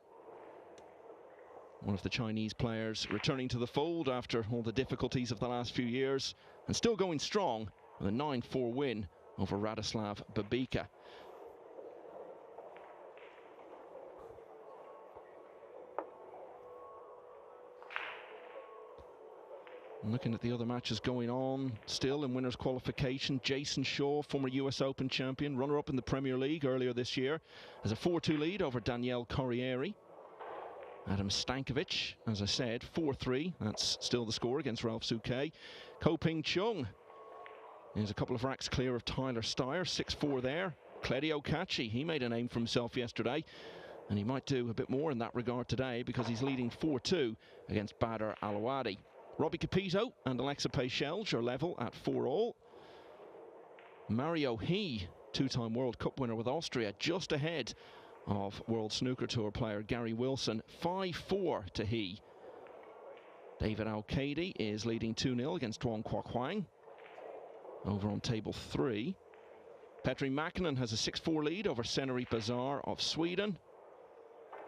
Speaker 4: one of the Chinese players returning to the fold after all the difficulties of the last few years, and still going strong with a 9-4 win over Radoslav Babika. Looking at the other matches going on, still in winners' qualification, Jason Shaw, former US Open champion, runner-up in the Premier League earlier this year, has a 4-2 lead over Daniel Corriere. Adam Stankovic, as I said, 4-3, that's still the score against Ralph Souquet. Ko Ping Chung is a couple of racks clear of Tyler Steyer, 6-4 there. Claudio Cacci, he made a name for himself yesterday, and he might do a bit more in that regard today because he's leading 4-2 against Badr Al-Awadi. Robbie Capito and Alexa Pechelge are level at 4-all. Mario He, two-time World Cup winner with Austria, just ahead of World Snooker Tour player Gary Wilson, 5-4 to He. David Al-Kaidi is leading 2-0 against Duan Kwa Huang over on table 3. Petri Mäkinen has a 6-4 lead over Seneri Bazar of Sweden.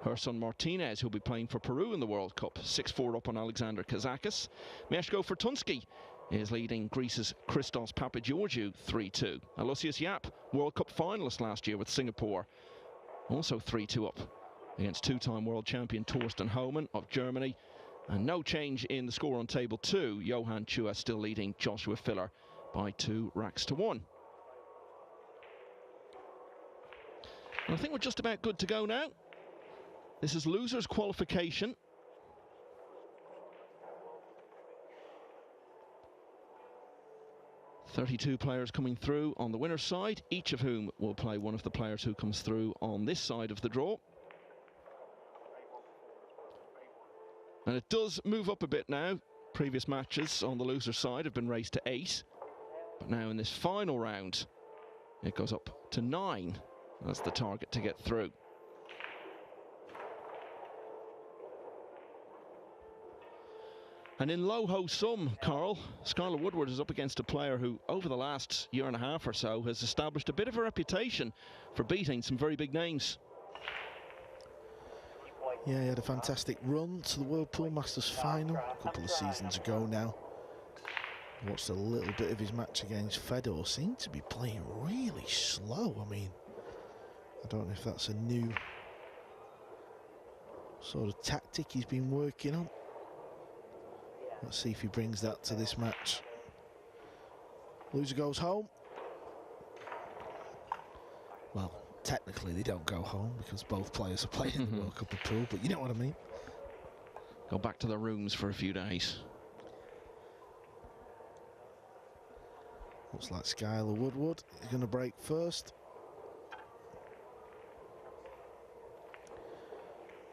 Speaker 4: Herson Martinez, who'll be playing for Peru in the World Cup, 6-4 up on Alexander Kazakis. Mieszko Fortunski is leading Greece's Christos Papageorgiou 3-2. Aloysius Yap, World Cup finalist last year with Singapore, also 3-2 up against two-time world champion Torsten Homan of Germany. And no change in the score on table 2. Johan Chua still leading Joshua Filler by 2 racks to 1. And I think we're just about good to go now. This is losers qualification. "32 players coming through on the winner's side, each of whom will play one of the players who comes through on this side of the draw. And it does move up a bit now. Previous matches on the loser's side have been raced to 8. But now in this final round, it goes up to 9. That's the target to get through. And in low-ho sum, Carl, Skylar Woodward is up against a player who, over the last year and a half or so, has established a bit of a reputation for beating some very big names.
Speaker 9: Yeah, he had a fantastic run to the World Pool Masters final a couple of seasons ago now. Watched a little bit of his match against Fedor. Seemed to be playing really slow. I mean, I don't know if that's a new sort of tactic he's been working on. Let's see if he brings that to this match. Loser goes home. Well, technically they don't go home because both players are playing in the World Cup of Pool, but you know what I mean.
Speaker 4: Go back to their rooms for a few days.
Speaker 9: Looks like Skylar Woodward is going to break first.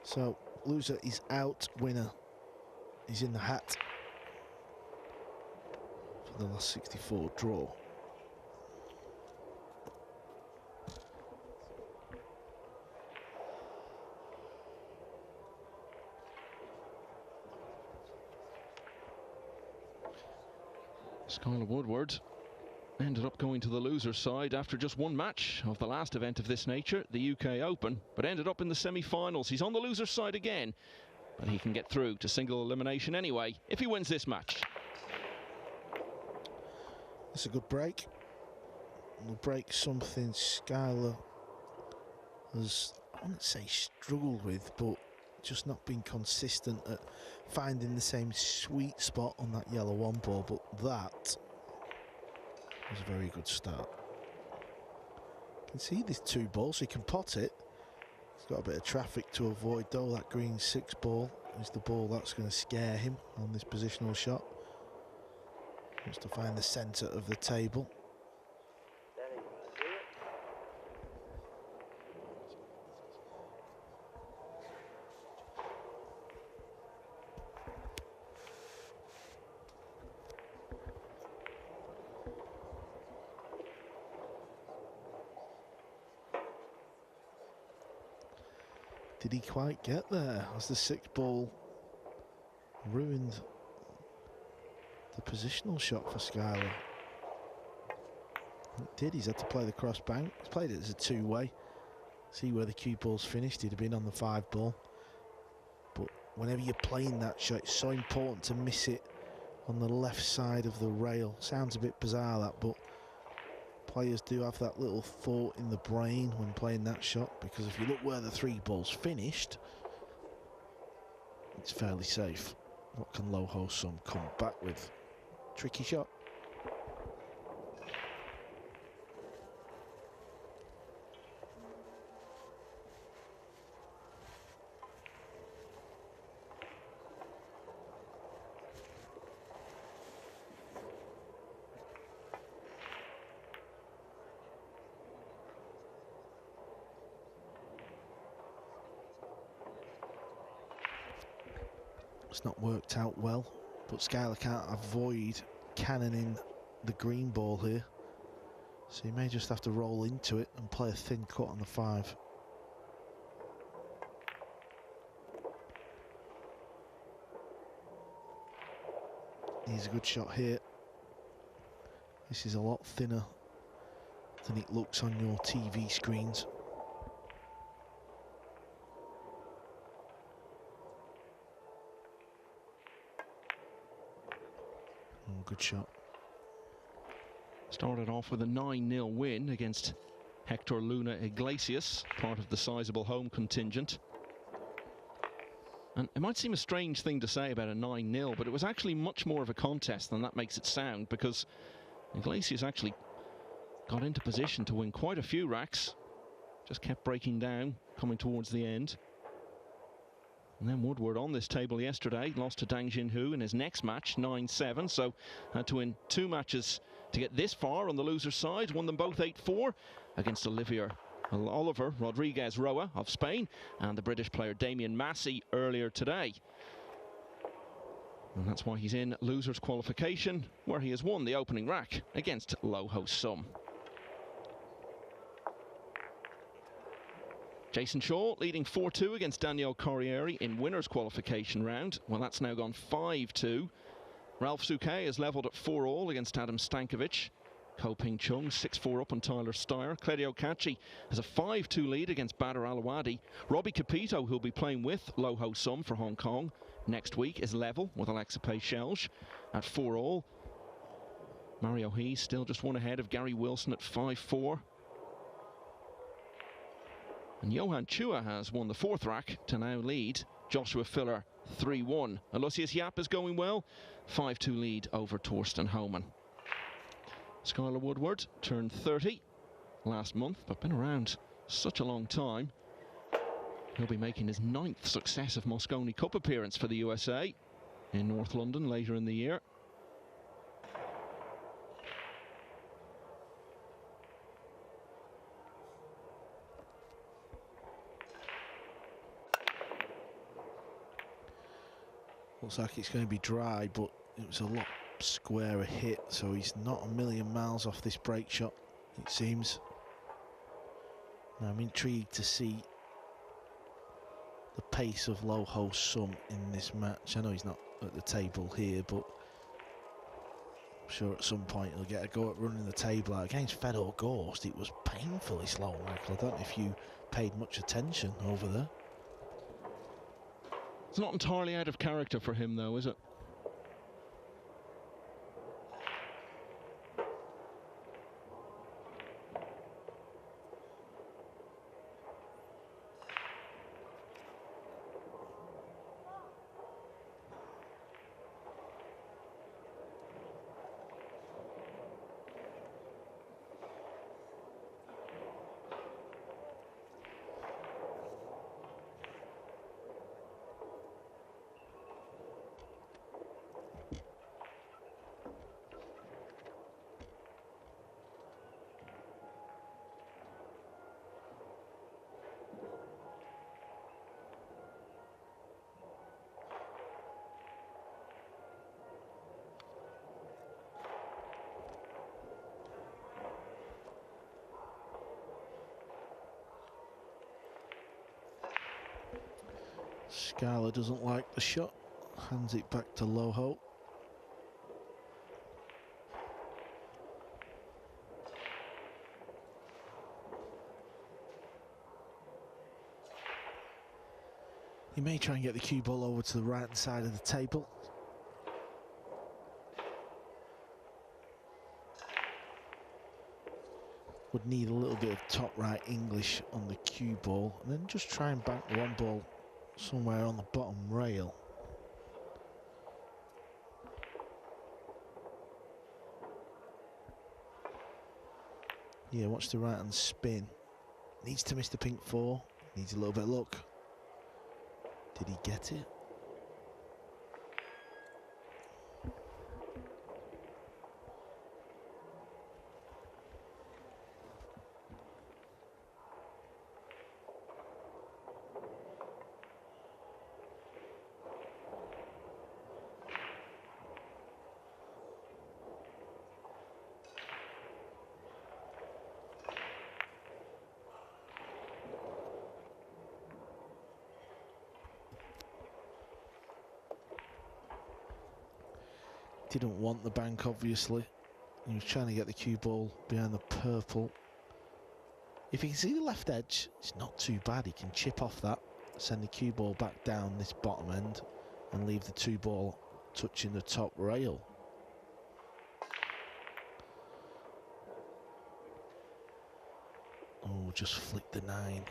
Speaker 9: So, loser is out, winner is in the hat for the last 64 draw.
Speaker 4: Skylar Woodward ended up going to the loser's side after just one match of the last event of this nature, the UK Open, but ended up in the semi-finals. He's on the loser's side again, but he can get through to single elimination anyway if he wins this match.
Speaker 9: It's a good break. We'll break something Skylar has, I wouldn't say struggled with, but just not been consistent at finding the same sweet spot on that yellow 1 ball, but that was a very good start. You can see these 2 balls, so he can pot it. He's got a bit of traffic to avoid though. That green 6 ball is the ball that's going to scare him on this positional shot. Wants to find the centre of the table. Did he quite get there as the 6th ball ruined the positional shot for Skylar? It did. He's had to play the cross bank. He's played it as a 2-way. See where the cue ball's finished. He'd have been on the 5 ball. But whenever you're playing that shot, it's so important to miss it on the left side of the rail. Sounds a bit bizarre, that, but players do have that little thought in the brain when playing that shot, because if you look where the 3 ball's finished, it's fairly safe. What can Low Ho Sum come back with? Tricky shot. It's not worked out well, but Skylar can't avoid cannoning the green ball here, so he may just have to roll into it and play a thin cut on the 5. Here's a good shot here. This is a lot thinner than it looks on your TV screens. Good shot.
Speaker 4: Started off with a 9-0 win against Hector Luna Iglesias, part of the sizable home contingent. And it might seem a strange thing to say about a 9-0, but it was actually much more of a contest than that makes it sound, because Iglesias actually got into position to win quite a few racks, just kept breaking down, coming towards the end. And then Woodward on this table yesterday lost to Dang Jinhu in his next match, 9-7, so had to win 2 matches to get this far on the loser's side. Won them both 8-4 against Oliver Rodriguez Roa of Spain and the British player Damien Massey earlier today. And that's why he's in loser's qualification, where he has won the opening rack against Low Ho Sum. Jason Shaw leading 4-2 against Daniel Corriere in winner's qualification round. Well, that's now gone 5-2. Ralph Souquet is levelled at 4-all against Adam Stankovic. Ko Ping Chung 6-4 up on Tyler Steyer. Claudio Cacci has a 5-2 lead against Badr Alawadi. Robbie Capito, who'll be playing with Low Ho Sum for Hong Kong next week, is level with Alexa Pei-Shelge at 4-all. Mario He still just one ahead of Gary Wilson at 5-4. And Johan Chua has won the 4th rack to now lead Joshua Filler 3-1. Aloysius Yap is going well, 5-2 lead over Torsten Homan. Skylar Woodward turned 30 last month, but been around such a long time. He'll be making his 9th successive Mosconi Cup appearance for the USA in North London later in the year.
Speaker 9: Looks like it's going to be dry, but it was a lot squarer hit, so he's not a million miles off this break shot, it seems. Now I'm intrigued to see the pace of Low Ho Sum in this match. I know he's not at the table here, but I'm sure at some point he'll get a go at running the table out. Against Fedor Gorst, it was painfully slow, Michael. I don't know if you paid much attention over there.
Speaker 4: It's not entirely out of character for him, though, is it?
Speaker 9: Scala doesn't like the shot, hands it back to Loho. He may try and get the cue ball over to the right hand side of the table. Would need a little bit of top right English on the cue ball, and then just try and bank the one ball somewhere on the bottom rail. Yeah, watch the right hand spin. Needs to miss the pink 4. Needs a little bit of luck. Did he get it? Didn't want the bank, obviously. He was trying to get the cue ball behind the purple. If he can see the left edge, it's not too bad. He can chip off that, send the cue ball back down this bottom end, and leave the 2 ball touching the top rail. Oh, just flicked the 9.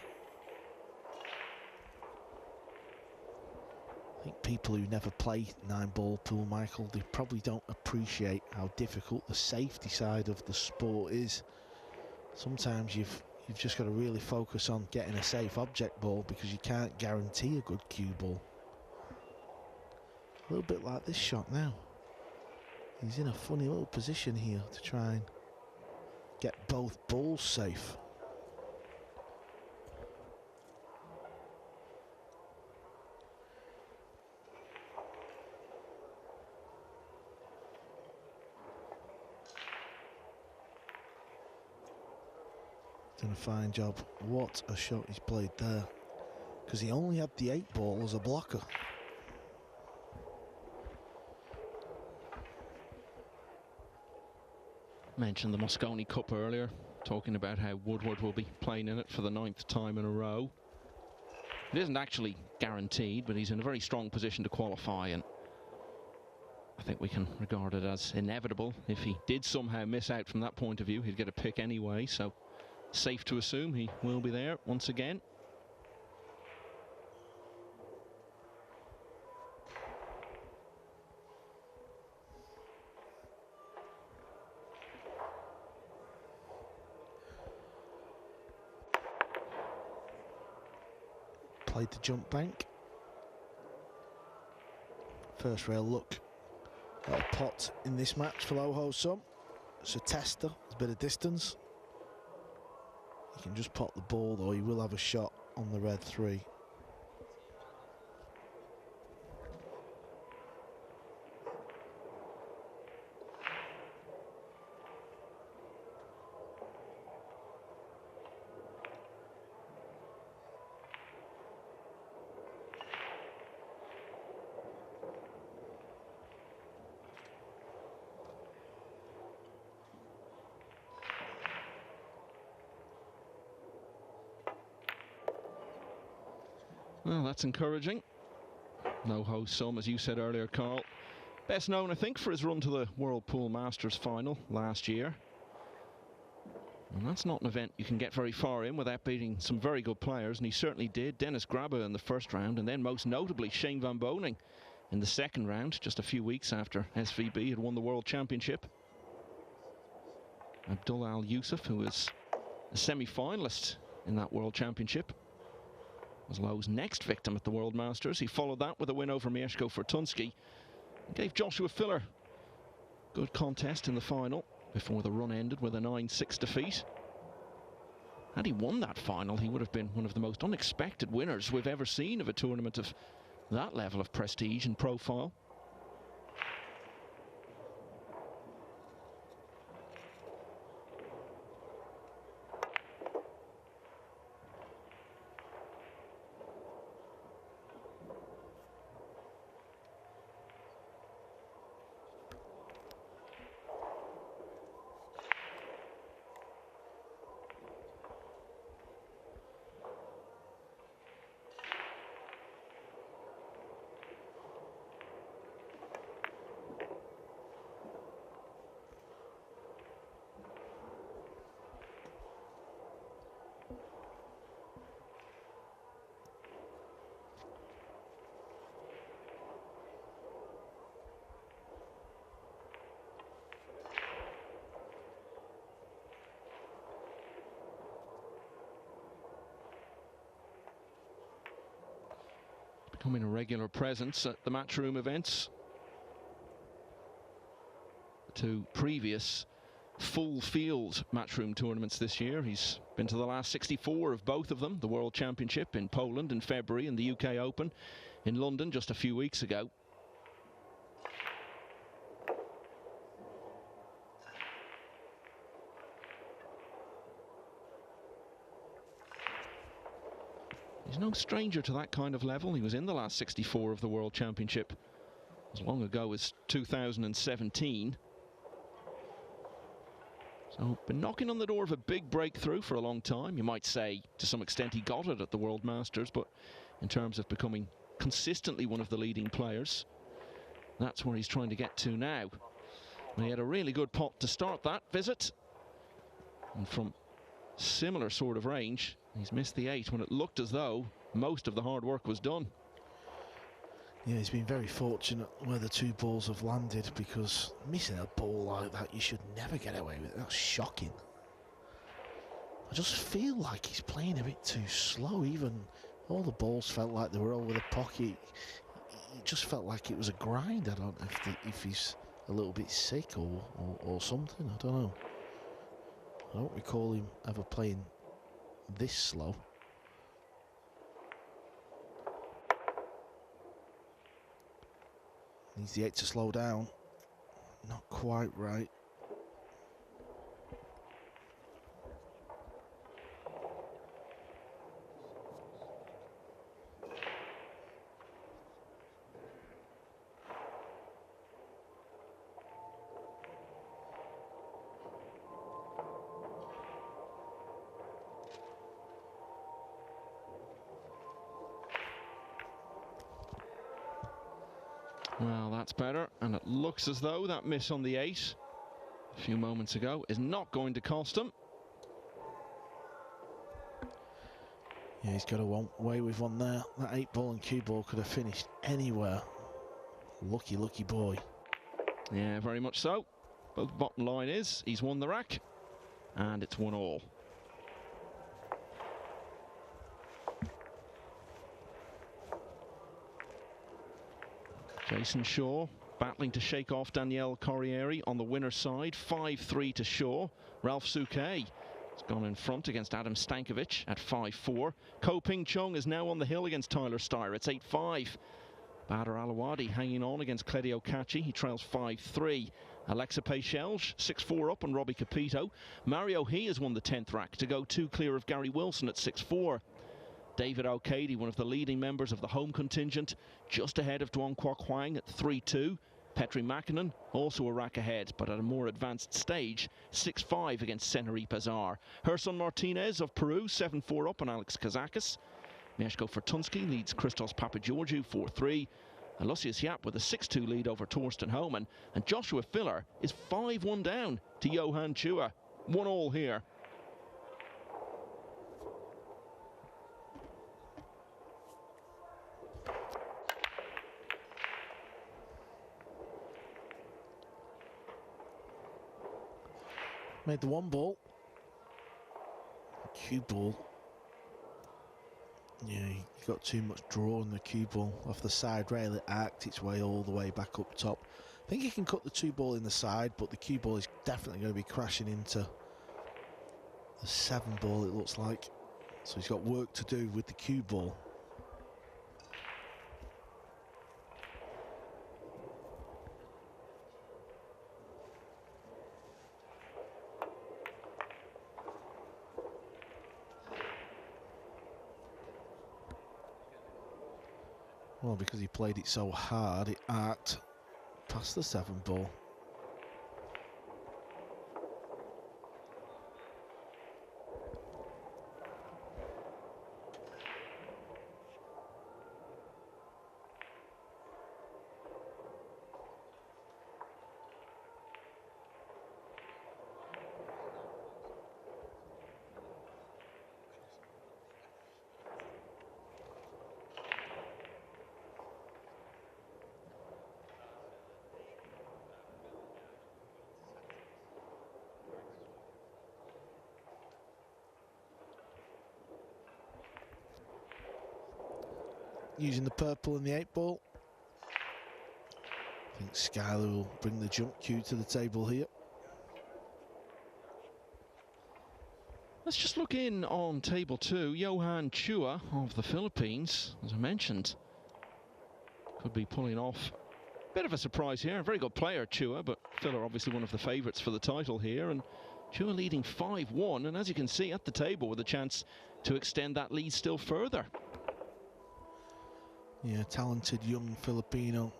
Speaker 9: I think people who never play 9-ball pool, Michael, they probably don't appreciate how difficult the safety side of the sport is. Sometimes you've just got to really focus on getting a safe object ball because you can't guarantee a good cue ball. A little bit like this shot now. He's in a funny little position here to try and get both balls safe. Done a fine job. What a shot he's played there. Because he only had the 8-ball as a blocker.
Speaker 4: Mentioned the Mosconi Cup earlier, talking about how Woodward will be playing in it for the 9th time in a row. It isn't actually guaranteed, but he's in a very strong position to qualify, and I think we can regard it as inevitable. If he did somehow miss out from that point of view, he'd get a pick anyway, so safe to assume he will be there once again.
Speaker 9: Played the jump bank. First rail look at a pot in this match for Loho Sum. It's a tester, it's a bit of distance. He can just pot the ball, though he will have a shot on the red 3.
Speaker 4: Well, that's encouraging. Loho Sum, as you said earlier, Carl, best known, I think, for his run to the World Pool Masters final last year. And that's not an event you can get very far in without beating some very good players, and he certainly did. Dennis Grabbe in the first round, and then most notably Shane van Boning in the second round, just a few weeks after SVB had won the World Championship. Abdul Al Yusuf, who was a semi-finalist in that World Championship, was Lowe's next victim at the World Masters. He followed that with a win over Mieszko Fortunski and gave Joshua Filler good contest in the final before the run ended with a 9-6 defeat. Had he won that final, he would have been one of the most unexpected winners we've ever seen of a tournament of that level of prestige and profile. becoming a regular presence at the Matchroom events. The 2 previous full field Matchroom tournaments this year. He's been to the last 64 of both of them, the World Championship in Poland in February and the UK Open in London just a few weeks ago. He's no stranger to that kind of level. He was in the last 64 of the World Championship as long ago as 2017. So, been knocking on the door of a big breakthrough for a long time. You might say, to some extent, he got it at the World Masters, but in terms of becoming consistently one of the leading players, that's where he's trying to get to now. And he had a really good pot to start that visit. And from similar sort of range, he's missed the 8 when it looked as though most of the hard work was done.
Speaker 9: Yeah, he's been very fortunate where the 2 balls have landed, because missing a ball like that, you should never get away with it. That's shocking. I just feel like he's playing a bit too slow. Even all the balls felt like they were over the pocket. It just felt like it was a grind. I don't know if he's a little bit sick or something. I don't know. I don't recall him ever playing this slow. Needs the 8 to slow down. Not quite right.
Speaker 4: Well, that's better, and it looks as though that miss on the 8 a few moments ago is not going to cost him.
Speaker 9: Yeah, he's got away with one there. That 8 ball and cue ball could have finished anywhere. Lucky, lucky boy.
Speaker 4: Yeah, very much so. But the bottom line is, he's won the rack, and it's 1-all. Jason Shaw battling to shake off Daniel Corriere on the winner's side. 5-3 to Shaw. Ralph Souquet has gone in front against Adam Stankovic at 5-4. Ko Ping Chung is now on the hill against Tyler Steyer. It's 8-5. Badr Alawadi hanging on against Claudio Cacci. He trails 5-3. Alexa Pechelge 6-4 up on Robbie Capito. Mario He has won the 10th rack to go 2 clear of Gary Wilson at 6-4. David O'Cady, one of the leading members of the home contingent, just ahead of Duong Kwok Hwang at 3-2. Petri Makinen, also a rack ahead, but at a more advanced stage, 6-5 against Seneri Pazar. Herson Martinez of Peru, 7-4 up on Alex Kazakis. Mieszko Fortunsky leads Christos Papageorgiou 4-3. Aloysius Yap with a 6-2 lead over Torsten Homan. And Joshua Filler is 5-1 down to Johan Chua. 1-all here.
Speaker 9: Made the 1 ball. Cue ball. Yeah, he got too much draw on the cue ball off the side rail. It arced its way all the way back up top. I think he can cut the 2 ball in the side, but the cue ball is definitely going to be crashing into the 7 ball, it looks like. So he's got work to do with the cue ball. Well, because he played it so hard, it arced past the 7 ball. using the purple and the 8-ball. I think Skylar will bring the jump cue to the table here.
Speaker 4: Let's just look in on table 2. Johan Chua of the Philippines, as I mentioned, could be pulling off a bit of a surprise here. A very good player, Chua, but Phil are obviously one of the favourites for the title here. And Chua leading 5-1, and as you can see at the table with a chance to extend that lead still further.
Speaker 9: Yeah, talented young Filipino.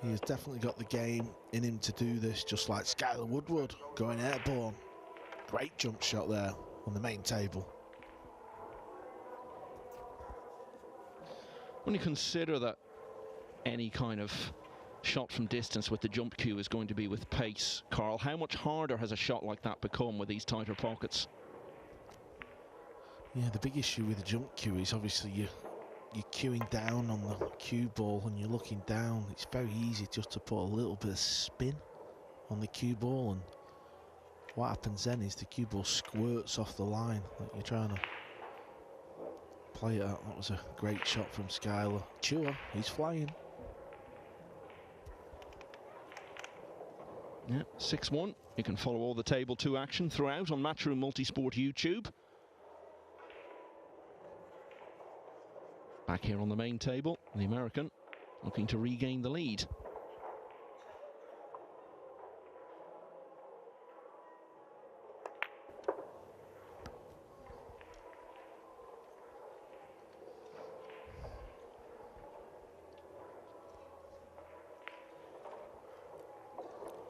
Speaker 9: He has definitely got the game in him to do this, just like Skylar Woodward going airborne. Great jump shot there on the main table.
Speaker 4: When you consider that any kind of shot from distance with the jump cue is going to be with pace, Carl, how much harder has a shot like that become with these tighter pockets?
Speaker 9: Yeah, the big issue with the jump cue is obviously you're cueing down on the cue ball and you're looking down. It's very easy just to put a little bit of spin on the cue ball, and what happens then is the cue ball squirts off the line that you're trying to play it at. That was a great shot from Skylar. Chua, he's flying.
Speaker 4: Yeah, 6-1. You can follow all the table 2 action throughout on Matchroom Multisport YouTube. Back here on the main table, the American looking to regain the lead.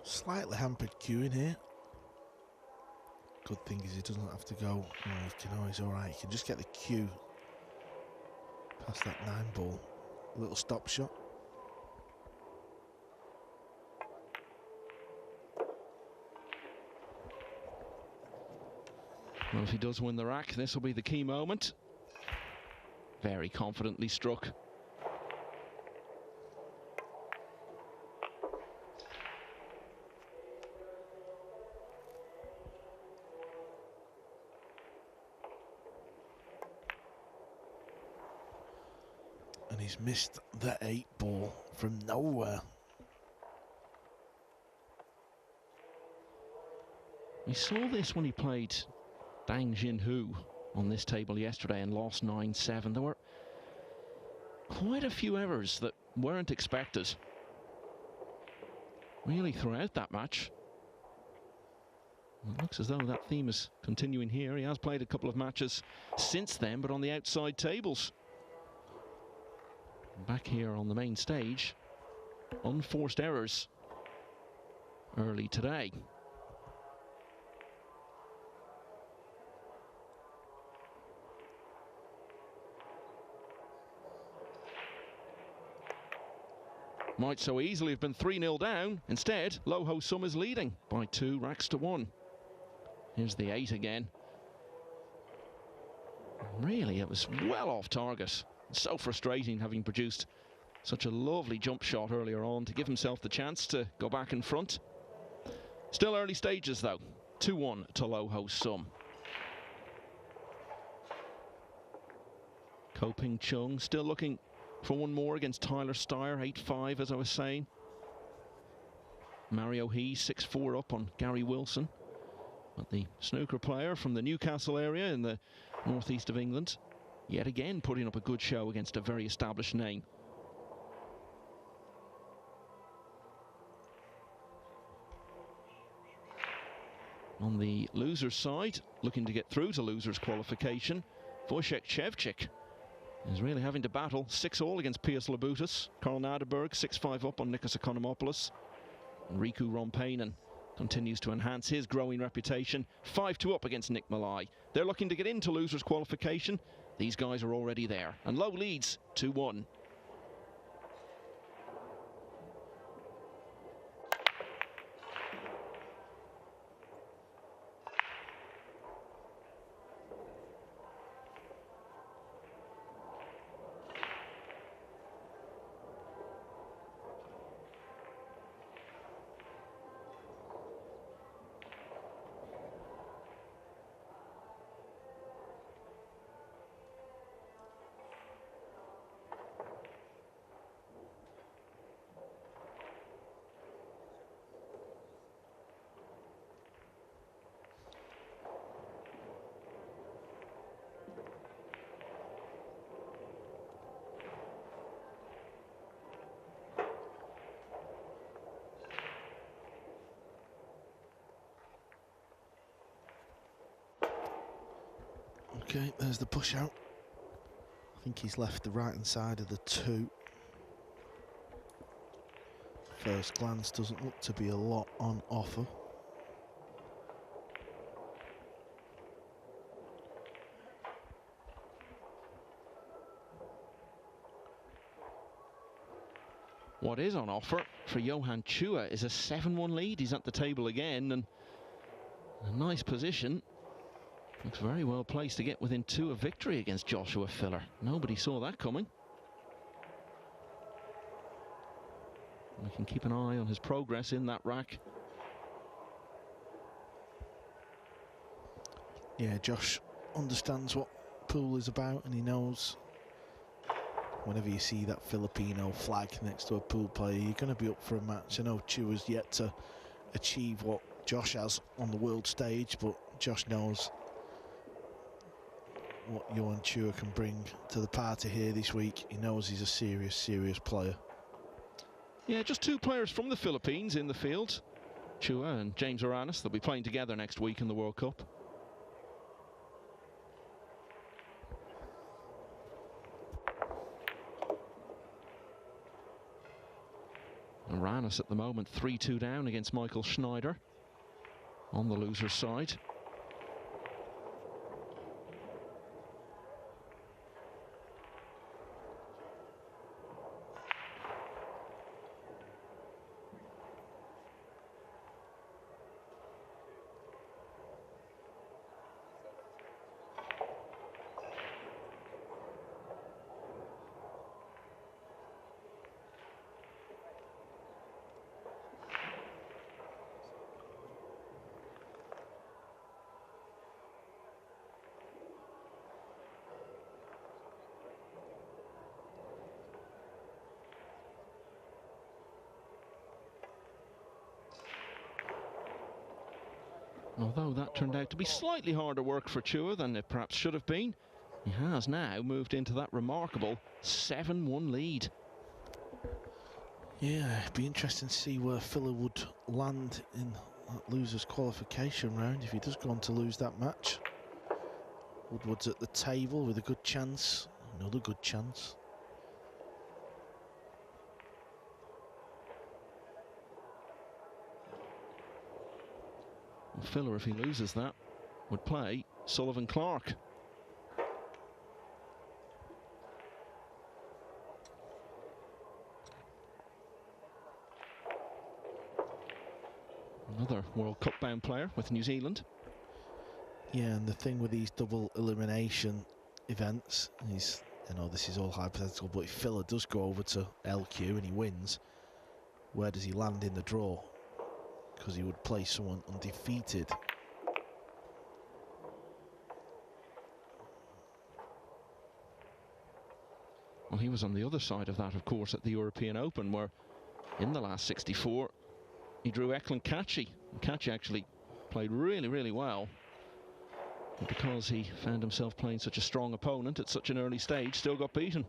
Speaker 9: Slightly hampered cue in here. Good thing is he doesn't have to go. He's all right. He can just get the cue past that 9-ball. Little stop shot.
Speaker 4: Well, if he does win the rack, this will be the key moment. Very confidently struck.
Speaker 9: And he's missed the 8-ball from nowhere.
Speaker 4: We saw this when he played Dang Jinhu on this table yesterday and lost 9-7. There were quite a few errors that weren't expected, really, throughout that match. It looks as though that theme is continuing here. He has played a couple of matches since then, but on the outside tables. Back here on the main stage, unforced errors early today. Might so easily have been 3-0 down. Instead, Loho Sum is leading by 2 racks to 1. Here's the 8 again. Really, it was well off target. So frustrating having produced such a lovely jump shot earlier on to give himself the chance to go back in front. Still early stages though. 2-1 to Loho Sum. Ko Ping Chung still looking for one more against Tyler Steyer, 8-5 as I was saying. Mario He 6-4 up on Gary Wilson. But the snooker player from the Newcastle area in the northeast of England, yet again putting up a good show against a very established name. On the losers side, looking to get through to losers qualification, Wojciech Shevchik is really having to battle 6-all against Pius Labutus. Karl Naderberg 6-5 up on Nikos Economopoulos. Riku Rompainen continues to enhance his growing reputation, 5-2 up against Nick Malai. They're looking to get into losers qualification. These guys are already there, and Low leads 2-1.
Speaker 9: Okay, there's the push out. I think he's left the right hand side of the 2. First glance doesn't look to be a lot on offer.
Speaker 4: What is on offer for Johan Chua is a 7-1 lead. He's at the table again, and a nice position. Looks very well placed to get within 2 of victory against Joshua Filler. Nobody saw that coming. We can keep an eye on his progress in that rack.
Speaker 9: Yeah, Josh understands what pool is about, and he knows whenever you see that Filipino flag next to a pool player, you're going to be up for a match. I know Chua's yet to achieve what Josh has on the world stage, but Josh knows what Johan Chua can bring to the party here this week. He knows he's a serious, serious player.
Speaker 4: Yeah, just 2 players from the Philippines in the field. Chua and James Aranis. They'll be playing together next week in the World Cup. Aranis at the moment 3-2 down against Michael Schneider on the loser's side. Although that turned out to be slightly harder work for Chua than it perhaps should have been, he has now moved into that remarkable 7-1 lead.
Speaker 9: Yeah, it'd be interesting to see where Filler would land in that loser's qualification round if he does go on to lose that match. Woodward's at the table with a good chance, another good chance.
Speaker 4: Filler, if he loses that, would play Sullivan Clark. Another World Cup bound player with New Zealand.
Speaker 9: Yeah, and the thing with these double elimination events is, you know, this is all hypothetical, but if Filler does go over to LQ and he wins, where does he land in the draw? Because he would play someone undefeated.
Speaker 4: Well, he was on the other side of that, of course, at the European Open, where in the last 64 he drew Eklund Kachi. Kachi actually played really, really well. But because he found himself playing such a strong opponent at such an early stage, still got beaten.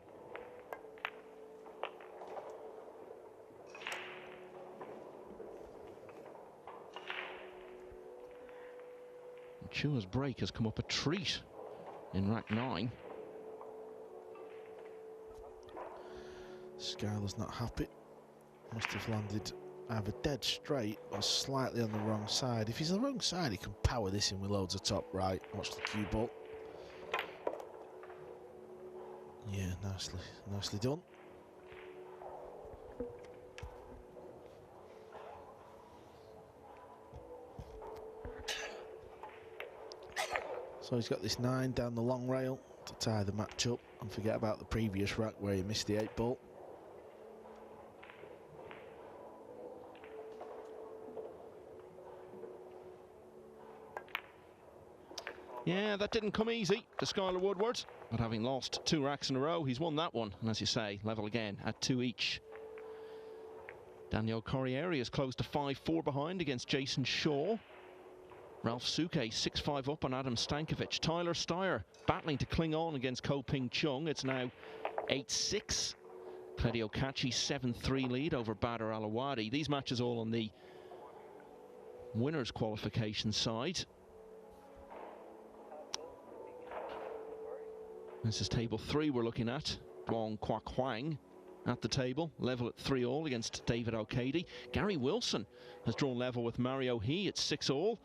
Speaker 4: Chua's break has come up a treat in rack 9.
Speaker 9: Schuyler's not happy. Must have landed either dead straight or slightly on the wrong side. If he's on the wrong side, he can power this in with loads of top right. Watch the cue ball. Yeah, nicely done. So he's got this 9 down the long rail to tie the match up and forget about the previous rack where he missed the 8 ball.
Speaker 4: Yeah, that didn't come easy to Schuyler Woodward, but having lost 2 racks in a row, he's won that one, and as you say, level again at 2 each. Daniel Corriere is close to 5-4 behind against Jason Shaw. Ralph Suke 6-5 up on Adam Stankovic. Tyler Steyer battling to cling on against Ko Ping Chung. It's now 8-6. Claudio Kachi 7-3 lead over Badr Alawadi. These matches all on the winners qualification side. This is table 3 we're looking at. Duong Kwak Hwang at the table, level at 3-all against David O'Cady. Gary Wilson has drawn level with Mario He at 6-all.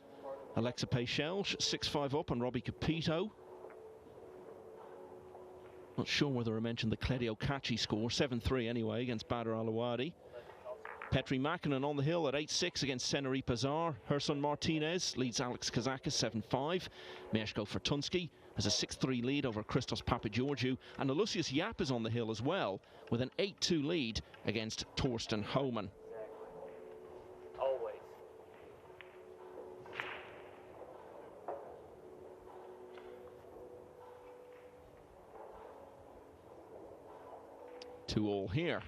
Speaker 4: Alexa Pechelge 6-5 up on Robbie Capito. Not sure whether I mentioned the Cledio Kachi score, 7-3 anyway against Badr Alawadi. Petri Makinen on the hill at 8-6 against Seneri Pazar. Herson Martinez leads Alex Kazakis 7-5. Mieszko Fortunski has a 6-3 lead over Christos Papageorgiou. And Lucius Yap is on the hill as well with an 8-2 lead against Torsten Homan.
Speaker 10: Always.
Speaker 4: Two all here.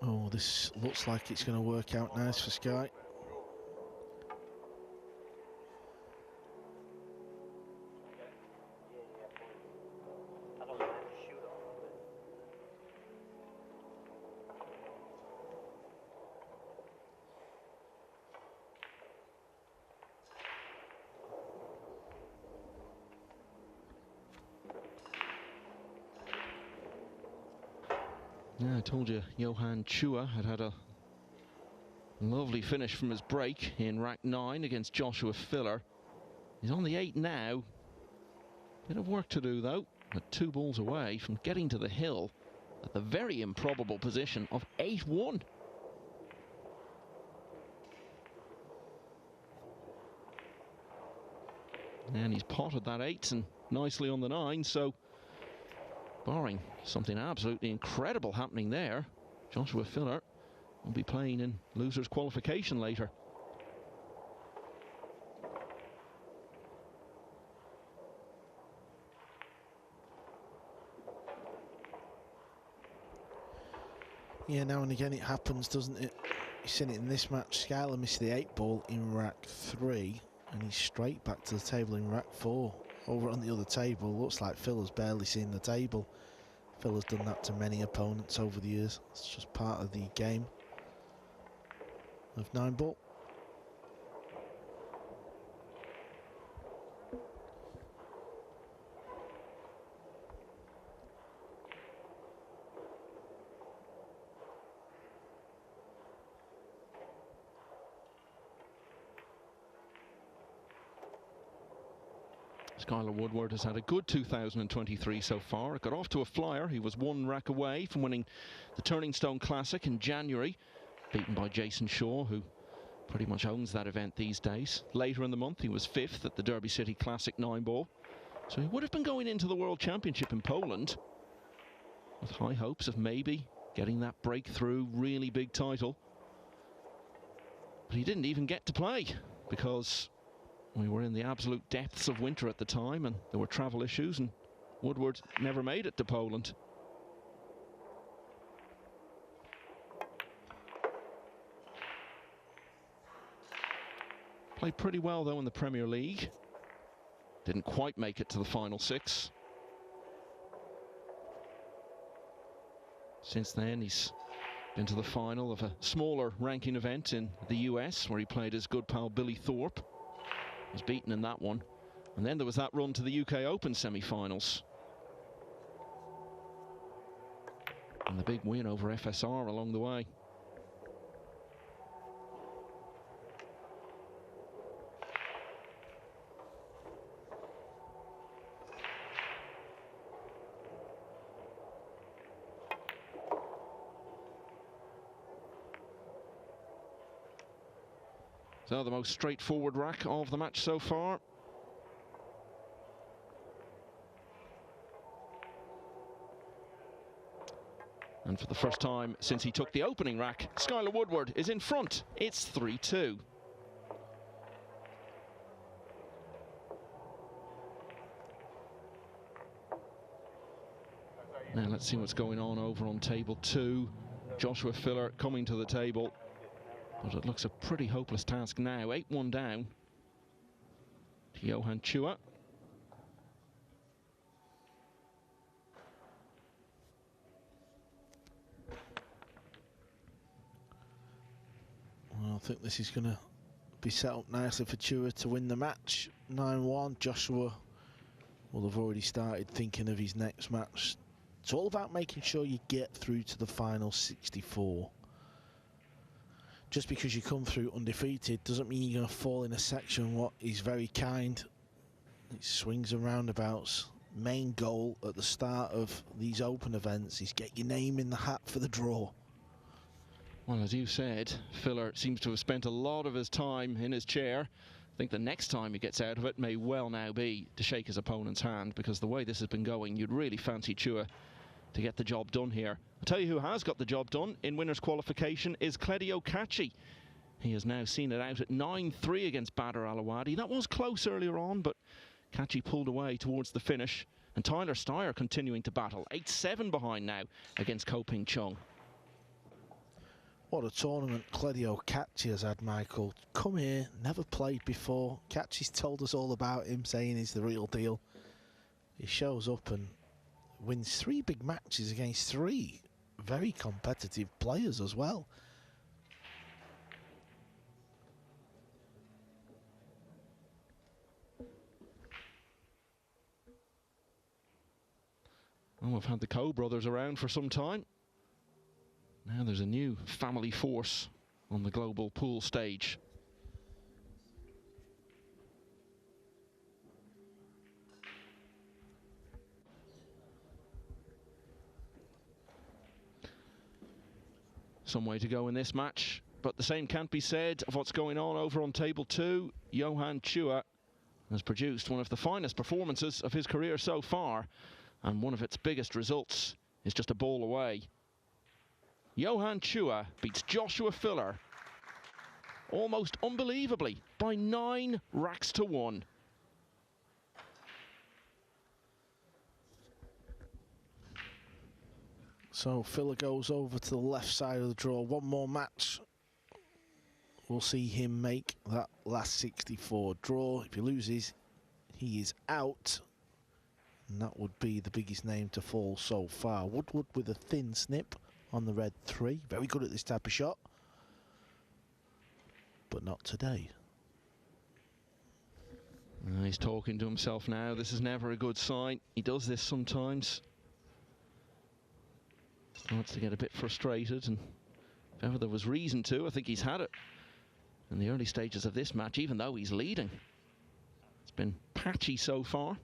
Speaker 9: Oh, this looks like it's going to work out nice for Sky.
Speaker 4: Yeah, I told you Johan Chua had a lovely finish from his break in rack 9 against Joshua Filler. He's on the 8 now. Bit of work to do though, at 2 balls away from getting to the hill at the very improbable position of 8-1. And he's potted that 8 and nicely on the 9, so barring something absolutely incredible happening there, Joshua Filler will be playing in losers qualification later.
Speaker 9: Yeah, now and again it happens, doesn't it? You've seen it in this match. Skylar missed the 8 ball in rack 3 and he's straight back to the table in rack 4. Over on the other table, looks like Phil's barely seen the table. Phil has done that to many opponents over the years. It's just part of the game of 9-ball.
Speaker 4: Skylar Woodward has had a good 2023 so far. It got off to a flyer. He was 1 rack away from winning the Turning Stone Classic in January, beaten by Jason Shaw, who pretty much owns that event these days. Later in the month, he was 5th at the Derby City Classic 9-ball. So he would have been going into the World Championship in Poland with high hopes of maybe getting that breakthrough, really big title. But he didn't even get to play because we were in the absolute depths of winter at the time and there were travel issues, and Woodward never made it to Poland. Played pretty well though in the Premier League. Didn't quite make it to the final 6. Since then he's been to the final of a smaller ranking event in the US where he played his good pal Billy Thorpe. Was beaten in that one, and then there was that run to the UK Open semi-finals and the big win over FSR along the way. So the most straightforward rack of the match so far. And for the first time since he took the opening rack, Skylar Woodward is in front. It's 3-2. Now let's see what's going on over on table 2. Joshua Filler coming to the table. But it looks a pretty hopeless task now. 8-1 down to Johan Chua.
Speaker 9: I think this is going to be set up nicely for Chua to win the match. 9-1. Joshua will have already started thinking of his next match. It's all about making sure you get through to the final 64. Just because you come through undefeated doesn't mean you're going to fall in a section what is very kind. It swings and roundabouts. Main goal at the start of these open events is get your name in the hat for the draw.
Speaker 4: Well, as you said, Filler seems to have spent a lot of his time in his chair. I think the next time he gets out of it may well now be to shake his opponent's hand, because the way this has been going, you'd really fancy Chua to get the job done here. I'll tell you who has got the job done in winners qualification is Cledio Kachi. He has now seen it out at 9-3 against Badr Alawadi. That was close earlier on, but Kachi pulled away towards the finish. And Tyler Steyer continuing to battle. 8-7 behind now against Ko Ping Chung.
Speaker 9: What a tournament Cledio Kachi has had, Michael. Come here, never played before. Kachi's told us all about him, saying he's the real deal. He shows up and wins 3 big matches against 3 very competitive players as well.
Speaker 4: Well, we've had the Ko brothers around for some time. Now there's a new family force on the global pool stage. Some way to go in this match, but the same can't be said of what's going on over on table 2. Johan Chua has produced one of the finest performances of his career so far, and one of its biggest results is just a ball away. Johan Chua beats Joshua Filler almost unbelievably by 9 racks to 1.
Speaker 9: So Filler goes over to the left side of the draw. One more match. We'll see him make that last 64 draw. If he loses, he is out. And that would be the biggest name to fall so far. Woodward with a thin snip on the red 3. Very good at this type of shot. But not today.
Speaker 4: He's talking to himself now. This is never a good sign. He does this sometimes. Starts to get a bit frustrated, and if ever there was reason to, I think he's had it in the early stages of this match, even though he's leading. It's been patchy so far.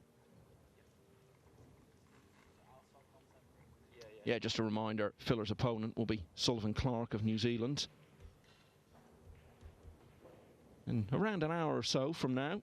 Speaker 4: Yeah, just a reminder, Filler's opponent will be Sullivan Clark of New Zealand. In around an hour or so from now.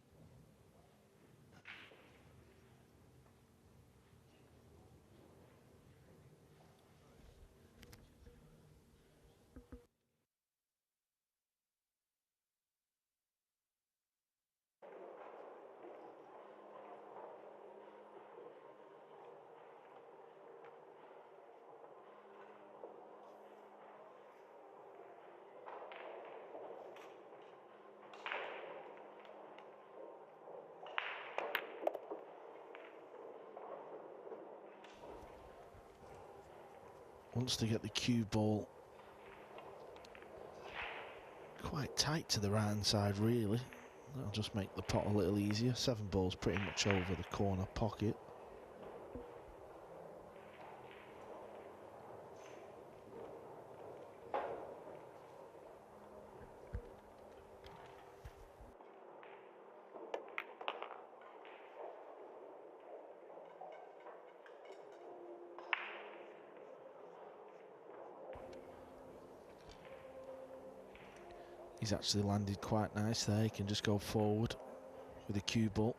Speaker 9: Wants to get the cue ball quite tight to the right hand side, really. That'll just make the pot a little easier. 7 balls pretty much over the corner pocket. He's actually landed quite nice there. He can just go forward with a cue ball.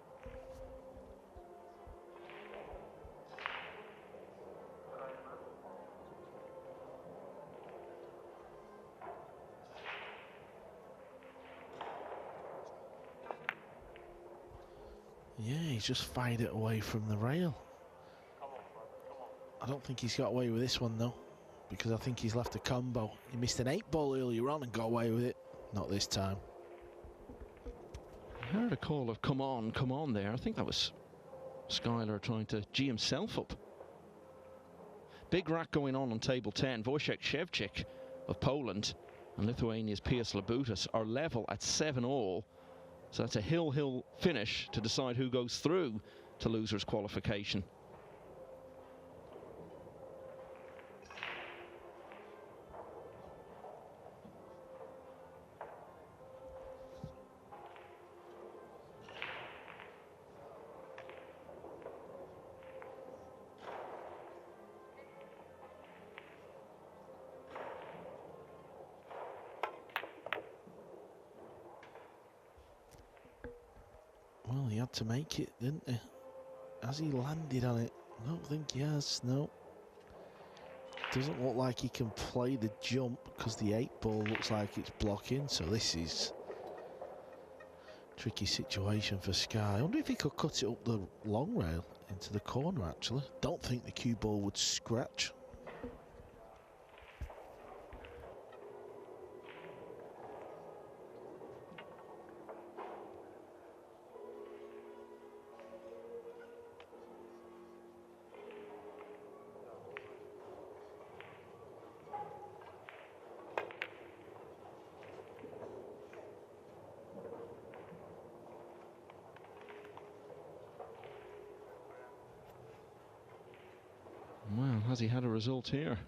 Speaker 9: Yeah, he's just fired it away from the rail. I don't think he's got away with this one though, because I think he's left a combo. He missed an 8 ball earlier on and got away with it. Not this time.
Speaker 4: I heard a call of come on there. I think that was Skylar trying to G himself up. Big rack going on table 10. Wojciech Szewczyk of Poland and Lithuania's Pius Labutis are level at 7-all. So that's a hill finish to decide who goes through to losers qualification.
Speaker 9: Well, he had to make it, didn't he? Has he landed on it? I don't think he has, no. Doesn't look like he can play the jump because the 8-ball looks like it's blocking, so this is a tricky situation for Sky. I wonder if he could cut it up the long rail into the corner, actually. Don't think the cue ball would scratch.
Speaker 4: Well, has he had a result here?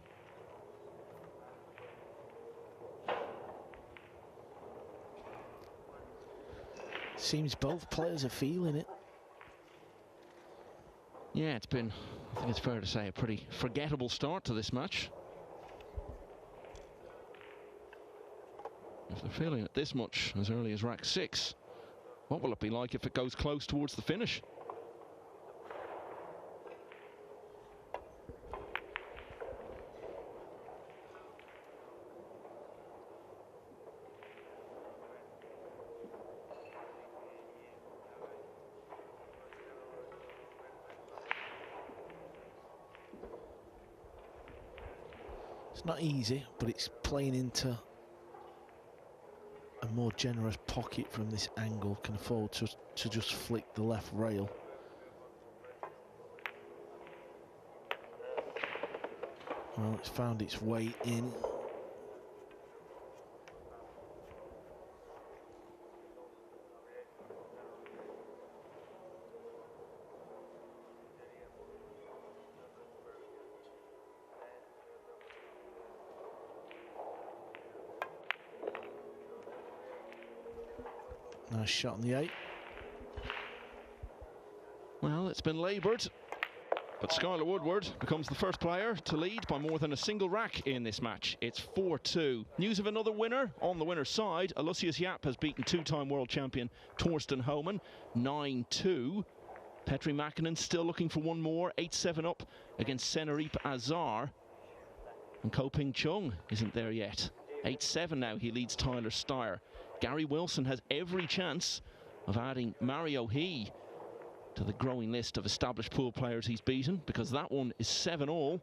Speaker 9: Seems both players are feeling it.
Speaker 4: Yeah, it's been, I think it's fair to say, a pretty forgettable start to this match. If they're feeling it this much as early as rack 6, what will it be like if it goes close towards the finish?
Speaker 9: It's not easy, but it's playing into a more generous pocket from this angle. Can afford to just flick the left rail. Well, it's found its way in. Nice shot on the 8.
Speaker 4: Well, it's been laboured, but Skylar Woodward becomes the first player to lead by more than a single rack in this match. It's 4-2. News of another winner on the winner's side. Aloysius Yap has beaten two-time world champion Torsten Homan 9-2. Petri Mäkinen still looking for one more, 8-7 up against Senarip Azar. And Ko Ping Chung isn't there yet. 8-7 now, he leads Tyler Steyer. Gary Wilson has every chance of adding Mario He to the growing list of established pool players he's beaten, because that one is 7-all.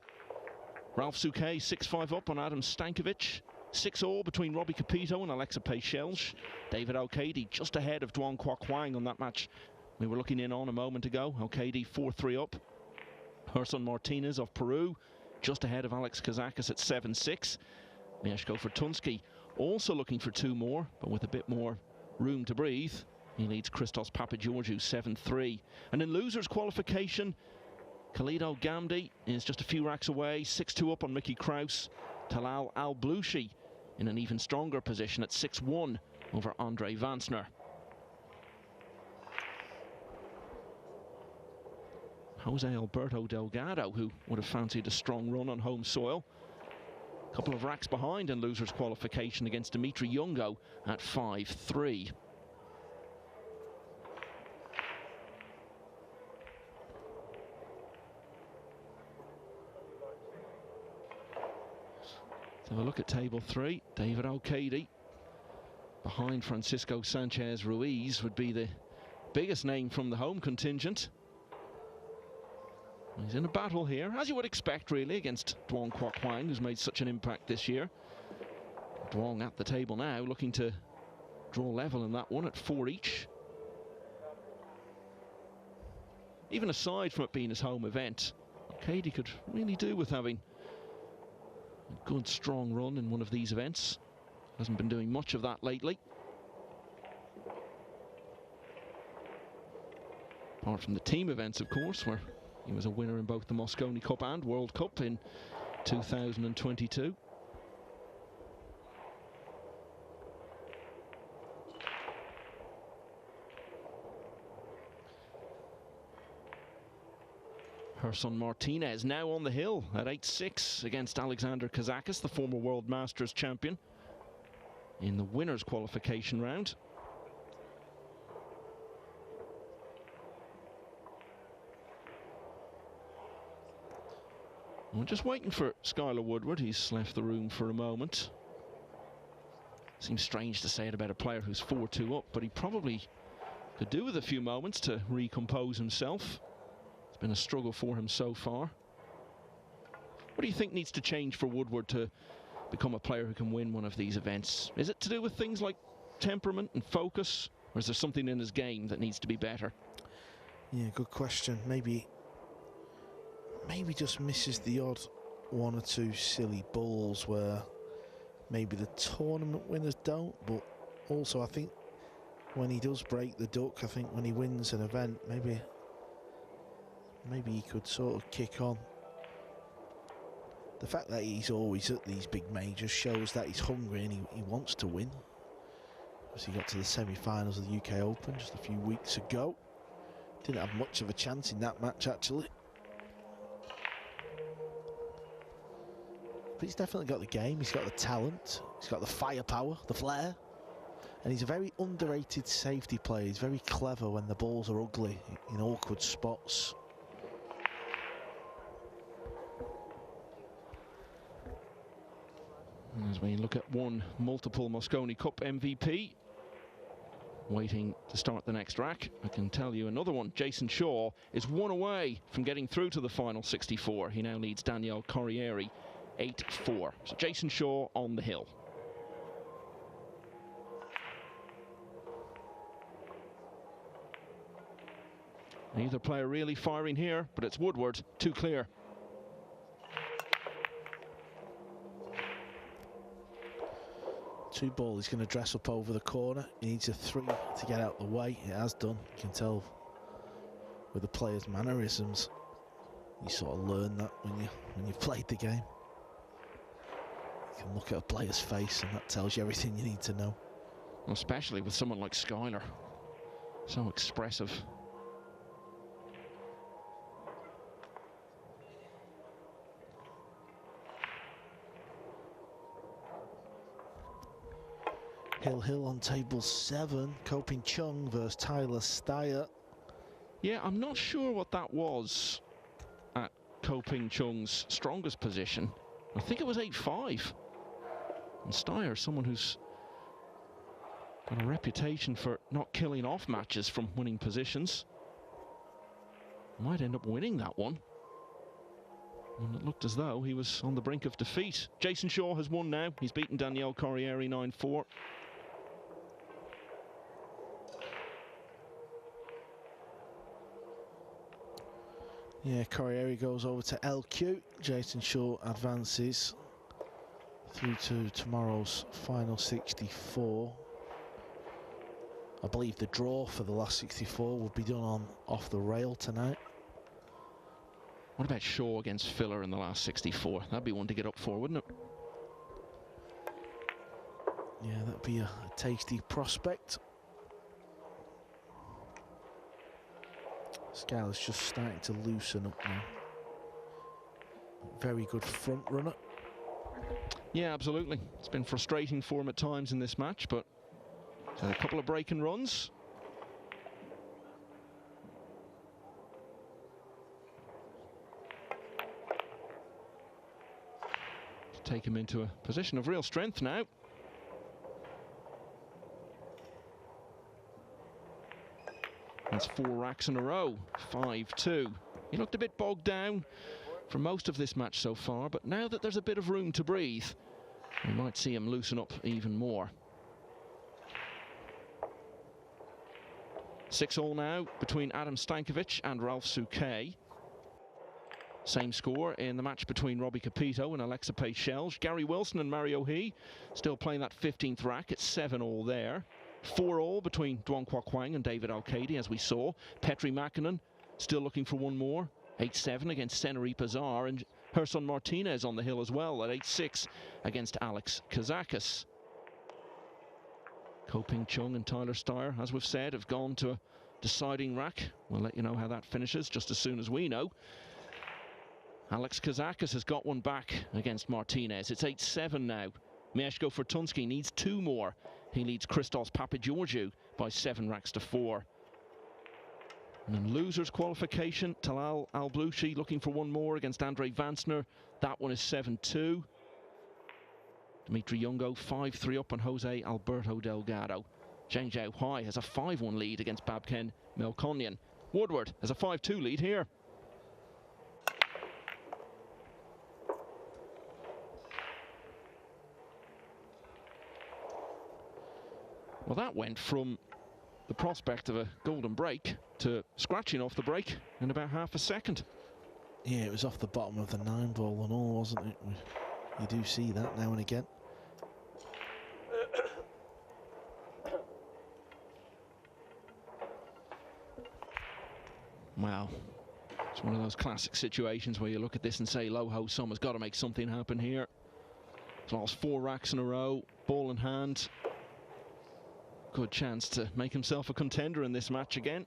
Speaker 4: Ralph Souquet 6-5 up on Adam Stankovic. 6-all between Robbie Capito and Alexa Pechelge. David O'Cady just ahead of Duan Kwok Wang on that match we were looking in on a moment ago. O'Cady 4-3 up. Gerson Martinez of Peru just ahead of Alex Kazakis at 7-6. Mieszko Fortunski also looking for two more, but with a bit more room to breathe. He leads Christos Papageorgiou 7-3. And in losers qualification, Khalido Gamdi is just a few racks away, 6-2 up on Mickey Kraus. Talal Al-Blouchi in an even stronger position at 6-1 over Andre Vansner. Jose Alberto Delgado, who would have fancied a strong run on home soil, a couple of racks behind in losers qualification against Dimitri Yungo at 5-3. Let's have a look at table 3. David O'Cady behind Francisco Sanchez Ruiz would be the biggest name from the home contingent. He's in a battle here, as you would expect, really, against Duan Kwok Wang, who's made such an impact this year. Duan at the table now, looking to draw level in that one at 4 each. Even aside from it being his home event, O'Cady could really do with having a good, strong run in one of these events. Hasn't been doing much of that lately. Apart from the team events, of course, where he was a winner in both the Mosconi Cup and World Cup in 2022. Herson Martinez now on the hill at 8-6 against Alexander Kazakis, the former World Masters champion, in the winners' qualification round. We're just waiting for Skylar Woodward. He's left the room for a moment. Seems strange to say it about a player who's 4-2 up, but he probably could do with a few moments to recompose himself. It's been a struggle for him so far. What do you think needs to change for Woodward to become a player who can win one of these events? Is it to do with things like temperament and focus, or is there something in his game that needs to be better?
Speaker 9: Yeah, good question. Maybe just misses the odd one or two silly balls where maybe the tournament winners don't, but also I think when he does break the duck, I think when he wins an event, maybe he could sort of kick on. The fact that he's always at these big majors shows that he's hungry and he wants to win. As he got to the semi-finals of the UK Open just a few weeks ago. Didn't have much of a chance in that match, actually. But he's definitely got the game, he's got the talent, he's got the firepower, the flair. And he's a very underrated safety player. He's very clever when the balls are ugly in awkward spots.
Speaker 4: As we look at one multiple Mosconi Cup MVP waiting to start the next rack, I can tell you another one. Jason Shaw is one away from getting through to the final 64. He now leads Daniel Corriere 8-4. So Jason Shaw on the hill. Neither player really firing here, but it's Woodward, too clear.
Speaker 9: Two ball, he's going to dress up over the corner. He needs a 3 to get out the way. It has done. You can tell with the player's mannerisms. You sort of learn that when you've played the game. You can look at a player's face and that tells you everything you need to know.
Speaker 4: Well, especially with someone like Skylar. So expressive.
Speaker 9: Hill on table 7, Koping Chung versus Tyler Steyer.
Speaker 4: Yeah, I'm not sure what that was at Koping Chung's strongest position. I think it was 8-5. And Steyer, someone who's got a reputation for not killing off matches from winning positions, might end up winning that one. And it looked as though he was on the brink of defeat. Jason Shaw has won now. He's beaten Daniel Corriere 9-4.
Speaker 9: Yeah, Corriere goes over to LQ. Jason Shaw advances through to tomorrow's final 64. I believe the draw for the last 64 will be done on Off the Rail tonight.
Speaker 4: What about Shaw against Filler in the last 64? That'd be one to get up for, wouldn't it?
Speaker 9: Yeah, that'd be a tasty prospect. Skylar's just starting to loosen up now. Very good front runner.
Speaker 4: Yeah, absolutely. It's been frustrating for him at times in this match, but he's had a couple of breaking runs. To take him into a position of real strength now. That's 4 racks in a row, 5-2. He looked a bit bogged down for most of this match so far, but now that there's a bit of room to breathe, we might see him loosen up even more. 6-all now between Adam Stankovic and Ralph Souquet. Same score in the match between Robbie Capito and Alexa Page-Shelge. Gary Wilson and Mario He still playing that 15th rack. It's 7-all there. 4-all between Duong Kwok Wang and David Al-Kadi, as we saw. Petri Makinen still looking for one more. 8-7 against Seneri Pazar, and Herson Martinez on the hill as well at 8-6 against Alex Kazakis. Ko Ping Chung and Tyler Steyer, as we've said, have gone to a deciding rack. We'll let you know how that finishes just as soon as we know. Alex Kazakis has got one back against Martinez. It's 8-7 now. Mieszko Fortunski needs 2 more. He leads Christos Papageorgiou by 7 racks to 4. And then losers qualification, Talal Al-Blushi looking for one more against Andre Vansner. That one is 7-2. Dimitri Yungo 5-3 up on Jose Alberto Delgado. Zheng Zhao Huai has a 5-1 lead against Babken Melkonyan. Woodward has a 5-2 lead here. Well, that went from the prospect of a golden break to scratching off the break in about half a second.
Speaker 9: Yeah, it was off the bottom of the 9-ball and all, wasn't it? You do see that now and again.
Speaker 4: Wow. It's one of those classic situations where you look at this and say, Lo Ho Sum has got to make something happen here. He's lost 4 racks in a row, ball in hand. Good chance to make himself a contender in this match again.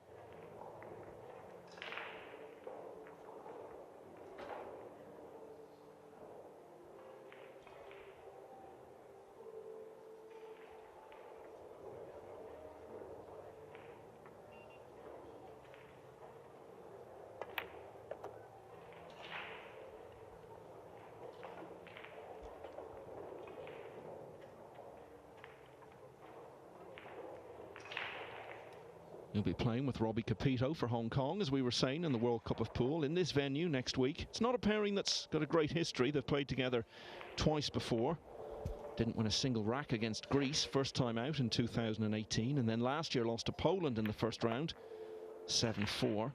Speaker 4: He'll be playing with Robbie Capito for Hong Kong, as we were saying, in the World Cup of Pool in this venue next week. It's not a pairing that's got a great history. They've played together twice before. Didn't win a single rack against Greece first time out in 2018, and then last year lost to Poland in the first round, 7-4.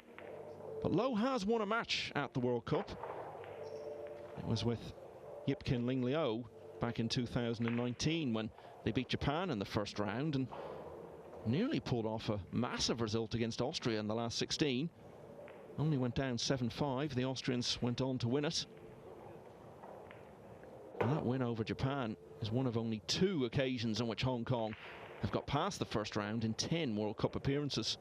Speaker 4: But Lo has won a match at the World Cup. It was with Yip Kin Ling Liu back in 2019 when they beat Japan in the first round and nearly pulled off a massive result against Austria in the last 16. Only went down 7-5. The Austrians went on to win it. And that win over Japan is one of only 2 occasions on which Hong Kong have got past the first round in 10 World Cup appearances.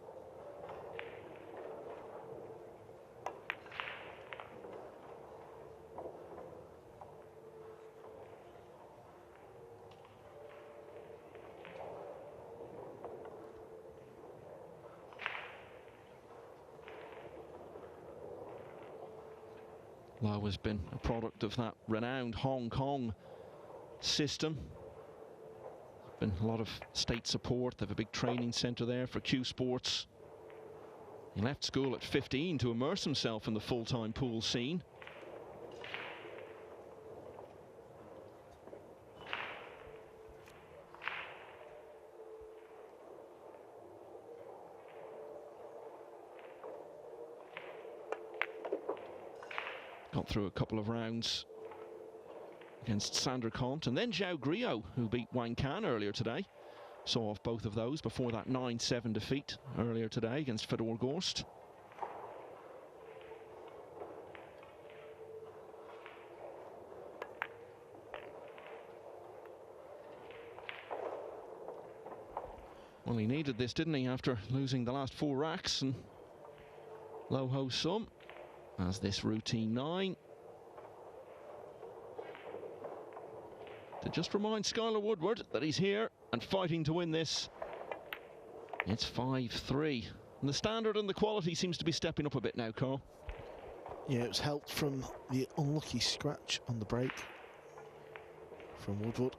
Speaker 4: Lo has been a product of that renowned Hong Kong system. There's been a lot of state support. They have a big training centre there for Q Sports. He left school at 15 to immerse himself in the full-time pool scene. Got through a couple of rounds against Sander Kont and then Zhao Griot, who beat Wang Kan earlier today. Saw off both of those before that 9-7 defeat earlier today against Fedor Gorst. Well, he needed this, didn't he, after losing the last 4 racks. And Lo Ho Sum as this routine 9 to just remind Skylar Woodward that he's here and fighting to win this. It's 5-3, and the standard and the quality seems to be stepping up a bit now, Carl.
Speaker 9: Yeah, it was helped from the unlucky scratch on the break from Woodward.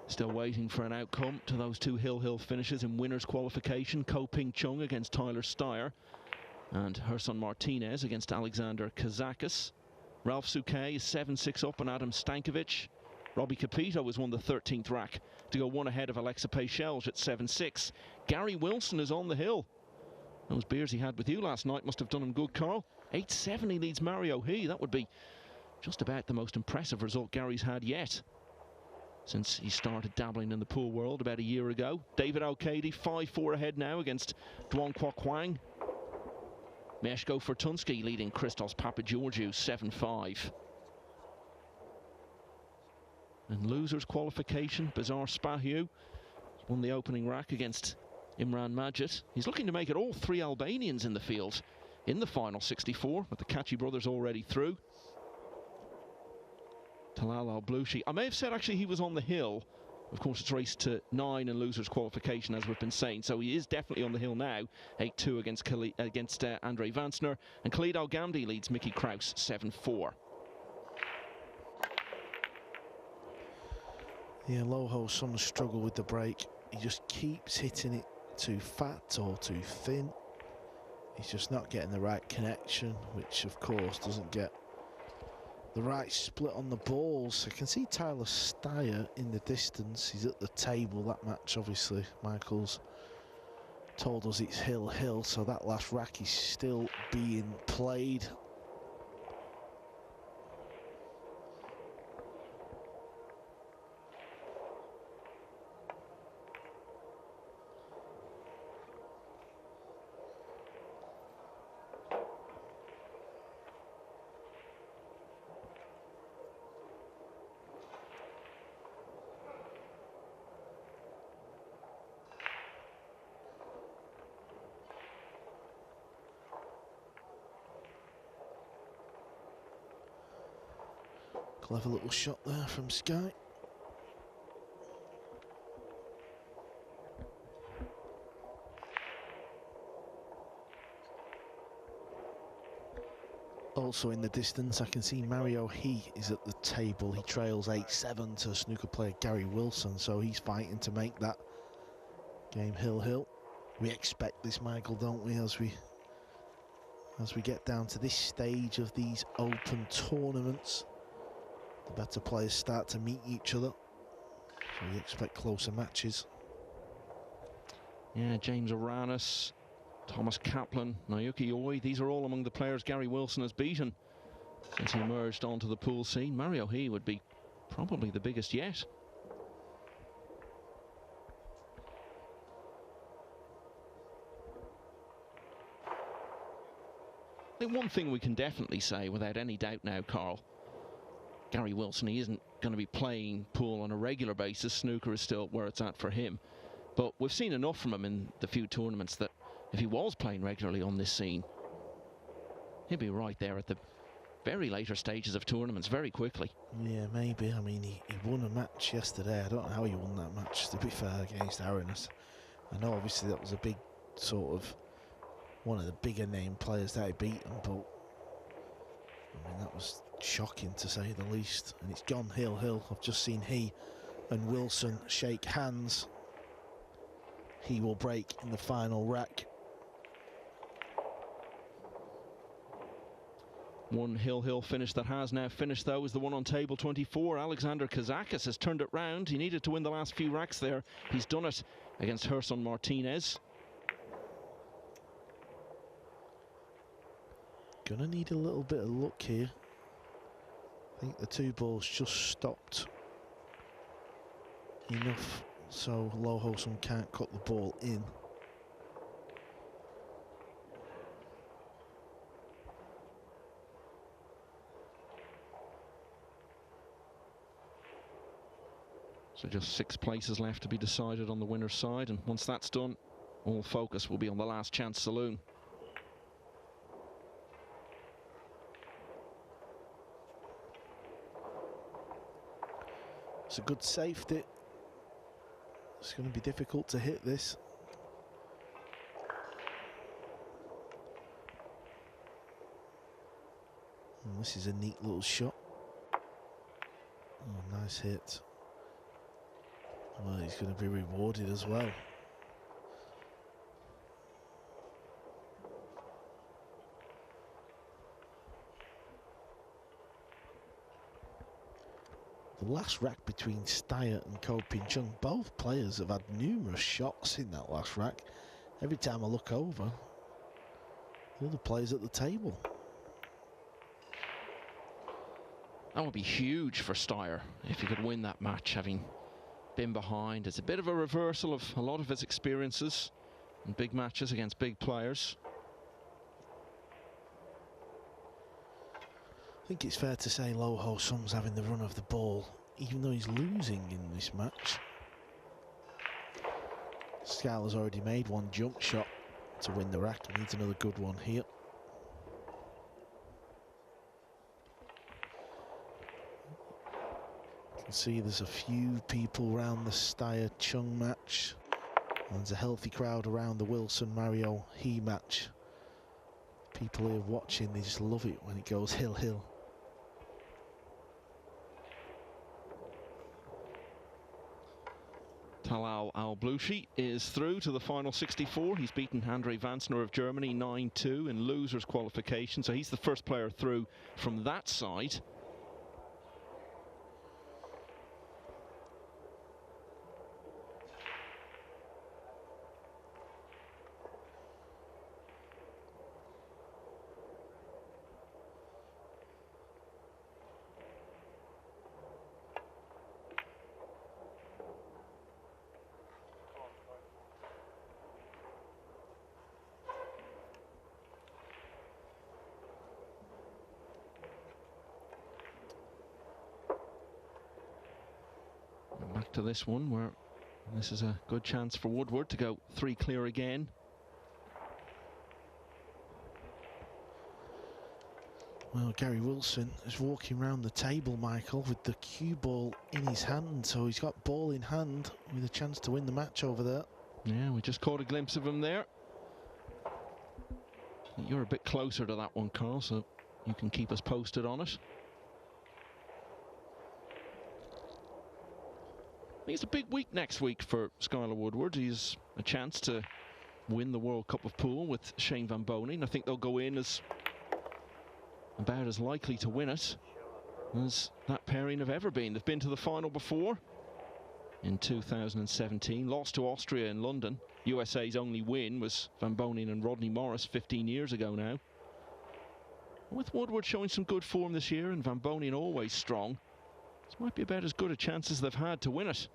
Speaker 4: Still waiting for an outcome to those 2 hill finishes in winners qualification. Ko Ping Chung against Tyler Steyer and Herson Martinez against Alexander Kazakis. Ralph Souquet is 7-6 up on Adam Stankovic. Robbie Capito has won the 13th rack to go 1 ahead of Alexa Page-Shelge at 7-6. Gary Wilson is on the hill Those beers he had with you last night must have done him good, Carl. 8-7 he leads Mario He. That would be just about the most impressive result Gary's had yet since he started dabbling in the pool world about a year ago. David O'Cady 5-4 ahead now against Duong Kwok Hwang. Meshko Fortunsky leading Christos Papageorgiou 7-5. And losers qualification, Bazar Spahiu won the opening rack against Imran Majid. He's looking to make it all three Albanians in the field in the final 64, with the Kachi brothers already through. Talal Al-Blushi, I may have said actually he was on the hill. Of course, it's race to 9 and losers qualification, as we've been saying, so he is definitely on the hill now. 8-2 against Andre Vansner, and Khalid Al-Ghamdi leads Mickey Kraus 7-4.
Speaker 9: Yeah, Loho, some struggle with the break. He just keeps hitting it too fat or too thin. He's just not getting the right connection, which of course doesn't get the right split on the balls. I can see Tyler Steyer in the distance. He's at the table. That match, obviously, Michael's told us it's hill-hill, so that last rack is still being played. Clever little shot there from Sky. Also in the distance, I can see Mario He is at the table. He trails 8-7 to snooker player Gary Wilson, so he's fighting to make that game hill-hill. We expect this, Michael, don't we, as we get down to this stage of these open tournaments. The better players start to meet each other, so we expect closer matches.
Speaker 4: Yeah, James Aranis, Thomas Kaplan, Naoki Oi, these are all among the players Gary Wilson has beaten since he emerged onto the pool scene. Mario He would be probably the biggest yet. I think one thing we can definitely say without any doubt now, Carl, Gary Wilson, he isn't going to be playing pool on a regular basis. Snooker is still where it's at for him. But we've seen enough from him in the few tournaments that if he was playing regularly on this scene, he'd be right there at the very later stages of tournaments very quickly.
Speaker 9: Yeah, maybe. I mean, he won a match yesterday. I don't know how he won that match, to be fair, against Aranis. I know obviously that was a big sort of one of the bigger name players that he beat him, but I mean, that was shocking to say the least. And it's gone hill-hill. I've just seen He and Wilson shake hands. He will break in the final rack.
Speaker 4: One hill-hill finish that has now finished, though, is the one on table 24. Alexander Kazakis has turned it round. He needed to win the last few racks there. He's done it against Gerson Martinez.
Speaker 9: Gonna need a little bit of luck here. I think the two balls just stopped enough so Lohoson can't cut the ball in.
Speaker 4: So just 6 places left to be decided on the winner's side, and once that's done, all focus will be on the last chance saloon.
Speaker 9: It's a good safety. It's going to be difficult to hit this. And this is a neat little shot. Oh, nice hit. Well, he's going to be rewarded as well. The last rack between Steyer and Ko Pin Chung, both players have had numerous shots in that last rack. Every time I look over, the other players at the table.
Speaker 4: That would be huge for Steyer if he could win that match, having been behind. It's a bit of a reversal of a lot of his experiences in big matches against big players.
Speaker 9: I think it's fair to say Lo Ho Sung's having the run of the ball, even though he's losing in this match. Schuyler's already made one jump shot to win the rack. He needs another good one here. You can see there's a few people around the Steyer Chung match. And there's a healthy crowd around the Wilson Mario He match. People here watching, they just love it when it goes hill-hill.
Speaker 4: Talal Al-Blushi is through to the final 64. He's beaten Andre Vansner of Germany 9-2 in losers qualification, so he's the first player through from that side. Back to this one, where this is a good chance for Woodward to go 3 clear again.
Speaker 9: Well, Gary Wilson is walking around the table, Michael, with the cue ball in his hand, so he's got ball in hand with a chance to win the match over there.
Speaker 4: Yeah, we just caught a glimpse of him there. You're a bit closer to that one, Carl, so you can keep us posted on it. I think it's a big week next week for Schuyler Woodward. He's a chance to win the World Cup of Pool with Shane Van Bonen. I think they'll go in as about as likely to win it as that pairing have ever been. They've been to the final before in 2017, lost to Austria in London. USA's only win was Van Bonen and Rodney Morris 15 years ago now. With Woodward showing some good form this year and Van Bonen always strong, this might be about as good a chance as they've had to win it.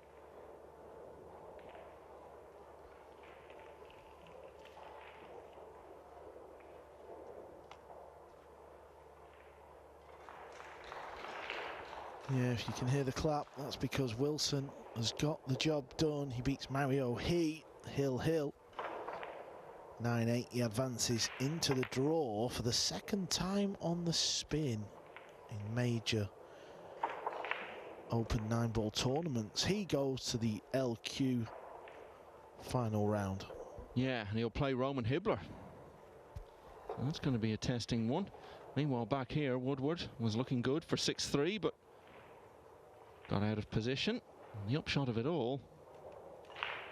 Speaker 9: Yeah, if you can hear the clap, that's because Wilson has got the job done. He beats Mario He, hill. 9-8, he advances into the draw for the second time on the spin in major Open 9-ball tournaments. He goes to the LQ final round.
Speaker 4: Yeah, and he'll play Roman Hibbler. So that's going to be a testing one. Meanwhile, back here, Woodward was looking good for 6-3, but got out of position. And the upshot of it all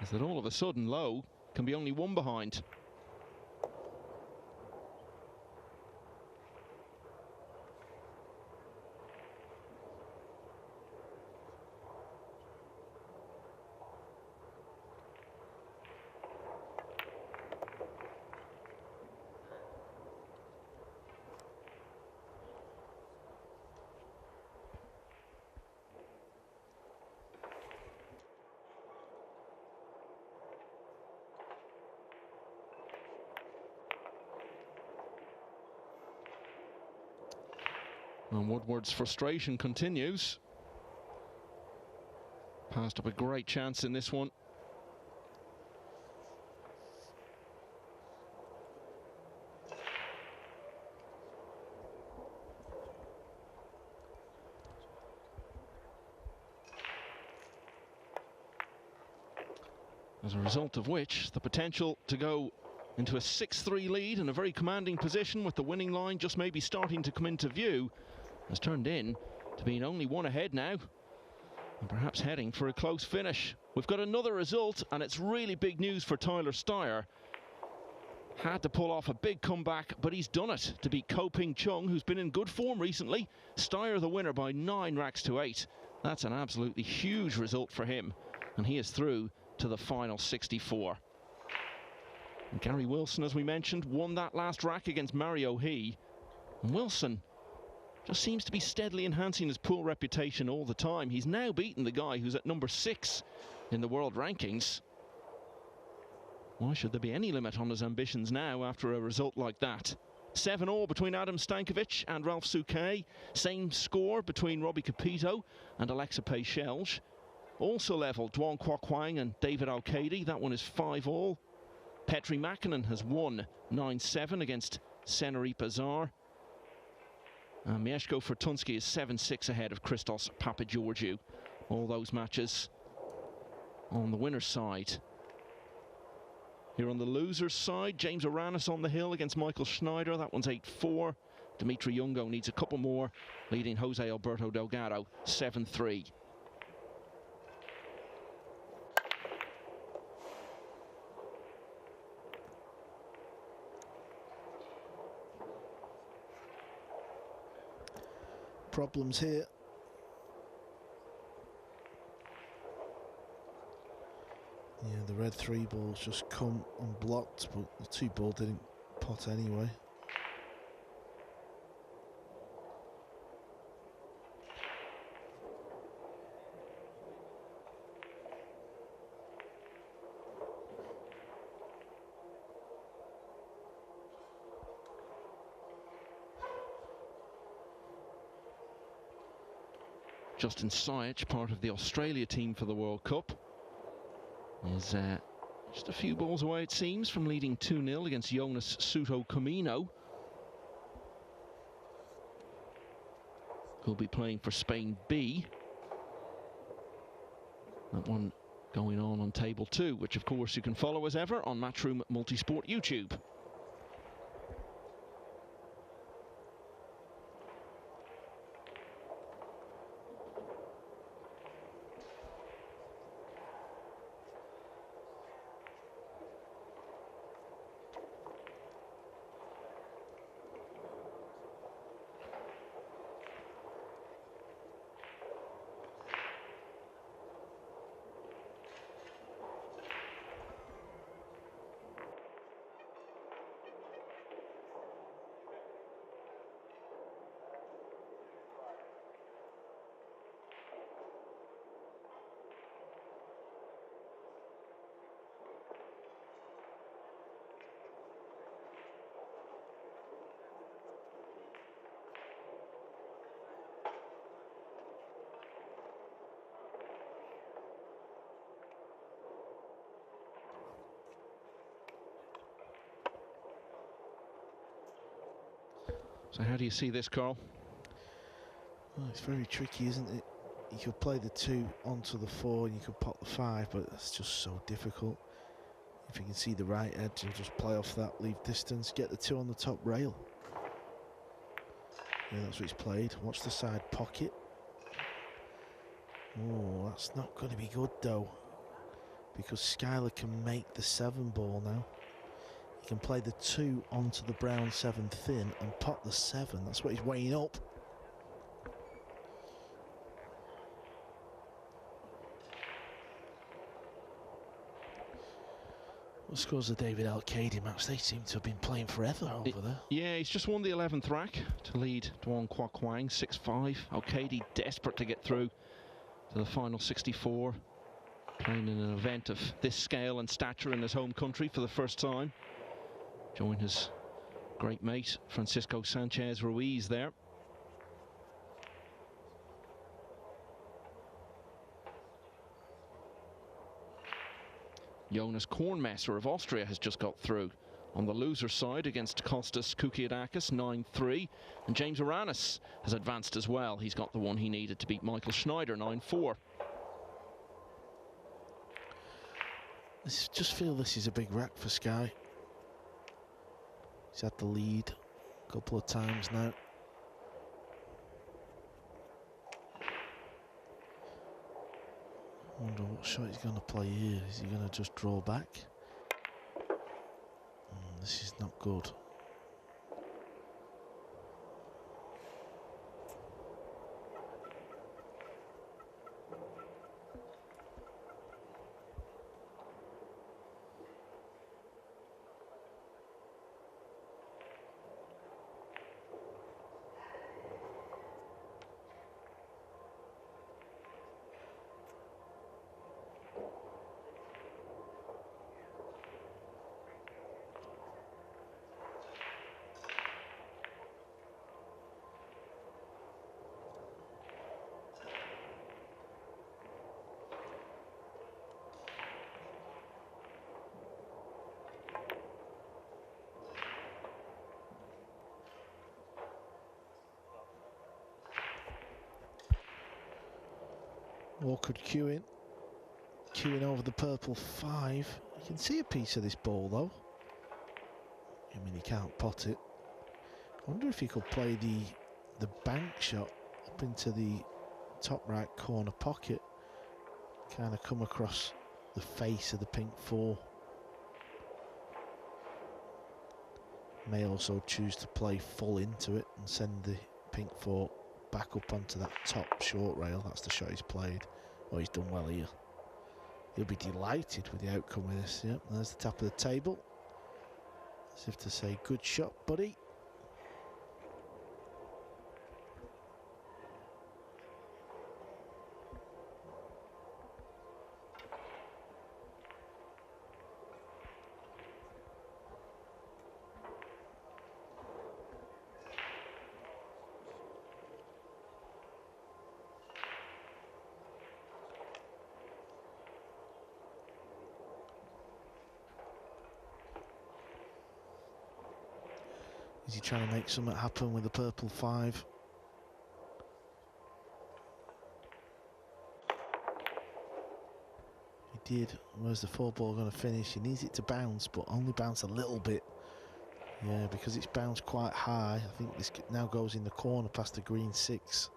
Speaker 4: is that all of a sudden Lowe can be only one behind. And Woodward's frustration continues. Passed up a great chance in this one. As a result of which, the potential to go into a 6-3 lead in a very commanding position with the winning line just maybe starting to come into view has turned in to being only one ahead now and perhaps heading for a close finish. We've got another result and it's really big news for Tyler Steyer. Had to pull off a big comeback, but he's done it to beat Ko Ping Chung, who's been in good form recently. Steyer the winner by 9 racks to 8. That's an absolutely huge result for him, and he is through to the final 64. And Gary Wilson, as we mentioned, won that last rack against Mario He. And Wilson just seems to be steadily enhancing his pool reputation all the time. He's now beaten the guy who's at number 6 in the world rankings. Why should there be any limit on his ambitions now after a result like that? 7-all between Adam Stankovic and Ralph Souquet. Same score between Robbie Capito and Alexa Pay-Shelge. Also level, Duan Kwok-Wang and David Al-Kadi. That one is 5-all. Petri Makinen has won 9-7 against Seneri Bazar. And Mieszko Fortunski is 7-6 ahead of Christos Papageorgiou. All those matches on the winner's side. Here on the loser's side, James Aranis on the hill against Michael Schneider. That one's 8-4. Dimitri Jungo needs a couple more, leading Jose Alberto Delgado 7-3.
Speaker 9: Problems here. Yeah, the red 3 balls just come unblocked, but the 2 ball didn't pot anyway.
Speaker 4: Justin Sajic, part of the Australia team for the World Cup, is just a few balls away, it seems, from leading 2-0 against Jonas Suto Camino, who'll be playing for Spain B. That one going on table 2, which of course you can follow as ever on Matchroom Multisport YouTube. So how do you see this, Carl?
Speaker 9: Well, it's very tricky, isn't it? You could play the 2 onto the 4 and you could pop the 5, but that's just so difficult. If you can see the right edge, you'll just play off that, leave distance, get the 2 on the top rail. Yeah, that's what he's played. Watch the side pocket. Oh, that's not going to be good though, because Skylar can make the 7 ball now. He can play the 2 onto the brown 7 thin and pot the 7. That's what he's weighing up. What scores the David Al-Kadi match? They seem to have been playing forever over there.
Speaker 4: Yeah, he's just won the 11th rack to lead Duan Kwok-Wang 6-5. Al-Kadi desperate to get through to the final 64. Playing in an event of this scale and stature in his home country for the first time. Join his great mate Francisco Sanchez Ruiz there. Jonas Kornmesser of Austria has just got through on the loser side against Kostas Koukiadakis 9-3, and James Aranis has advanced as well. He's got the one he needed to beat Michael Schneider 9-4.
Speaker 9: I just feel this is a big rack for Sky. He's had the lead a couple of times now. I wonder what shot he's going to play here. Is he going to just draw back? This is not good. Awkward queuing over the purple 5. You can see a piece of this ball though. I mean, he can't pot it. I wonder if he could play the bank shot up into the top right corner pocket. Kind of come across the face of the pink 4. May also choose to play full into it and send the pink 4 back up onto that top short rail. That's the shot he's played. Oh, he's done well here. He'll be delighted with the outcome of this. Yep, there's the top of the table. As if to say, good shot, buddy. Is he trying to make something happen with the purple 5? He did. Where's the 4 ball going to finish? He needs it to bounce, but only bounce a little bit. Yeah, because it's bounced quite high. I think this now goes in the corner past the green 6.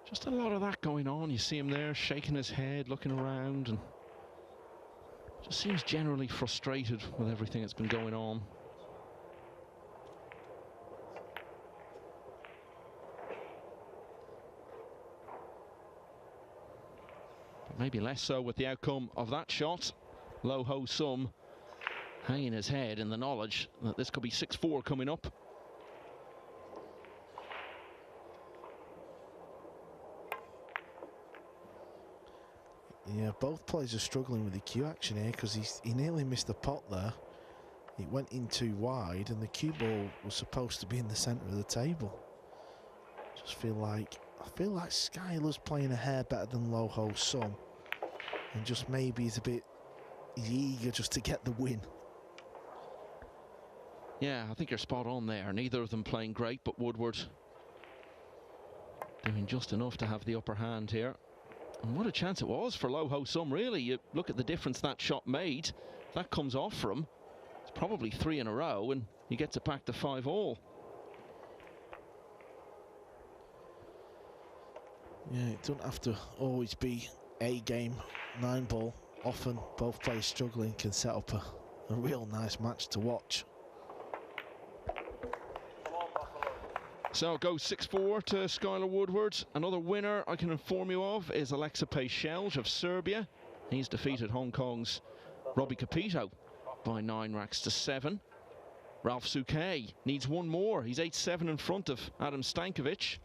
Speaker 4: Just a lot of that going on. You see him there shaking his head, looking around, and just seems generally frustrated with everything that's been going on. But maybe less so with the outcome of that shot. Lo Ho Sum hanging his head in the knowledge that this could be 6-4 coming up.
Speaker 9: Yeah, both players are struggling with the cue action here because he nearly missed the pot there. It went in too wide and the cue ball was supposed to be in the centre of the table. I feel like Skylar's playing a hair better than Lo Ho Sum, and just maybe he's eager just to get the win.
Speaker 4: Yeah, I think you're spot on there. Neither of them playing great, but Woodward doing just enough to have the upper hand here. And what a chance it was for Lo Ho Sum, really. You look at the difference that shot made. If that comes off for him, it's probably 3 in a row, and he gets it back to 5-all.
Speaker 9: Yeah, it doesn't have to always be a game. Nineball, often both players struggling, can set up a real nice match to watch.
Speaker 4: So it goes 6-4 to Skylar Woodward. Another winner I can inform you of is Aleksej Shelj of Serbia. He's defeated Hong Kong's Robbie Capito by 9 racks to 7. Ralph Souquet needs one more. He's 8-7 in front of Adam Stankovic.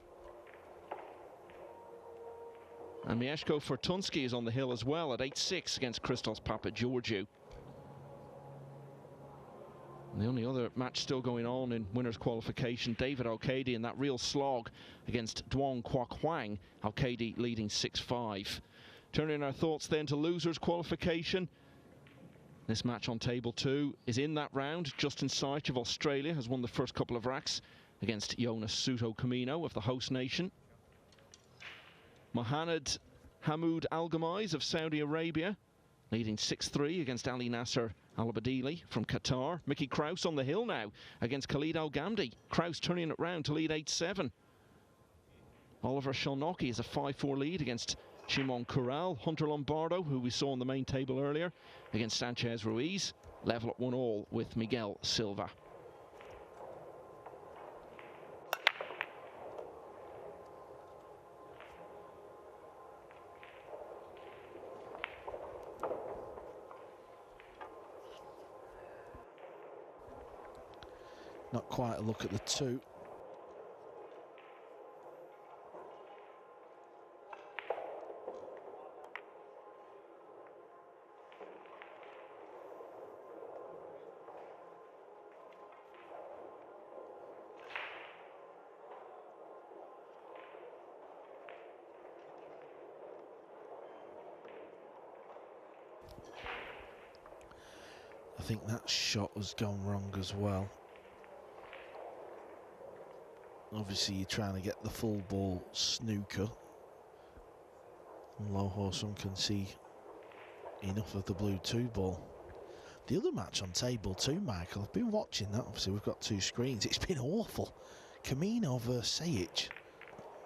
Speaker 4: And Mieszko Fortunski is on the hill as well at 8-6 against Christos Papageorgiou. And the only other match still going on in winners qualification, David Alcady in that real slog against Duong Kwok Hwang. Alcady leading 6-5. Turning our thoughts then to losers qualification. This match on table 2 is in that round. Justin Saich of Australia has won the first couple of racks against Jonas Suto Camino of the host nation. Mohamed Hamoud Al-Gamais of Saudi Arabia leading 6-3 against Ali Nasser Al-Abadili from Qatar. Mickey Kraus on the hill now against Khalid Al-Ghamdi. Kraus turning it round to lead 8-7. Oliver Shalnocki has a 5-4 lead against Shimon Corral. Hunter Lombardo, who we saw on the main table earlier, against Sanchez Ruiz. Level at 1-all with Miguel Silva.
Speaker 9: Not quite a look at the 2. think that shot has gone wrong as well. Obviously you're trying to get the full ball snooker. And Low Ho Sung can see enough of the blue 2 ball. The other match on table 2, Michael, I've been watching that. Obviously we've got 2 screens. It's been awful. Camino versus Sajic.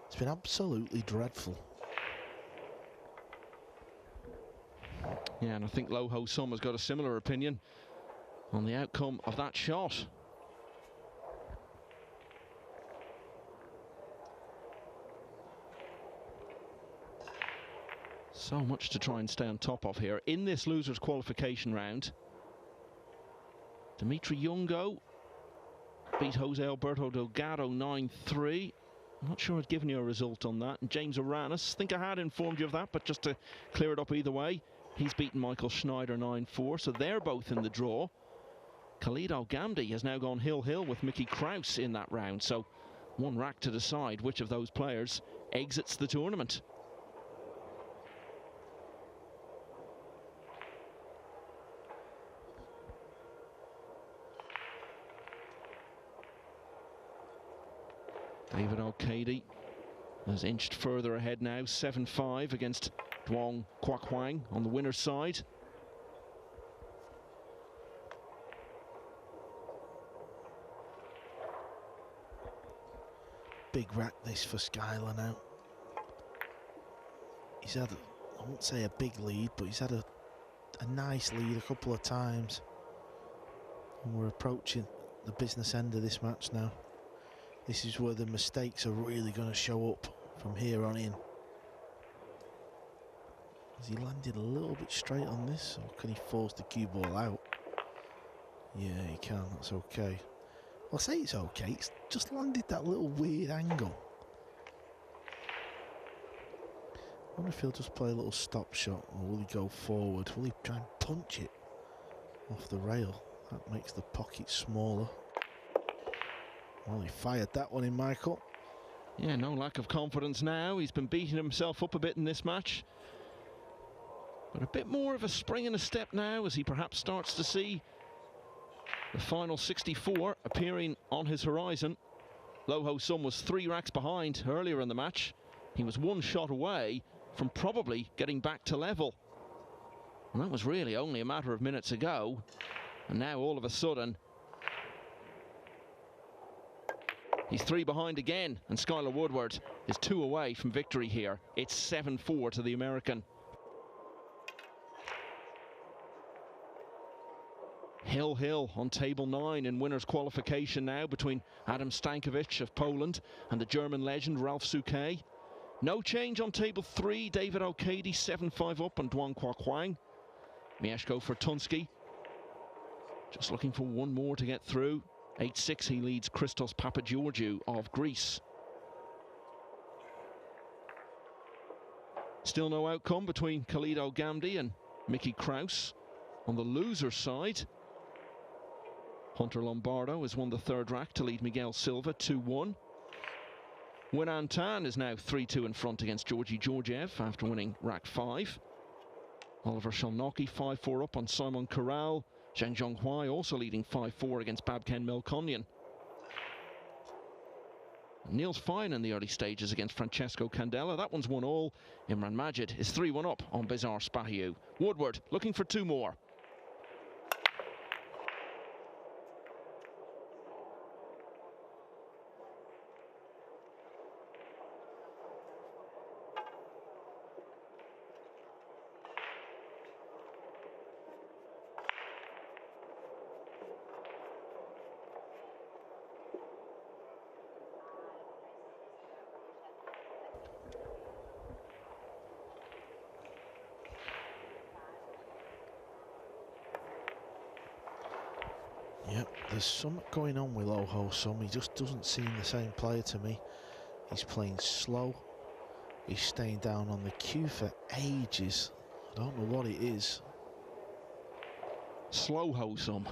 Speaker 9: It's been absolutely dreadful.
Speaker 4: Yeah, and I think Low Ho Sung has got a similar opinion on the outcome of that shot. So much to try and stay on top of here in this losers qualification round. Dimitri Jungo beat Jose Alberto Delgado 9-3. I'm not sure I'd given you a result on that. And James Aranis, I think I had informed you of that, but just to clear it up either way, he's beaten Michael Schneider 9-4, so they're both in the draw. Khalid Al-Ghamdi has now gone hill-hill with Mickey Kraus in that round, so one rack to decide which of those players exits the tournament. David Al-Kadi has inched further ahead now, 7-5 against Duong Quoc Huang on the winner's side.
Speaker 9: Big rack this for Skylar now. He's had, I won't say a big lead, but he's had a nice lead a couple of times. And we're approaching the business end of this match now. This is where the mistakes are really going to show up from here on in. Has he landed a little bit straight on this, or can he force the cue ball out? Yeah, he can, that's okay. I'll say it's okay, it's just landed that little weird angle. I wonder if he'll just play a little stop shot, or will he go forward? Will he try and punch it off the rail? That makes the pocket smaller. Well, he fired that one in, Michael.
Speaker 4: Yeah, no lack of confidence now. He's been beating himself up a bit in this match. But a bit more of a spring in a step now as he perhaps starts to see the final 64 appearing on his horizon. Low Ho Sung was 3 racks behind earlier in the match. He was 1 shot away from probably getting back to level. And that was really only a matter of minutes ago. And now all of a sudden, he's 3 behind again, and Skylar Woodward is 2 away from victory here. It's 7-4 to the American. Hill-hill on table 9 in winners qualification now between Adam Stankovic of Poland and the German legend Ralph Souquet. No change on table 3. David Al-Kadi 7-5 up on Duong Quoc Huang. Mieszko Fortunski just looking for one more to get through. 8-6 he leads Christos Papageorgiou of Greece. Still no outcome between Khalid Al-Ghamdi and Mickey Kraus. On the loser side, Hunter Lombardo has won the 3rd rack to lead Miguel Silva 2-1. Winan Tan is now 3-2 in front against Georgi Georgiev after winning rack 5. Oliver Shalnoki 5-4 up on Simon Corral. Zhang Zhonghuai also leading 5-4 against Babken Melkonyan. Niels fine in the early stages against Francesco Candela. That one's 1-all. Imran Majid is 3-1 up on Bizarre Spahiou. Woodward looking for 2 more.
Speaker 9: Yep, there's something going on with Low Ho Sung. He just doesn't seem the same player to me. He's playing slow. He's staying down on the cue for ages. I don't know what it is.
Speaker 4: Slow Ho Sung.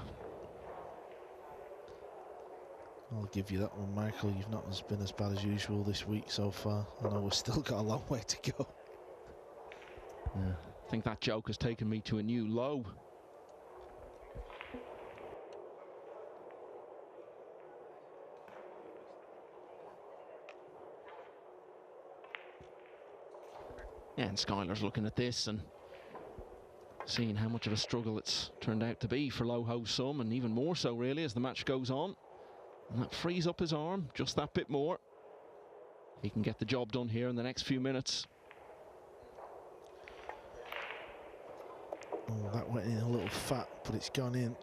Speaker 9: I'll give you that one, Michael. You've not been as bad as usual this week so far. I know we've still got a long way to go.
Speaker 4: Yeah, I think that joke has taken me to a new low. Yeah, and Skylar's looking at this and seeing how much of a struggle it's turned out to be for Lo Ho Sum, and even more so really as the match goes on. And that frees up his arm just that bit more. He can get the job done here in the next few minutes.
Speaker 9: Oh, that went in a little fat, but it's gone in.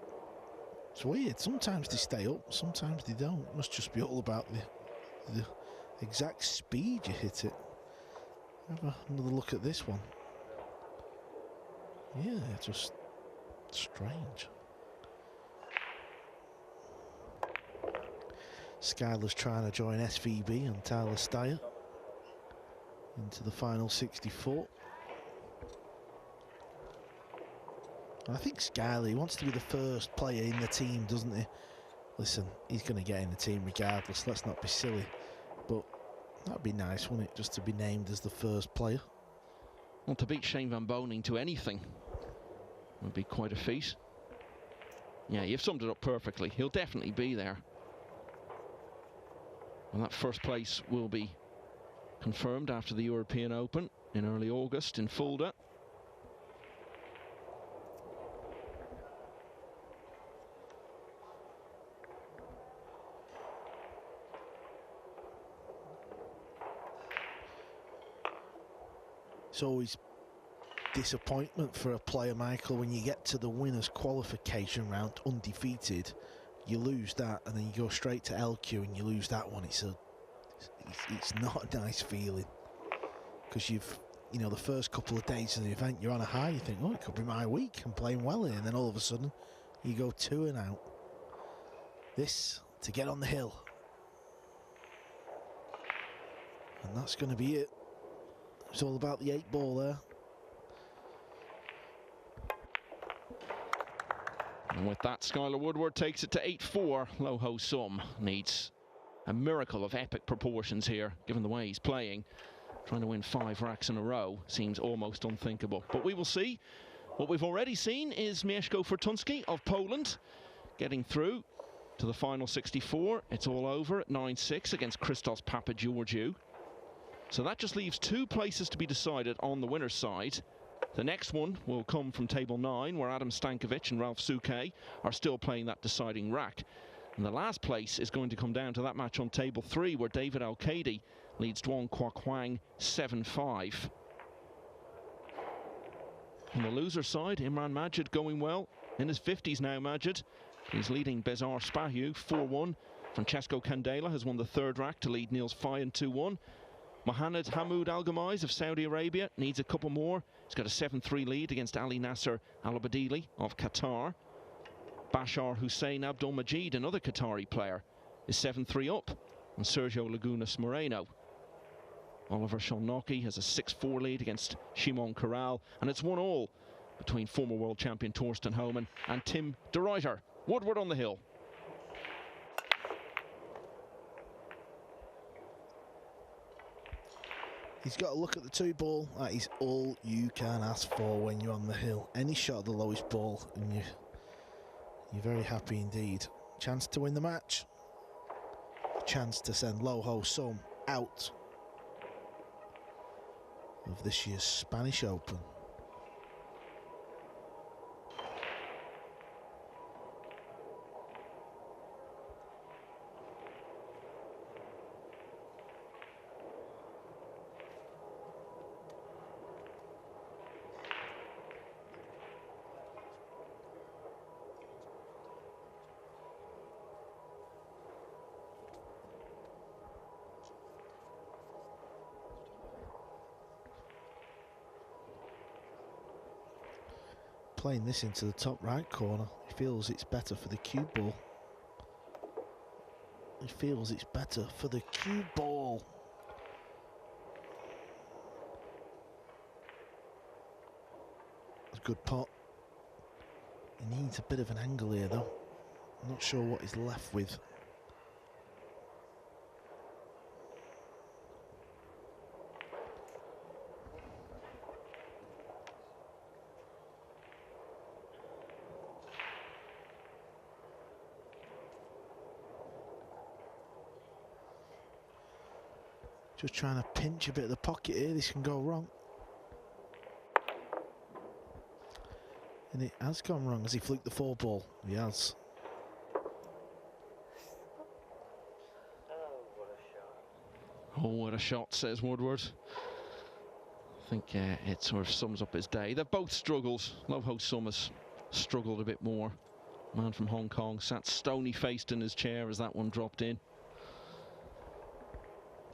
Speaker 9: It's weird. Sometimes they stay up, sometimes they don't. It must just be all about the exact speed you hit it. Have another look at this one. Yeah, just strange. Skylar's trying to join SVB and Tyler Steyer into the final 64. I think Skylar, he wants to be the first player in the team, doesn't he? Listen, he's going to get in the team regardless, let's not be silly. But that'd be nice, wouldn't it, just to be named as the first player?
Speaker 4: Well, to beat Shane Van Boning to anything would be quite a feat. Yeah, you've summed it up perfectly. He'll definitely be there. And that first place will be confirmed after the European Open in early August in Fulda.
Speaker 9: It's always disappointment for a player, Michael, when you get to the winners qualification round undefeated, you lose that and then you go straight to LQ and you lose that one. It's not a nice feeling, because you know, the first couple of days of the event you're on a high, you think, oh, it could be my week, I'm playing well here, and then all of a sudden you go 2 and out. This to get on the hill, and that's going to be it. It's all about the 8 ball there.
Speaker 4: And with that, Skylar Woodward takes it to 8-4. Lo Ho Sum needs a miracle of epic proportions here, given the way he's playing. Trying to win 5 racks in a row seems almost unthinkable. But we will see. What we've already seen is Mieszko Fortunski of Poland getting through to the final 64. It's all over at 9-6 against Christos Papageorgiou. So that just leaves 2 places to be decided on the winner's side. The next one will come from table 9, where Adam Stankovic and Ralph Souquet are still playing that deciding rack. And the last place is going to come down to that match on table 3, where David Al-Kadi leads Duong Kwa Kwang 7-5. On the loser side, Imran Majid going well. In his 50s now, Majid. He's leading Bezar Spahiu 4-1. Francesco Candela has won the 3rd rack to lead Niels Fayen 2-1. Mohamed Hamoud Al Gamais of Saudi Arabia needs a couple more. He's got a 7-3 lead against Ali Nasser Al Abadili of Qatar. Bashar Hussein Abdul Majid, another Qatari player, is 7-3 up on Sergio Lagunas Moreno. Oliver Sholnoki has a 6-4 lead against Shimon Corral, and it's 1-1 between former world champion Torsten Homan and Tim de Ruyter. Woodward on the hill.
Speaker 9: He's got to look at the 2 ball. That is all you can ask for when you're on the hill. Any shot of the lowest ball and you're very happy indeed. Chance to win the match. Chance to send Lo Ho Sum out of this year's Spanish Open. Playing this into the top right corner. He feels it's better for the cue ball. He feels it's better for the cue ball. A good pot. He needs a bit of an angle here though. I'm not sure what he's left with. Just trying to pinch a bit of the pocket here. This can go wrong. And it has gone wrong. Has he fluked the 4 ball? He has.
Speaker 4: Oh, what a shot, says Woodward. I think it sort of sums up his day. They've both struggled. Low Ho Sum has struggled a bit more. Man from Hong Kong sat stony-faced in his chair as that one dropped in.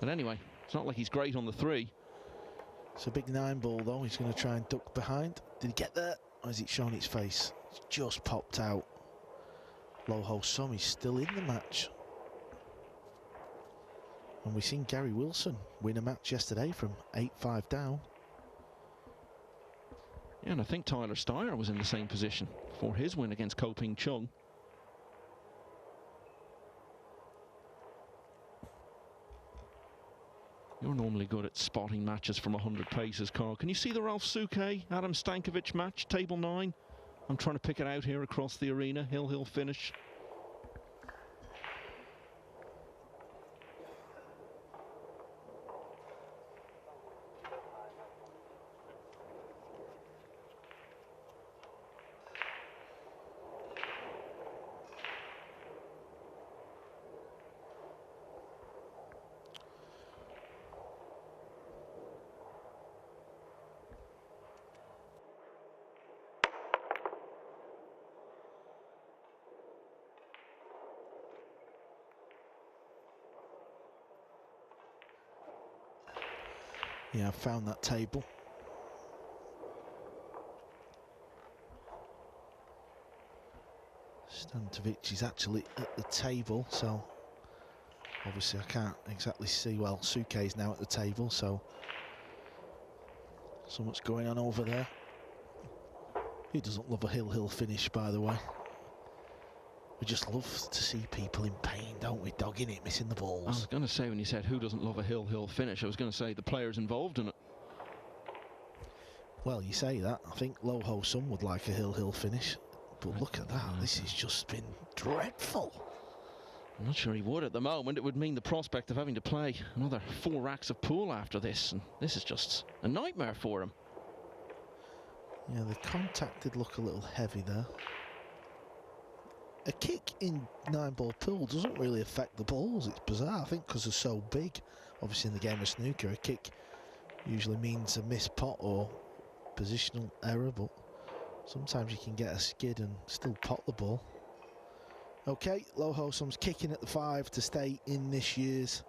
Speaker 4: But anyway, it's not like he's great on the 3.
Speaker 9: It's a big 9 ball though. He's going to try and duck behind. Did he get there? Or has it shown its face? It's just popped out. Low Ho Sum is still in the match. And we've seen Gary Wilson win a match yesterday from 8-5 down.
Speaker 4: Yeah, and I think Tyler Steyer was in the same position for his win against Ko Ping Chung. You're normally good at spotting matches from 100 paces, Carl. Can you see the Ralph Suke, Adam Stankovic match, table 9? I'm trying to pick it out here across the arena. Hill finish.
Speaker 9: Yeah, I found that table. Stankovic is actually at the table, so obviously I can't exactly see. Well, Suke is now at the table, so much going on over there. Who doesn't love a hill finish, by the way? We just love to see people in pain, don't we? Dogging it, missing the balls.
Speaker 4: I was going to say, when you said who doesn't love a hill finish, I was going to say the players involved in it.
Speaker 9: Well, you say that. I think Low Ho Sum would like a hill finish. But look at that. This has just been dreadful.
Speaker 4: I'm not sure he would at the moment. It would mean the prospect of having to play another 4 racks of pool after this. And this is just a nightmare for him.
Speaker 9: Yeah, the contact did look a little heavy there. A kick in 9-ball pool doesn't really affect the balls. It's bizarre, I think, because they're so big. Obviously, in the game of snooker, a kick usually means a missed pot or positional error, but sometimes you can get a skid and still pot the ball. Okay, Low Ho Sum's kicking at the 5 to stay in this year's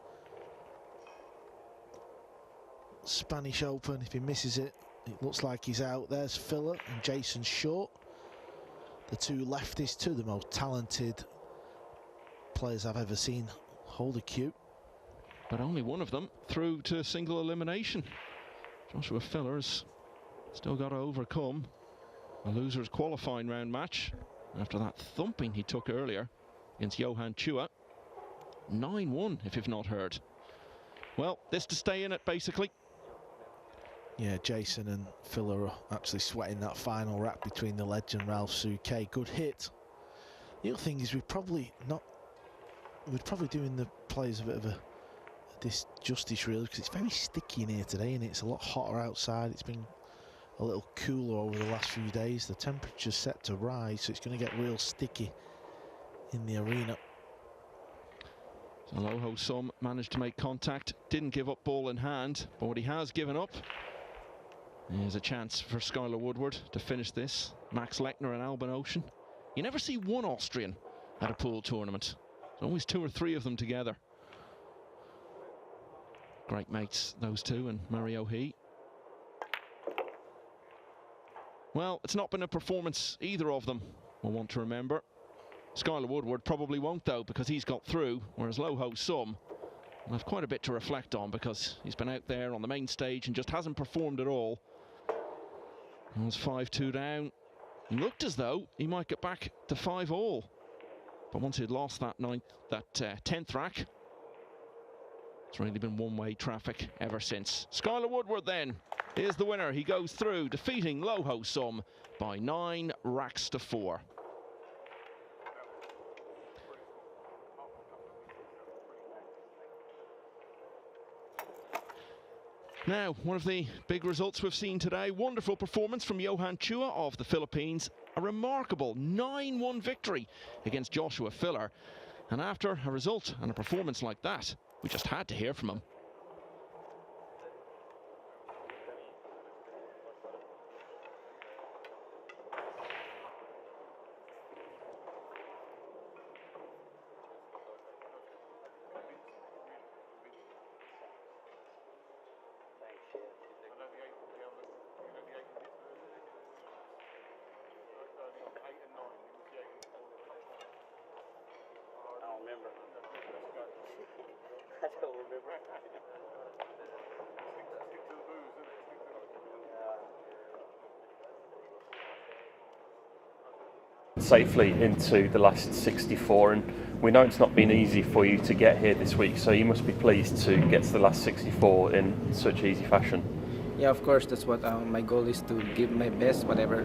Speaker 9: Spanish Open. If he misses it, it looks like he's out. There's Filler and Jason Short. The 2 lefties, 2 of the most talented players I've ever seen hold a cue.
Speaker 4: But only one of them through to single elimination. Joshua Filler's still got to overcome a loser's qualifying round match after that thumping he took earlier against Johan Chua. 9-1, if you've not heard. Well, this to stay in it, basically.
Speaker 9: Yeah, Jason and Filler are actually sweating that final rack between the legend Ralph Suke. Good hit. The other thing is we're probably doing the players a bit of a disjustice really, because it's very sticky in here today and it's a lot hotter outside. It's been a little cooler over the last few days. The temperature's set to rise, so it's going to get real sticky in the arena.
Speaker 4: So Low Ho Sum managed to make contact, didn't give up ball in hand, but what he has given up is a chance for Skylar Woodward to finish this. Max Lechner and Alban Ocean. You never see one Austrian at a pool tournament. There's always 2 or 3 of them together. Great mates, those 2, and Mario He. Well, it's not been a performance either of them will want to remember. Skylar Woodward probably won't, though, because he's got through, whereas Low Ho Sum will have quite a bit to reflect on because he's been out there on the main stage and just hasn't performed at all. It was 5-2 down. Looked as though he might get back to 5-all. But once he'd lost that 10th rack, it's really been one-way traffic ever since. Skylar Woodward then is the winner. He goes through, defeating Low Ho Sum by 9 racks to 4. Now, one of the big results we've seen today, wonderful performance from Johan Chua of the Philippines. A remarkable 9-1 victory against Joshua Filler. And after a result and a performance like that, we just had to hear from him.
Speaker 10: Safely into the last 64, and we know it's not been easy for you to get here this week, so you must be pleased to get to the last 64 in such easy fashion.
Speaker 12: Yeah, of course, that's what my goal is, to give my best, whatever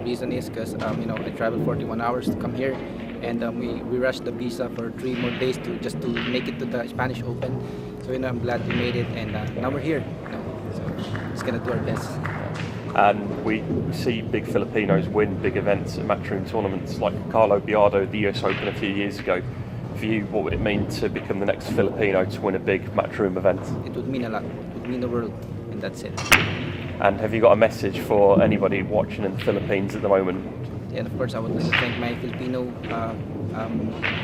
Speaker 12: reason is, because I traveled 41 hours to come here, and we rushed the visa for 3 more days just to make it to the Spanish Open. So I'm glad we made it, and now we're here. So just gonna do our best.
Speaker 10: And we see big Filipinos win big events at matchroom tournaments, like Carlo Biardo at the US Open a few years ago. For you, what would it mean to become the next Filipino to win a big matchroom event?
Speaker 12: It would mean a lot. It would mean the world, and that's it.
Speaker 10: And have you got a message for anybody watching in the Philippines at the moment?
Speaker 12: And of course, I would like to thank my Filipino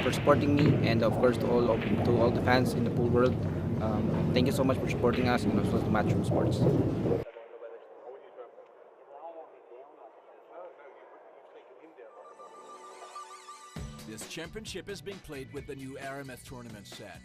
Speaker 12: for supporting me, and of course to all the fans in the pool world. Thank you so much for supporting us, and also to Matchroom Sports.
Speaker 3: This championship is being played with the new Arameth tournament set.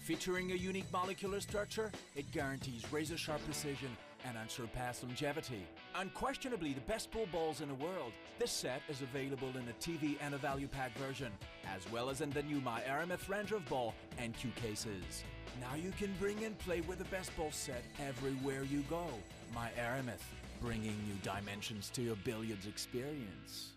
Speaker 3: Featuring a unique molecular structure, it guarantees razor-sharp precision and unsurpassed longevity. Unquestionably the best pool balls in the world, this set is available in a TV and a value pack version, as well as in the new My Arameth range of ball and cue cases. Now you can bring and play with the best ball set everywhere you go. My Arameth, bringing new dimensions to your billiards experience.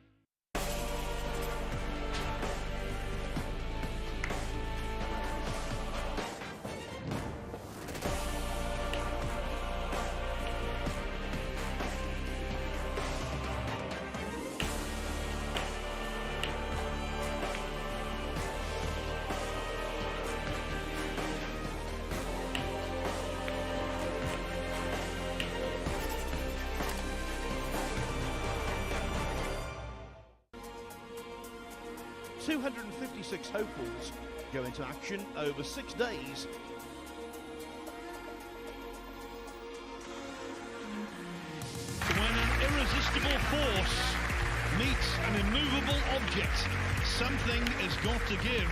Speaker 1: .256 hopefuls go into action over 6 days. When an irresistible force meets an immovable object, something has got to give,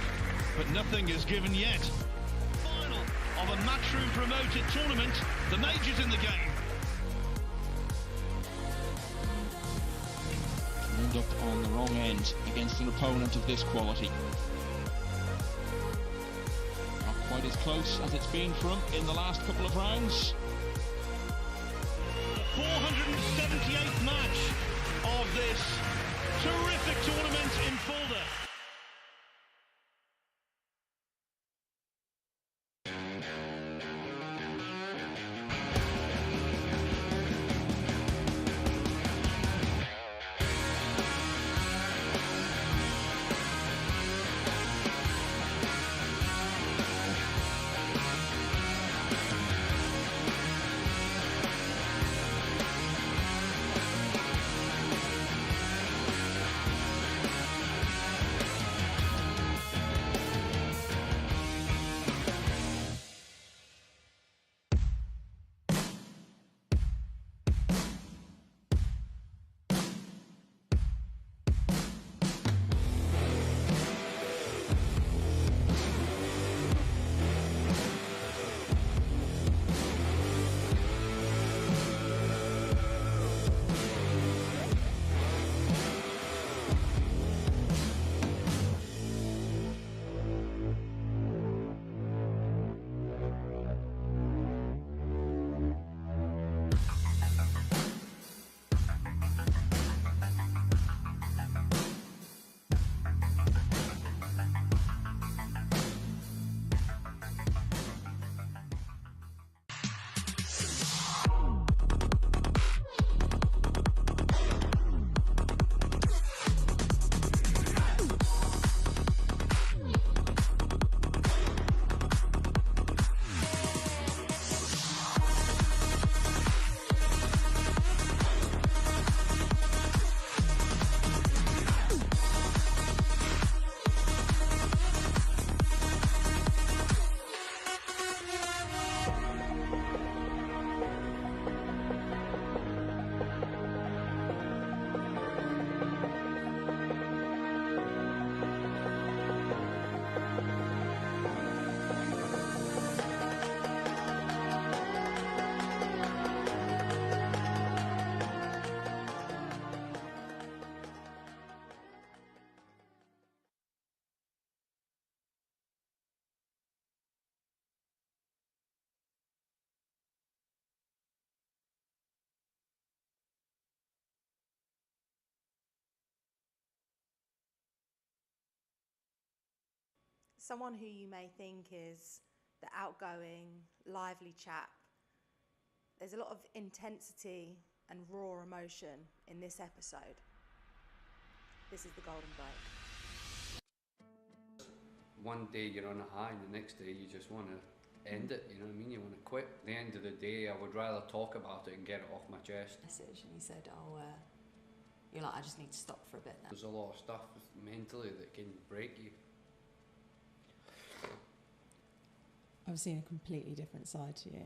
Speaker 1: but nothing is given yet. Final of a matchroom promoted tournament, the majors in the game.
Speaker 4: End up on the wrong end against an opponent of this quality. Not quite as close as it's been for him in the last couple of rounds.
Speaker 1: 478th match of this terrific tournament in Fulda.
Speaker 5: Someone who you may think is the outgoing, lively chap. There's a lot of intensity and raw emotion in this episode. This is the Golden Break.
Speaker 6: One day you're on a high and the next day you just want to end it, you know what I mean? You want to quit. At the end of the day, I would rather talk about it and get it off my chest.
Speaker 7: Message, and he said, oh, you're like, I just need to stop for a bit now.
Speaker 6: There's a lot of stuff mentally that can break you.
Speaker 8: I've seen a completely different side to you.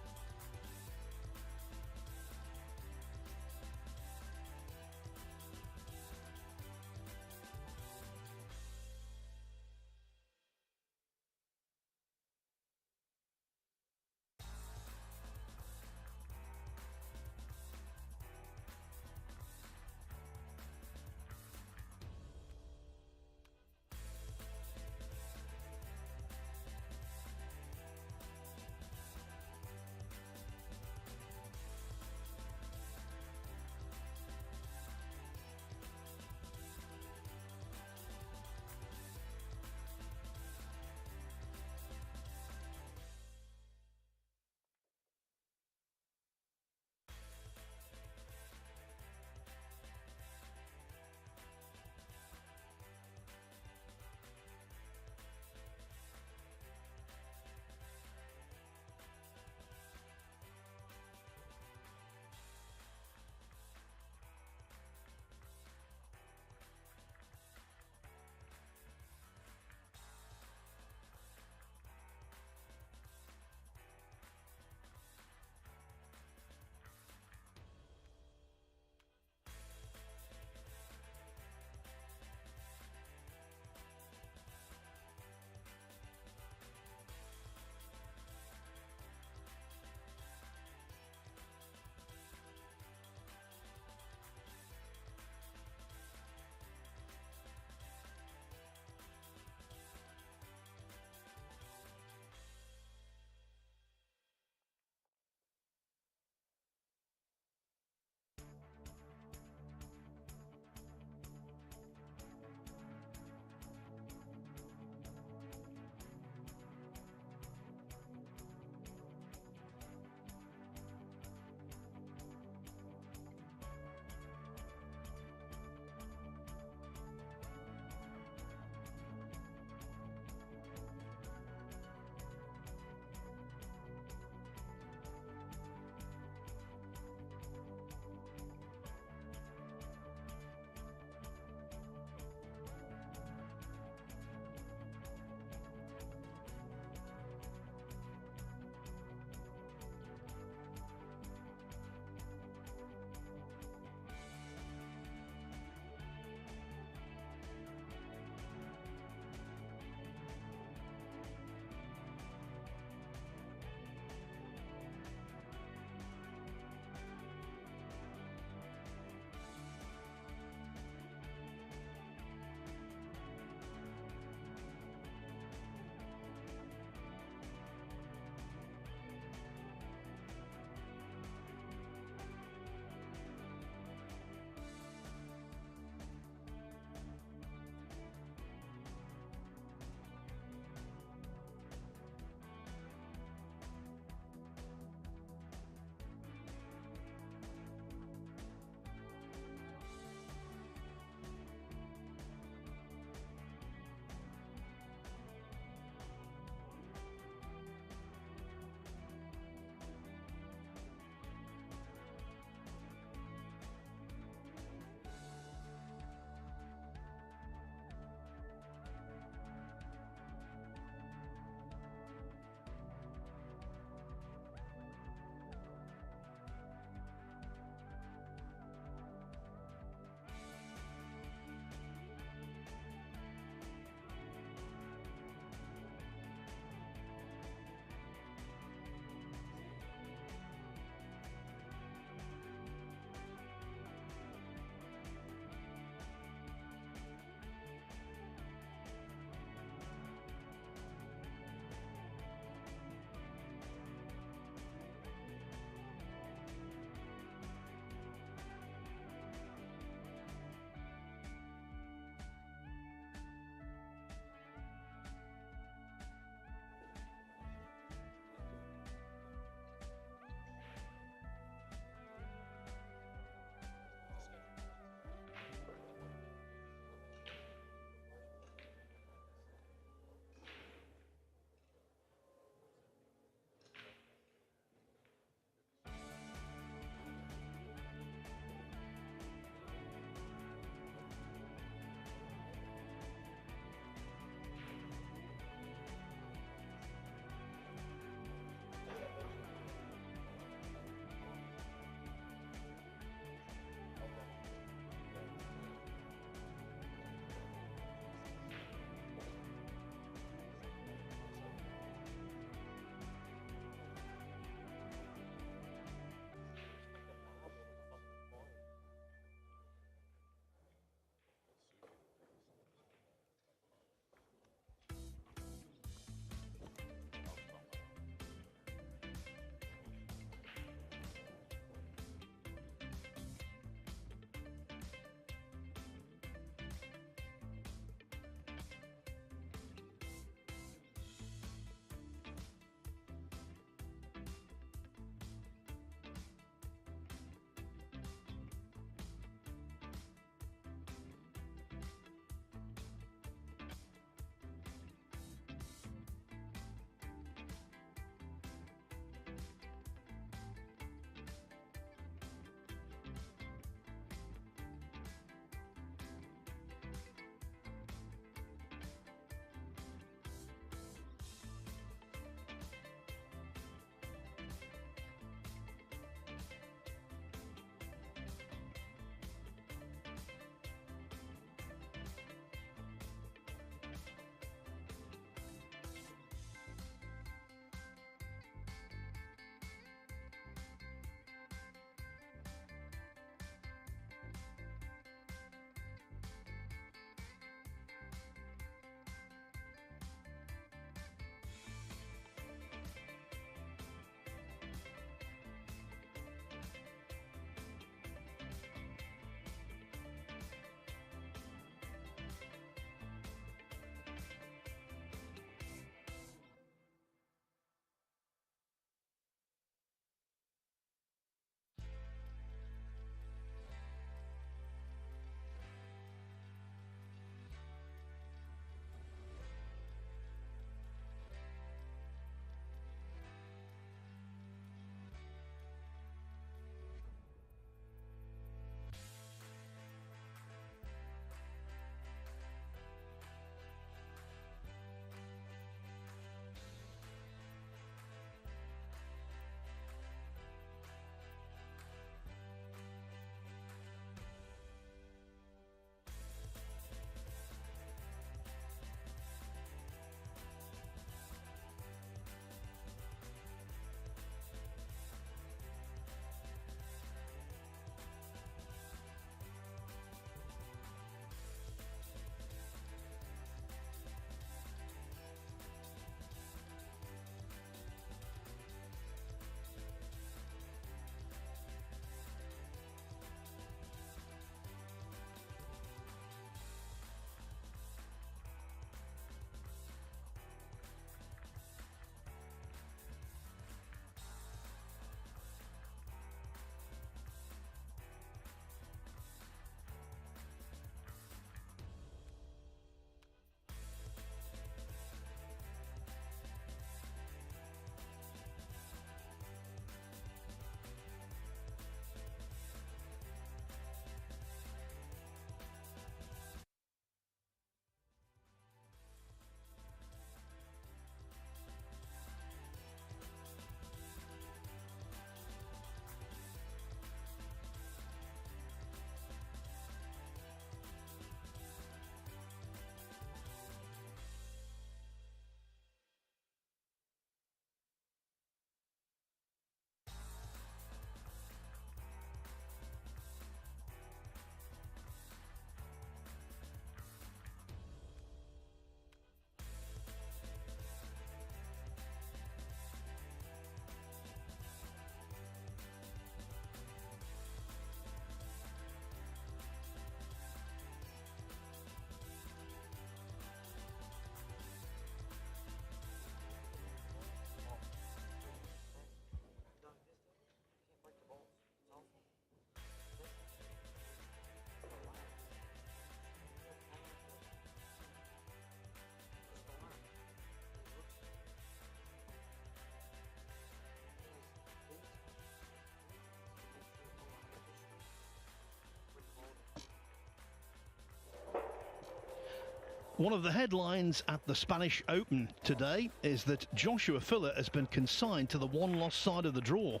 Speaker 1: One of the headlines at the Spanish Open today is that Joshua Filler has been consigned to the one-loss side of the draw.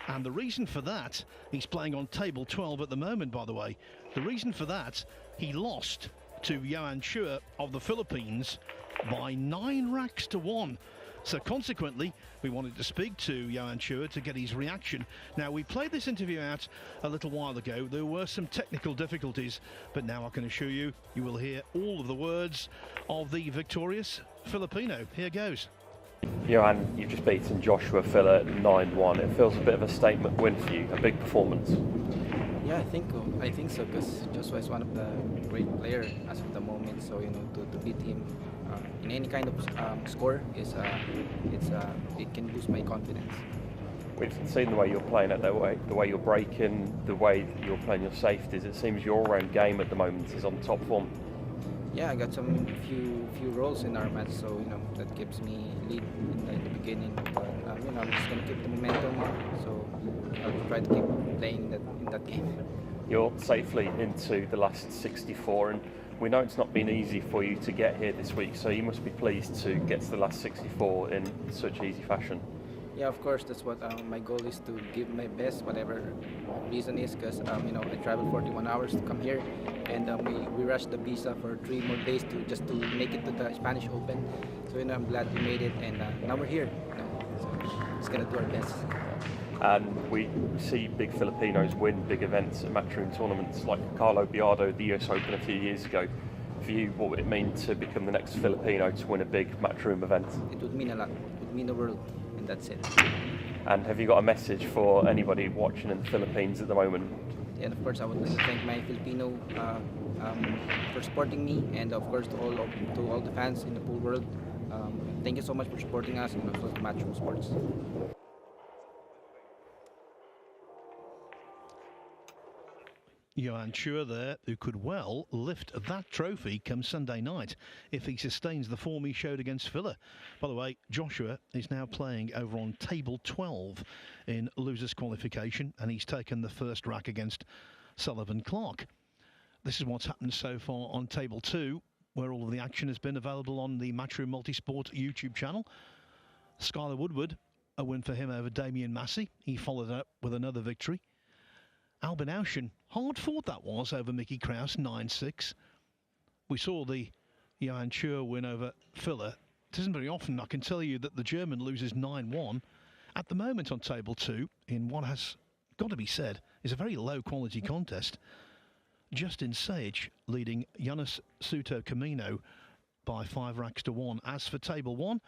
Speaker 1: And the reason for that, he's playing on table 12 at the moment, by the way. The reason for that, he lost to Johan Chua of the Philippines by 9 racks to 1. So consequently, we wanted to speak to Johan Chua to get his reaction. Now, we played this interview out a little while ago. There were some technical difficulties, but now I can assure you, you will hear all of the words of the victorious Filipino. Here goes.
Speaker 10: Johan, you've just beaten Joshua Filler 9-1. It feels a bit of a statement win for you, a big performance.
Speaker 12: Yeah, I think so, because Joshua is one of the great players as of the moment. So to beat him in any kind of score it can boost my confidence.
Speaker 10: We've seen the way you're playing it, the way you're breaking, the way you're playing your safeties. It seems your all-round game at the moment is on top form.
Speaker 12: Yeah, I got some few rolls in our match, so that gives me lead in the beginning. But I'm just gonna keep the momentum up, so I'll try to keep playing in that game.
Speaker 10: You're safely into the last 64, and we know it's not been easy for you to get here this week, so you must be pleased to get to the last 64 in such easy fashion.
Speaker 12: Yeah, of course, that's what my goal is, to give my best, whatever reason is, because I traveled 41 hours to come here, and we rushed the visa for 3 more days just to make it to the Spanish Open. So I'm glad we made it, and now we're here. So just gonna do our best.
Speaker 10: And we see big Filipinos win big events at matchroom tournaments, like Carlo Biardo at the US Open a few years ago. For you, what would it mean to become the next Filipino to win a big matchroom event?
Speaker 12: It would mean a lot. It would mean the world, and that's it.
Speaker 10: And have you got a message for anybody watching in the Philippines at the moment?
Speaker 12: And of course, I would like to thank my Filipino for supporting me, and of course to all the fans in the pool world. Thank you so much for supporting us and also to Matchroom Sports.
Speaker 1: Johan Chua there, who could well lift that trophy come Sunday night if he sustains the form he showed against Filler. By the way, Joshua is now playing over on table 12 in losers qualification, and he's taken the first rack against Sullivan Clark. This is what's happened so far on table 2, where all of the action has been available on the Matchroom Multisport YouTube channel. Skylar Woodward, a win for him over Damien Massey. He followed up with another victory. Albin Auschen, hard fought that was over Mickey Kraus, 9-6. We saw the Johan Chua win over Filler. It isn't very often, I can tell you, that the German loses 9-1. At the moment on table 2, in what has got to be said is a very low quality contest, Justin Sage leading Jonas Suto Camino by 5 racks to 1. As for table 1,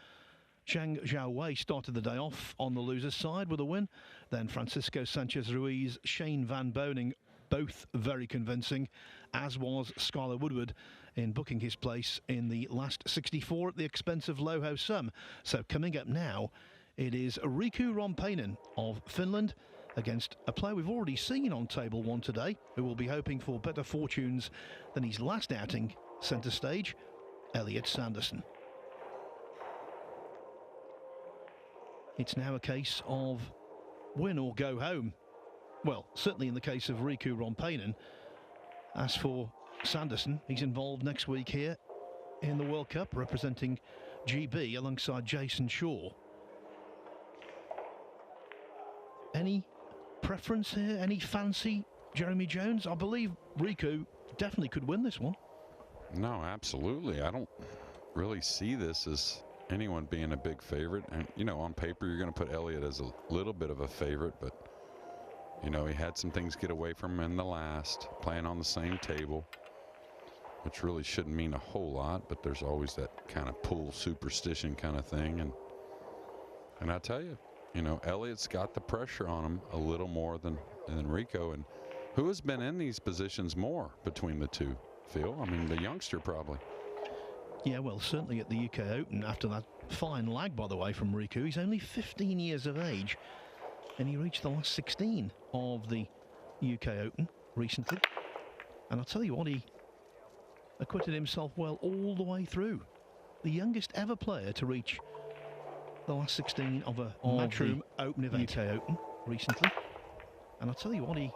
Speaker 1: Zhang Zhaowei started the day off on the loser's side with a win. Then Francisco Sanchez Ruiz, Shane Van Boning, both very convincing, as was Skylar Woodward in booking his place in the last 64 at the expense of Loho Sum. So coming up now, it is Riku Rompainen of Finland against a player we've already seen on table 1 today, who will be hoping for better fortunes than his last outing, centre stage, Elliot Sanderson. It's now a case of win or go home. Well, certainly in the case of Riku Rompainen. As for Sanderson, he's involved next week here in the World Cup, representing GB alongside Jason Shaw. Any preference here? Any fancy, Jeremy Jones? I believe Riku definitely could win this one.
Speaker 2: No, absolutely. I don't really see this as anyone being a big favorite. And on paper you're going to put Elliott as a little bit of a favorite, but he had some things get away from him in the last, playing on the same table, which really shouldn't mean a whole lot, but there's always that kind of pool superstition kind of thing. And I tell you, Elliott's got the pressure on him a little more than Rico. And who has been in these positions more between the two, Phil? I mean, the youngster probably.
Speaker 1: Yeah, well, certainly at the UK Open, after that fine lag, by the way, from Riku. He's only 15 years of age, and he reached the last 16 of the UK Open recently. And I'll tell you what, he acquitted himself well all the way through. The youngest ever player to reach the last 16 of a Matchroom Open event. UK Open recently. And I'll tell you what, he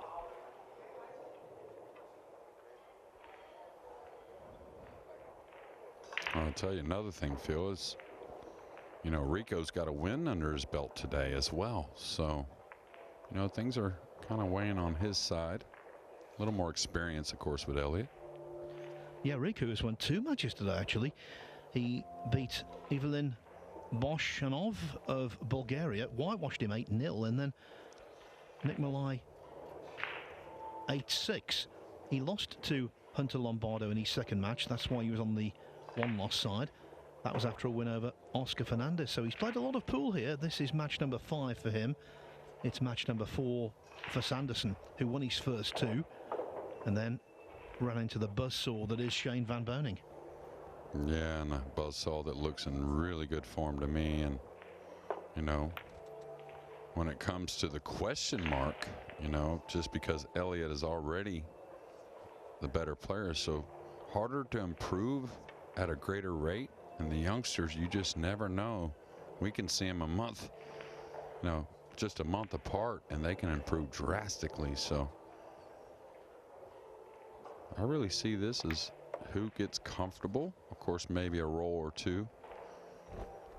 Speaker 2: I'll tell you another thing, Phil, is, you know, Rico's got a win under his belt today as well. So, you know, things are kind of weighing on his side. A little more experience, of course, with Elliot.
Speaker 1: Yeah, Rico has won 2 matches today, actually. He beat Evelyn Boshanov of Bulgaria, whitewashed him 8-0, and then Nick Malai 8-6. He lost to Hunter Lombardo in his second match. That's why he was on the one-loss side. That was after a win over Oscar Fernandez. So he's played a lot of pool here. This is match number 5 for him. It's match number 4 for Sanderson, who won his first 2 and then ran into the buzzsaw that is Shane Van Boning.
Speaker 2: Yeah, and a buzzsaw that looks in really good form to me. And, you know, when it comes to the question mark, you know, just because Elliot is already the better player, so harder to improve at a greater rate. And the youngsters, you just never know. We can see them a month, you know, just a month apart, and they can improve drastically. So I really see this as who gets comfortable. Of course, maybe a roll or 2.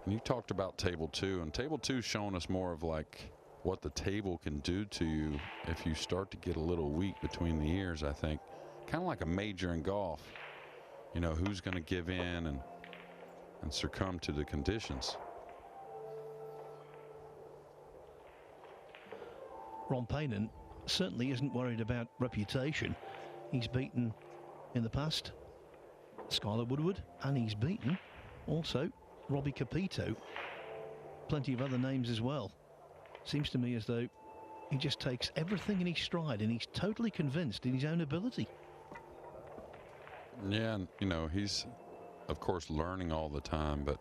Speaker 2: And you talked about table 2, and table 2 showing us more of like what the table can do to you if you start to get a little weak between the ears. I think kind of like a major in golf. You know, who's going to give in and succumb to the conditions.
Speaker 1: Ron Paynon certainly isn't worried about reputation. He's beaten in the past Skylar Woodward, and he's beaten also Robbie Capito. Plenty of other names as well. Seems to me as though he just takes everything in his stride, and he's totally convinced in his own ability.
Speaker 2: Yeah, and you know, he's of course learning all the time, but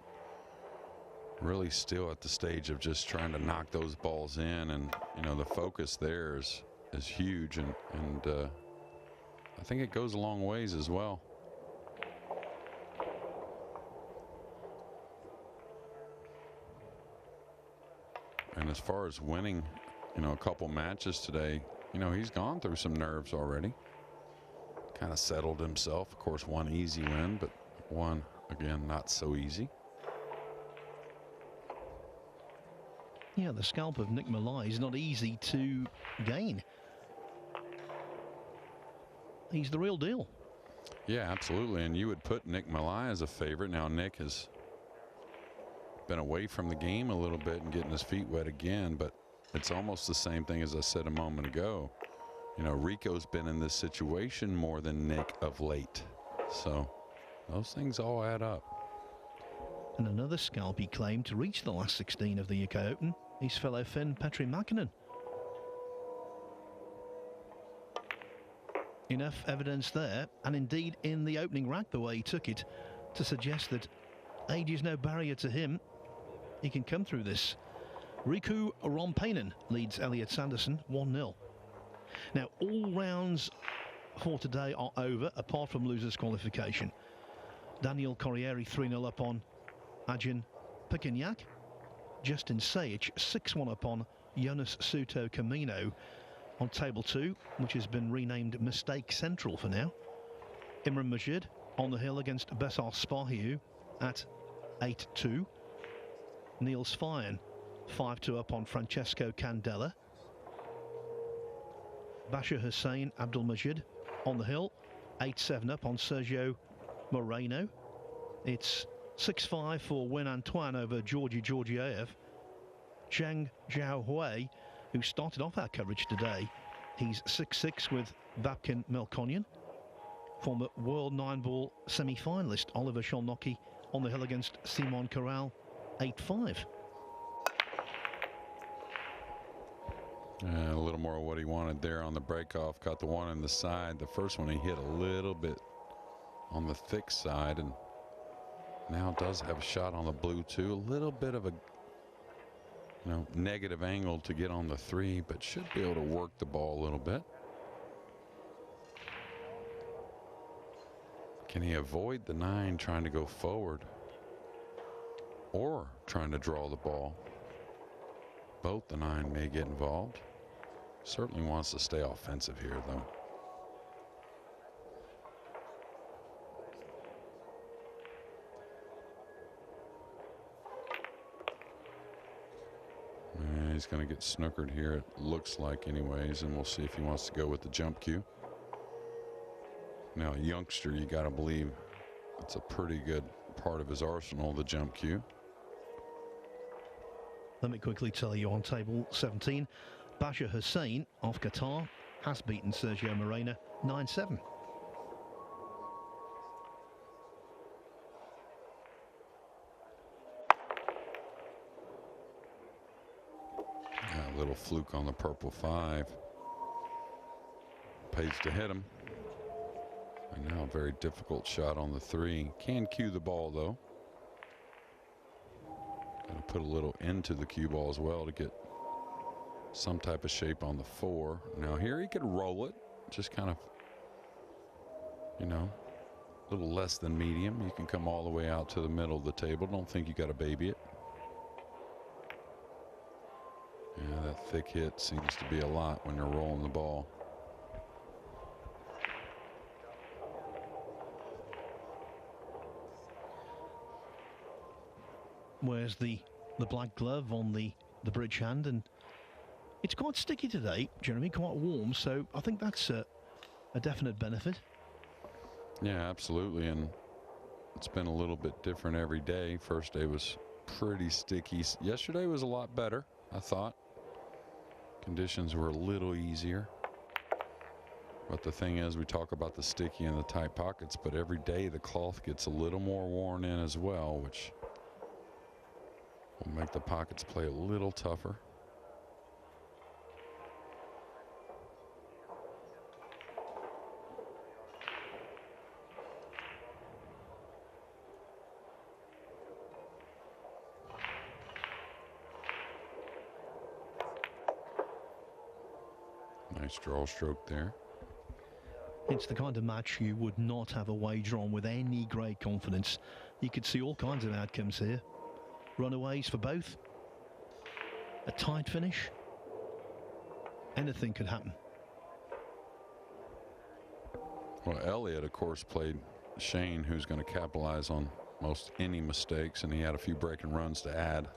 Speaker 2: really still at the stage of just trying to knock those balls in, and you know, the focus there is huge, and I think it goes a long ways as well. And as far as winning, you know, a couple matches today, you know, he's gone through some nerves already. Kind of settled himself. Of course, one easy win, but one, again, not so easy.
Speaker 1: Yeah, the scalp of Nick Malai is not easy to gain. He's the real deal.
Speaker 2: Yeah, absolutely. And you would put Nick Malai as a favorite. Now, Nick has been away from the game a little bit and getting his feet wet again, but it's almost the same thing as I said a moment ago. You know, Rico's been in this situation more than Nick of late. So those things all add up.
Speaker 1: And another scalp he claimed to reach the last 16 of the UK Open, his fellow Finn Petri Mäkinen. Enough evidence there, and indeed in the opening rack, the way he took it, to suggest that age is no barrier to him. He can come through this. Riku Rompainen leads Elliot Sanderson 1-0. Now, all rounds for today are over, apart from losers qualification. Daniel Corriere 3-0 up on Ajin Pikignac. Justin Sage 6-1 up on Jonas Suto Camino on table 2, which has been renamed Mistake Central for now. Imran Majid on the hill against Besar Spahiu at 8-2. Niels Fine 5-2 up on Francesco Candela. Bashar Hussein Abdul Majid on the hill 8-7 up on Sergio Moreno. It's 6-5 for Wen Antoine over Georgi Georgiev. Zheng Zhaohui, who started off our coverage today, he's 6-6 with Babkin Melkonian. Former World Nineball semi-finalist Oliver Sholnocki on the hill against Simon Corral 8-5.
Speaker 2: A little more of what he wanted there on the breakoff. Got the one in the side. The first one he hit a little bit on the thick side, and now does have a shot on the blue too. A little bit of a negative angle to get on the 3, but should be able to work the ball a little bit. Can he avoid the 9 trying to go forward or trying to draw the ball? Both the 9 may get involved. Certainly wants to stay offensive here, though. he's going to get snookered here, it looks like anyways, and we'll see if he wants to go with the jump cue. Now, a youngster, you got to believe it's a pretty good part of his arsenal, the jump cue.
Speaker 1: Let me quickly tell you on table 17, Basha Hussein of Qatar has beaten Sergio Morena 9-7.
Speaker 2: A little fluke on the purple 5. Pays to hit him. And now a very difficult shot on the 3. Can cue the ball though. Got to put a little into the cue ball as well to get some type of shape on the 4. Now here he could roll it, just kind of, you know, a little less than medium. You can come all the way out to the middle of the table. Don't think you got to baby it. Yeah, that thick hit seems to be a lot when you're rolling the ball.
Speaker 1: Wears the black glove on the bridge hand, and it's quite sticky today, Jeremy, quite warm, so I think that's a definite benefit.
Speaker 2: Yeah, absolutely, and it's been a little bit different every day. First day was pretty sticky. Yesterday was a lot better, I thought. Conditions were a little easier. But the thing is, we talk about the sticky and the tight pockets, but every day the cloth gets a little more worn in as well, which will make the pockets play a little tougher. Nice draw stroke there.
Speaker 1: It's the kind of match you would not have a wager on with any great confidence. You could see all kinds of outcomes here. Runaways for both. A tight finish. Anything could happen.
Speaker 2: Well, Elliott, of course, played Shane, who's going to capitalize on most any mistakes, and he had a few breaking runs to add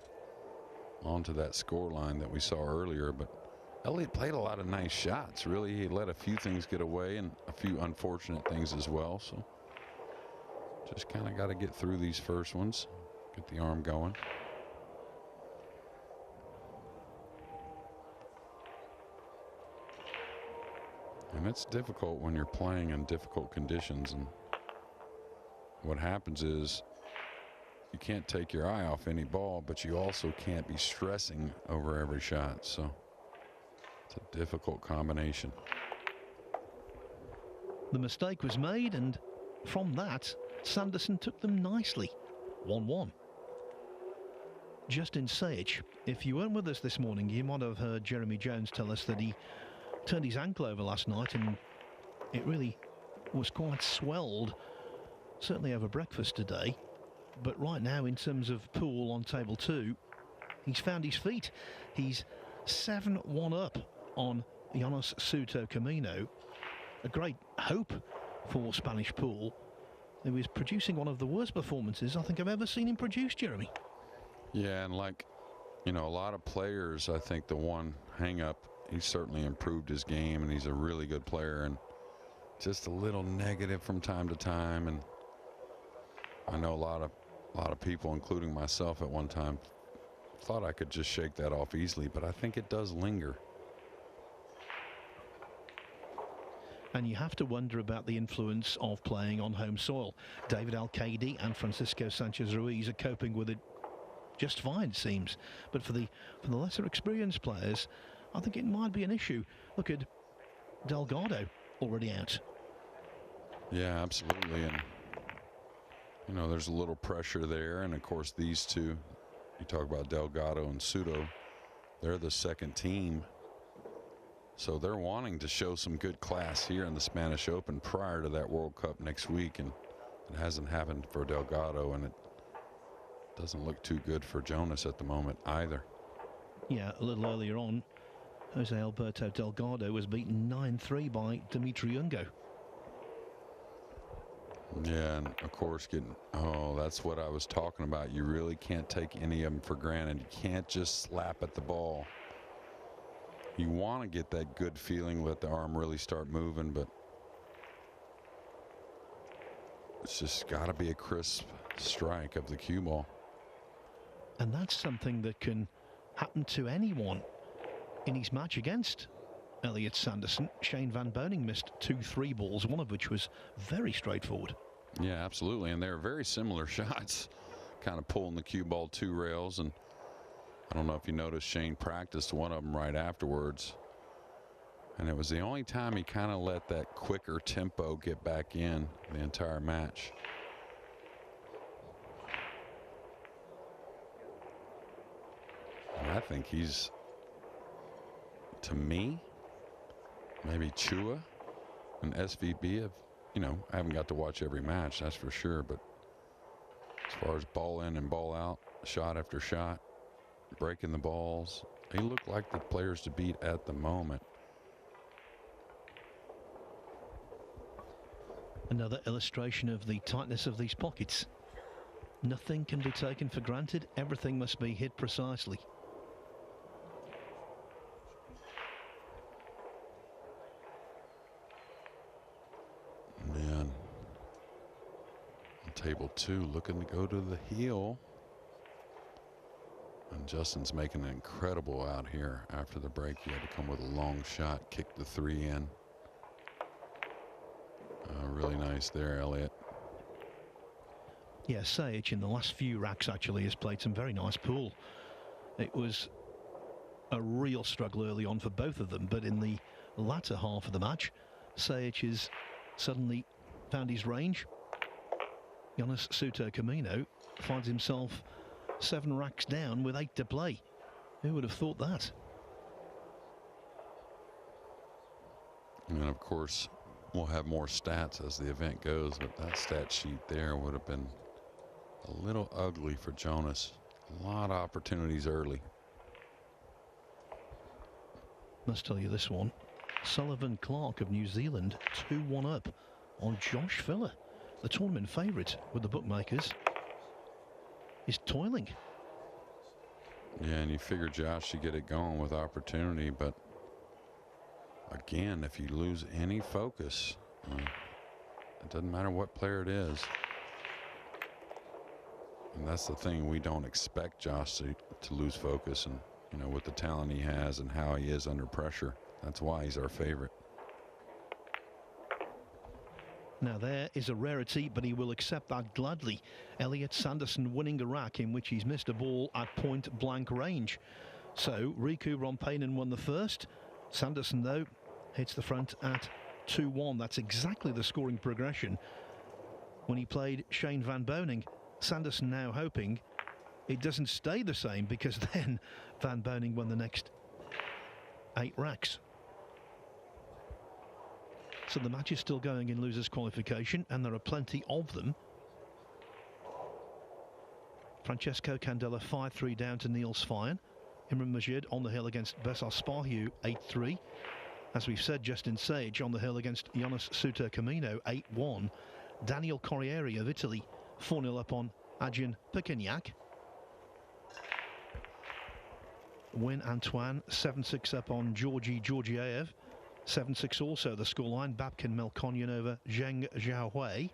Speaker 2: onto that score line that we saw earlier. But Elliott played a lot of nice shots. Really, he let a few things get away and a few unfortunate things as well. So just kind of got to get through these first ones, get the arm going. And it's difficult when you're playing in difficult conditions, and what happens is you can't take your eye off any ball, but you also can't be stressing over every shot. So it's a difficult combination.
Speaker 1: The mistake was made, and from that, Sanderson took them nicely. 1-1. Justin Sage, if you weren't with us this morning, you might have heard Jeremy Jones tell us that he turned his ankle over last night, and it really was quite swelled, certainly over breakfast today. But right now, in terms of pool on table 2, he's found his feet. He's 7-1 up on Jonas Souto Camino. A great hope for Spanish pool. He was producing one of the worst performances I think I've ever seen him produce, Jeremy.
Speaker 2: Yeah, and like, you know, a lot of players, I think the one hang-up, he's certainly improved his game, and he's a really good player, and just a little negative from time to time. And I know a lot of people, including myself at one time, thought I could just shake that off easily, but I think it does linger.
Speaker 1: And you have to wonder about the influence of playing on home soil. David Alcaide and Francisco Sanchez Ruiz are coping with it just fine, it seems. But for the lesser experienced players, I think it might be an issue. Look at Delgado, already out.
Speaker 2: Yeah, absolutely. And, you know, there's a little pressure there. And, of course, these two, you talk about Delgado and Souto, they're the second team. So they're wanting to show some good class here in the Spanish Open prior to that World Cup next week. And it hasn't happened for Delgado, and it doesn't look too good for Jonas at the moment either.
Speaker 1: Yeah, a little earlier on, Jose Alberto Delgado was beaten 9-3 by Dimitri Ungo.
Speaker 2: Yeah, and of course that's what I was talking about. You really can't take any of them for granted. You can't just slap at the ball. You want to get that good feeling, let the arm really start moving, but it's just got to be a crisp strike of the cue ball.
Speaker 1: And that's something that can happen to anyone in his match against Elliot Sanderson. Shane Van Boening missed 2 3 balls, one of which was very straightforward.
Speaker 2: Yeah, absolutely. And they're very similar shots, kind of pulling the cue ball 2 rails. And I don't know if you noticed, Shane practiced one of them right afterwards. And it was the only time he kind of let that quicker tempo get back in the entire match. And I think he's, to me, maybe Chua and SVB have, you know, I haven't got to watch every match, that's for sure, but as far as ball in and ball out, shot after shot, breaking the balls, they look like the players to beat at the moment.
Speaker 1: Another illustration of the tightness of these pockets. Nothing can be taken for granted. Everything must be hit precisely.
Speaker 2: Man, on table 2, looking to go to the heel. And Justin's making an incredible out here after the break. He had to come with a long shot, kick the 3 in. Really nice there, Elliot.
Speaker 1: Yeah, Sage in the last few racks actually has played some very nice pool. It was a real struggle early on for both of them, but in the latter half of the match, Sage has suddenly found his range. Jonas Suter Camino finds himself 7 racks down with 8 to play. Who would have thought that?
Speaker 2: And of course, we'll have more stats as the event goes, but that stat sheet there would have been a little ugly for Jonas. A lot of opportunities early.
Speaker 1: Must tell you this one. Sullivan Clark of New Zealand 2-1 up on Josh Filler. The tournament favourite with the bookmakers is toiling.
Speaker 2: Yeah, and you figure Josh should get it going with opportunity, but again, if you lose any focus, it doesn't matter what player it is. And that's the thing, we don't expect Josh to lose focus, and you know, with the talent he has and how he is under pressure, that's why he's our favorite.
Speaker 1: Now there is a rarity, but he will accept that gladly. Elliot Sanderson winning a rack in which he's missed a ball at point blank range. So Riku Rompainen won the first. Sanderson though hits the front at 2-1. That's exactly the scoring progression when he played Shane Van Boening. Sanderson now hoping it doesn't stay the same, because then Van Boening won the next 8 racks. So the match is still going in losers qualification, and there are plenty of them. Francesco Candela 5-3 down to Niels Fine. Imran Majid on the hill against Besar Sparhu 8-3. As we've said, Justin Sage on the hill against Jonas Suter Camino 8-1. Daniel Corriere of Italy 4-0 up on Adrian Pequignac. Win Antoine 7-6 up on Georgi Georgiev. 7-6 also the scoreline. Babkin Melkonyan over Zheng Xiaohui.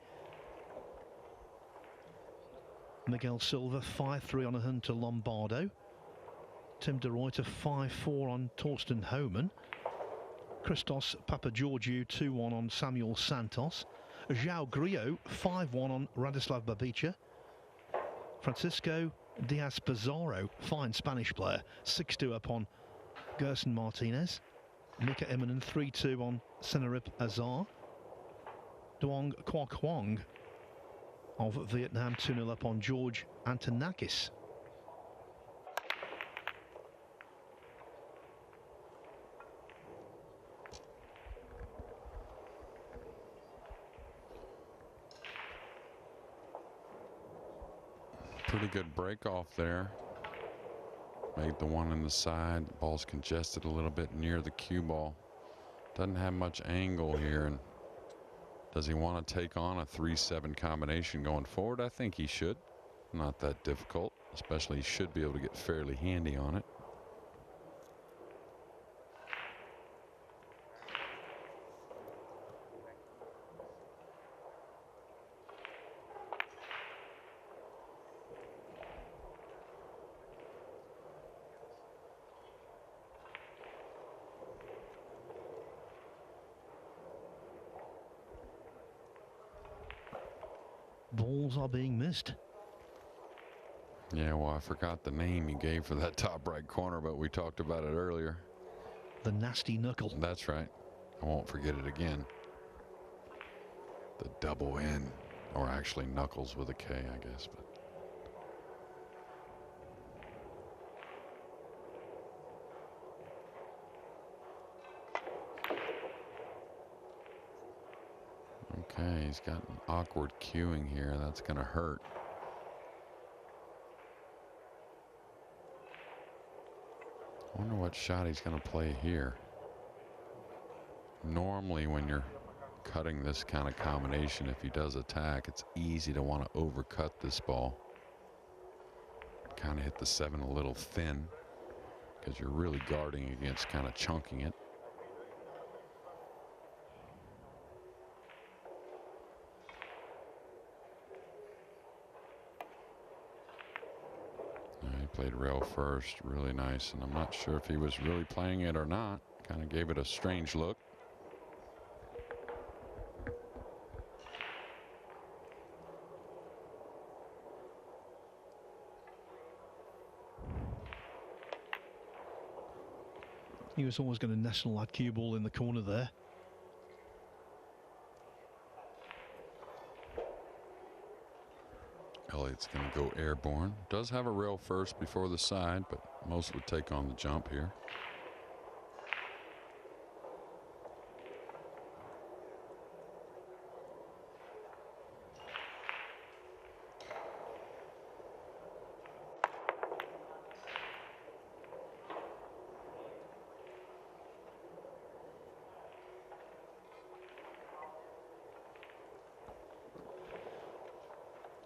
Speaker 1: Miguel Silva 5-3 on a Hunter Lombardo. Tim de Ruyter 5-4 on Torsten Homan. Christos Papageorgiou 2-1 on Samuel Santos. João Grillo 5-1 on Radislav Babica. Francisco Diaz Pizarro, fine Spanish player, 6-2 up on Gerson Martinez. Mika Immonen 3-2 on Senarip Azar. Duong Quoc Huong of Vietnam 2-0 up on George Antonakis.
Speaker 2: Pretty good break off there. Made the one in the side. Ball's congested a little bit near the cue ball. Doesn't have much angle here. And does he want to take on a 3-7 combination going forward? I think he should. Not that difficult. Especially he should be able to get fairly handy on it.
Speaker 1: balls are being missed.
Speaker 2: Yeah, well, I forgot the name he gave for that top right corner, but we talked about it earlier.
Speaker 1: The nasty knuckle.
Speaker 2: That's right. I won't forget it again. The double N, or actually knuckles with a K, I guess. But okay, he's got an awkward cueing here. That's going to hurt. I wonder what shot he's going to play here. Normally when you're cutting this kind of combination, if he does attack, it's easy to want to overcut this ball. Kind of hit the 7 a little thin because you're really guarding against kind of chunking it. He played rail first, really nice, and I'm not sure if he was really playing it or not. Kind of gave it a strange look.
Speaker 1: He was always going to nestle that cue ball in the corner there.
Speaker 2: Elliott's going to go airborne. Does have a rail first before the side, but most would take on the jump here.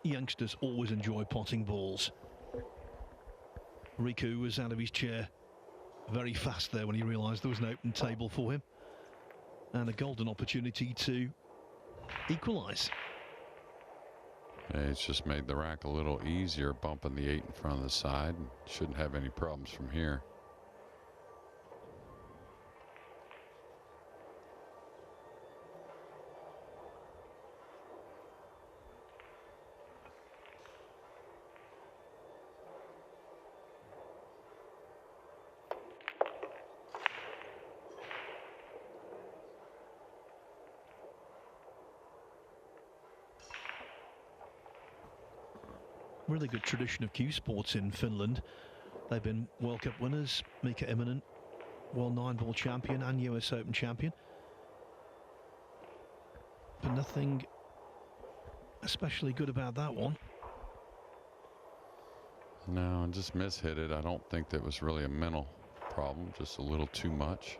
Speaker 1: Youngsters always enjoy potting balls. Riku was out of his chair very fast there when he realised there was an open table for him. And a golden opportunity to equalise.
Speaker 2: Yeah, it's just made the rack a little easier, bumping the 8 in front of the side. Shouldn't have any problems from here.
Speaker 1: Really good tradition of cue sports in Finland. They've been World Cup winners, Mika Immonen, World Nineball champion and US Open champion. But nothing especially good about that one.
Speaker 2: No, and just mishit it. I don't think that was really a mental problem, just a little too much.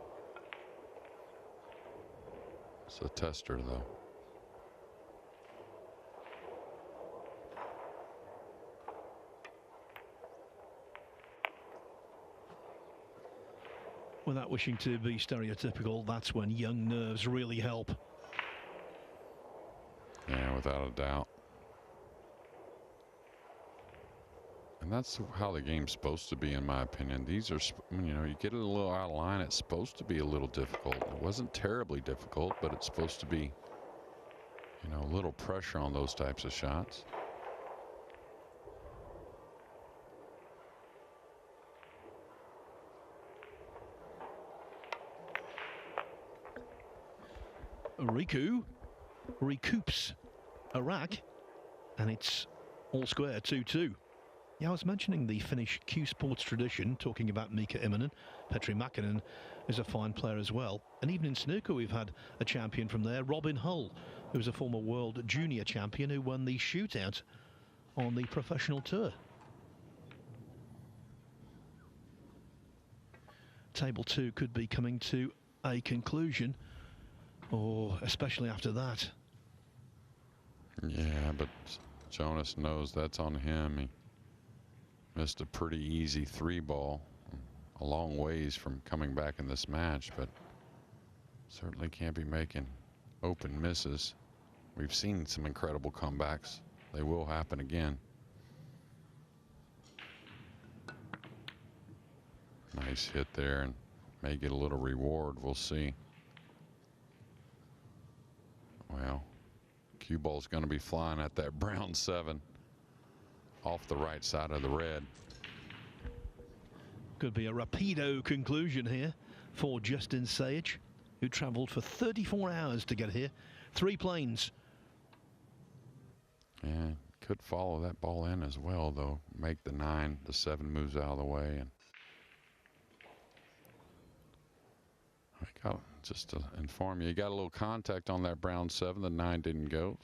Speaker 2: It's a tester, though.
Speaker 1: Without wishing to be stereotypical, that's when young nerves really help.
Speaker 2: Yeah, without a doubt. And that's how the game's supposed to be, in my opinion. These are, you know, you get it a little out of line, it's supposed to be a little difficult. It wasn't terribly difficult, but it's supposed to be, you know, a little pressure on those types of shots.
Speaker 1: Riku recoups a rack, and it's all square 2-2. Yeah, I was mentioning the Finnish cue sports tradition, talking about Mika Immonen. Petri Mäkinen is a fine player as well. And even in snooker, we've had a champion from there, Robin Hull, who's a former world junior champion who won the shootout on the professional tour. Table 2 could be coming to a conclusion, or especially after that.
Speaker 2: Yeah, but Jonas knows that's on him. He missed a pretty easy 3-ball, a long ways from coming back in this match, but certainly can't be making open misses. We've seen some incredible comebacks. They will happen again. Nice hit there, and may get a little reward. We'll see. Well, Cue ball's going to be flying at that brown 7 off the right side of the red.
Speaker 1: Could be a rapido conclusion here for Justin Sayich, who travelled for 34 hours to get here. 3 planes.
Speaker 2: Yeah, could follow that ball in as well, though. Make the 9, the 7 moves out of the way. And I got, just to inform you got a little contact on that brown 7. The 9 didn't go.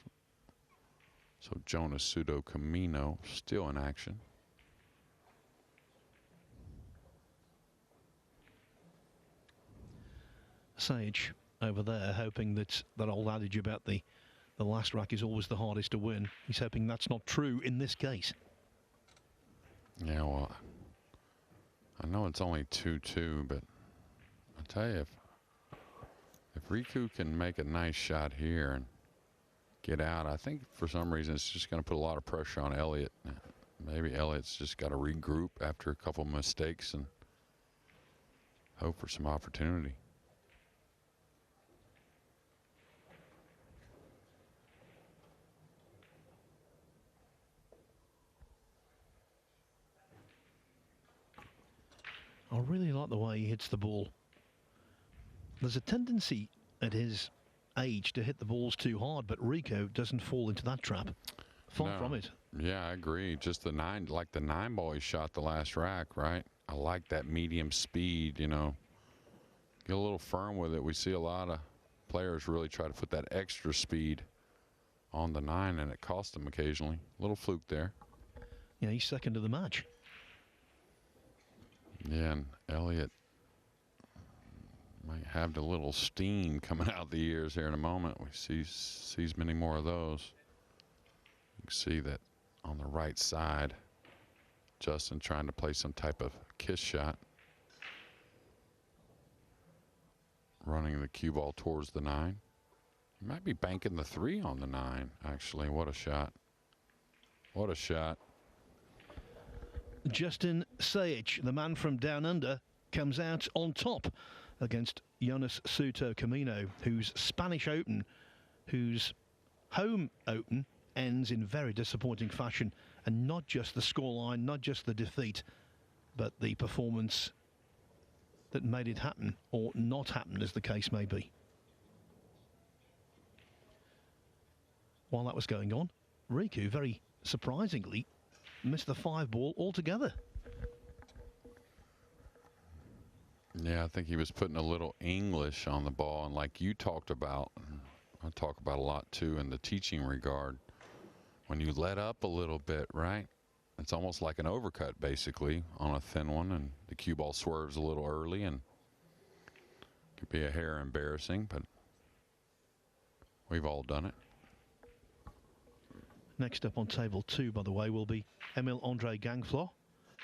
Speaker 2: So Jonas Pseudo Camino still in action.
Speaker 1: Sage over there hoping that old adage about the last rack is always the hardest to win. He's hoping that's not true in this case.
Speaker 2: Yeah, well, I know it's only 2-2, but I tell you, if Riku can make a nice shot here and get out, I think for some reason it's just going to put a lot of pressure on Elliott. Maybe Elliott's just got to regroup after a couple of mistakes and hope for some opportunity.
Speaker 1: I really like the way he hits the ball. There's a tendency at his age to hit the balls too hard, but Rico doesn't fall into that trap. Far from it.
Speaker 2: Yeah, I agree. Just the 9, like the 9-ball he shot the last rack, right? I like that medium speed, you know. Get a little firm with it. We see a lot of players really try to put that extra speed on the 9, and it cost them occasionally. A little fluke there.
Speaker 1: Yeah, he's second of the match.
Speaker 2: Yeah, and Elliott might have a little steam coming out the ears here in a moment. We sees many more of those. You can see that on the right side, Justin trying to play some type of kiss shot. Running the cue ball towards the 9. He might be banking the 3 on the 9, actually. What a shot. What a shot.
Speaker 1: Justin Sayich, the man from down under, comes out on top against Jonas Pseudo Camino, whose Spanish Open, whose home Open, ends in very disappointing fashion. And not just the scoreline, not just the defeat, but the performance that made it happen, or not happen, as the case may be. While that was going on, Riku, very surprisingly, missed the 5-ball altogether.
Speaker 2: Yeah, I think he was putting a little English on the ball, and like you talked about, I talk about a lot too in the teaching regard, when you let up a little bit, right? It's almost like an overcut basically on a thin one, and the cue ball swerves a little early and could be a hair embarrassing, but we've all done it.
Speaker 1: Next up on table 2, by the way, will be Emil-Andre Gangflor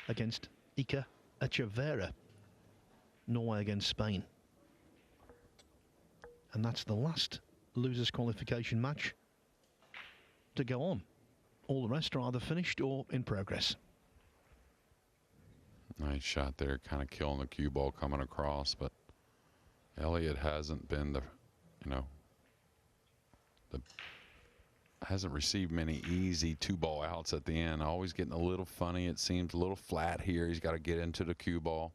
Speaker 1: against Ika Echeverria. Norway against Spain. And that's the last losers qualification match to go on. All the rest are either finished or in progress.
Speaker 2: Nice shot there, kind of killing the cue ball coming across, but Elliott hasn't been hasn't received many easy 2-ball outs at the end. Always getting a little funny. It seems a little flat here. He's got to get into the cue ball.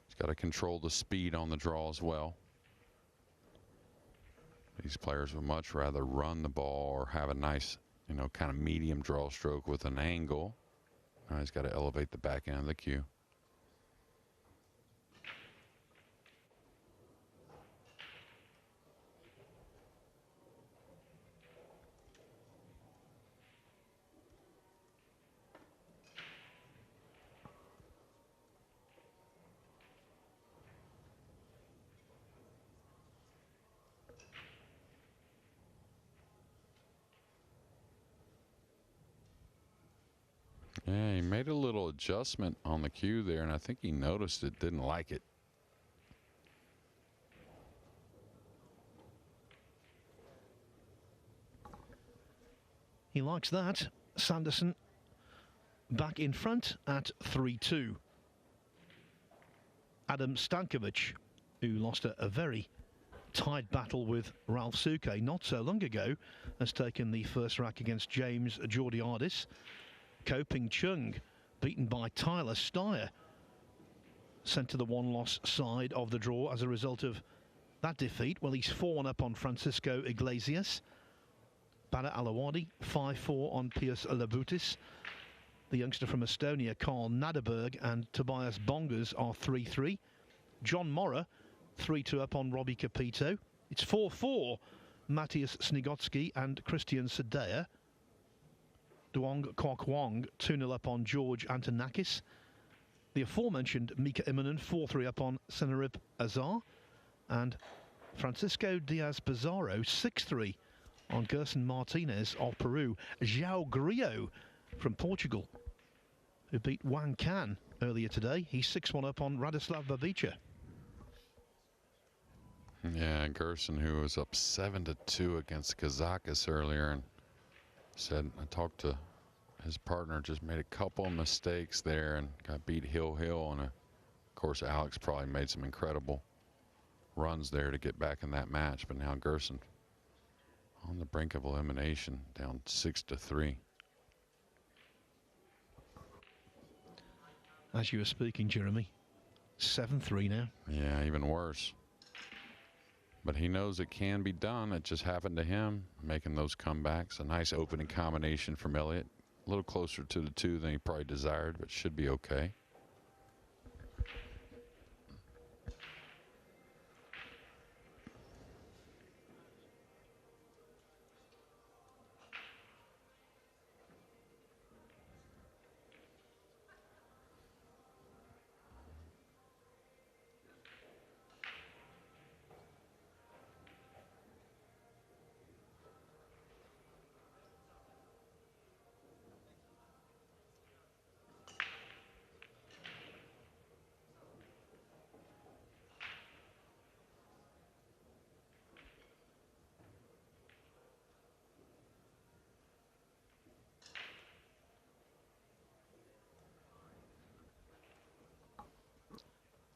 Speaker 2: He's got to control the speed on the draw as well. These players would much rather run the ball or have a nice, kind of medium draw stroke with an angle. Now he's got to elevate the back end of the cue. Yeah, he made a little adjustment on the cue there, and I think he noticed it, didn't like it.
Speaker 1: He likes that. Sanderson back in front at 3-2. Adam Stankovic, who lost a very tight battle with Ralph Suke not so long ago, has taken the first rack against James Georgiadis. Ko Ping Chung beaten by Tyler Steyer, sent to the one-loss side of the draw as a result of that defeat. Well, he's 4-1 up on Francisco Iglesias. Bada Alawadi 5-4 on Pius Labutis. The youngster from Estonia, Carl Naderberg, and Tobias Bongers are 3-3. John Morra 3-2 up on Robbie Capito. It's 4-4 Matthias Snigotsky and Christian Sadea. Duong Kwok Wong 2-0 up on George Antonakis. The aforementioned Mika Immonen 4-3 up on Senarib Azar. And Francisco Diaz Pizarro 6-3 on Gerson Martinez of Peru. João Grillo from Portugal, who beat Wang Kan earlier today. He's 6-1 up on Radislav Babica.
Speaker 2: Yeah, Gerson, who was up 7-2 against Kazakis earlier, and said, I talked to his partner, just made a couple of mistakes there and got beat Hill. And of course, Alex probably made some incredible runs there to get back in that match. But now Gerson on the brink of elimination, down 6-3.
Speaker 1: As you were speaking, Jeremy, 7-3 now.
Speaker 2: Yeah, even worse. But he knows it can be done. It just happened to him, making those comebacks. A nice opening combination from Elliott. A little closer to the 2 than he probably desired, but should be okay.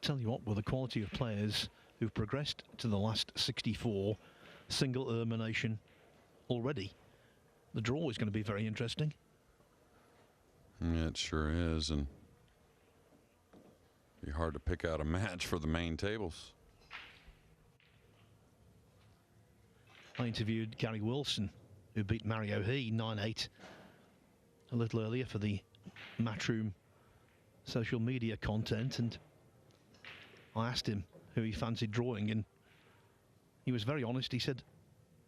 Speaker 1: Tell you what, with the quality of players who've progressed to the last 64, single elimination already, the draw is going to be very interesting.
Speaker 2: Yeah, it sure is, and be hard to pick out a match for the main tables.
Speaker 1: I interviewed Gary Wilson, who beat Mario He 9-8 a little earlier for the Matchroom social media content, and I asked him who he fancied drawing, and he was very honest. He said,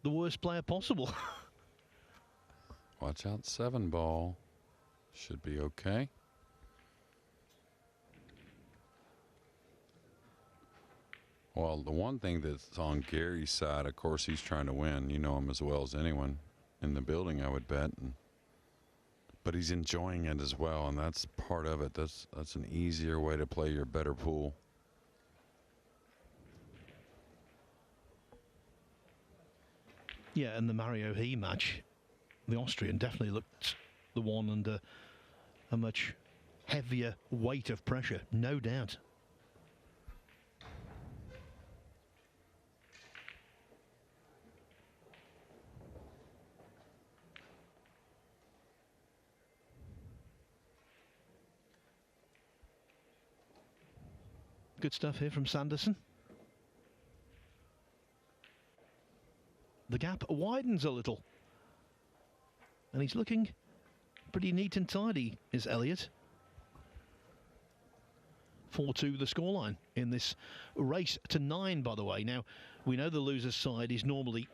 Speaker 1: the worst player possible.
Speaker 2: Watch out, 7-ball. Should be okay. Well, the one thing that's on Gary's side, of course, he's trying to win. You know him as well as anyone in the building, I would bet. But he's enjoying it as well, and that's part of it. That's an easier way to play your better pool.
Speaker 1: Yeah, and the Mario He match, the Austrian definitely looked the one under a much heavier weight of pressure, no doubt. Good stuff here from Sanderson. The gap widens a little, and he's looking pretty neat and tidy, is Elliott. 4-2 the scoreline in this race to 9, by the way. Now, we know the loser's side is normally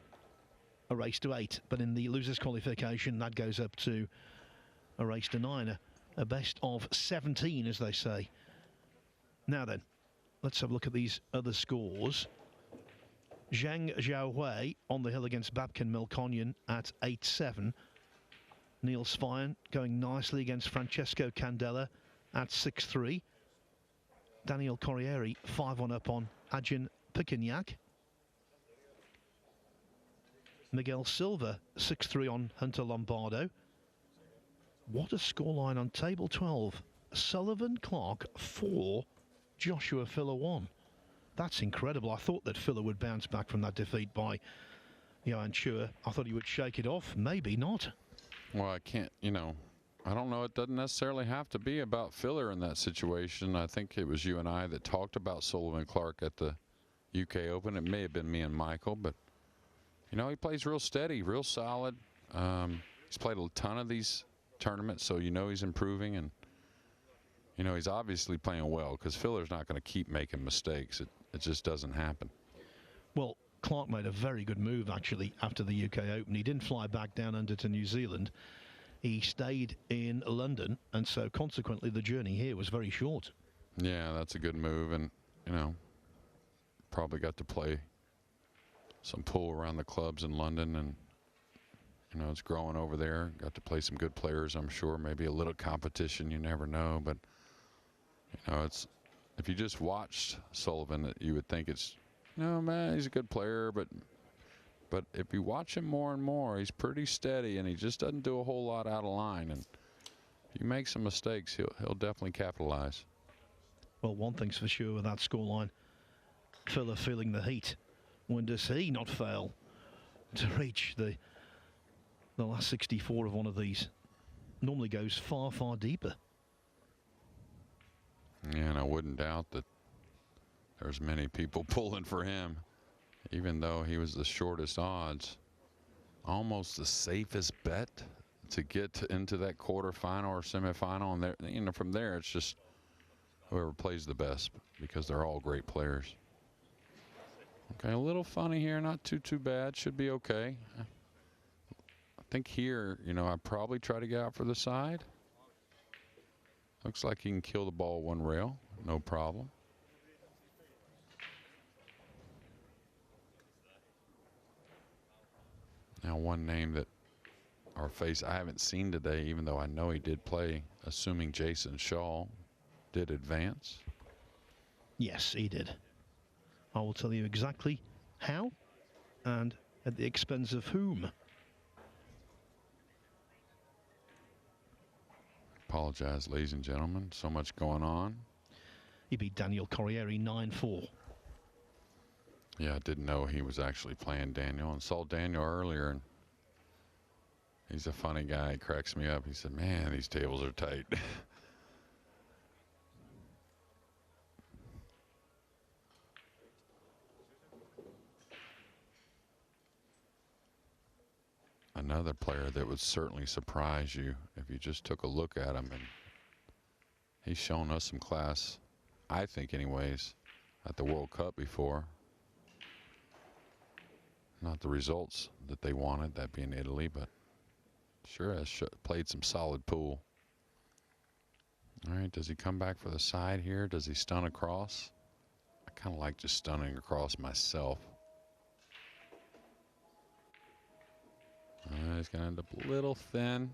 Speaker 1: a race to 8, but in the loser's qualification, that goes up to a race to 9, a best of 17, as they say. Now then, let's have a look at these other scores. Zhang Xiaohui on the hill against Babkin Melkonyan at 8-7. Neil Svein going nicely against Francesco Candela at 6-3. Daniel Corriere 5-1 up on Ajin Pikignac. Miguel Silva 6-3 on Hunter Lombardo. What a scoreline on table 12. Sullivan Clark 4, Joshua Filler 1. That's incredible. I thought that Filler would bounce back from that defeat by Johan Chua. I thought he would shake it off. Maybe not.
Speaker 2: Well, I can't, I don't know. It doesn't necessarily have to be about Filler in that situation. I think it was you and I that talked about Sullivan Clark at the UK Open. It may have been me and Michael, but, he plays real steady, real solid. He's played a ton of these tournaments, so he's improving, and he's obviously playing well, because Filler's not going to keep making mistakes. It just doesn't happen.
Speaker 1: Well, Clark made a very good move actually after the UK Open. He didn't fly back down under to New Zealand. He stayed in London, and so consequently the journey here was very short.
Speaker 2: Yeah, that's a good move, and probably got to play some pool around the clubs in London, and it's growing over there. Got to play some good players, I'm sure. Maybe a little competition, you never know. But it's, if you just watched Sullivan, you would think it's, man, he's a good player. But if you watch him more and more, he's pretty steady, and he just doesn't do a whole lot out of line. And if you make some mistakes, he'll definitely capitalize.
Speaker 1: Well, one thing's for sure with that scoreline, Filler feeling the heat. When does he not fail to reach the last 64 of one of these? Normally goes far, far deeper.
Speaker 2: Yeah, and I wouldn't doubt that there's many people pulling for him, even though he was the shortest odds. Almost the safest bet to get into that quarterfinal or semifinal, and there, from there it's just whoever plays the best, because they're all great players. Okay, a little funny here, not too bad, should be okay. I think here, I probably try to get out for the side. Looks like he can kill the ball one rail, no problem. Now, one name that I haven't seen today, even though I know he did play, assuming Jason Shaw did advance.
Speaker 1: Yes, he did. I will tell you exactly how and at the expense of whom.
Speaker 2: Apologize, ladies and gentlemen. So much going on.
Speaker 1: He beat Daniel Corriere 9-4.
Speaker 2: Yeah, I didn't know he was actually playing Daniel, and saw Daniel earlier, and he's a funny guy. He cracks me up. He said, man, these tables are tight. Another player that would certainly surprise you if you just took a look at him, and he's shown us some class, I think anyways, at the World Cup before. Not the results that they wanted, that being Italy, but sure has played some solid pool. All right, does he come back for the side here? Does he stun across? I kind of like just stunning across myself. He's going to end up a little thin.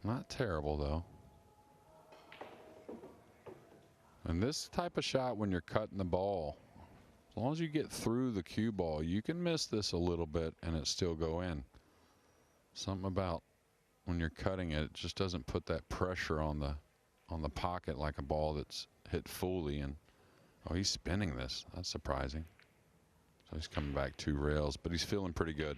Speaker 2: Not terrible, though. And this type of shot, when you're cutting the ball, as long as you get through the cue ball, you can miss this a little bit and it still go in. Something about when you're cutting it, it just doesn't put that pressure on the pocket like a ball that's hit fully. And oh, he's spinning this. That's surprising. So he's coming back 2 rails, but he's feeling pretty good.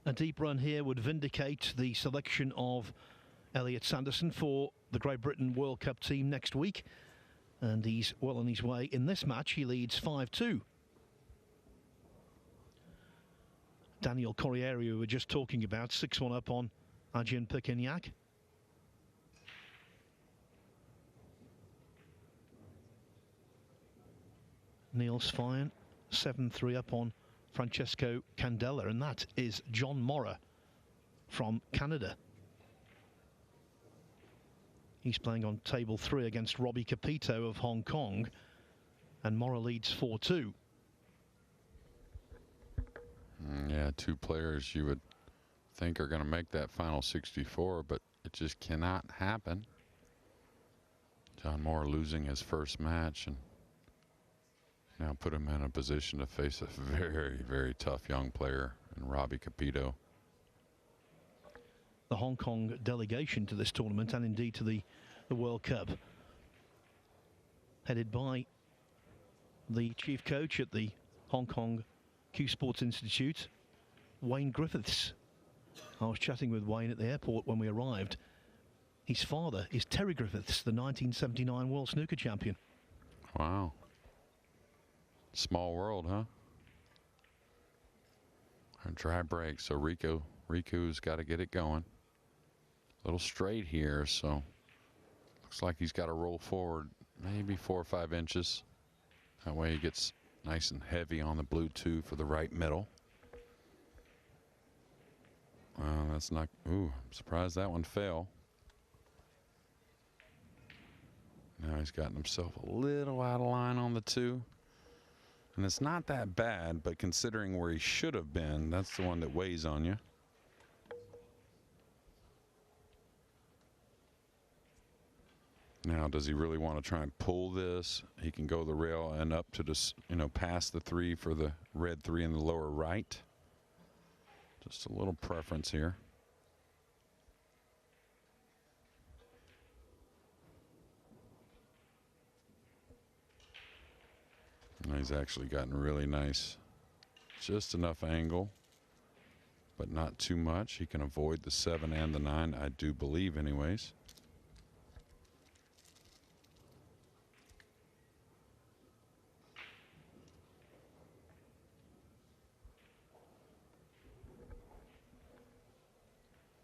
Speaker 1: A deep run here would vindicate the selection of Elliot Sanderson for the Great Britain World Cup team next week. And he's well on his way. In this match, he leads 5-2. Daniel Corriere, we were just talking about, 6-1 up on Ajin Pekinyak. Niels Fine, 7-3 up on Francesco Candela, and that is John Morra from Canada. He's playing on table 3 against Robbie Capito of Hong Kong, and Morra leads 4-2.
Speaker 2: Yeah, 2 players you would think are going to make that final 64, but it just cannot happen. John Morra losing his first match, and now put him in a position to face a very, very tough young player in Robbie Capito.
Speaker 1: the Hong Kong delegation to this tournament and indeed to the World Cup, headed by the chief coach at the Hong Kong Q Sports Institute, Wayne Griffiths. I was chatting with Wayne at the airport when we arrived. His father is Terry Griffiths, the 1979 World Snooker Champion.
Speaker 2: Wow. Small world, huh? A dry break, so Riku's got to get it going. A little straight here, so looks like he's got to roll forward maybe 4 or 5 inches. That way he gets nice and heavy on the blue 2 for the right middle. That's not, ooh, I'm surprised that one fell. Now he's gotten himself a little out of line on the 2. And it's not that bad, but considering where he should have been, that's the one that weighs on you. Now, does he really want to try and pull this? He can go the rail and up to this, past the 3 for the red 3 in the lower right. Just a little preference here. And he's actually gotten really nice. Just enough angle, but not too much. He can avoid the 7 and the 9, I do believe anyways.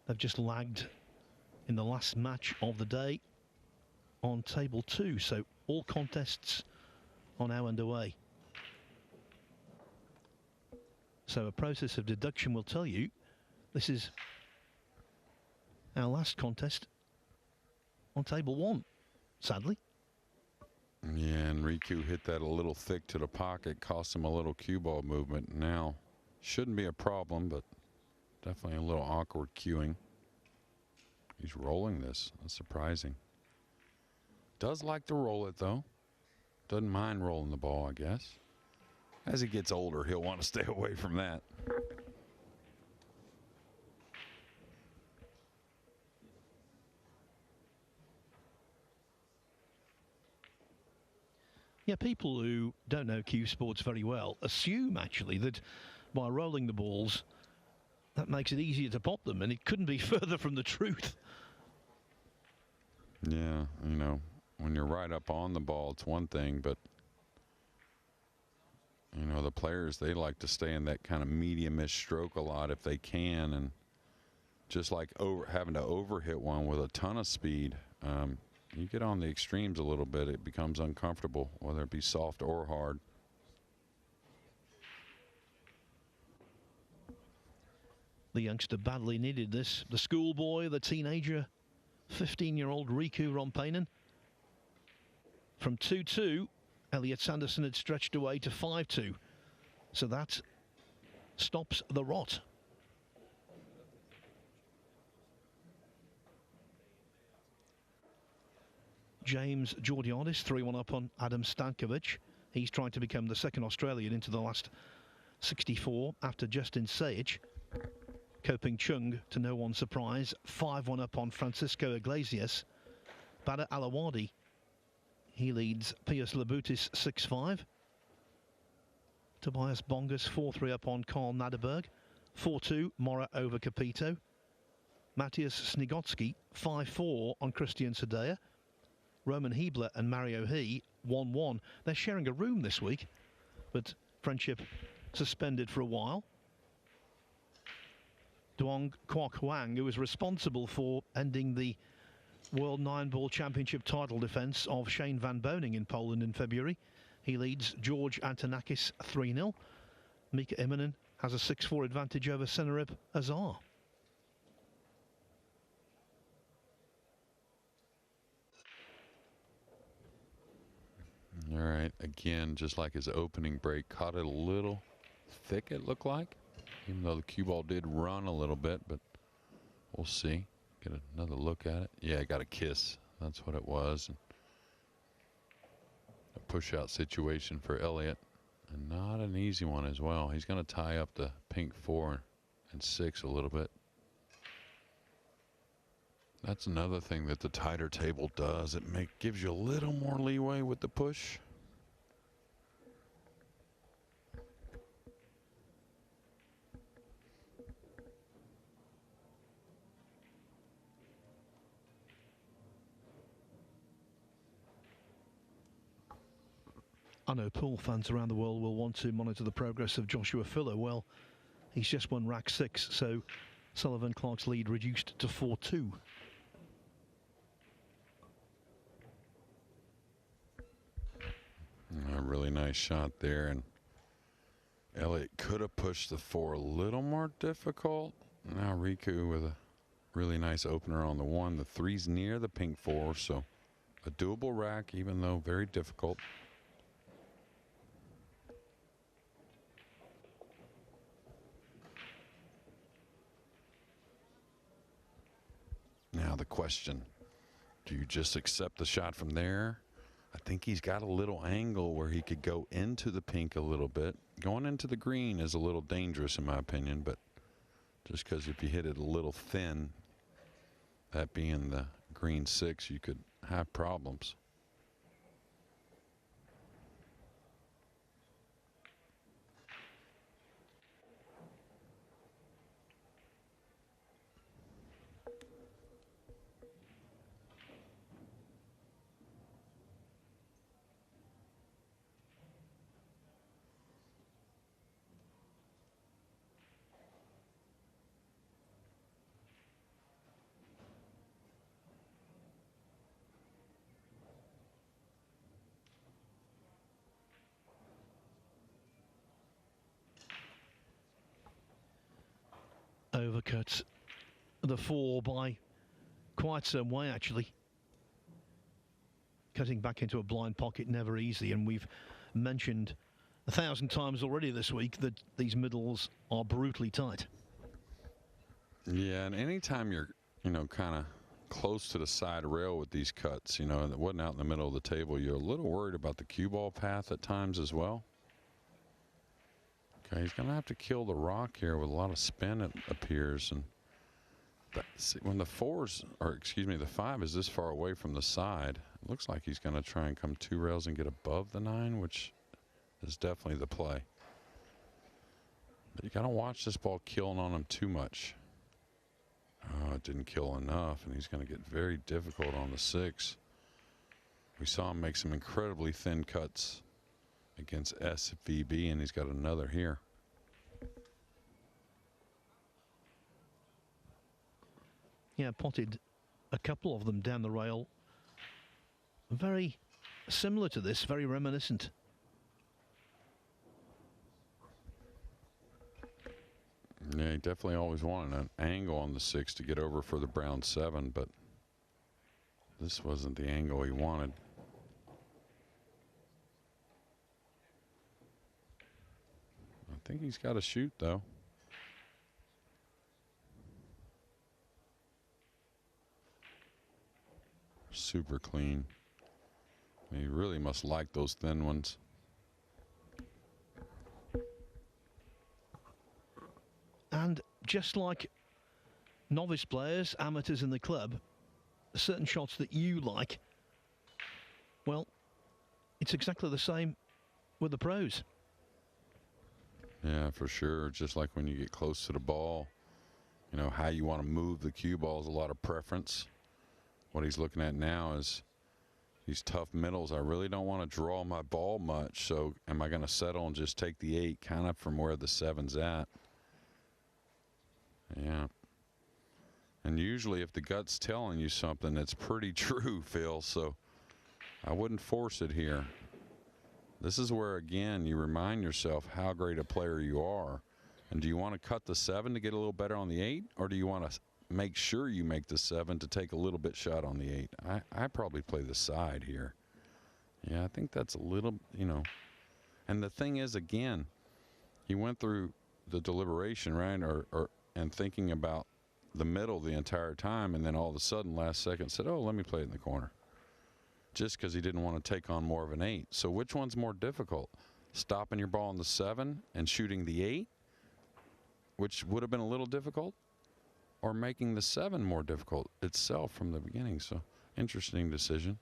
Speaker 1: They've just lagged in the last match of the day on table 2, so all contests are now underway. So a process of deduction will tell you this is our last contest on table 1, sadly.
Speaker 2: Yeah, and Riku hit that a little thick to the pocket, cost him a little cue ball movement. Now, shouldn't be a problem, but definitely a little awkward cueing. He's rolling this. That's surprising. Does like to roll it, though. Doesn't mind rolling the ball, I guess. As he gets older, he'll want to stay away from that.
Speaker 1: Yeah, people who don't know Q Sports very well assume, actually, that by rolling the balls, that makes it easier to pop them, and it couldn't be further from the truth.
Speaker 2: Yeah, when you're right up on the ball, it's one thing, but the players, they like to stay in that kind of medium-ish stroke a lot if they can, and just like having to overhit one with a ton of speed, you get on the extremes a little bit, it becomes uncomfortable, whether it be soft or hard.
Speaker 1: The youngster badly needed this. The schoolboy, the teenager, 15-year-old Riku Rompainen. From 2-2, Elliot Sanderson had stretched away to 5-2. So that stops the rot. James Georgiadis, 3-1 up on Adam Stankovic. He's trying to become the second Australian into the last 64 after Justin Sage. Koping Chung, to no one's surprise, 5-1 up on Francisco Iglesias. Badr Alawadi, he leads Pius Labutis 6-5. Tobias Bongas 4-3 up on Karl Naderberg. 4-2 Mora over Capito. Matthias Snigotsky 5-4 on Christian Sadea. Roman Hebler and Mario He 1-1. They're sharing a room this week, but friendship suspended for a while. Duong Kwok Hwang, who was responsible for ending the World Nineball Championship title defence of Shane Van Boning in Poland in February. He leads George Antonakis 3-0. Mika Immonen has a 6-4 advantage over Senarib Azar.
Speaker 2: All right, again, just like his opening break, caught it a little thick, it looked like, even though the cue ball did run a little bit, but we'll see. Get another look at it. Yeah, I got a kiss. That's what it was. And a push-out situation for Elliott, and not an easy one as well. He's going to tie up the pink 4 and 6 a little bit. That's another thing that the tighter table does. It gives you a little more leeway with the push.
Speaker 1: I know pool fans around the world will want to monitor the progress of Joshua Filler. Well, he's just won rack 6, so Sullivan Clark's lead reduced to 4-2.
Speaker 2: A really nice shot there, and Elliott could have pushed the 4 a little more difficult. Now Riku with a really nice opener on the 1. The 3's near the pink 4, so a doable rack, even though very difficult. Now the question, do you just accept the shot from there? I think he's got a little angle where he could go into the pink a little bit. Going into the green is a little dangerous in my opinion, but just because if you hit it a little thin, that being the green 6, you could have problems.
Speaker 1: Overcut the 4 by quite some way, actually. Cutting back into a blind pocket, never easy, and we've mentioned 1,000 times already this week that these middles are brutally tight.
Speaker 2: Yeah, and anytime you're, kind of close to the side rail with these cuts, and it wasn't out in the middle of the table, you're a little worried about the cue ball path at times as well. Okay, he's going to have to kill the rock here with a lot of spin, it appears. And when the 5 is this far away from the side, it looks like he's going to try and come 2 rails and get above the 9, which is definitely the play. But you got to watch this ball killing on him too much. Oh, it didn't kill enough, and he's going to get very difficult on the 6. We saw him make some incredibly thin cuts against SVB, and he's got another here.
Speaker 1: Yeah, potted a couple of them down the rail. Very similar to this, very reminiscent.
Speaker 2: Yeah, he definitely always wanted an angle on the 6 to get over for the brown 7, but this wasn't the angle he wanted. I think he's got to shoot, though. Super clean. He really must like those thin ones.
Speaker 1: And just like novice players, amateurs in the club, certain shots that you like, well, it's exactly the same with the pros.
Speaker 2: Yeah, for sure. Just like when you get close to the ball, how you want to move the cue ball is a lot of preference. What he's looking at now is these tough middles. I really don't want to draw my ball much, so am I going to settle and just take the 8 kind of from where the 7's at? Yeah. And usually if the gut's telling you something, it's pretty true, Phil, so I wouldn't force it here. This is where, again, you remind yourself how great a player you are. And do you want to cut the 7 to get a little better on the 8, or do you want to make sure you make the 7 to take a little bit shot on the 8? I probably play the side here. Yeah, I think that's a little, And the thing is, again, he went through the deliberation, right, and thinking about the middle the entire time, and then all of a sudden, last second, said, oh, let me play it in the corner. Just because he didn't want to take on more of an 8. So which one's more difficult? Stopping your ball on the 7 and shooting the 8, which would have been a little difficult, or making the 7 more difficult itself from the beginning. So interesting decision.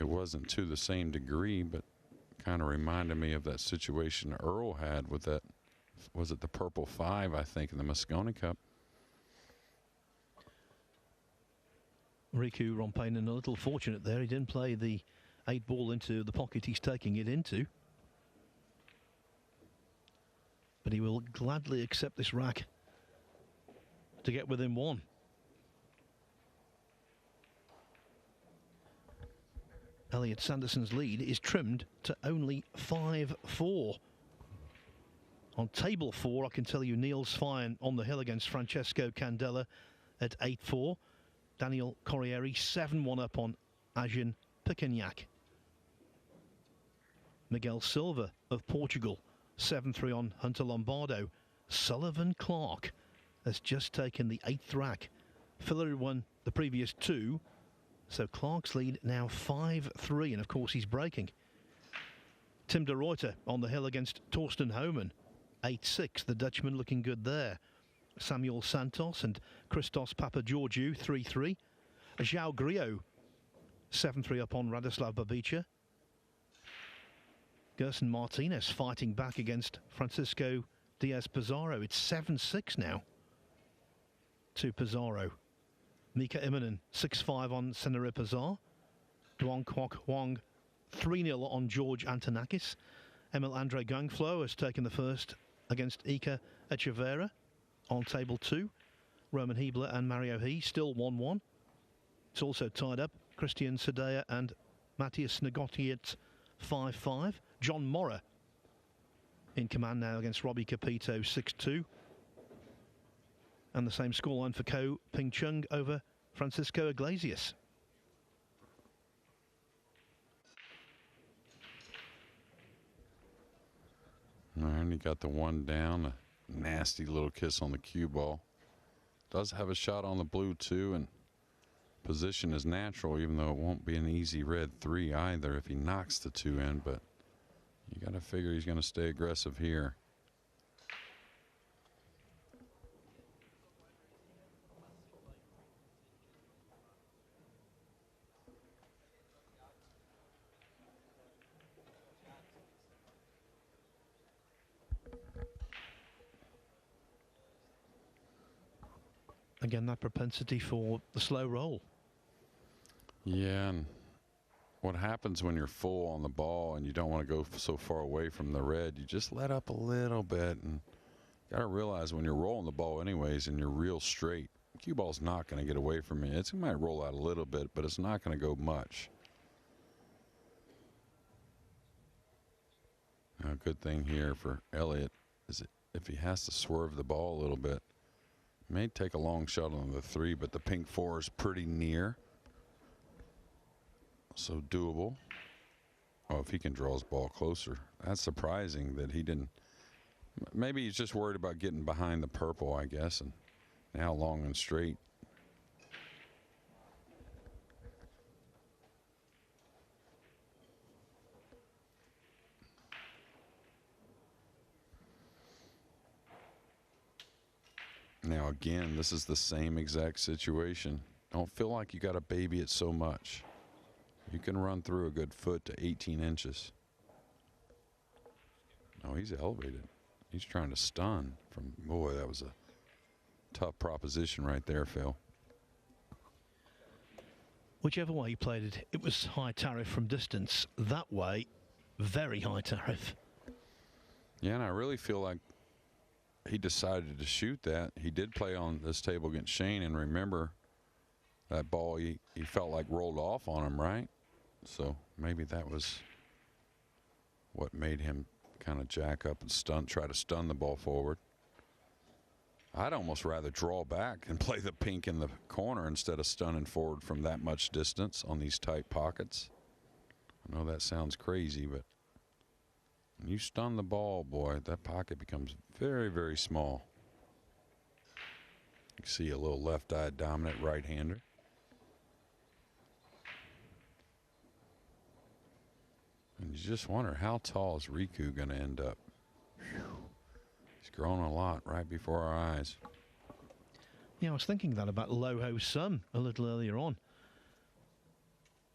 Speaker 2: It wasn't to the same degree, but kind of reminded me of that situation Earl had with that, was it the purple 5, I think, in the Moscone Cup.
Speaker 1: Riku Rompainen a little fortunate there. He didn't play the 8 ball into the pocket he's taking it into. But he will gladly accept this rack to get within 1. Elliot Sanderson's lead is trimmed to only 5-4. On table 4, I can tell you Neil's fine on the hill against Francesco Candela at 8-4. Daniel Corriere 7-1 up on Ajin Picignac. Miguel Silva of Portugal 7-3 on Hunter Lombardo. Sullivan Clark has just taken the 8th rack. Fillery won the previous 2, so Clark's lead now 5-3, and of course he's breaking. Tim de Ruyter on the hill against Torsten Homan 8-6, the Dutchman looking good there. Samuel Santos and Christos Papageorgiou 3-3. João Grillo 7-3 up on Radislav Babica. Gerson Martinez fighting back against Francisco Diaz Pizarro. It's 7-6 now to Pizarro. Mika Immonen 6-5 on Senere Pizar. Duong Kwok Wong 3-0 on George Antonakis. Emil Andre Gangflo has taken the first against Ika Echeverra on table 2. Roman Hebler and Mario He still 1-1. It's also tied up. Christian Sedea and Matthias Negotiet 5-5. John Morra in command now against Robbie Capito 6-2. And the same scoreline for Ko Ping Chung over Francisco Iglesias.
Speaker 2: And he got the 1 down. A nasty little kiss on the cue ball. Does have a shot on the blue too, and position is natural, even though it won't be an easy red 3 either if he knocks the 2 in, but you got to figure he's going to stay aggressive here.
Speaker 1: Again, that propensity for the slow roll.
Speaker 2: Yeah, and what happens when you're full on the ball and you don't want to go so far away from the red, you just let up a little bit, and got to realize when you're rolling the ball anyways and you're real straight, cue ball's not going to get away from you. It might roll out a little bit, but it's not going to go much. Now, a good thing here for Elliott is if he has to swerve the ball a little bit, may take a long shot on the 3, but the pink 4 is pretty near. So doable. Oh, if he can draw his ball closer. That's surprising that he didn't. Maybe he's just worried about getting behind the purple, I guess, and now long and straight. Now again, this is the same exact situation. Don't feel like you got to baby it so much. You can run through a good foot to 18 inches. No, he's elevated. He's trying to stun from, boy, that was a tough proposition right there, Phil.
Speaker 1: Whichever way he played it, it was high tariff from distance. That way, very high tariff.
Speaker 2: Yeah, and I really feel like he decided to shoot that. He did play on this table against Shane, and remember that ball he felt like rolled off on him, right? So maybe that was what made him kind of jack up and try to stun the ball forward. I'd almost rather draw back and play the pink in the corner instead of stunning forward from that much distance on these tight pockets. I know that sounds crazy, but when you stun the ball, boy, that pocket becomes very, very small. You see a little left-eyed dominant right-hander. And you just wonder, how tall is Riku going to end up? Whew. He's grown a lot right before our eyes.
Speaker 1: Yeah, I was thinking that about Loho's son a little earlier on.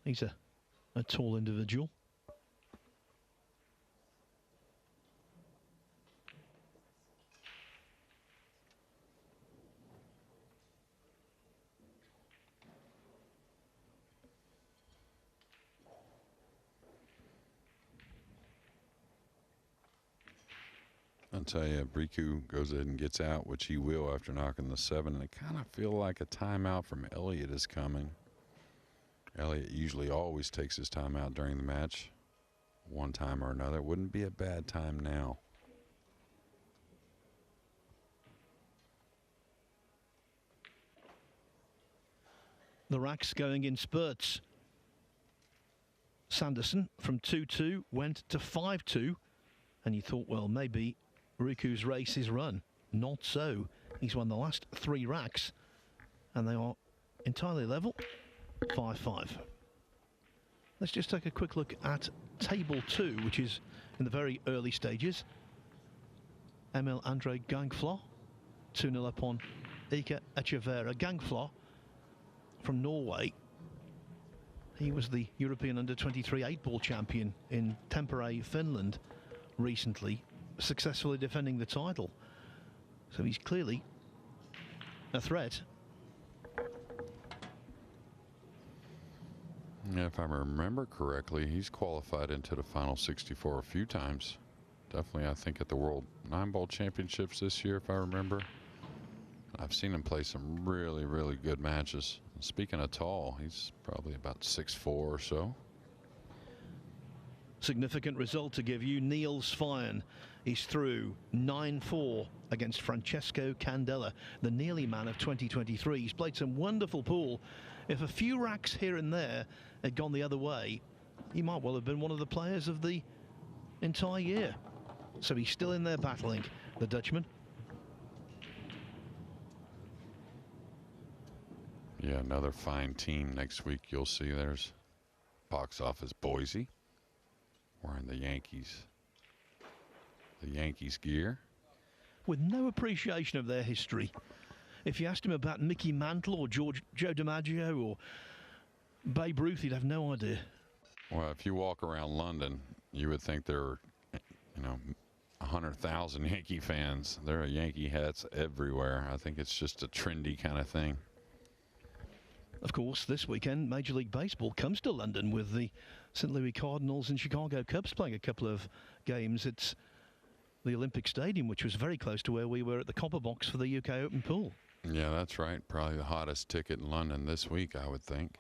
Speaker 1: He's a tall individual.
Speaker 2: I'll tell you, Riku goes in and gets out, which he will after knocking the 7. And I kind of feel like a timeout from Elliott is coming. Elliott usually always takes his timeout during the match, one time or another. Wouldn't be a bad time now.
Speaker 1: The racks going in spurts. Sanderson from 2-2 went to 5-2, and you thought, well, maybe Riku's race is run. Not so. He's won the last 3 racks, and they are entirely level, 5-5. Let's just take a quick look at table 2, which is in the very early stages. Emil Andre Gangflor, 2-0 up on Ika Echevera. Gangflor from Norway. He was the European Under-23 8-ball champion in Tampere, Finland recently, successfully defending the title. So he's clearly a threat.
Speaker 2: Yeah, if I remember correctly, he's qualified into the final 64 a few times. Definitely, I think, at the World Nineball Championships this year, if I remember. I've seen him play some really, really good matches. And speaking of tall, he's probably about 6'4" or so.
Speaker 1: Significant result to give you. Niels Fine is through 9-4 against Francesco Candela, the Nearly man of 2023. He's played some wonderful pool. If a few racks here and there had gone the other way, he might well have been one of the players of the entire year. So he's still in there battling, the Dutchman.
Speaker 2: Yeah, another fine team next week. You'll see there's box office Boise wearing the Yankees gear.
Speaker 1: With no appreciation of their history. If you asked him about Mickey Mantle or Joe DiMaggio or Babe Ruth, he'd have no idea.
Speaker 2: Well, if you walk around London, you would think there are, 100,000 Yankee fans. There are Yankee hats everywhere. I think it's just a trendy kind of thing.
Speaker 1: Of course, this weekend, Major League Baseball comes to London with the St. Louis Cardinals and Chicago Cubs playing a couple of games. It's the Olympic Stadium, which was very close to where we were at the Copper Box for the UK Open Pool.
Speaker 2: Yeah, that's right. Probably the hottest ticket in London this week, I would think.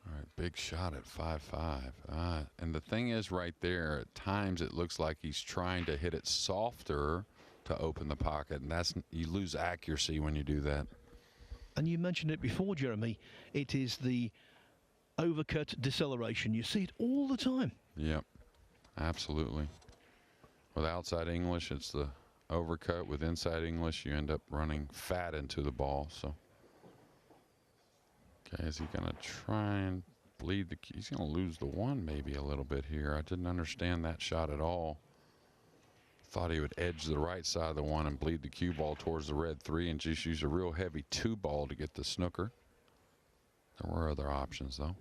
Speaker 2: All right, big shot at 5-5. And the thing is right there, at times it looks like he's trying to hit it softer to open the pocket, and you lose accuracy when you do that.
Speaker 1: And you mentioned it before, Jeremy. It is the overcut deceleration. You see it all the time.
Speaker 2: Yep, absolutely. With outside English, it's the overcut. With inside English, you end up running fat into the ball. So, okay, is he going to try and bleed the cue? He's going to lose the 1 maybe a little bit here. I didn't understand that shot at all. Thought he would edge the right side of the 1 and bleed the cue ball towards the red 3 and just use a real heavy 2 ball to get the snooker. There were other options, though.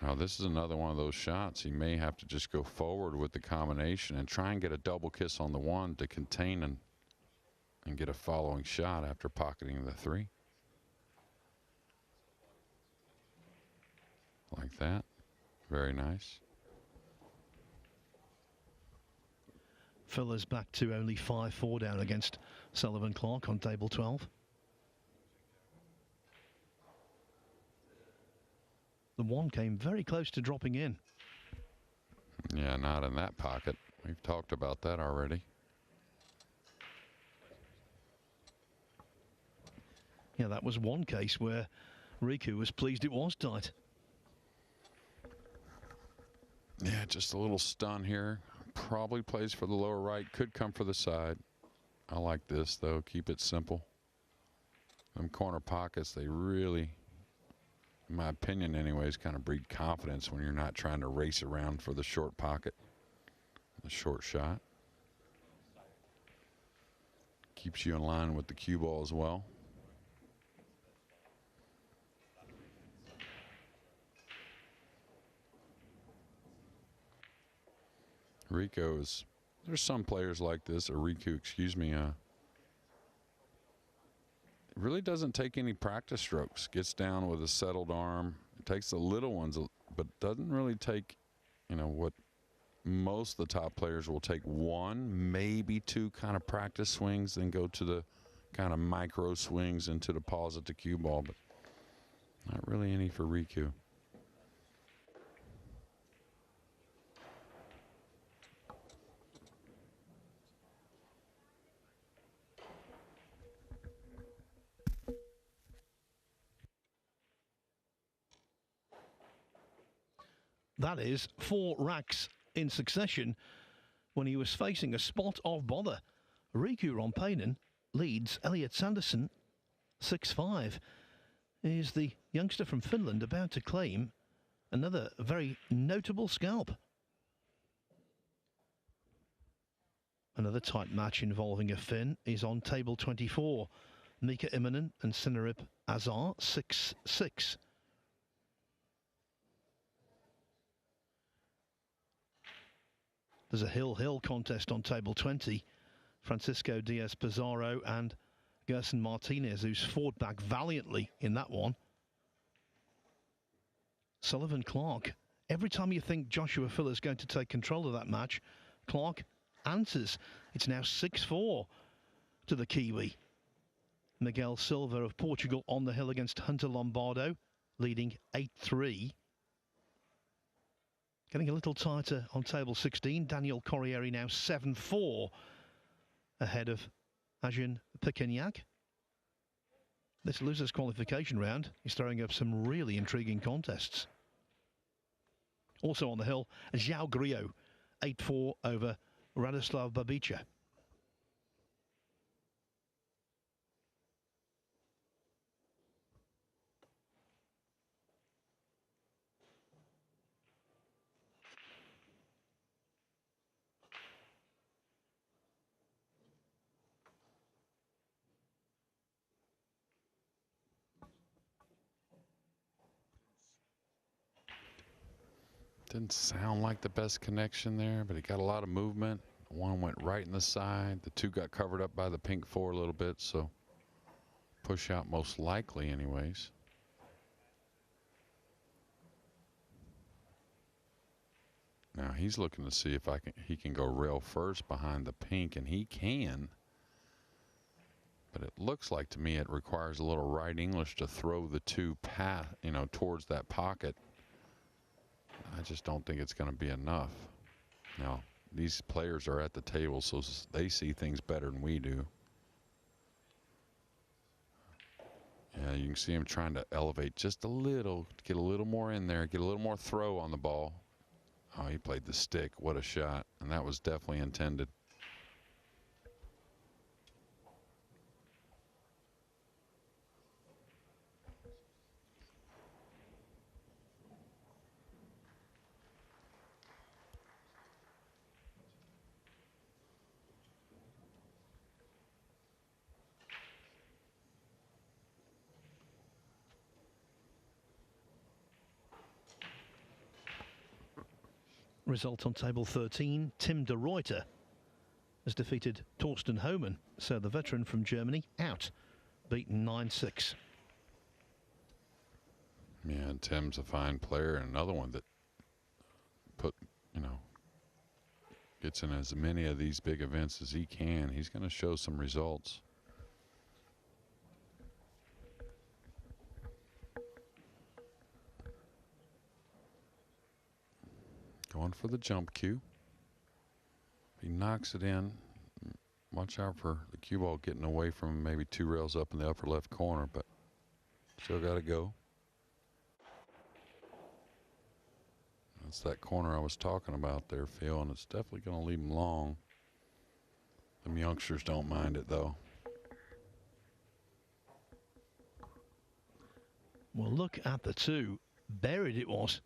Speaker 2: Now, this is another one of those shots. He may have to just go forward with the combination and try and get a double kiss on the 1 to contain and get a following shot after pocketing the 3. Like that. Very nice.
Speaker 1: Fuller's back to only 5-4 down against Sullivan Clark on table 12. The 1 came very close to dropping in.
Speaker 2: Yeah, not in that pocket. We've talked about that already.
Speaker 1: Yeah, that was one case where Riku was pleased it was tight.
Speaker 2: Yeah, just a little stun here. Probably plays for the lower right. Could come for the side. I like this, though. Keep it simple. Them corner pockets, they really in my opinion anyways, kind of breed confidence when you're not trying to race around for the short pocket, the short shot. Keeps you in line with the cue ball as well. Rico is, there's some players like this, or Riku, excuse me, really doesn't take any practice strokes. Gets down with a settled arm. It takes the little ones, but doesn't really take, you know, what most of the top players will take one, maybe two kind of practice swings, then go to the kind of micro swings into the pause at the cue ball, but not really any for Riku.
Speaker 1: That is 4 racks in succession when he was facing a spot of bother. Riku Rompainen leads Elliot Sanderson 6-5. Is the youngster from Finland about to claim another very notable scalp? Another tight match involving a Finn is on table 24. Mika Immonen and Sinarip Azar 6-6. There's a hill-hill contest on table 20. Francisco Diaz-Pizarro and Gerson Martinez, who's fought back valiantly in that one. Sullivan Clark. Every time you think Joshua Filler's going to take control of that match, Clark answers. It's now 6-4 to the Kiwi. Miguel Silva of Portugal on the hill against Hunter Lombardo, leading 8-3. Getting a little tighter on table 16. Daniel Corriere now 7-4 ahead of Ajin Pekenyak. This losers qualification round is throwing up some really intriguing contests. Also on the hill, João Grillo 8-4 over Radoslav Babica.
Speaker 2: Didn't sound like the best connection there, but he got a lot of movement. One went right in the side. The two got covered up by the pink 4 a little bit, so push out most likely anyways. Now he's looking to see if he can go rail first behind the pink, and he can. But it looks like to me it requires a little right English to throw the two towards that pocket. I just don't think it's going to be enough. Now, these players are at the table, so they see things better than we do. Yeah, you can see him trying to elevate just a little, get a little more in there, get a little more throw on the ball. Oh, he played the stick. What a shot. And that was definitely intended.
Speaker 1: Result on table 13, Tim de Ruyter has defeated Torsten Homan, so the veteran from Germany out, beaten 9-6.
Speaker 2: Yeah, and Tim's a fine player, and another one that gets in as many of these big events as he can. He's going to show some results. Going for the jump cue. He knocks it in. Watch out for the cue ball getting away from him, maybe 2 rails up in the upper left corner, but still got to go. That's that corner I was talking about there, Phil, and it's definitely going to leave him long. Them youngsters don't mind it, though.
Speaker 1: Well, look at the two. Buried it was.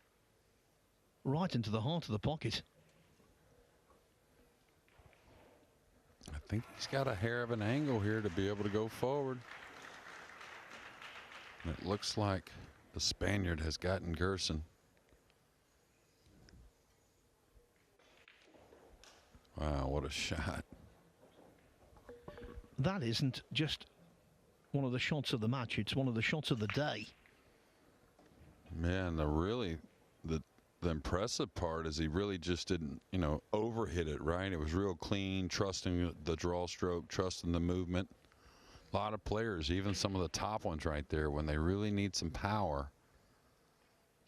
Speaker 1: Right into the heart of the pocket.
Speaker 2: I think he's got a hair of an angle here to be able to go forward. And it looks like the Spaniard has gotten Gerson. Wow, what a shot.
Speaker 1: That isn't just one of the shots of the match, it's one of the shots of the day.
Speaker 2: Man, the impressive part is he really just didn't, you know, overhit it, right? It was real clean, trusting the draw stroke, trusting the movement. A lot of players, even some of the top ones right there, when they really need some power,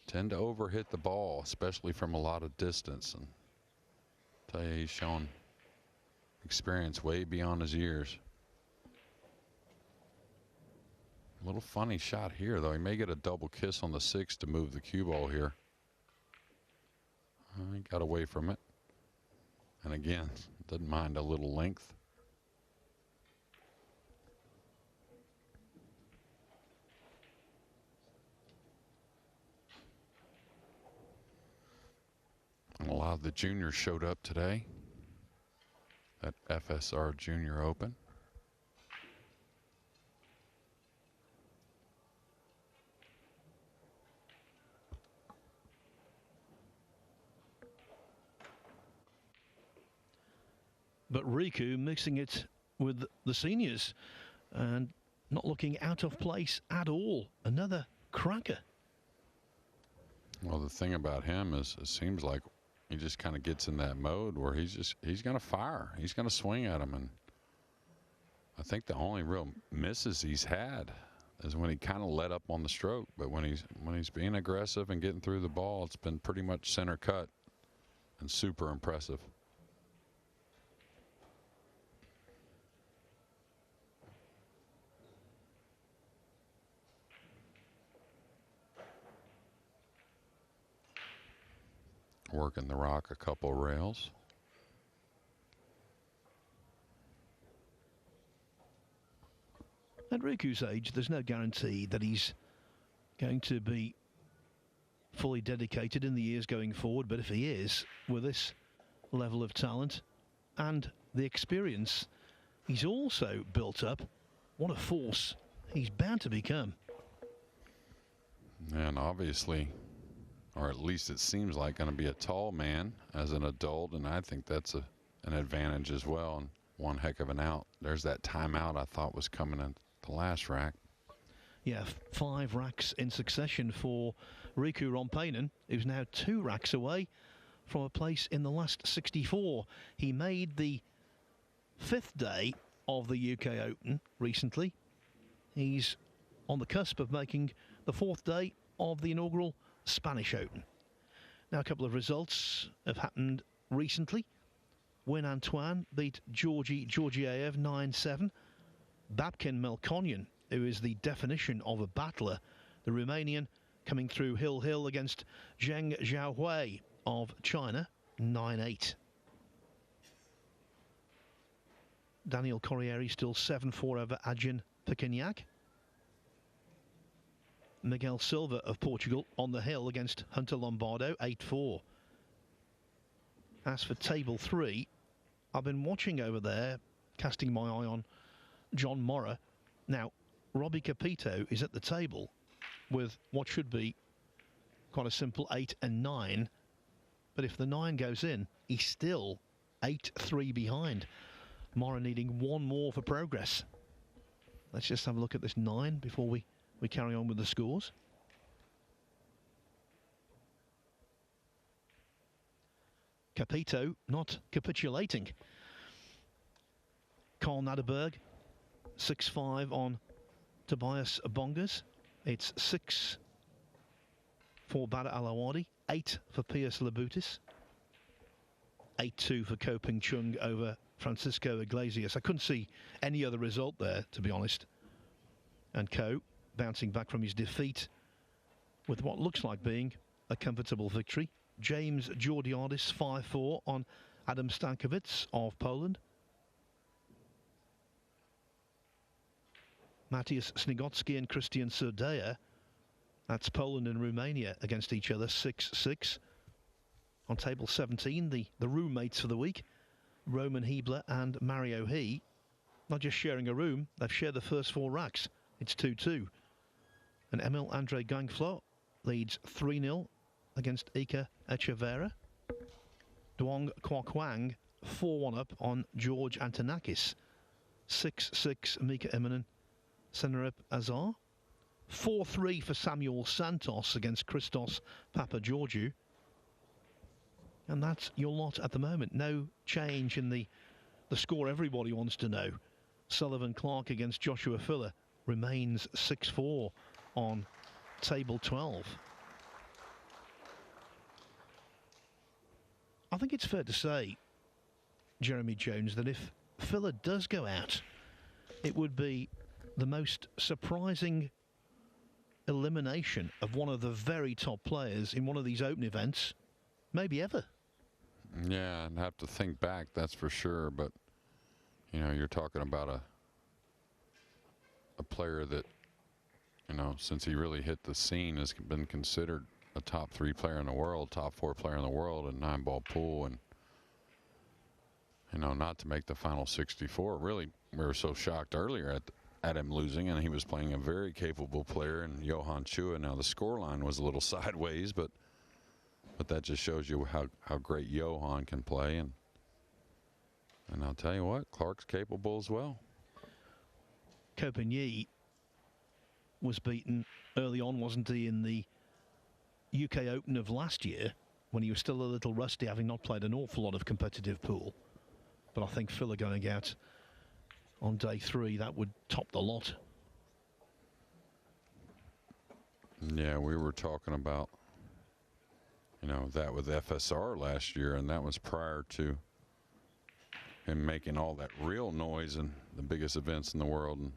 Speaker 2: tend to overhit the ball, especially from a lot of distance. And I'll tell you, he's shown experience way beyond his years. A little funny shot here, though. He may get a double kiss on the 6 to move the cue ball here. He got away from it. And again, doesn't mind a little length. And a lot of the juniors showed up today at FSR Junior Open.
Speaker 1: But Riku mixing it with the seniors and not looking out of place at all. Another cracker.
Speaker 2: Well, the thing about him is it seems like he just kind of gets in that mode where he's going to fire. He's going to swing at him. And I think the only real misses he's had is when he kind of let up on the stroke. But when he's being aggressive and getting through the ball, it's been pretty much center cut and super impressive. Working the rock a couple rails.
Speaker 1: At Riku's age, there's no guarantee that he's going to be fully dedicated in the years going forward, but if he is, with this level of talent and the experience he's also built up, what a force he's bound to become.
Speaker 2: And obviously, or at least it seems like, going to be a tall man as an adult, and I think that's an advantage as well, and one heck of an out. There's that timeout I thought was coming in the last rack.
Speaker 1: Yeah, 5 racks in succession for Riku Rompainen, who's now 2 racks away from a place in the last 64. He made the 5th day of the UK Open recently. He's on the cusp of making the 4th day of the inaugural Spanish Open. Now, a couple of results have happened recently. Win Antoine beat Georgi Georgiev 9-7. Babkin Melkonyan, who is the definition of a battler, the Romanian, coming through hill against Zheng Xiaohui of China 9-8. Daniel Corriere still 7-4 over Adjan Pequignac. Miguel Silva of Portugal on the hill against Hunter Lombardo 8-4. As for table 3, I've been watching over there, casting my eye on John Morra. Now, Robbie Capito is at the table with what should be quite a simple 8 and 9. But if the 9 goes in, he's still 8-3 behind. Morra needing one more for progress. Let's just have a look at this 9 before we carry on with the scores. Capito not capitulating. Carl Naderberg 6-5 on Tobias Bongas. It's 6 for Bada Alawadi, 8 for Piers Labutis, 8-2 for Ko Ping Chung over Francisco Iglesias. I couldn't see any other result there, to be honest. And Ko bouncing back from his defeat with what looks like being a comfortable victory. James Georgiadis 5-4 on Adam Stankiewicz of Poland. Matthias Snigotsky and Christian Surdea That's Poland and Romania against each other, 6-6. On table 17, the roommates for the week, Roman Hebler and Mario He, not just sharing a room, they've shared the first 4 racks. It's 2-2. And Emil Andre Gangflo leads 3-0 against Ika Echeverra. Duong Kwok-Wang 4-1 up on George Antonakis. 6-6 Mika Immonen, Senarip Azar. 4-3 for Samuel Santos against Christos Papageorgiou. And that's your lot at the moment. No change in the score everybody wants to know. Sullivan Clark against Joshua Filler remains 6-4 on table 12. I think it's fair to say, Jeremy Jones, that if Filler does go out, it would be the most surprising elimination of one of the very top players in one of these open events, maybe ever.
Speaker 2: Yeah, I'd have to think back, that's for sure. But, you know, you're talking about a player that, you know, since he really hit the scene, has been considered a top 3 player in the world, top 4 player in the world in 9-ball pool. And, you know, not to make the final 64. Really, we were so shocked earlier at him losing, and he was playing a very capable player in Johan Chua. Now, the scoreline was a little sideways, but that just shows you how great Johan can play. And I'll tell you what, Clark's capable as well.
Speaker 1: Copigny was beaten early on, wasn't he, in the UK Open of last year, when he was still a little rusty, having not played an awful lot of competitive pool. But I think Filler going out on day 3, that would top the lot.
Speaker 2: Yeah, we were talking about, you know, that with FSR last year, and that was prior to him making all that real noise in the biggest events in the world. And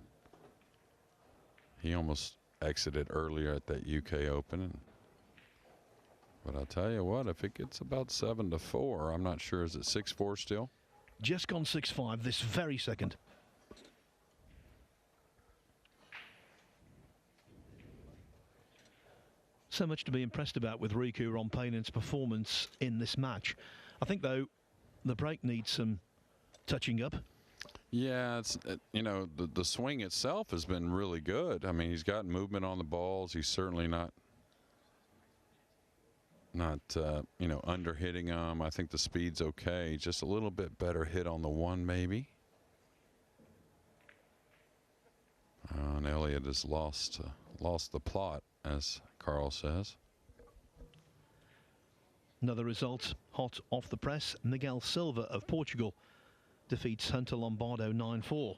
Speaker 2: he almost exited earlier at that UK Open. But I'll tell you what, if it gets about 7-4, I'm not sure. Is it 6-4 still?
Speaker 1: Just gone 6-5 this very second. So much to be impressed about with Riku Ronpainen's performance in this match. I think, though, the break needs some touching up.
Speaker 2: Yeah, it's you know, the swing itself has been really good. I mean, he's got movement on the balls. He's certainly not you know, under hitting them. I think the speed's okay. Just a little bit better hit on the 1 maybe. And Elliott has lost the plot, as Carl says.
Speaker 1: Another result hot off the press. Miguel Silva of Portugal defeats Hunter Lombardo 9-4.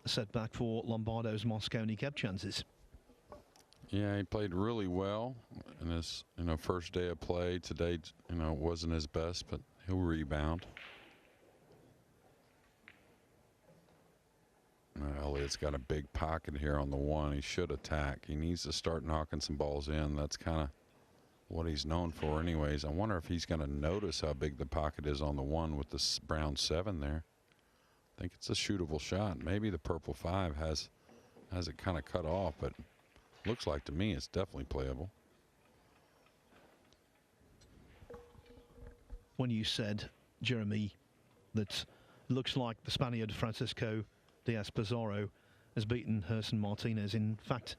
Speaker 1: A setback for Lombardo's Mosconi Cup chances.
Speaker 2: Yeah, he played really well in his, you know, first day of play. Today, you know, wasn't his best, but he'll rebound. Elliott's got a big pocket here on the 1. He should attack. He needs to start knocking some balls in. That's kind of what he's known for anyways. I wonder if he's going to notice how big the pocket is on the 1 with the brown 7 there. I think it's a shootable shot. Maybe the purple 5 has it kind of cut off, but looks like to me it's definitely playable.
Speaker 1: When you said, Jeremy, that it looks like the Spaniard Francisco Diaz Pizarro has beaten Gerson Martinez, in fact,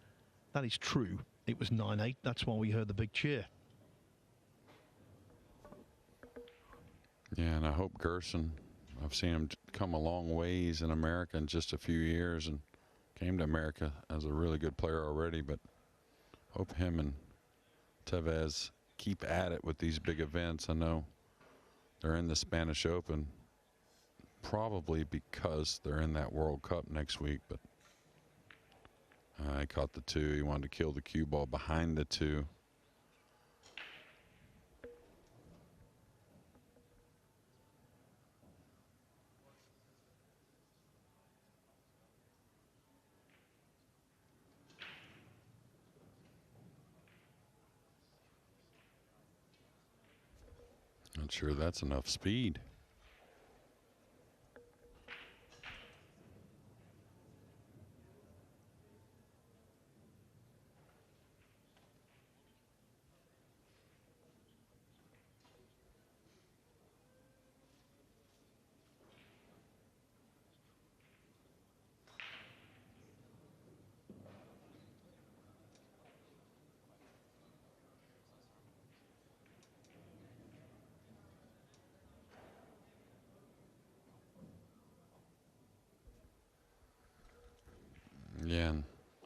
Speaker 1: that is true. It was 9-8. That's why we heard the big cheer.
Speaker 2: Yeah, and I hope Gerson, I've seen him come a long ways in America in just a few years, and came to America as a really good player already, but hope him and Tevez keep at it with these big events. I know they're in the Spanish Open probably because they're in that World Cup next week, but I caught the 2. He wanted to kill the cue ball behind the 2. Not sure that's enough speed.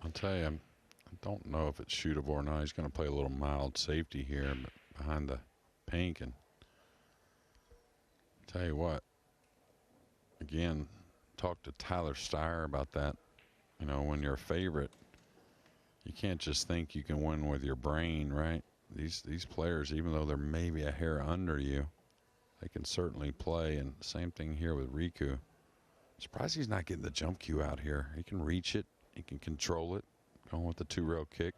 Speaker 2: I'll tell you, I don't know if it's shootable or not. He's going to play a little mild safety here but behind the pink. And tell you what, again, talk to Tyler Steyer about that. You know, when you're a favorite, you can't just think you can win with your brain, right? These players, even though they're maybe a hair under you, they can certainly play. And same thing here with Riku. Surprised he's not getting the jump cue out here. He can reach it. He can control it. Going with the 2-rail kick.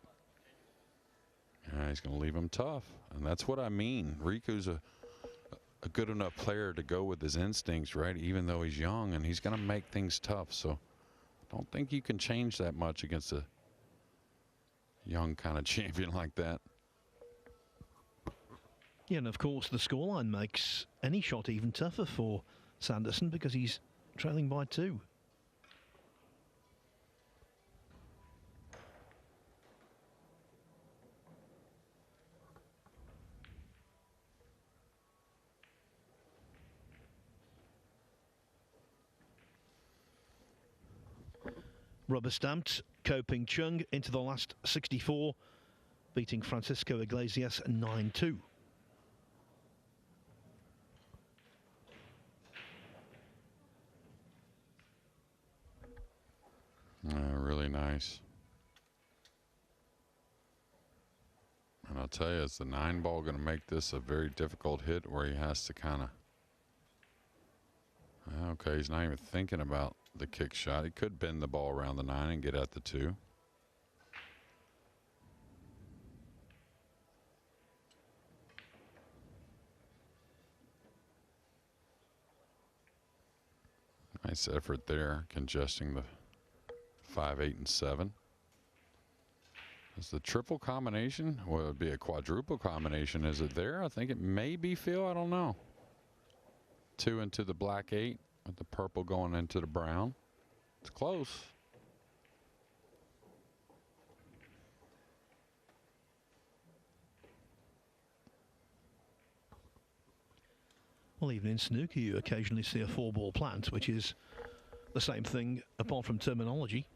Speaker 2: Yeah, he's going to leave him tough. And that's what I mean. Riku's a good enough player to go with his instincts, right? Even though he's young, and he's going to make things tough. So I don't think you can change that much against a young kind of champion like that.
Speaker 1: Yeah, and of course the scoreline makes any shot even tougher for Sanderson because he's trailing by 2. Rubber stamped Ko Ping Chung into the last 64, beating Francisco Iglesias 9-2.
Speaker 2: Really nice. And I'll tell you, is the 9-ball going to make this a very difficult hit where he has to kind of... Okay, he's not even thinking about the kick shot. He could bend the ball around the 9 and get at the 2. Nice effort there, congesting the 5, 8, and 7. Is the triple combination? Well, it would be a quadruple combination. Is it there? I think it may be, Phil. I don't know. 2 into the black 8 with the purple going into the brown. It's close.
Speaker 1: Well, even in snooker, you occasionally see a 4-ball plant, which is the same thing apart from terminology.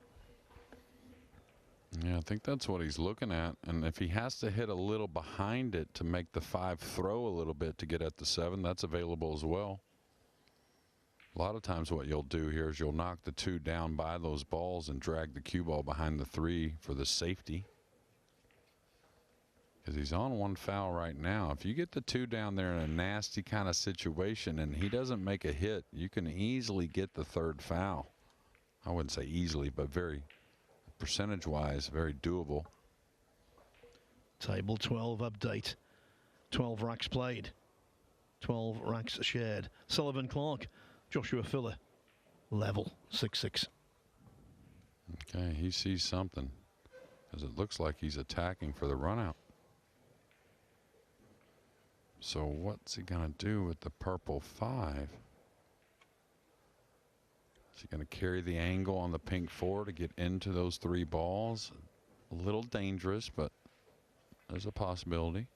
Speaker 2: Yeah, I think that's what he's looking at. And if he has to hit a little behind it to make the 5 throw a little bit to get at the 7, that's available as well. A lot of times what you'll do here is you'll knock the 2 down by those balls and drag the cue ball behind the 3 for the safety. Because he's on 1 foul right now. If you get the 2 down there in a nasty kind of situation and he doesn't make a hit, you can easily get the 3rd foul. I wouldn't say easily, but very percentage-wise, very doable.
Speaker 1: Table 12 update. 12 racks played. 12 racks shared. Sullivan Clark, Joshua Filler, level 6-6.
Speaker 2: Okay, he sees something because it looks like he's attacking for the run out. So what's he going to do with the purple 5? Is he going to carry the angle on the pink 4 to get into those 3 balls? A little dangerous, but there's a possibility.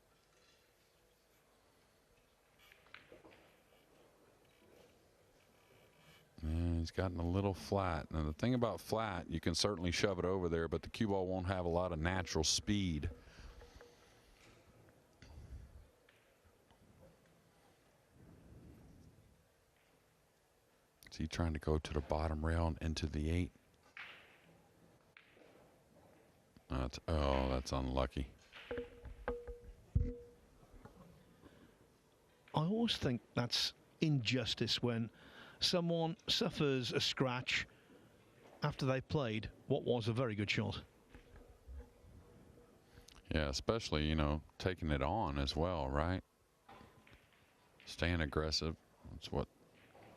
Speaker 2: And he's gotten a little flat. Now the thing about flat, you can certainly shove it over there, but the cue ball won't have a lot of natural speed. Is he trying to go to the bottom rail and into the 8? That's unlucky.
Speaker 1: I always think that's injustice when someone suffers a scratch after they've played what was a very good shot.
Speaker 2: Yeah, especially, you know, taking it on as well, right? Staying aggressive. That's what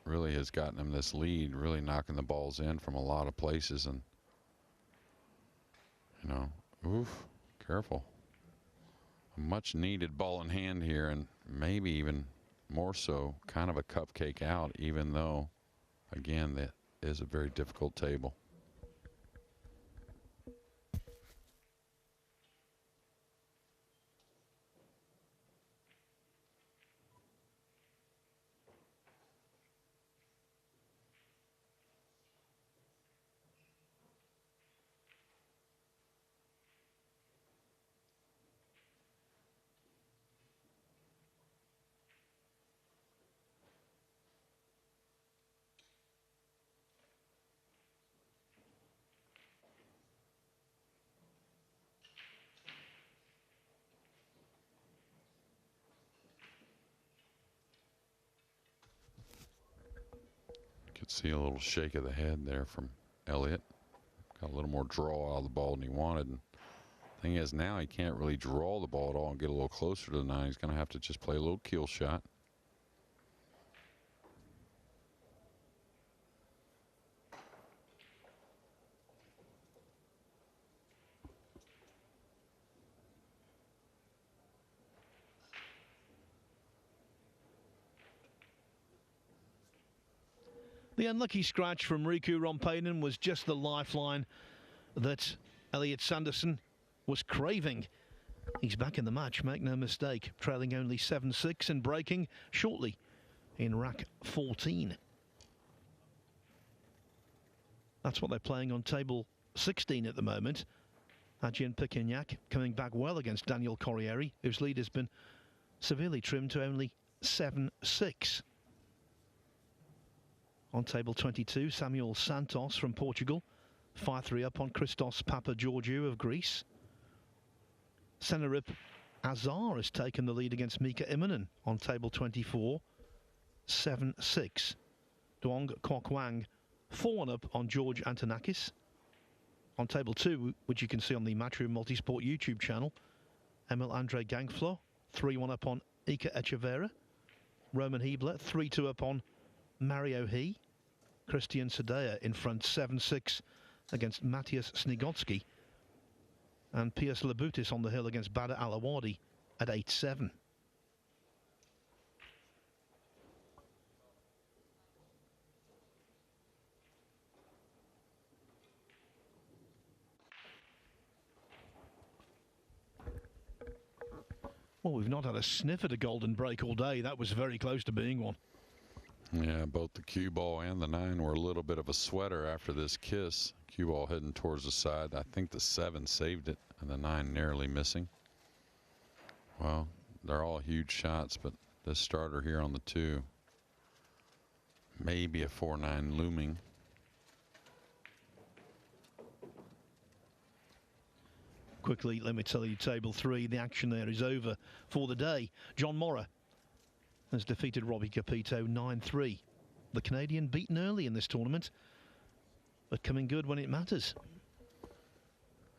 Speaker 2: really has gotten him this lead, really knocking the balls in from a lot of places. And, you know, oof, careful. A much needed ball in hand here, and maybe even more so kind of a cupcake out, even though, again, that is a very difficult table. could see a little shake of the head there from Elliott. Got a little more draw out of the ball than he wanted. And the thing is, now he can't really draw the ball at all and get a little closer to the 9. He's going to have to just play a little keel shot.
Speaker 1: The unlucky scratch from Riku Rompainen was just the lifeline that Elliot Sanderson was craving. He's back in the match, make no mistake, trailing only 7-6 and breaking shortly in rack 14. That's what they're playing on table 16 at the moment. Adjian Pikignac coming back well against Daniel Corrieri, whose lead has been severely trimmed to only 7-6. On table 22, Samuel Santos from Portugal, 5-3 up on Christos Papageorgiou of Greece. Senarip Azar has taken the lead against Mika Immonen on table 24, 7-6. Duong Kwok Wang, 4-1 up on George Antonakis. On table 2, which you can see on the Matchroom Multisport YouTube channel, Emil Andre Gangflo, 3-1 up on Ika Echeverra. Roman Hebler, 3-2 up on Mario He. Christian Sadea in front 7-6 against Matthias Snigotsky. And Piers Labutis on the hill against Badr Alawadi at 8-7. Well, we've not had a sniff at a golden break all day. That was very close to being one.
Speaker 2: Yeah, both the cue ball and the 9 were a little bit of a sweater after this kiss. Cue ball heading towards the side. I think the 7 saved it, and the 9 narrowly missing. Well, they're all huge shots, but this starter here on the 2, maybe a 4-9 looming.
Speaker 1: Quickly, let me tell you, table 3, the action there is over for the day. John Morra has defeated Robbie Capito 9-3. The Canadian beaten early in this tournament, but coming good when it matters.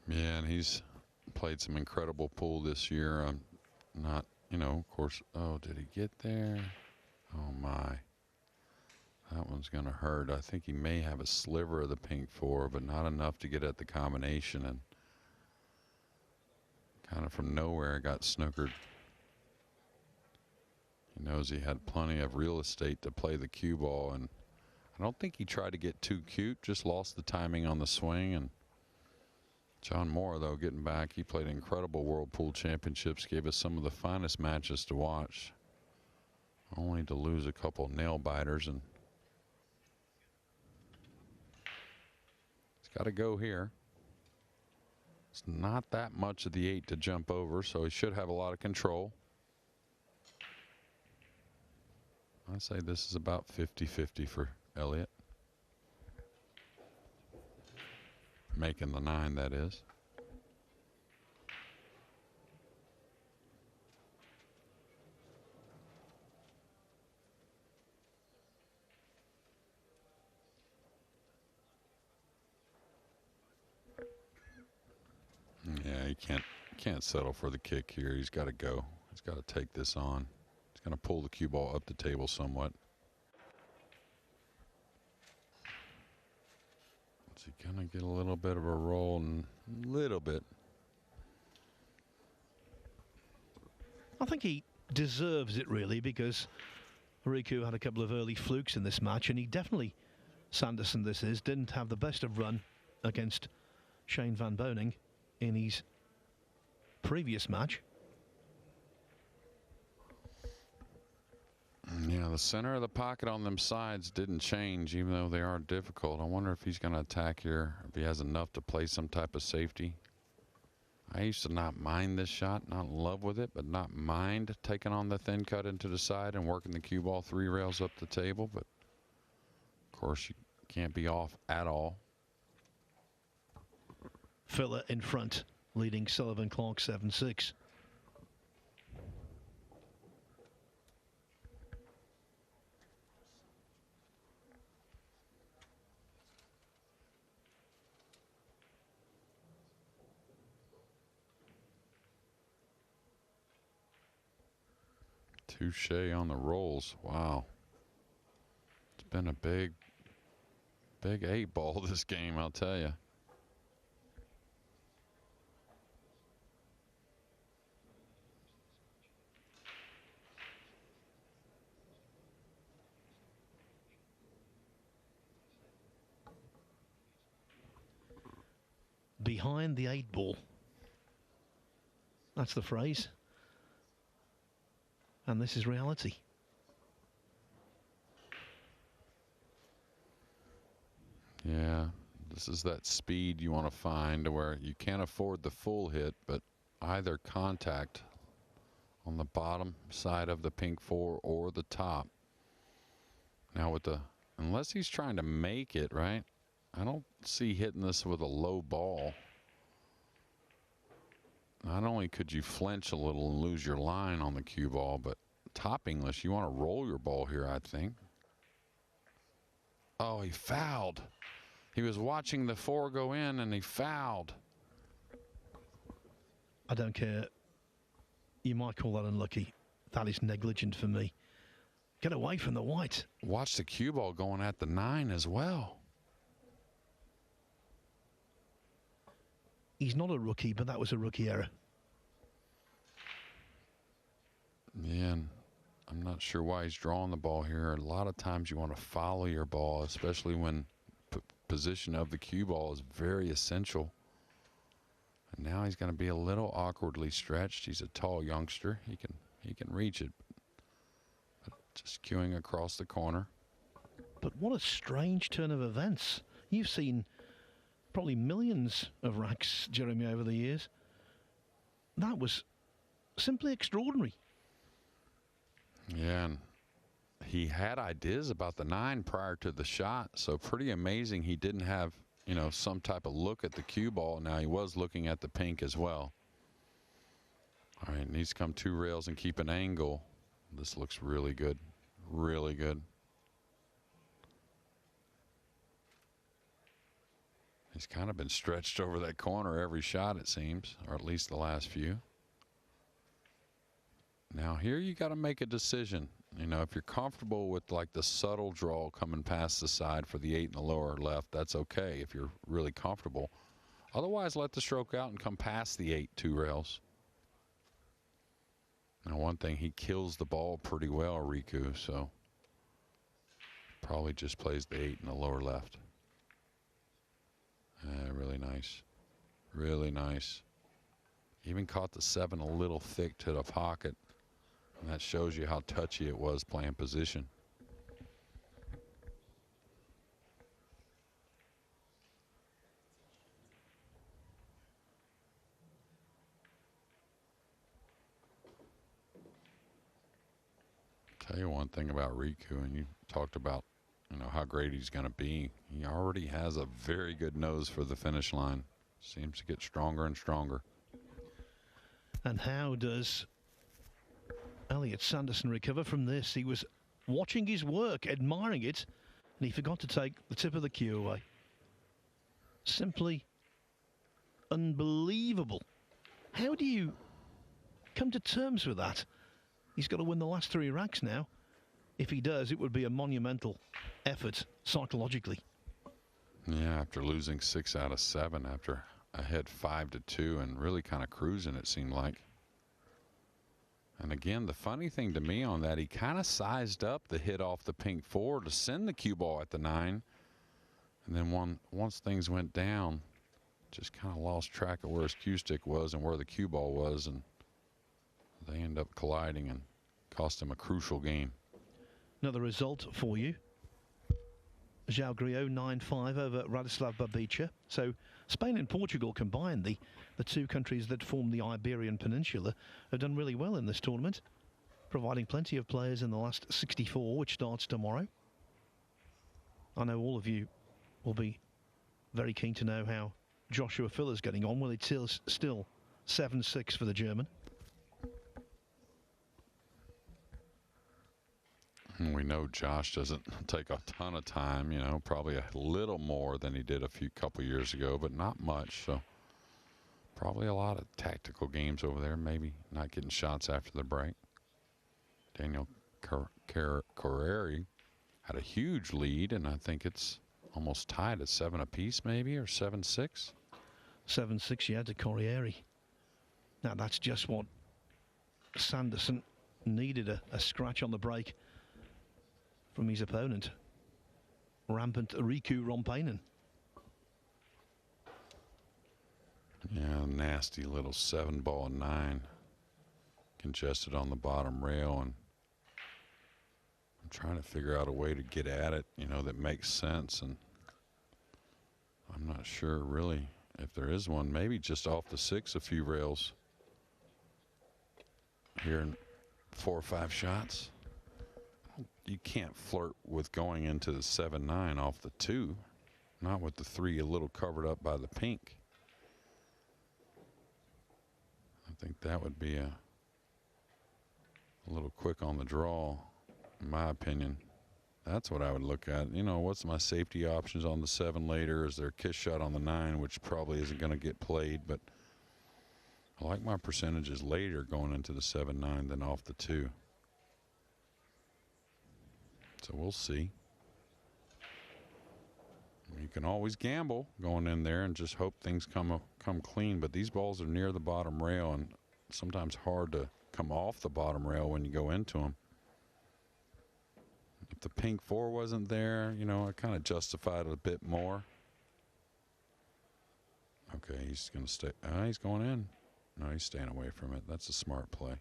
Speaker 2: Yeah, and he's played some incredible pool this year. I'm not, you know, of course. Oh, did he get there? Oh, my. That one's going to hurt. I think he may have a sliver of the pink 4, but not enough to get at the combination. And kind of from nowhere got snookered. He knows he had plenty of real estate to play the cue ball, and I don't think he tried to get too cute, just lost the timing on the swing. And John Moore, though, getting back, he played incredible World Pool Championships, gave us some of the finest matches to watch, only to lose a couple nail biters. And he's got to go here. It's not that much of the 8 to jump over, so he should have a lot of control. I say this is about 50-50 for Elliott. Making the 9, that is. Yeah, he can't settle for the kick here. He's got to go. He's got to take this on. He's going to pull the cue ball up the table somewhat. Is he going to get a little bit of a roll? And a little bit.
Speaker 1: I think he deserves it, really, because Riku had a couple of early flukes in this match, and he definitely, Sanderson this is, didn't have the best of run against Shane Van Boening in his previous match.
Speaker 2: Yeah, the center of the pocket on them sides didn't change, even though they are difficult. I wonder if he's going to attack here, if he has enough to play some type of safety. I used to not mind this shot, not in love with it, but not mind taking on the thin cut into the side and working the cue ball 3 rails up the table. But, of course, you can't be off at all.
Speaker 1: Filler in front, leading Sullivan Clark 7-6.
Speaker 2: Touche on the rolls. Wow. It's been a big 8-ball this game, I'll tell you.
Speaker 1: Behind the 8-ball. That's the phrase. And this is reality.
Speaker 2: Yeah, this is that speed you want to find where you can't afford the full hit, but either contact on the bottom side of the pink 4 or the top. Now with the, unless he's trying to make it, right? I don't see hitting this with a low ball. Not only could you flinch a little and lose your line on the cue ball, but top English, you want to roll your ball here, I think. Oh, he fouled. He was watching the 4 go in and he fouled.
Speaker 1: I don't care. You might call that unlucky. That is negligent for me. Get away from the white.
Speaker 2: Watch the cue ball going at the 9 as well.
Speaker 1: He's not a rookie, but that was a rookie error.
Speaker 2: Yeah, and I'm not sure why he's drawing the ball here. A lot of times you want to follow your ball, especially when position of the cue ball is very essential. And now he's going to be a little awkwardly stretched. He's a tall youngster. He can reach it. But just cueing across the corner.
Speaker 1: But what a strange turn of events. You've seen probably millions of racks, Jeremy, over the years. That was simply extraordinary.
Speaker 2: Yeah, and he had ideas about the 9 prior to the shot, so pretty amazing he didn't have, you know, some type of look at the cue ball. Now he was looking at the pink as well. All right, needs to come 2 rails and keep an angle. This looks really good, really good. He's kind of been stretched over that corner every shot, it seems, or at least the last few. Now here you got to make a decision. You know, if you're comfortable with like the subtle draw coming past the side for the 8 in the lower left, that's okay if you're really comfortable. Otherwise, let the stroke out and come past the 8 2 rails. Now, one thing, he kills the ball pretty well, Riku, so probably just plays the 8 in the lower left. Really nice. Really nice. Even caught the 7 a little thick to the pocket. And that shows you how touchy it was playing position. Tell you one thing about Riku, and you talked about, you know, how great he's going to be. He already has a very good nose for the finish line. Seems to get stronger and stronger.
Speaker 1: And how does Elliot Sanderson recover from this? He was watching his work, admiring it, and he forgot to take the tip of the cue away. Simply unbelievable. How do you come to terms with that? He's got to win the last 3 racks now. If he does, it would be a monumental effort psychologically.
Speaker 2: Yeah, after losing 6 out of 7, after ahead 5-2 and really kind of cruising, it seemed like. And again, the funny thing to me on that, he kind of sized up the hit off the pink 4 to send the cue ball at the 9. And then once things went down, just kind of lost track of where his cue stick was and where the cue ball was. And they end up colliding and cost him a crucial game.
Speaker 1: Another result for you. João Griot 9-5 over Radislav Babica. So Spain and Portugal combined, the 2 countries that form the Iberian Peninsula, have done really well in this tournament, providing plenty of players in the last 64, which starts tomorrow. I know all of you will be very keen to know how Joshua Filler's getting on. Well, it's still 7-6 for the German.
Speaker 2: We know Josh doesn't take a ton of time, you know, probably a little more than he did a couple years ago, but not much. So probably a lot of tactical games over there, maybe not getting shots after the break. Daniel Carreri had a huge lead, and I think it's almost tied at 7 apiece, maybe, or 7-6.
Speaker 1: 7-6, yeah, to Corriere. Now that's just what Sanderson needed, a scratch on the break from his opponent. Rampant Riku Rompainen.
Speaker 2: Yeah, nasty little 7-ball 9. Congested on the bottom rail, and I'm trying to figure out a way to get at it, you know, that makes sense, and I'm not sure really if there is one. Maybe just off the 6 a few rails here in 4 or 5 shots. You can't flirt with going into the 7-9 off the 2, not with the 3 a little covered up by the pink. I think that would be a little quick on the draw, in my opinion. That's what I would look at. You know, what's my safety options on the 7 later? Is there a kiss shot on the 9, which probably isn't going to get played, but I like my percentages later going into the 7-9 than off the 2. So we'll see. You can always gamble going in there and just hope things come clean, but these balls are near the bottom rail and sometimes hard to come off the bottom rail when you go into them. If the pink 4 wasn't there, you know, I kind of justified it a bit more. Okay, he's going to stay. He's going in. No, he's staying away from it. That's a smart play.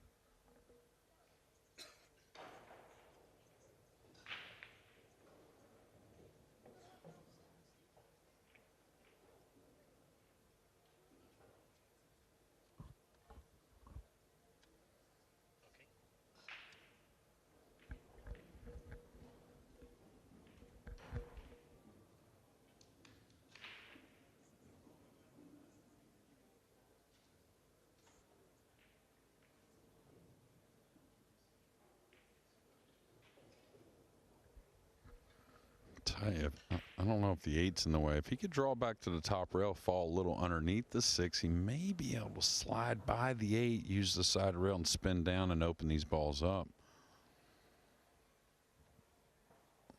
Speaker 2: I don't know if the 8's in the way. If he could draw back to the top rail, fall a little underneath the 6, he may be able to slide by the 8, use the side rail and spin down and open these balls up.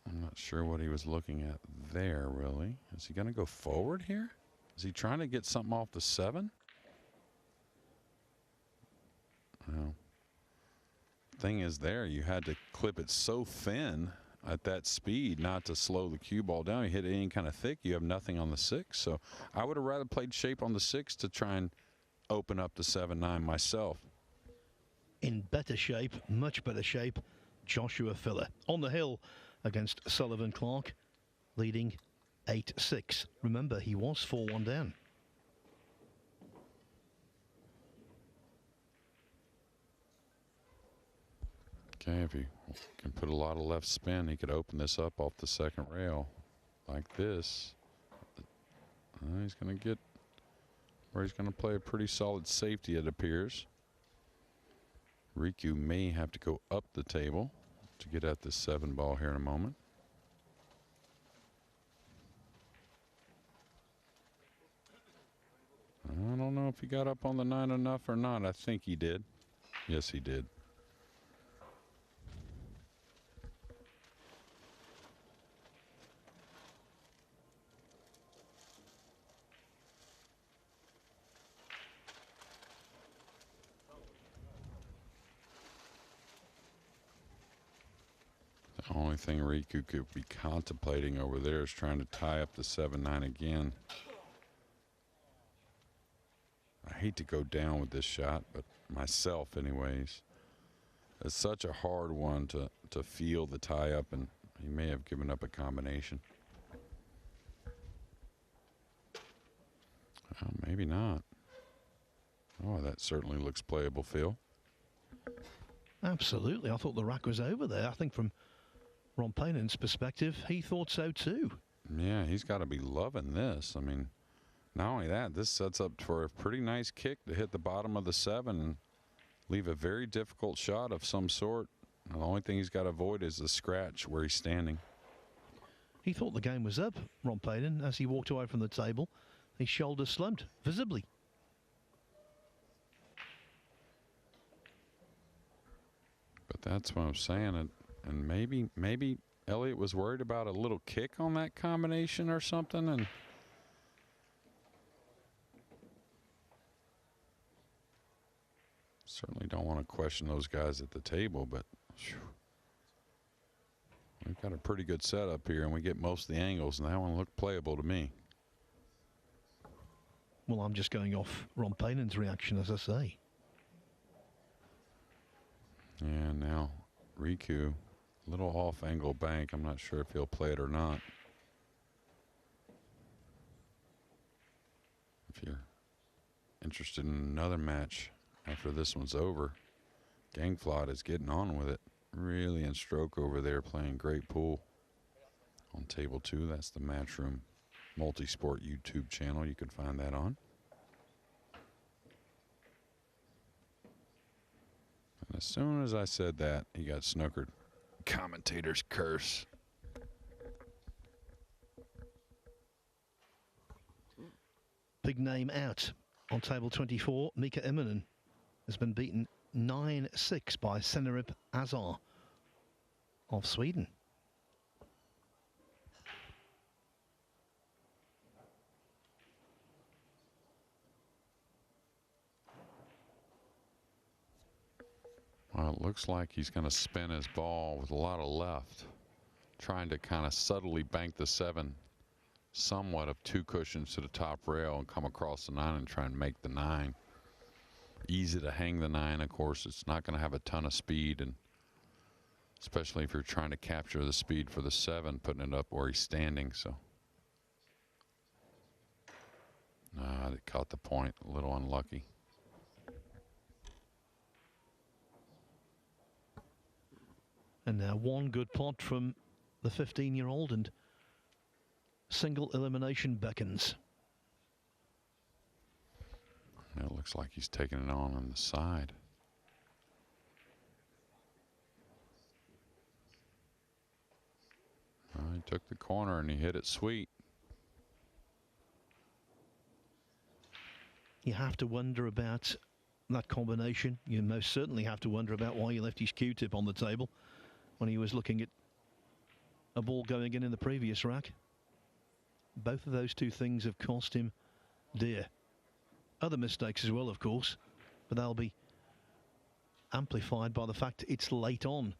Speaker 2: I'm not sure what he was looking at there, really. Is he going to go forward here? Is he trying to get something off the 7? Well, thing is there, you had to clip it so thin at that speed not to slow the cue ball down. You hit it any kind of thick, you have nothing on the 6. So I would have rather played shape on the 6 to try and open up the 7-9 myself.
Speaker 1: In better shape, much better shape, Joshua Filler on the hill against Sullivan Clark, leading 8-6. Remember, he was 4-1 down.
Speaker 2: Okay, if he can put a lot of left spin, he could open this up off the 2nd rail like this. He's going to get where he's going to play a pretty solid safety, it appears. Riku may have to go up the table to get at this 7 ball here in a moment. I don't know if he got up on the 9 enough or not. I think he did. Yes, he did. The only thing Riku could be contemplating over there is trying to tie up the 7-9 again. I hate to go down with this shot, but myself anyways. It's such a hard one to feel the tie up, and he may have given up a combination. Maybe not. Oh, that certainly looks playable, Phil.
Speaker 1: Absolutely. I thought the rack was over there. I think from Rompainen's perspective, he thought so too.
Speaker 2: Yeah, he's got to be loving this. I mean, not only that, this sets up for a pretty nice kick to hit the bottom of the 7 and leave a very difficult shot of some sort. And the only thing he's got to avoid is the scratch where he's standing.
Speaker 1: He thought the game was up, Rompainen, as he walked away from the table. His shoulders slumped, visibly.
Speaker 2: But But that's what I'm saying. And maybe Elliott was worried about a little kick on that combination or something. And certainly don't want to question those guys at the table, but whew, we've got a pretty good setup here, and we get most of the angles, and that one looked playable to me.
Speaker 1: Well, I'm just going off Ron Paynon's reaction, as I say.
Speaker 2: And now Riku, little off-angle bank. I'm not sure if he'll play it or not. If you're interested in another match after this one's over, Gangflot is getting on with it. Really in stroke over there, playing great pool. On table 2, that's the Matchroom Multisport YouTube channel. You can find that on. And as soon as I said that, he got snookered. Commentator's curse.
Speaker 1: Big name out on table 24. Mika Immonen has been beaten 9-6 by Senerib Azar of Sweden.
Speaker 2: Well, it looks like he's going to spin his ball with a lot of left, trying to kind of subtly bank the 7, somewhat of 2 cushions to the top rail and come across the 9 and try and make the 9. Easy to hang the 9, of course. It's not going to have a ton of speed, and especially if you're trying to capture the speed for the 7, putting it up where he's standing. So, they caught the point. A little unlucky.
Speaker 1: And now one good pot from the 15-year-old, and single elimination beckons.
Speaker 2: It looks like he's taking it on the side. He took the corner and he hit it sweet.
Speaker 1: You have to wonder about that combination. You most certainly have to wonder about why he left his Q-tip on the table when he was looking at a ball going in the previous rack. Both of those two things have cost him dear. Other mistakes as well, of course, but they'll be amplified by the fact it's late on.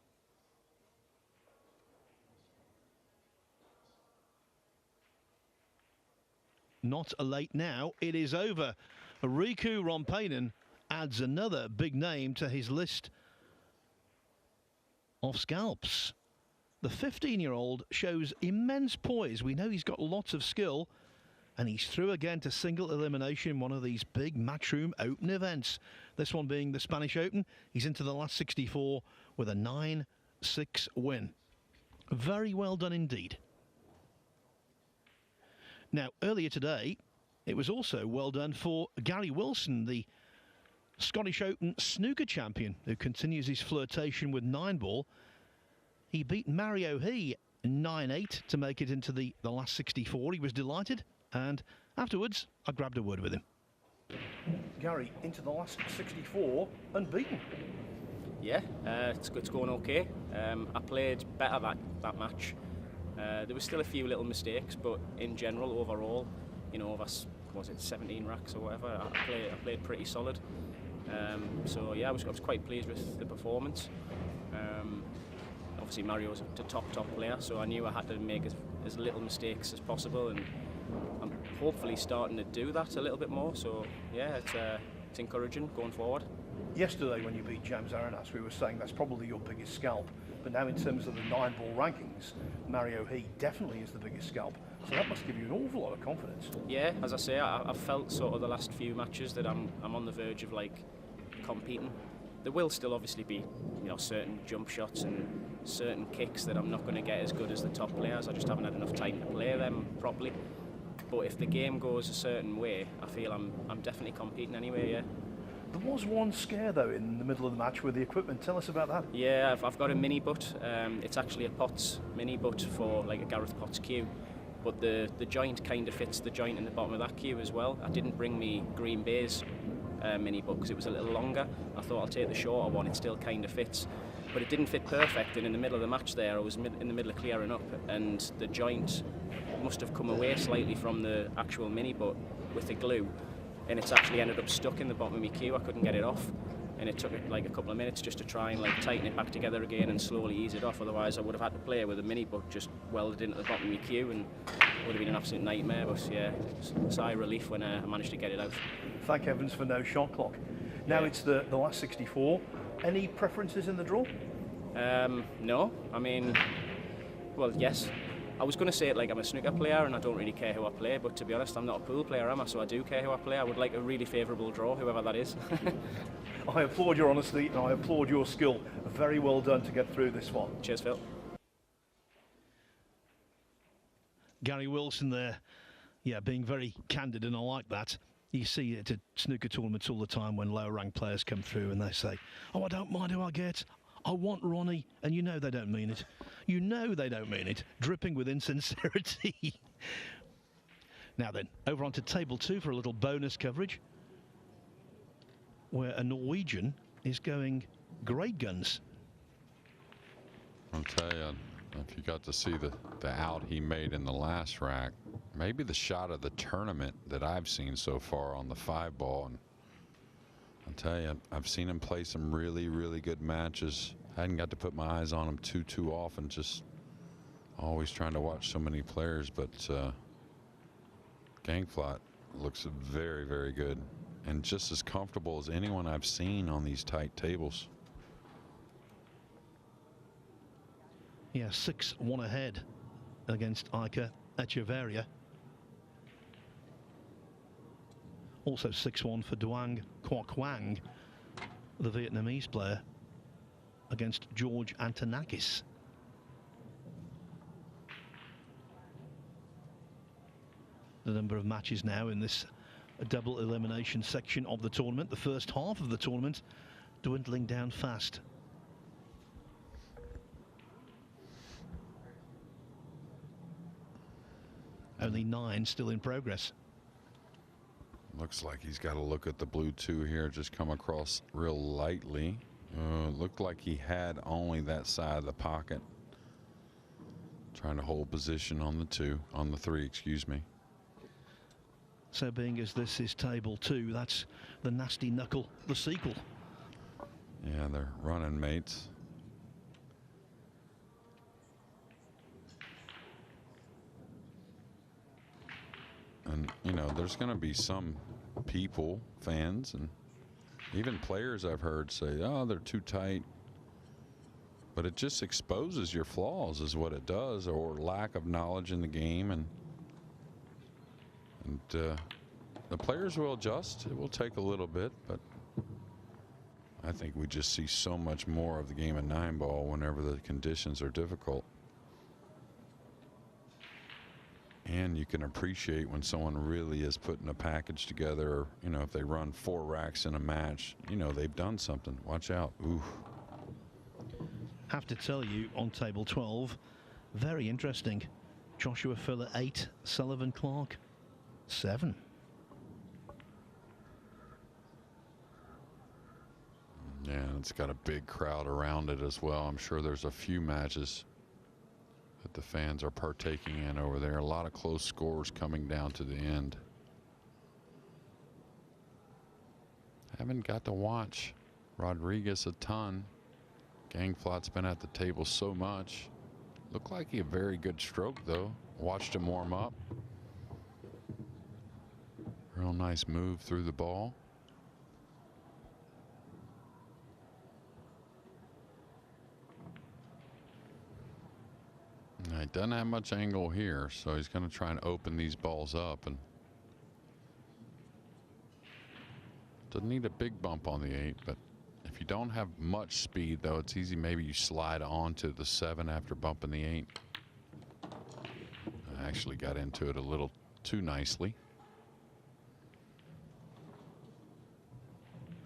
Speaker 1: Not late now, it is over. Riku Rompaynen adds another big name to his list of scalps. The 15-year-old shows immense poise. We know he's got lots of skill, and he's through again to single elimination, one of these big Matchroom Open events. This one being the Spanish Open. He's into the last 64 with a 9-6 win. Very well done indeed. Now, earlier today, it was also well done for Gary Wilson, the Scottish Open snooker champion, who continues his flirtation with Nineball. He beat Mario He 9-8 to make it into the last 64. He was delighted, and afterwards, I grabbed a word with him. Gary, into the last 64, unbeaten.
Speaker 13: Yeah, it's going okay. I played better that match. There were still a few little mistakes, but in general, overall, you know, over, was it 17 racks or whatever, I played pretty solid. So yeah, I was quite pleased with the performance. Obviously Mario's a top player, so I knew I had to make as little mistakes as possible, and I'm hopefully starting to do that a little bit more. So yeah, it's encouraging going forward.
Speaker 1: Yesterday when you beat James Arenas, we were saying that's probably your biggest scalp, but now in terms of the Nineball rankings, Mario He definitely is the biggest scalp, so that must give you an awful lot of confidence.
Speaker 13: Yeah, as I say, I've felt sort of the last few matches that I'm on the verge of like competing. There will still obviously be, you know, certain jump shots and certain kicks that I'm not going to get as good as the top players. I just haven't had enough time to play them properly. But if the game goes a certain way, I feel I'm definitely competing anyway. Yeah.
Speaker 1: There was one scare though in the middle of the match with the equipment. Tell us about that.
Speaker 13: Yeah, I've got a mini butt. It's actually a Potts mini butt for like a Gareth Potts cue, but the joint kind of fits the joint in the bottom of that cue as well. I didn't bring me Green Bay's mini butt because it was a little longer. I thought I'll take the shorter one. It still kind of fits. but it didn't fit perfect, and in the middle of the match there, I was in the middle of clearing up, and the joint must have come away slightly from the actual mini butt with the glue, and it's actually ended up stuck in the bottom of my cue. I couldn't get it off, and it took like a couple of minutes just to try and like tighten it back together again and slowly ease it off. Otherwise I would have had to play with a mini butt just welded into the bottom of my cue, and it would have been an absolute nightmare. But yeah, sigh of relief when I managed to get it out.
Speaker 1: Thank heavens for no shot clock. Now it's the last 64. Any preferences in the draw?
Speaker 13: No, I mean, well, yes. I was going to say it like I'm a snooker player and I don't really care who I play, but to be honest, I'm not a pool player, am I? So I do care who I play. I would like a really favourable draw, whoever that is.
Speaker 1: I applaud your honesty and I applaud your skill. Very well done to get through this one.
Speaker 13: Cheers, Phil.
Speaker 1: Gary Wilson there, yeah, being very candid, and I like that. You see it at snooker tournaments all the time when lower ranked players come through and they say, oh, I don't mind who I get. I want Ronnie, and you know they don't mean it. You know they don't mean it. Dripping with insincerity. Now then, over onto table 2 for a little bonus coverage, where a Norwegian is going great guns.
Speaker 2: I'll tell you, if you got to see the out he made in the last rack, maybe the shot of the tournament that I've seen so far on the 5-ball. And I'll tell you, I've seen him play some really, really good matches. I hadn't got to put my eyes on him too often, just always trying to watch so many players. But Gangflot looks very, very good and just as comfortable as anyone I've seen on these tight tables.
Speaker 1: Yeah, 6-1 ahead against Ika Echeverria. Also 6-1 for Duang Quoc Wang, the Vietnamese player, against George Antonakis. The number of matches now in this double elimination section of the tournament, the first half of the tournament, dwindling down fast. Only 9 still in progress.
Speaker 2: Looks like he's got to look at the blue 2 here, just come across real lightly. Looked like he had only that side of the pocket. Trying to hold position on the 3, excuse me.
Speaker 1: So being as this is table 2, that's the nasty knuckle, the sequel.
Speaker 2: Yeah, they're running mates. And, you know, there's going to be some people, fans, and even players I've heard say, oh, they're too tight. But it just exposes your flaws is what it does, or lack of knowledge in the game. And the players will adjust. It will take a little bit, but I think we just see so much more of the game of 9-ball whenever the conditions are difficult. And you can appreciate when someone really is putting a package together, or, you know, if they run 4 racks in a match, you know, they've done something. Watch out. Ooh.
Speaker 1: Have to tell you, on table 12, very interesting. Joshua Fuller 8, Sullivan Clark 7.
Speaker 2: Yeah, it's got a big crowd around it as well. I'm sure there's a few matches that the fans are partaking in over there. A lot of close scores coming down to the end. Haven't got to watch Rodriguez a ton. Gangflot's been at the table so much. Looked like he had a very good stroke though. Watched him warm up. Real nice move through the ball. He doesn't have much angle here, so he's going to try and open these balls up, and doesn't need a big bump on the 8, but if you don't have much speed though, it's easy. Maybe you slide onto the 7 after bumping the 8. I actually got into it a little too nicely.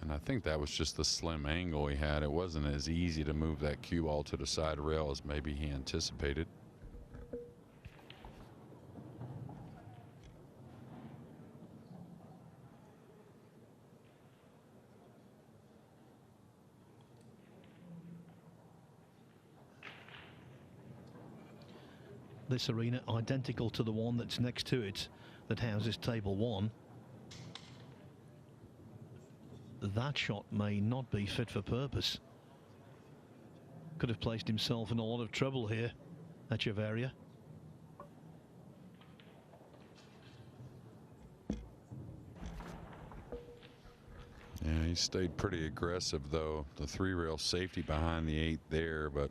Speaker 2: And I think that was just the slim angle he had. It wasn't as easy to move that cue ball to the side rail as maybe he anticipated.
Speaker 1: This arena identical to the one that's next to it that houses table 1. That shot may not be fit for purpose. Could have placed himself in a lot of trouble here, Echeverria.
Speaker 2: Yeah, he stayed pretty aggressive though. The 3-rail safety behind the 8 there, but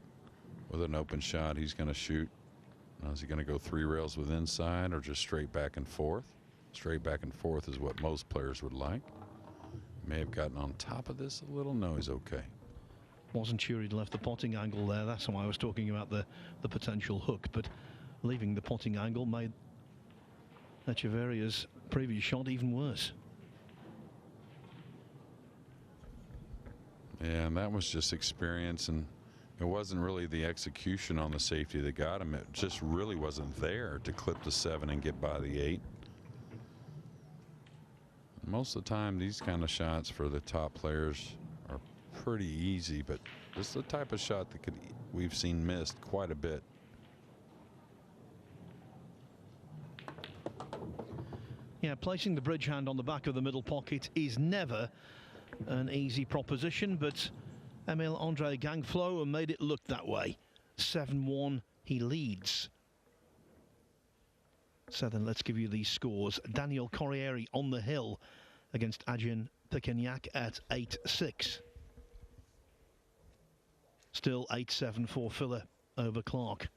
Speaker 2: with an open shot, he's going to shoot. Now, is he going to go 3 rails with inside or just straight back and forth? Straight back and forth is what most players would like. May have gotten on top of this a little. No, he's okay.
Speaker 1: Wasn't sure he'd left the potting angle there. That's why I was talking about the potential hook. But leaving the potting angle made Echeverria's previous shot even worse.
Speaker 2: Yeah, and that was just experience, and it wasn't really the execution on the safety that got him. It just really wasn't there to clip the 7 and get by the 8. Most of the time, these kind of shots for the top players are pretty easy, but this is the type of shot that we've seen missed quite a bit.
Speaker 1: Yeah, placing the bridge hand on the back of the middle pocket is never an easy proposition, but Emile-Andre Gangflo made it look that way. 7-1, he leads. So then let's give you these scores. Daniel Corriere on the hill against Adrian Pekenyak at 8-6. Still 8-7 for Filler over Clark.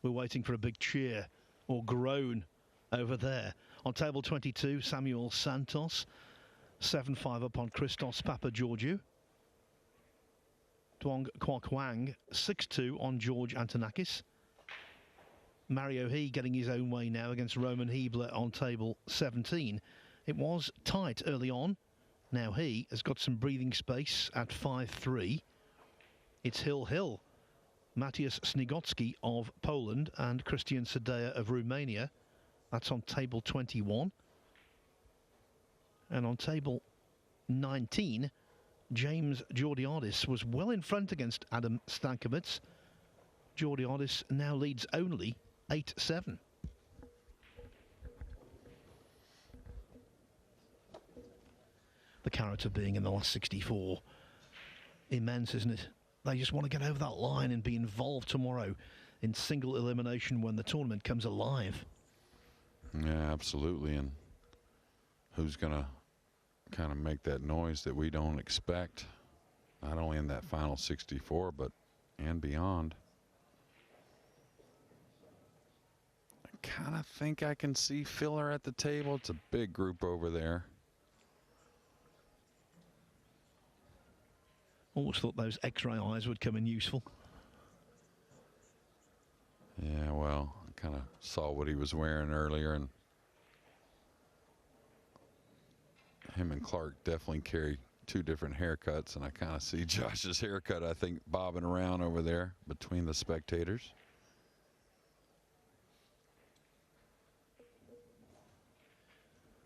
Speaker 1: We're waiting for a big cheer or groan over there. On table 22, Samuel Santos, 7-5 up on Christos Papageorgiou. Duong Kwok Wang, 6-2 on George Antonakis. Mario He getting his own way now against Roman Hebler on table 17. It was tight early on. Now he has got some breathing space at 5-3. It's Hill, Matthias Snigocki of Poland and Christian Sadea of Romania. That's on table 21. And on table 19, James Georgiadis was well in front against Adam Stankovic. Georgiadis now leads only 8-7. The carrot of being in the last 64. Immense, isn't it? They just want to get over that line and be involved tomorrow in single elimination when the tournament comes alive.
Speaker 2: Yeah, absolutely. And who's going to kind of make that noise that we don't expect, not only in that final 64, but and beyond. I kind of think I can see Filler at the table. It's a big group over there.
Speaker 1: Always thought those X-ray eyes would come in useful.
Speaker 2: Yeah, well, I kind of saw what he was wearing earlier, and him and Clark definitely carry 2 different haircuts, and I kind of see Josh's haircut, I think, bobbing around over there between the spectators.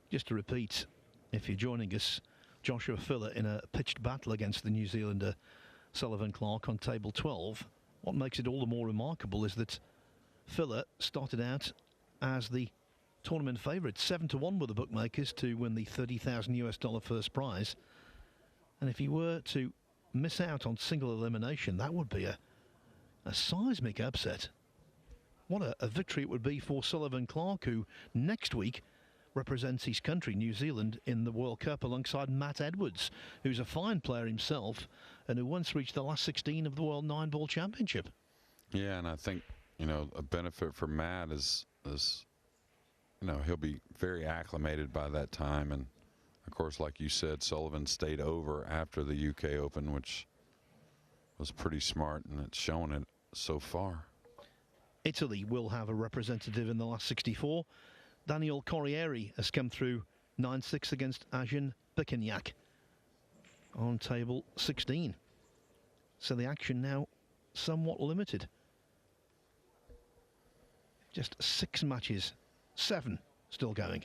Speaker 1: Just to repeat, if you're joining us, Joshua Filler in a pitched battle against the New Zealander Sullivan Clark on table 12. What makes it all the more remarkable is that Filler started out as the tournament favourite, 7-1 with the bookmakers to win the $30,000 first prize. And if he were to miss out on single elimination, that would be a seismic upset. What a victory it would be for Sullivan Clark, who next week represents his country, New Zealand, in the World Cup alongside Matt Edwards, who's a fine player himself and who once reached the last 16 of the World Nineball Championship.
Speaker 2: Yeah, and I think, you know, a benefit for Matt is you know, he'll be very acclimated by that time. And, of course, like you said, Sullivan stayed over after the UK Open, which was pretty smart, and it's shown it so far.
Speaker 1: Italy will have a representative in the last 64. Daniel Corriere has come through 9-6 against Adrian Pekenyak on table 16. So the action now somewhat limited. Just 6 matches, 7 still going.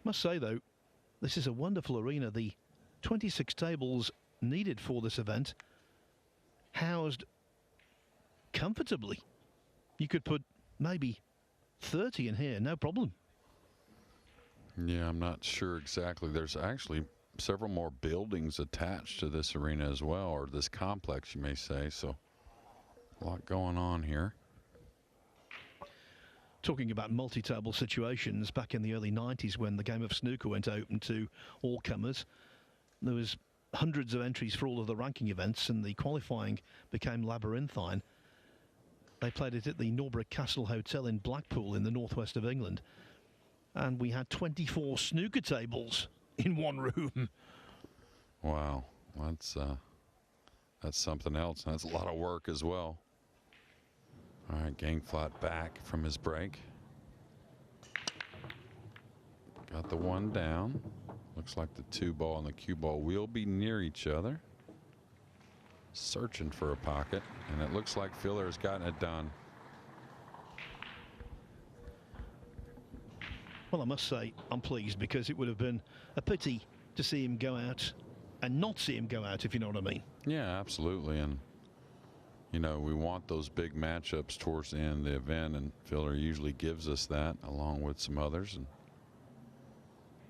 Speaker 1: Must say though, this is a wonderful arena. The 26 tables needed for this event housed comfortably. You could put maybe 30 in here, no problem.
Speaker 2: Yeah, I'm not sure exactly. There's actually several more buildings attached to this arena as well, or this complex, you may say. So a lot going on here.
Speaker 1: Talking about multi-table situations, back in the early 90s when the game of snooker went open to all comers, there was hundreds of entries for all of the ranking events, and the qualifying became labyrinthine. They played it at the Norbury Castle Hotel in Blackpool in the northwest of England, and we had 24 snooker tables in one room.
Speaker 2: Wow, that's something else. That's a lot of work as well. All right, Gangflat back from his break. Got the one down. Looks like the 2 ball and the cue ball will be near each other. Searching for a pocket, and it looks like Filler has gotten it done.
Speaker 1: Well, I must say I'm pleased, because it would have been a pity to see him go out and not see him go out, if you know what I mean.
Speaker 2: Yeah, absolutely. And you know, we want those big matchups towards the end of the event, and Filler usually gives us that along with some others. And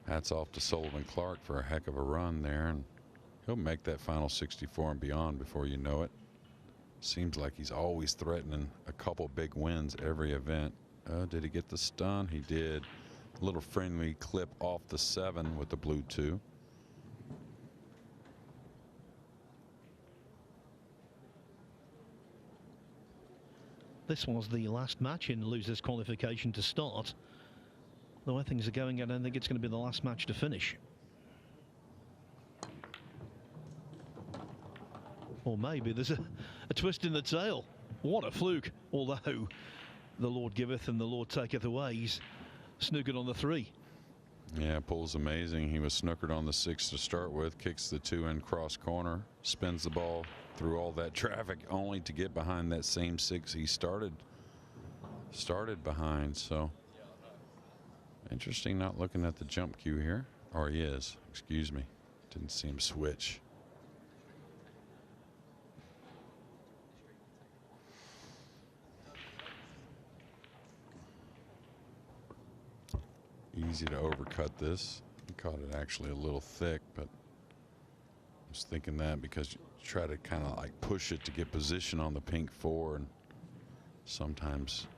Speaker 2: hats off to Sullivan Clark for a heck of a run there, and he'll make that final 64 and beyond before you know it. Seems like he's always threatening a couple big wins every event. Did he get the stun? He did. A little friendly clip off the 7 with the blue 2.
Speaker 1: This was the last match in losers qualification to start. The way things are going, I don't think it's going to be the last match to finish. Or maybe there's a twist in the tail. What a fluke. Although the Lord giveth and the Lord taketh away. He's snookered on the 3.
Speaker 2: Yeah, Pool's amazing. He was snookered on the 6 to start with, kicks the 2 in cross corner, spins the ball through all that traffic only to get behind that same 6 he started behind. So interesting, not looking at the jump cue here. Or he is, excuse me. Didn't see him switch. Easy to overcut this. He caught it actually a little thick, but I was thinking that because you try to kind of like push it to get position on the pink 4 and sometimes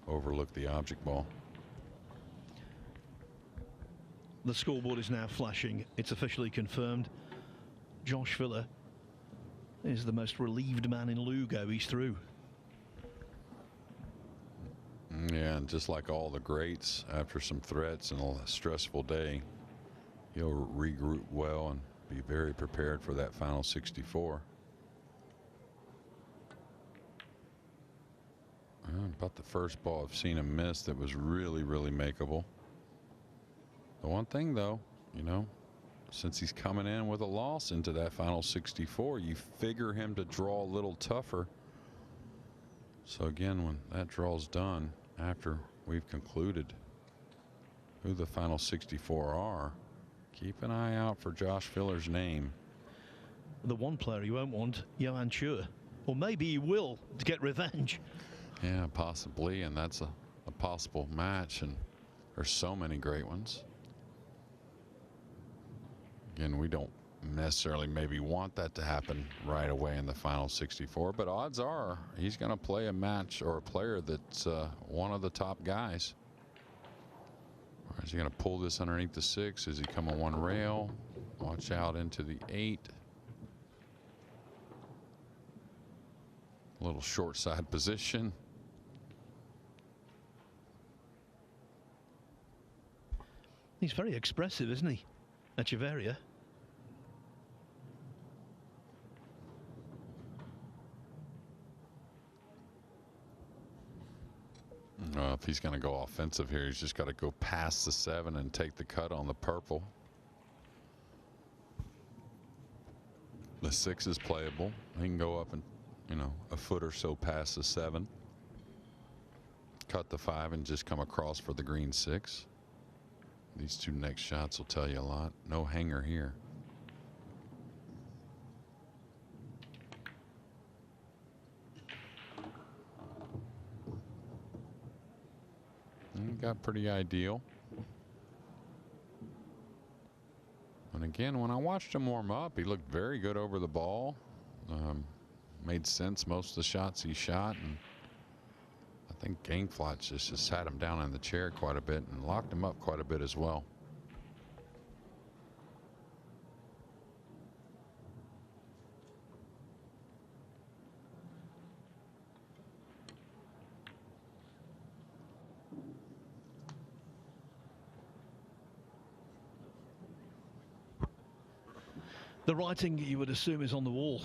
Speaker 2: overlook the object ball.
Speaker 1: The scoreboard is now flashing. It's officially confirmed. Josh Filler is the most relieved man in Lugo. He's through.
Speaker 2: Yeah, and just like all the greats, after some threats and a stressful day, he'll regroup well and be very prepared for that final 64. About the first ball I've seen him miss that was really, really makeable. The one thing, though, you know, since he's coming in with a loss into that final 64, you figure him to draw a little tougher. So again, when that draw's done, after we've concluded who the final 64 are, keep an eye out for Josh Filler's name.
Speaker 1: The one player you won't want, Johan Schur. Or maybe he will to get revenge.
Speaker 2: Yeah, possibly, and that's a possible match, and there's so many great ones. Again, we don't necessarily maybe want that to happen right away in the final 64, but odds are he's going to play a match or a player that's one of the top guys. Or is he going to pull this underneath the 6? Is he coming one rail? Watch out into the 8. A little short side position.
Speaker 1: He's very expressive, isn't he, Echeverria?
Speaker 2: If he's going to go offensive here, he's just got to go past the 7 and take the cut on the purple. The 6 is playable. He can go up and, you know, a foot or so past the 7. Cut the 5 and just come across for the green 6. These 2 next shots will tell you a lot. No hanger here. got pretty ideal. And again, when I watched him warm up, he looked very good over the ball. Made sense most of the shots he shot, and I think Gameflot just sat him down in the chair quite a bit and locked him up quite a bit as well.
Speaker 1: The writing, you would assume, is on the wall.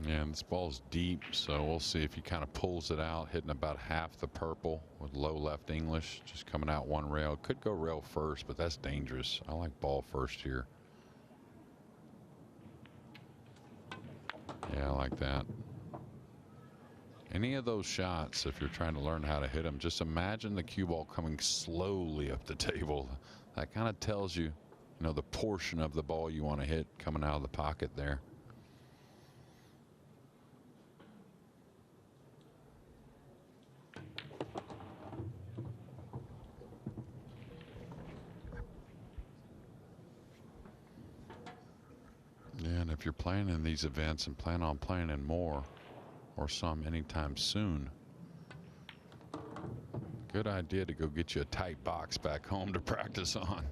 Speaker 2: Yeah, and this ball's deep, so we'll see if he kind of pulls it out, hitting about half the purple with low left English, just coming out one rail. Could go rail first, but that's dangerous. I like ball first here. Yeah, I like that. Any of those shots, if you're trying to learn how to hit them, just imagine the cue ball coming slowly up the table. That kind of tells you, the portion of the ball you want to hit coming out of the pocket there. Yeah, and if you're playing in these events and plan on playing in more or some anytime soon, good idea to go get you a tight box back home to practice on.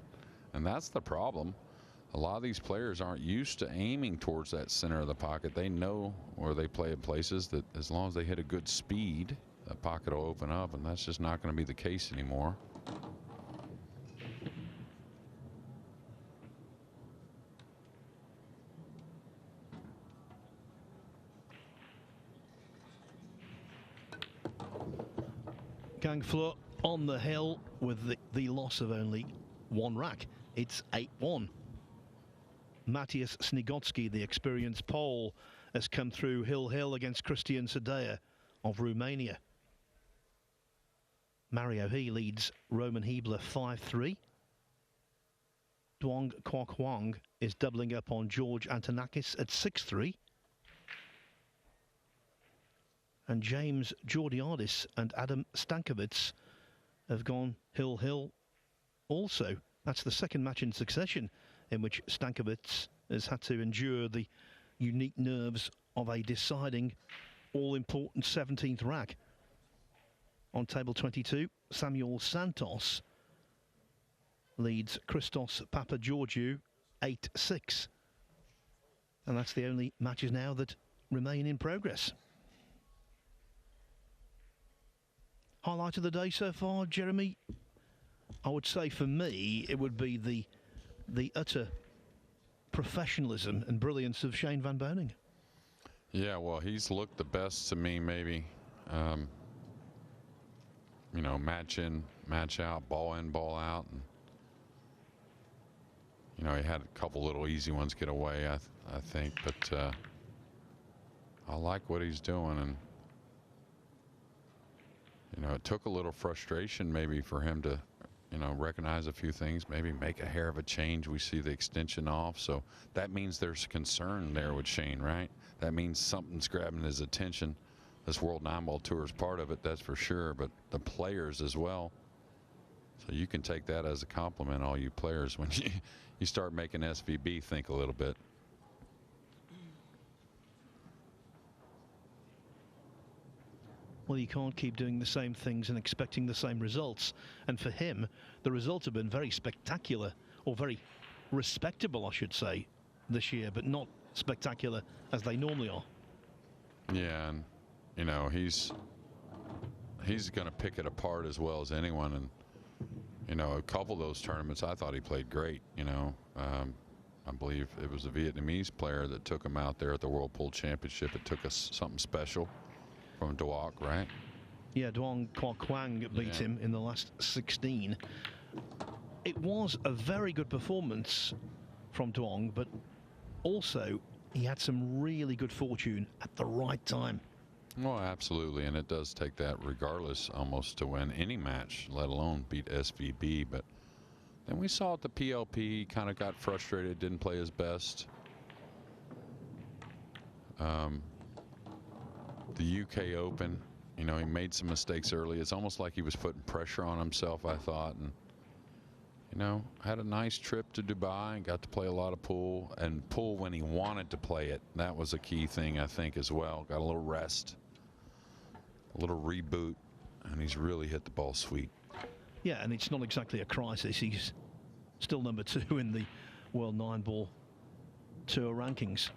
Speaker 2: And that's the problem. A lot of these players aren't used to aiming towards that center of the pocket. They know where they play in places that as long as they hit a good speed, the pocket will open up, and that's just not going to be the case anymore.
Speaker 1: Gangfleur on the hill with the loss of only one rack. It's 8-1. Matthias Snigotsky, the experienced Pole, has come through hill against Christian Sadea of Romania. Mario He leads Roman Hebler 5-3. Duong Kwok Hwang is doubling up on George Antonakis at 6-3. And James Georgiadis and Adam Stankovic have gone hill also. That's the second match in succession in which Stankovic has had to endure the unique nerves of a deciding all-important 17th rack. On table 22, Samuel Santos leads Christos Papageorgiou 8-6. And that's the only matches now that remain in progress. Highlight of the day so far, Jeremy? I would say for me it would be the utter professionalism and brilliance of Shane Van Boening.
Speaker 2: Yeah, well, he's looked the best to me, maybe. Match in, match out, ball in, ball out. And, he had a couple little easy ones get away, I think. But I like what he's doing. And, it took a little frustration maybe for him to, recognize a few things, maybe make a hair of a change. We see the extension off. So that means there's concern there with Shane, right? That means something's grabbing his attention. This World Nineball Tour is part of it, that's for sure, but the players as well. So you can take that as a compliment, all you players, when you start making SVB think a little bit.
Speaker 1: Well, you can't keep doing the same things and expecting the same results. And for him, the results have been very spectacular, or very respectable, I should say, this year, but not spectacular as they normally are.
Speaker 2: Yeah, and, he's going to pick it apart as well as anyone. And, a couple of those tournaments, I thought he played great, I believe it was a Vietnamese player that took him out there at the World Pool Championship. It took us something special. From Duong, right?
Speaker 1: Yeah, Duong Kwok Hwang beat him in the last 16. It was a very good performance from Duong, but also he had some really good fortune at the right time.
Speaker 2: Well, absolutely, and it does take that regardless almost to win any match, let alone beat SVB. But then we saw at the PLP, kind of got frustrated, didn't play his best. The UK Open, You know, he made some mistakes early. It's almost like he was putting pressure on himself, I thought. And, you know, had a nice trip to Dubai and got to play a lot of pool, and pool when he wanted to play it. That was a key thing, I think, as well. Got a little rest, a little reboot, and he's really hit the ball sweet.
Speaker 1: Yeah, and it's not exactly a crisis. He's still number 2 in the World Nineball Tour rankings.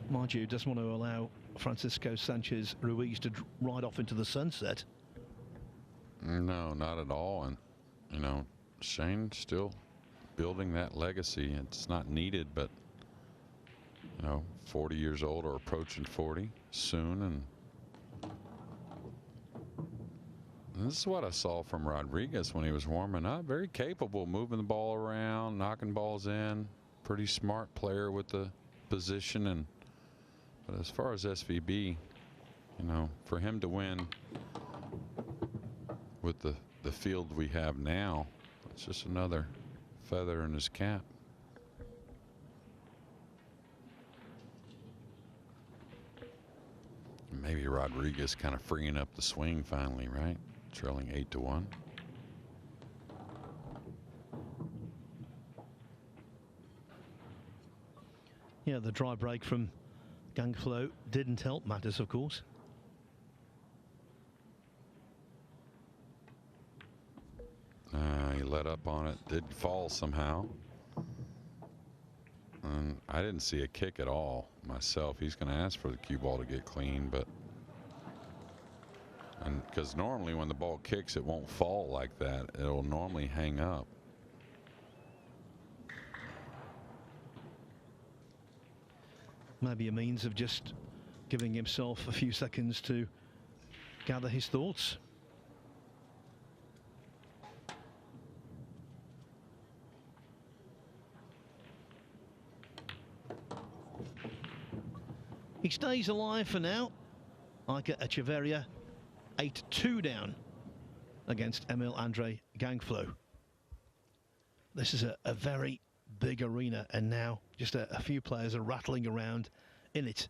Speaker 1: Mind you, doesn't want to allow Francisco Sanchez Ruiz to ride off into the sunset.
Speaker 2: No, not at all. And, you know, Shane still building that legacy. It's not needed, but, you know, 40 years old or approaching 40 soon. And this is what I saw from Rodriguez when he was warming up. Very capable, moving the ball around, knocking balls in. Pretty smart player with the position. But as far as SVB, you know, for him to win with the field we have now, it's just another feather in his cap. Maybe Rodriguez kind of freeing up the swing finally, right? Trailing 8-1.
Speaker 1: Yeah, the dry break from Gangflow didn't help matters, of course.
Speaker 2: He let up on it, did fall somehow. And I didn't see a kick at all myself. He's going to ask for the cue ball to get clean, but because normally when the ball kicks, it won't fall like that. It'll normally hang up.
Speaker 1: Maybe a means of just giving himself a few seconds to gather his thoughts. He stays alive for now. Iker Echeverria 8-2 down against Emil Andre Gangflow. This is a very big arena, and now just a few players are rattling around in it.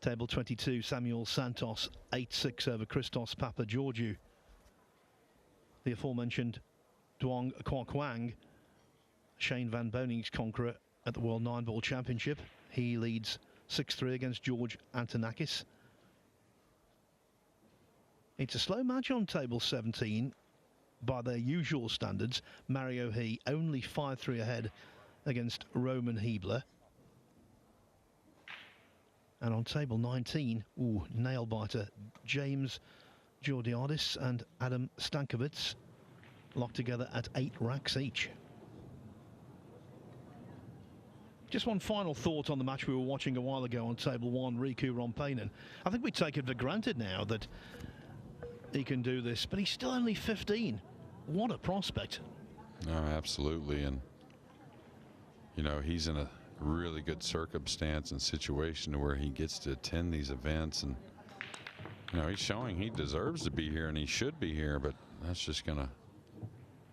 Speaker 1: Table 22, Samuel Santos 8-6 over Christos Papageorgiou. The aforementioned Duong Kwang, Shane Van Boning's conqueror at the World Nineball Championship. He leads 6-3 against George Antonakis. It's a slow match on table 17 by their usual standards. Mario He only 5-3 ahead against Roman Hebler. And on table 19, nail biter, James Georgiadis and Adam Stankovic locked together at 8 racks each. Just one final thought on the match we were watching a while ago on table 1, Riku Rompainen. I think we take it for granted now that he can do this, but he's still only 15. What a prospect.
Speaker 2: No, absolutely. And, you know, he's in a really good circumstance and situation where he gets to attend these events. And, you know, he's showing he deserves to be here and he should be here, but that's just going to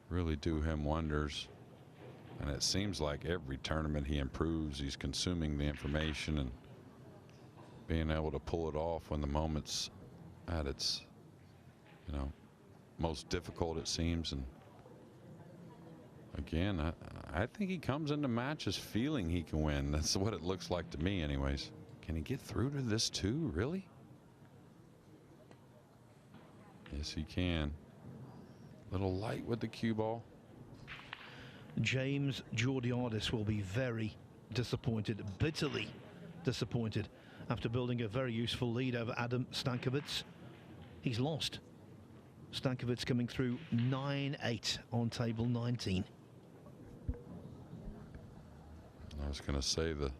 Speaker 2: really do him wonders. And it seems like every tournament he improves, he's consuming the information and being able to pull it off when the moment's at its, you know, most difficult, it seems. And again, I think he comes into matches feeling he can win. That's what it looks like to me anyways. Can he get through to this too, really? Yes, he can. Little light with the cue ball.
Speaker 1: James Georgiadis will be very disappointed, bitterly disappointed, after building a very useful lead over Adam Stankovic. He's lost. Stankovic coming through 9-8 on table 19.
Speaker 2: I was going to say the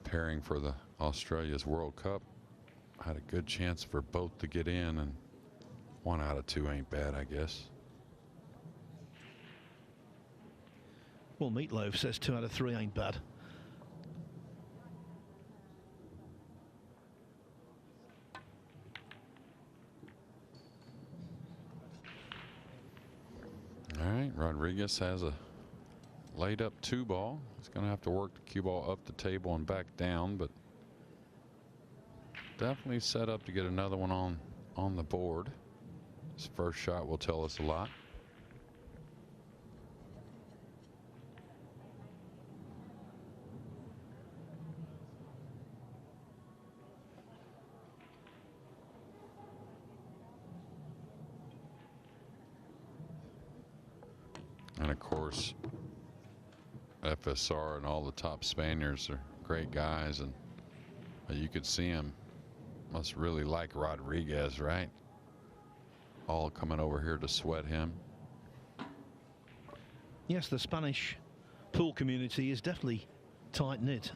Speaker 2: pairing for the Australia's World Cup had a good chance for both to get in, and 1 out of 2 ain't bad, I guess.
Speaker 1: Well, Meatloaf says 2 out of 3 ain't bad.
Speaker 2: All right, Rodriguez has a laid up 2-ball. He's going to have to work the cue ball up the table and back down, but definitely set up to get another one on the board. His first shot will tell us a lot. And of course, FSR and all the top Spaniards are great guys, and you could see him must really like Rodriguez, right? All coming over here to sweat him.
Speaker 1: Yes, the Spanish pool community is definitely tight-knit,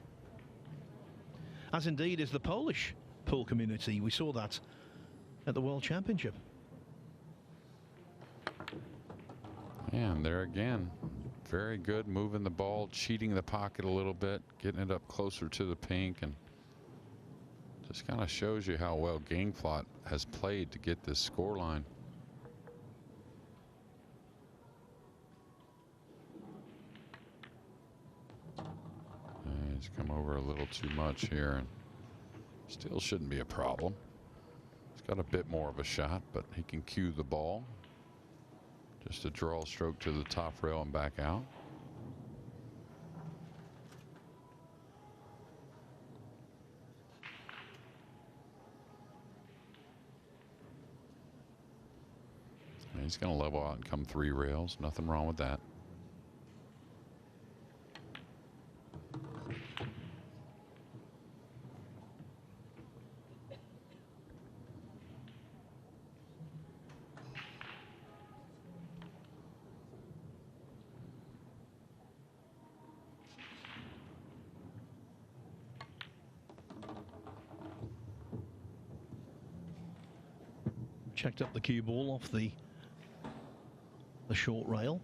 Speaker 1: as indeed is the Polish pool community. We saw that at the World Championship.
Speaker 2: And there again, very good, moving the ball, cheating the pocket a little bit, getting it up closer to the pink, and just kind of shows you how well Gameplot has played to get this scoreline. He's come over a little too much here, and still shouldn't be a problem. He's got a bit more of a shot, but he can cue the ball. Just a draw stroke to the top rail and back out. And he's going to level out and come 3 rails. Nothing wrong with that.
Speaker 1: Checked up the cue ball off the short rail.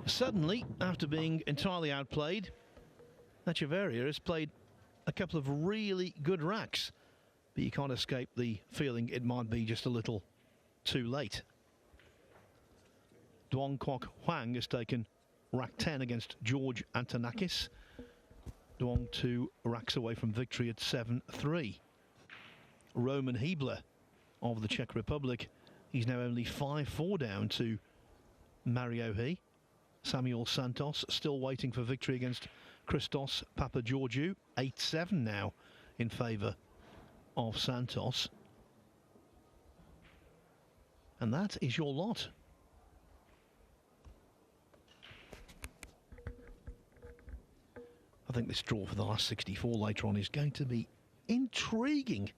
Speaker 1: Suddenly, after being entirely outplayed, Echeverria has played a couple of really good racks, but you can't escape the feeling it might be just a little too late. Duong Kwok Hwang has taken rack 10 against George Antonakis. Duong 2 racks away from victory at 7-3. Roman Hebler of the Czech Republic, he's now only 5-4 down to Mario He. Samuel Santos still waiting for victory against Christos Papageorgiou. 8-7 now in favour of Santos. And that is your lot. I think this draw for the last 64 later on is going to be intriguing.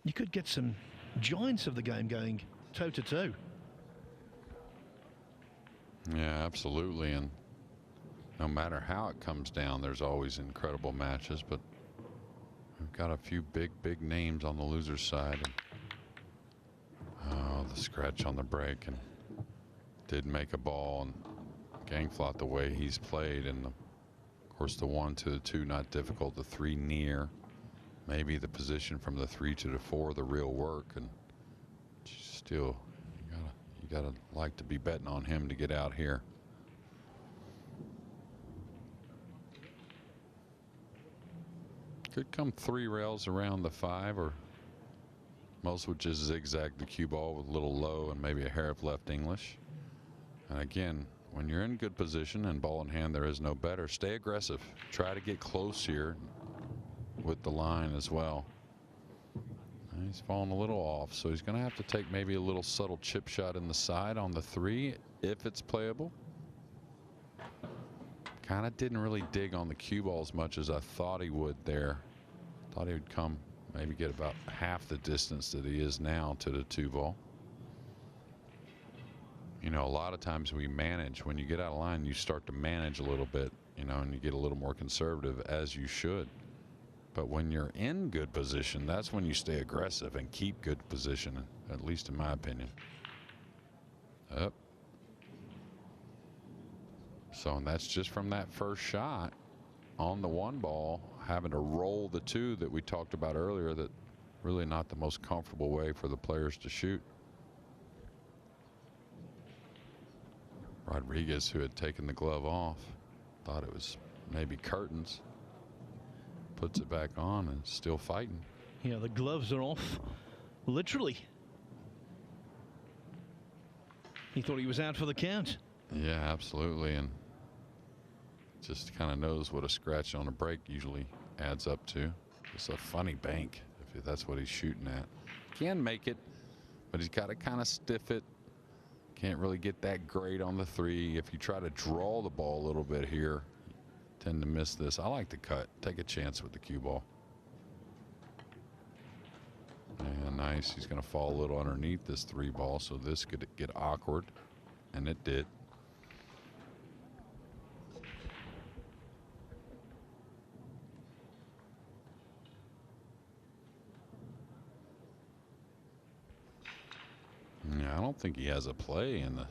Speaker 1: You could get some giants of the game going toe-to-toe.
Speaker 2: Yeah, absolutely. And no matter how it comes down, there's always incredible matches, but we've got a few big names on the loser's side. And, oh, the scratch on the break, and did make a ball, and Gangflot the way he's played, and of course the 1 to the 2 not difficult, the 3 near, maybe the position from the 3 to the 4 the real work, and still you gotta like to be betting on him to get out here. Could come 3 rails around the 5, or most would just zigzag the cue ball with a little low and maybe a hair of left English. And again, when you're in good position and ball in hand, there is no better. Stay aggressive. Try to get close here with the line as well. And he's fallen a little off, so he's going to have to take maybe a little subtle chip shot in the side on the 3 if it's playable. Kind of didn't really dig on the cue ball as much as I thought he would there. Thought he would come maybe get about half the distance that he is now to the 2 ball. You know, a lot of times we manage. When you get out of line, you start to manage a little bit, you know, and you get a little more conservative, as you should. But when you're in good position, that's when you stay aggressive and keep good position, at least in my opinion. Up. So, and that's just from that first shot on the 1 ball, having to roll the 2 that we talked about earlier, that really not the most comfortable way for the players to shoot. Rodriguez, who had taken the glove off, thought it was maybe curtains, puts it back on and still fighting.
Speaker 1: Yeah, the gloves are off, literally. He thought he was out for the count.
Speaker 2: Yeah, absolutely, and just kind of knows what a scratch on a break usually adds up to. It's a funny bank if that's what he's shooting at. Can make it, but he's got to kind of stiff it. Can't really get that great on the 3. If you try to draw the ball a little bit here, you tend to miss this. I like to cut, take a chance with the cue ball. And nice. He's going to fall a little underneath this 3 ball, so this could get awkward, and it did. Yeah, I don't think he has a play in the.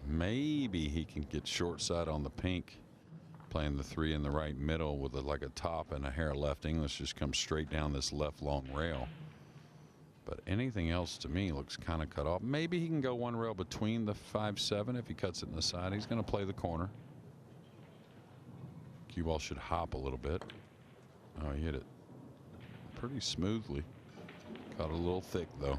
Speaker 2: Maybe he can get short side on the pink, playing the 3 in the right middle with like a top and a hair left English, just comes straight down this left long rail. But anything else to me looks kind of cut off. Maybe he can go 1 rail between the 5-7 if he cuts it in the side. He's going to play the corner. Cue ball should hop a little bit. Oh, he hit it pretty smoothly. Caught a little thick though.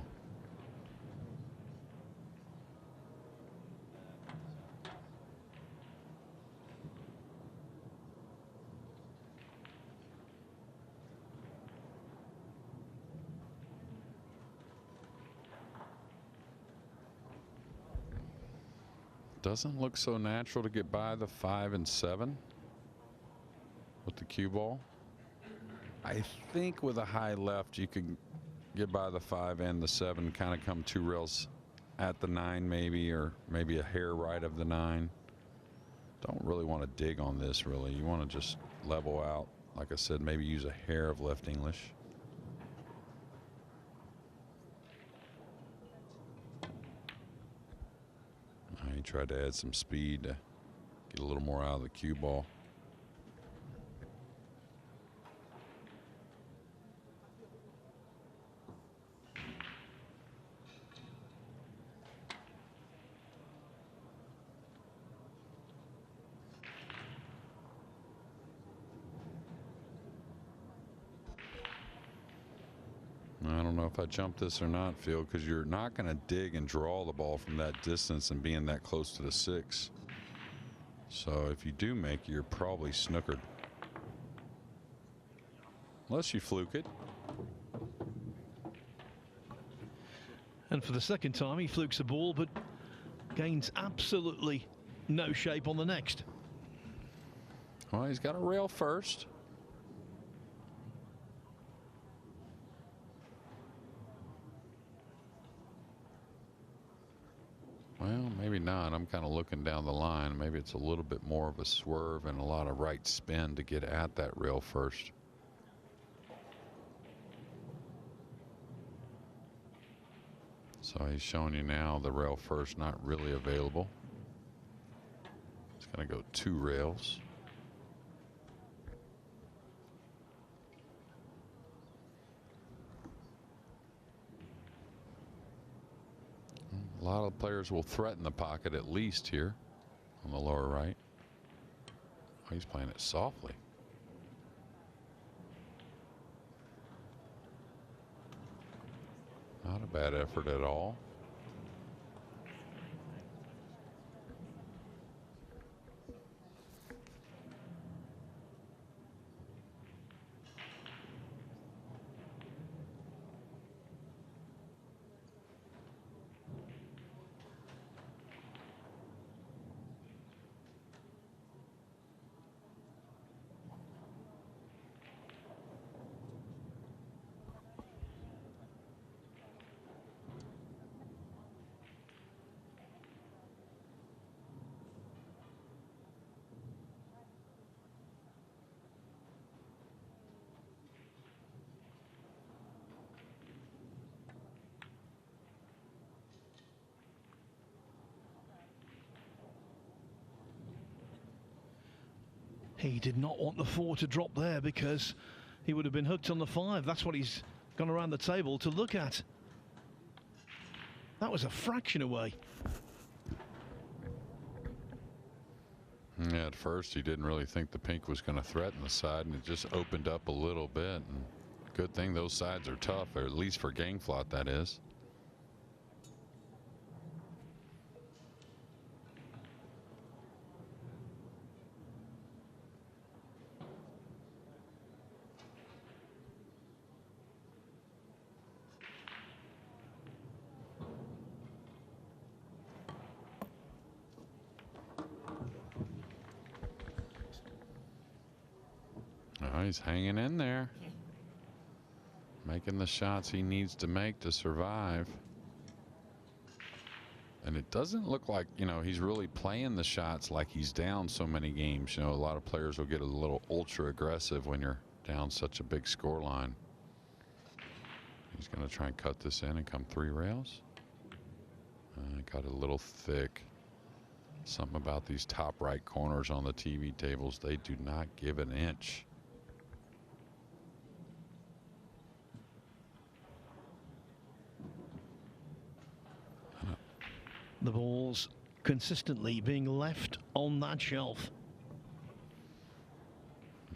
Speaker 2: Doesn't look so natural to get by the 5 and 7 with the cue ball. I think with a high left you could get by the 5 and the 7, kind of come 2 rails at the 9 maybe, or maybe a hair right of the 9. Don't really want to dig on this really. You want to just level out. Like I said, maybe use a hair of left English. He tried to add some speed to get a little more out of the cue ball. I don't know if I jump this or not, Phil, because you're not going to dig and draw the ball from that distance and being that close to the 6. So if you do make it, you're probably snookered. Unless you fluke it.
Speaker 1: And for the second time, he flukes a ball, but gains absolutely no shape on the next.
Speaker 2: Well, he's got a rail first. Well, maybe not. I'm kind of looking down the line. Maybe it's a little bit more of a swerve and a lot of right spin to get at that rail first. So he's showing you now the rail first not really available. It's going to go 2 rails. A lot of players will threaten the pocket at least here on the lower right. Oh, he's playing it softly. Not a bad effort at all.
Speaker 1: He did not want the 4 to drop there because he would have been hooked on the 5. That's what he's gone around the table to look at. That was a fraction away.
Speaker 2: Yeah, at first he didn't really think the pink was going to threaten the side, and it just opened up a little bit. And good thing those sides are tough, or at least for Gangflot, that is. Oh, he's hanging in there, making the shots he needs to make to survive. And it doesn't look like, you know, he's really playing the shots like he's down so many games. You know, a lot of players will get a little ultra aggressive when you're down such a big score line. He's going to try and cut this in and come 3 rails. Got a little thick. Something about these top right corners on the TV tables, they do not give an inch.
Speaker 1: The ball's consistently being left on that shelf.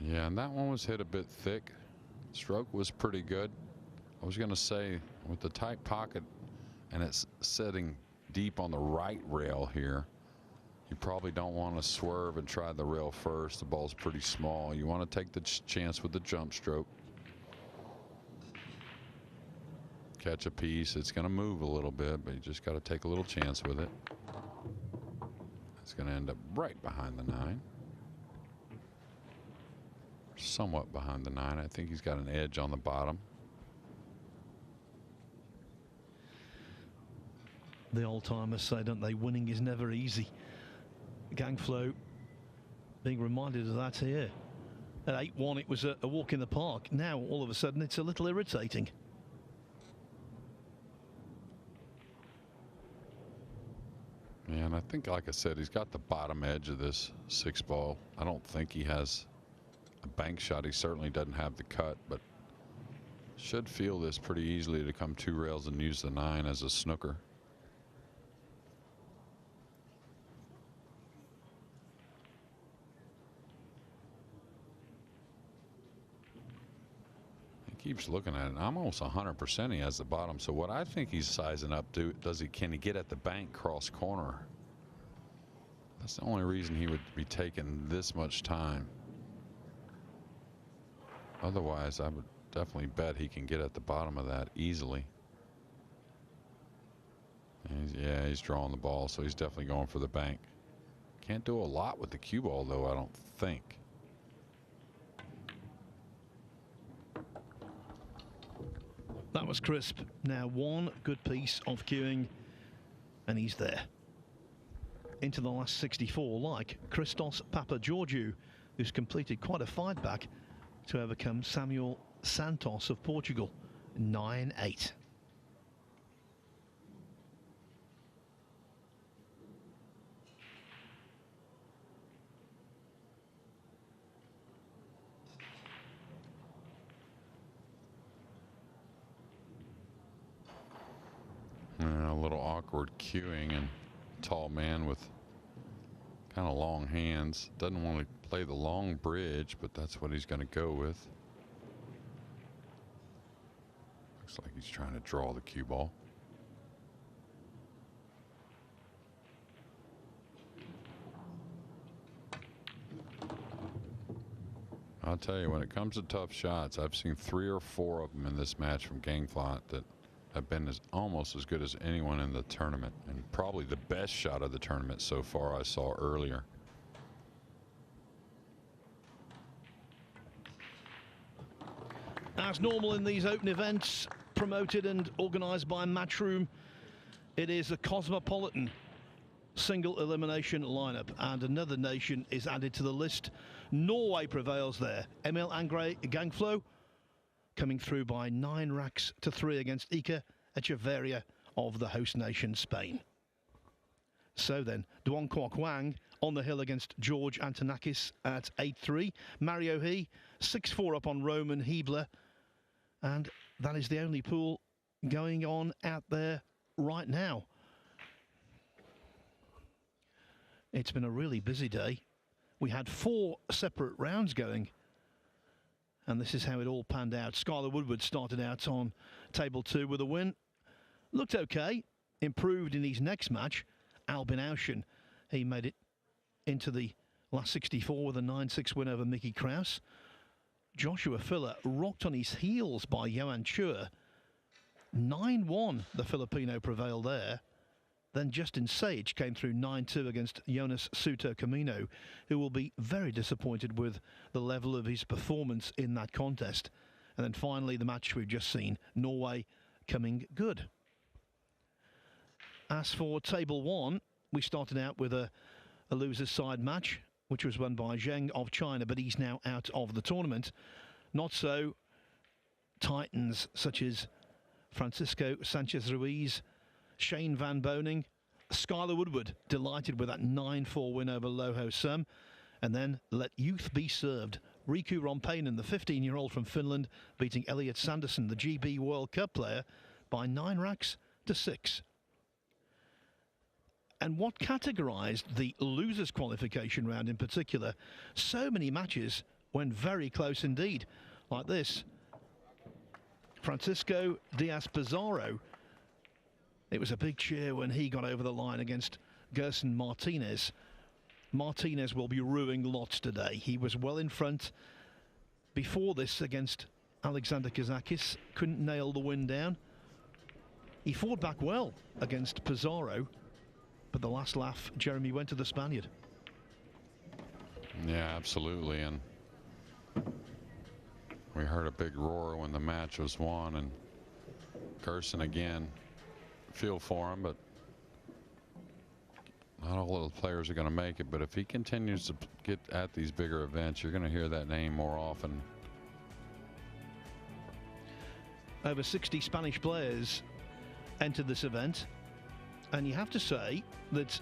Speaker 2: Yeah, and that one was hit a bit thick. Stroke was pretty good. I was going to say, with the tight pocket and it's sitting deep on the right rail here, you probably don't want to swerve and try the rail first. The ball's pretty small. You want to take the chance with the jump stroke. Catch a piece. It's going to move a little bit, but you just got to take a little chance with it. It's going to end up right behind the 9. Somewhat behind the 9. I think he's got an edge on the bottom.
Speaker 1: The old-timers say, don't they, winning is never easy. Gangflo being reminded of that here. At 8-1, it was a walk in the park. Now, all of a sudden, it's a little irritating.
Speaker 2: Yeah, and I think, like I said, he's got the bottom edge of this 6 ball. I don't think he has a bank shot. He certainly doesn't have the cut, but should feel this pretty easily to come 2 rails and use the 9 as a snooker. He keeps looking at it. I'm almost 100% he has the bottom. So what I think he's sizing up to, can he get at the bank cross corner? That's the only reason he would be taking this much time. Otherwise, I would definitely bet he can get at the bottom of that easily. Yeah, he's drawing the ball, so he's definitely going for the bank. Can't do a lot with the cue ball, though, I don't think.
Speaker 1: That was crisp. Now one good piece of cueing, and he's there. Into the last 64, like Christos Papageorgiou, who's completed quite a fight back to overcome Samuel Santos of Portugal. 9-8.
Speaker 2: A little awkward cueing, and tall man with kind of long hands. Doesn't want to play the long bridge, but that's what he's going to go with. Looks like he's trying to draw the cue ball. I'll tell you, when it comes to tough shots, I've seen 3 or 4 of them in this match from Gangflot that have been almost as good as anyone in the tournament, and probably the best shot of the tournament so far I saw earlier.
Speaker 1: As normal in these open events, promoted and organised by Matchroom, it is a cosmopolitan single elimination lineup, and another nation is added to the list. Norway prevails there. Emil Angre Gangflo coming through by 9 racks to 3 against Iker Echeverria of the host nation Spain. So then, Duong Kwok Wang on the hill against George Antonakis at 8-3. Mario He, 6-4 up on Roman Hebler. And that is the only pool going on out there right now. It's been a really busy day. We had 4 separate rounds going. And this is how it all panned out. Skylar Woodward started out on table 2 with a win. Looked okay. Improved in his next match. Albin Auschen, he made it into the last 64 with a 9-6 win over Mickey Kraus. Joshua Filler rocked on his heels by Johan Chua. 9-1, the Filipino prevailed there. Then Justin Sage came through 9-2 against Jonas Suto Camino, who will be very disappointed with the level of his performance in that contest. And then finally, the match we've just seen, Norway coming good. As for table 1, we started out with a loser's side match, which was won by Zheng of China, but he's now out of the tournament. Not so titans such as Francisco Sanchez Ruiz, Shane Van Boning, Skylar Woodward, delighted with that 9-4 win over Loho Sum. And then let youth be served. Riku Rompainen, the 15-year-old from Finland, beating Elliot Sanderson, the GB World Cup player, by 9 racks to 6. And what categorised the losers qualification round in particular, so many matches went very close indeed, like this. Francisco Diaz Pizarro, it was a big cheer when he got over the line against Gerson Martinez. Martinez will be ruining lots today. He was well in front before this against Alexander Kazakis, couldn't nail the win down. He fought back well against Pizarro, but the last laugh, Jeremy, went to the Spaniard.
Speaker 2: Yeah, absolutely. And we heard a big roar when the match was won, and Gerson again, feel for him, but not all of the players are going to make it. But if he continues to get at these bigger events, you're going to hear that name more often.
Speaker 1: Over 60 Spanish players entered this event, and you have to say that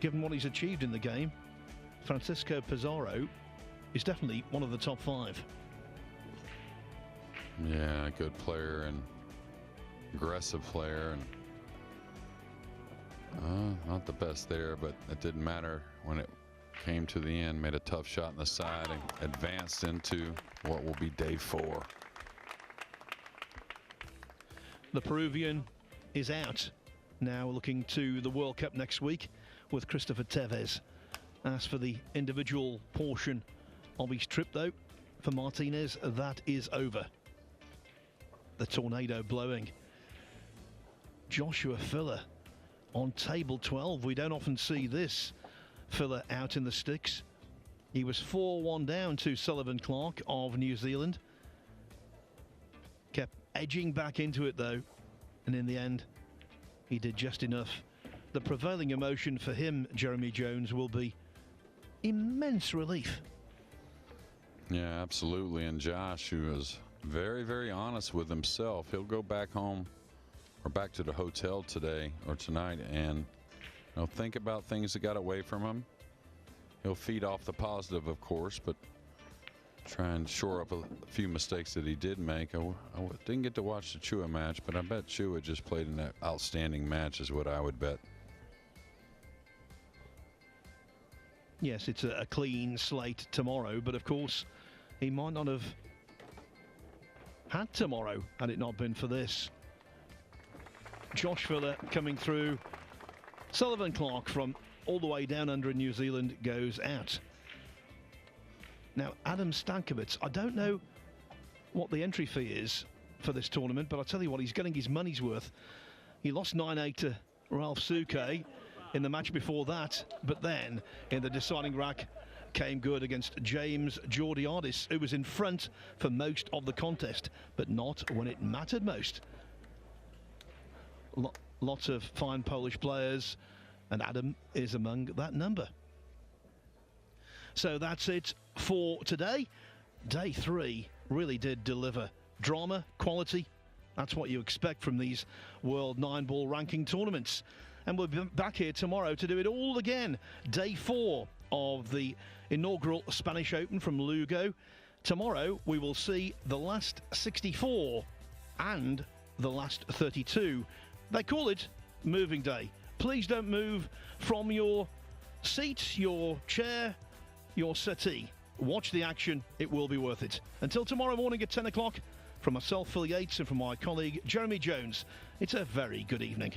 Speaker 1: given what he's achieved in the game, Francisco Pizarro is definitely one of the top 5.
Speaker 2: Yeah, good player and aggressive player, and not the best there, but it didn't matter when it came to the end. Made a tough shot in the side and advanced into what will be day 4.
Speaker 1: The Peruvian is out, now looking to the World Cup next week with Christopher Tevez. As for the individual portion of his trip, though, for Martinez, that is over. The tornado blowing. Joshua Filler on table 12. We don't often see this Filler out in the sticks. He was 4-1 down to Sullivan Clark of New Zealand. Kept edging back into it though, and in the end he did just enough. The prevailing emotion for him, Jeremy Jones, will be immense relief.
Speaker 2: Yeah, absolutely. And Josh, who is very, very honest with himself, he'll go back home or back to the hotel today or tonight and think about things that got away from him. He'll feed off the positive, of course, but try and shore up a few mistakes that he did make. I didn't get to watch the Chua match, but I bet Chua just played an outstanding match is what I would bet.
Speaker 1: Yes, it's a clean slate tomorrow, but of course he might not have had tomorrow had it not been for this. Josh Filler coming through. Sullivan Clark from all the way down under in New Zealand goes out. Now, Adam Stankovic, I don't know what the entry fee is for this tournament, but I'll tell you what, he's getting his money's worth. He lost 9-8 to Ralph Suke in the match before that, but then in the deciding rack came good against James Georgiadis, who was in front for most of the contest, but not when it mattered most. Lots of fine Polish players, and Adam is among that number. So that's it for today. Day 3 really did deliver drama, quality. That's what you expect from these World 9-Ball ranking tournaments. and we'll be back here tomorrow to do it all again. Day 4 of the inaugural Spanish Open from Lugo. Tomorrow we will see the last 64 and the last 32. They call it moving day. Please don't move from your seat, your chair, your settee. Watch the action. It will be worth it. Until tomorrow morning at 10 o'clock, from myself, Phil Yates, and from my colleague, Jeremy Jones, it's a very good evening.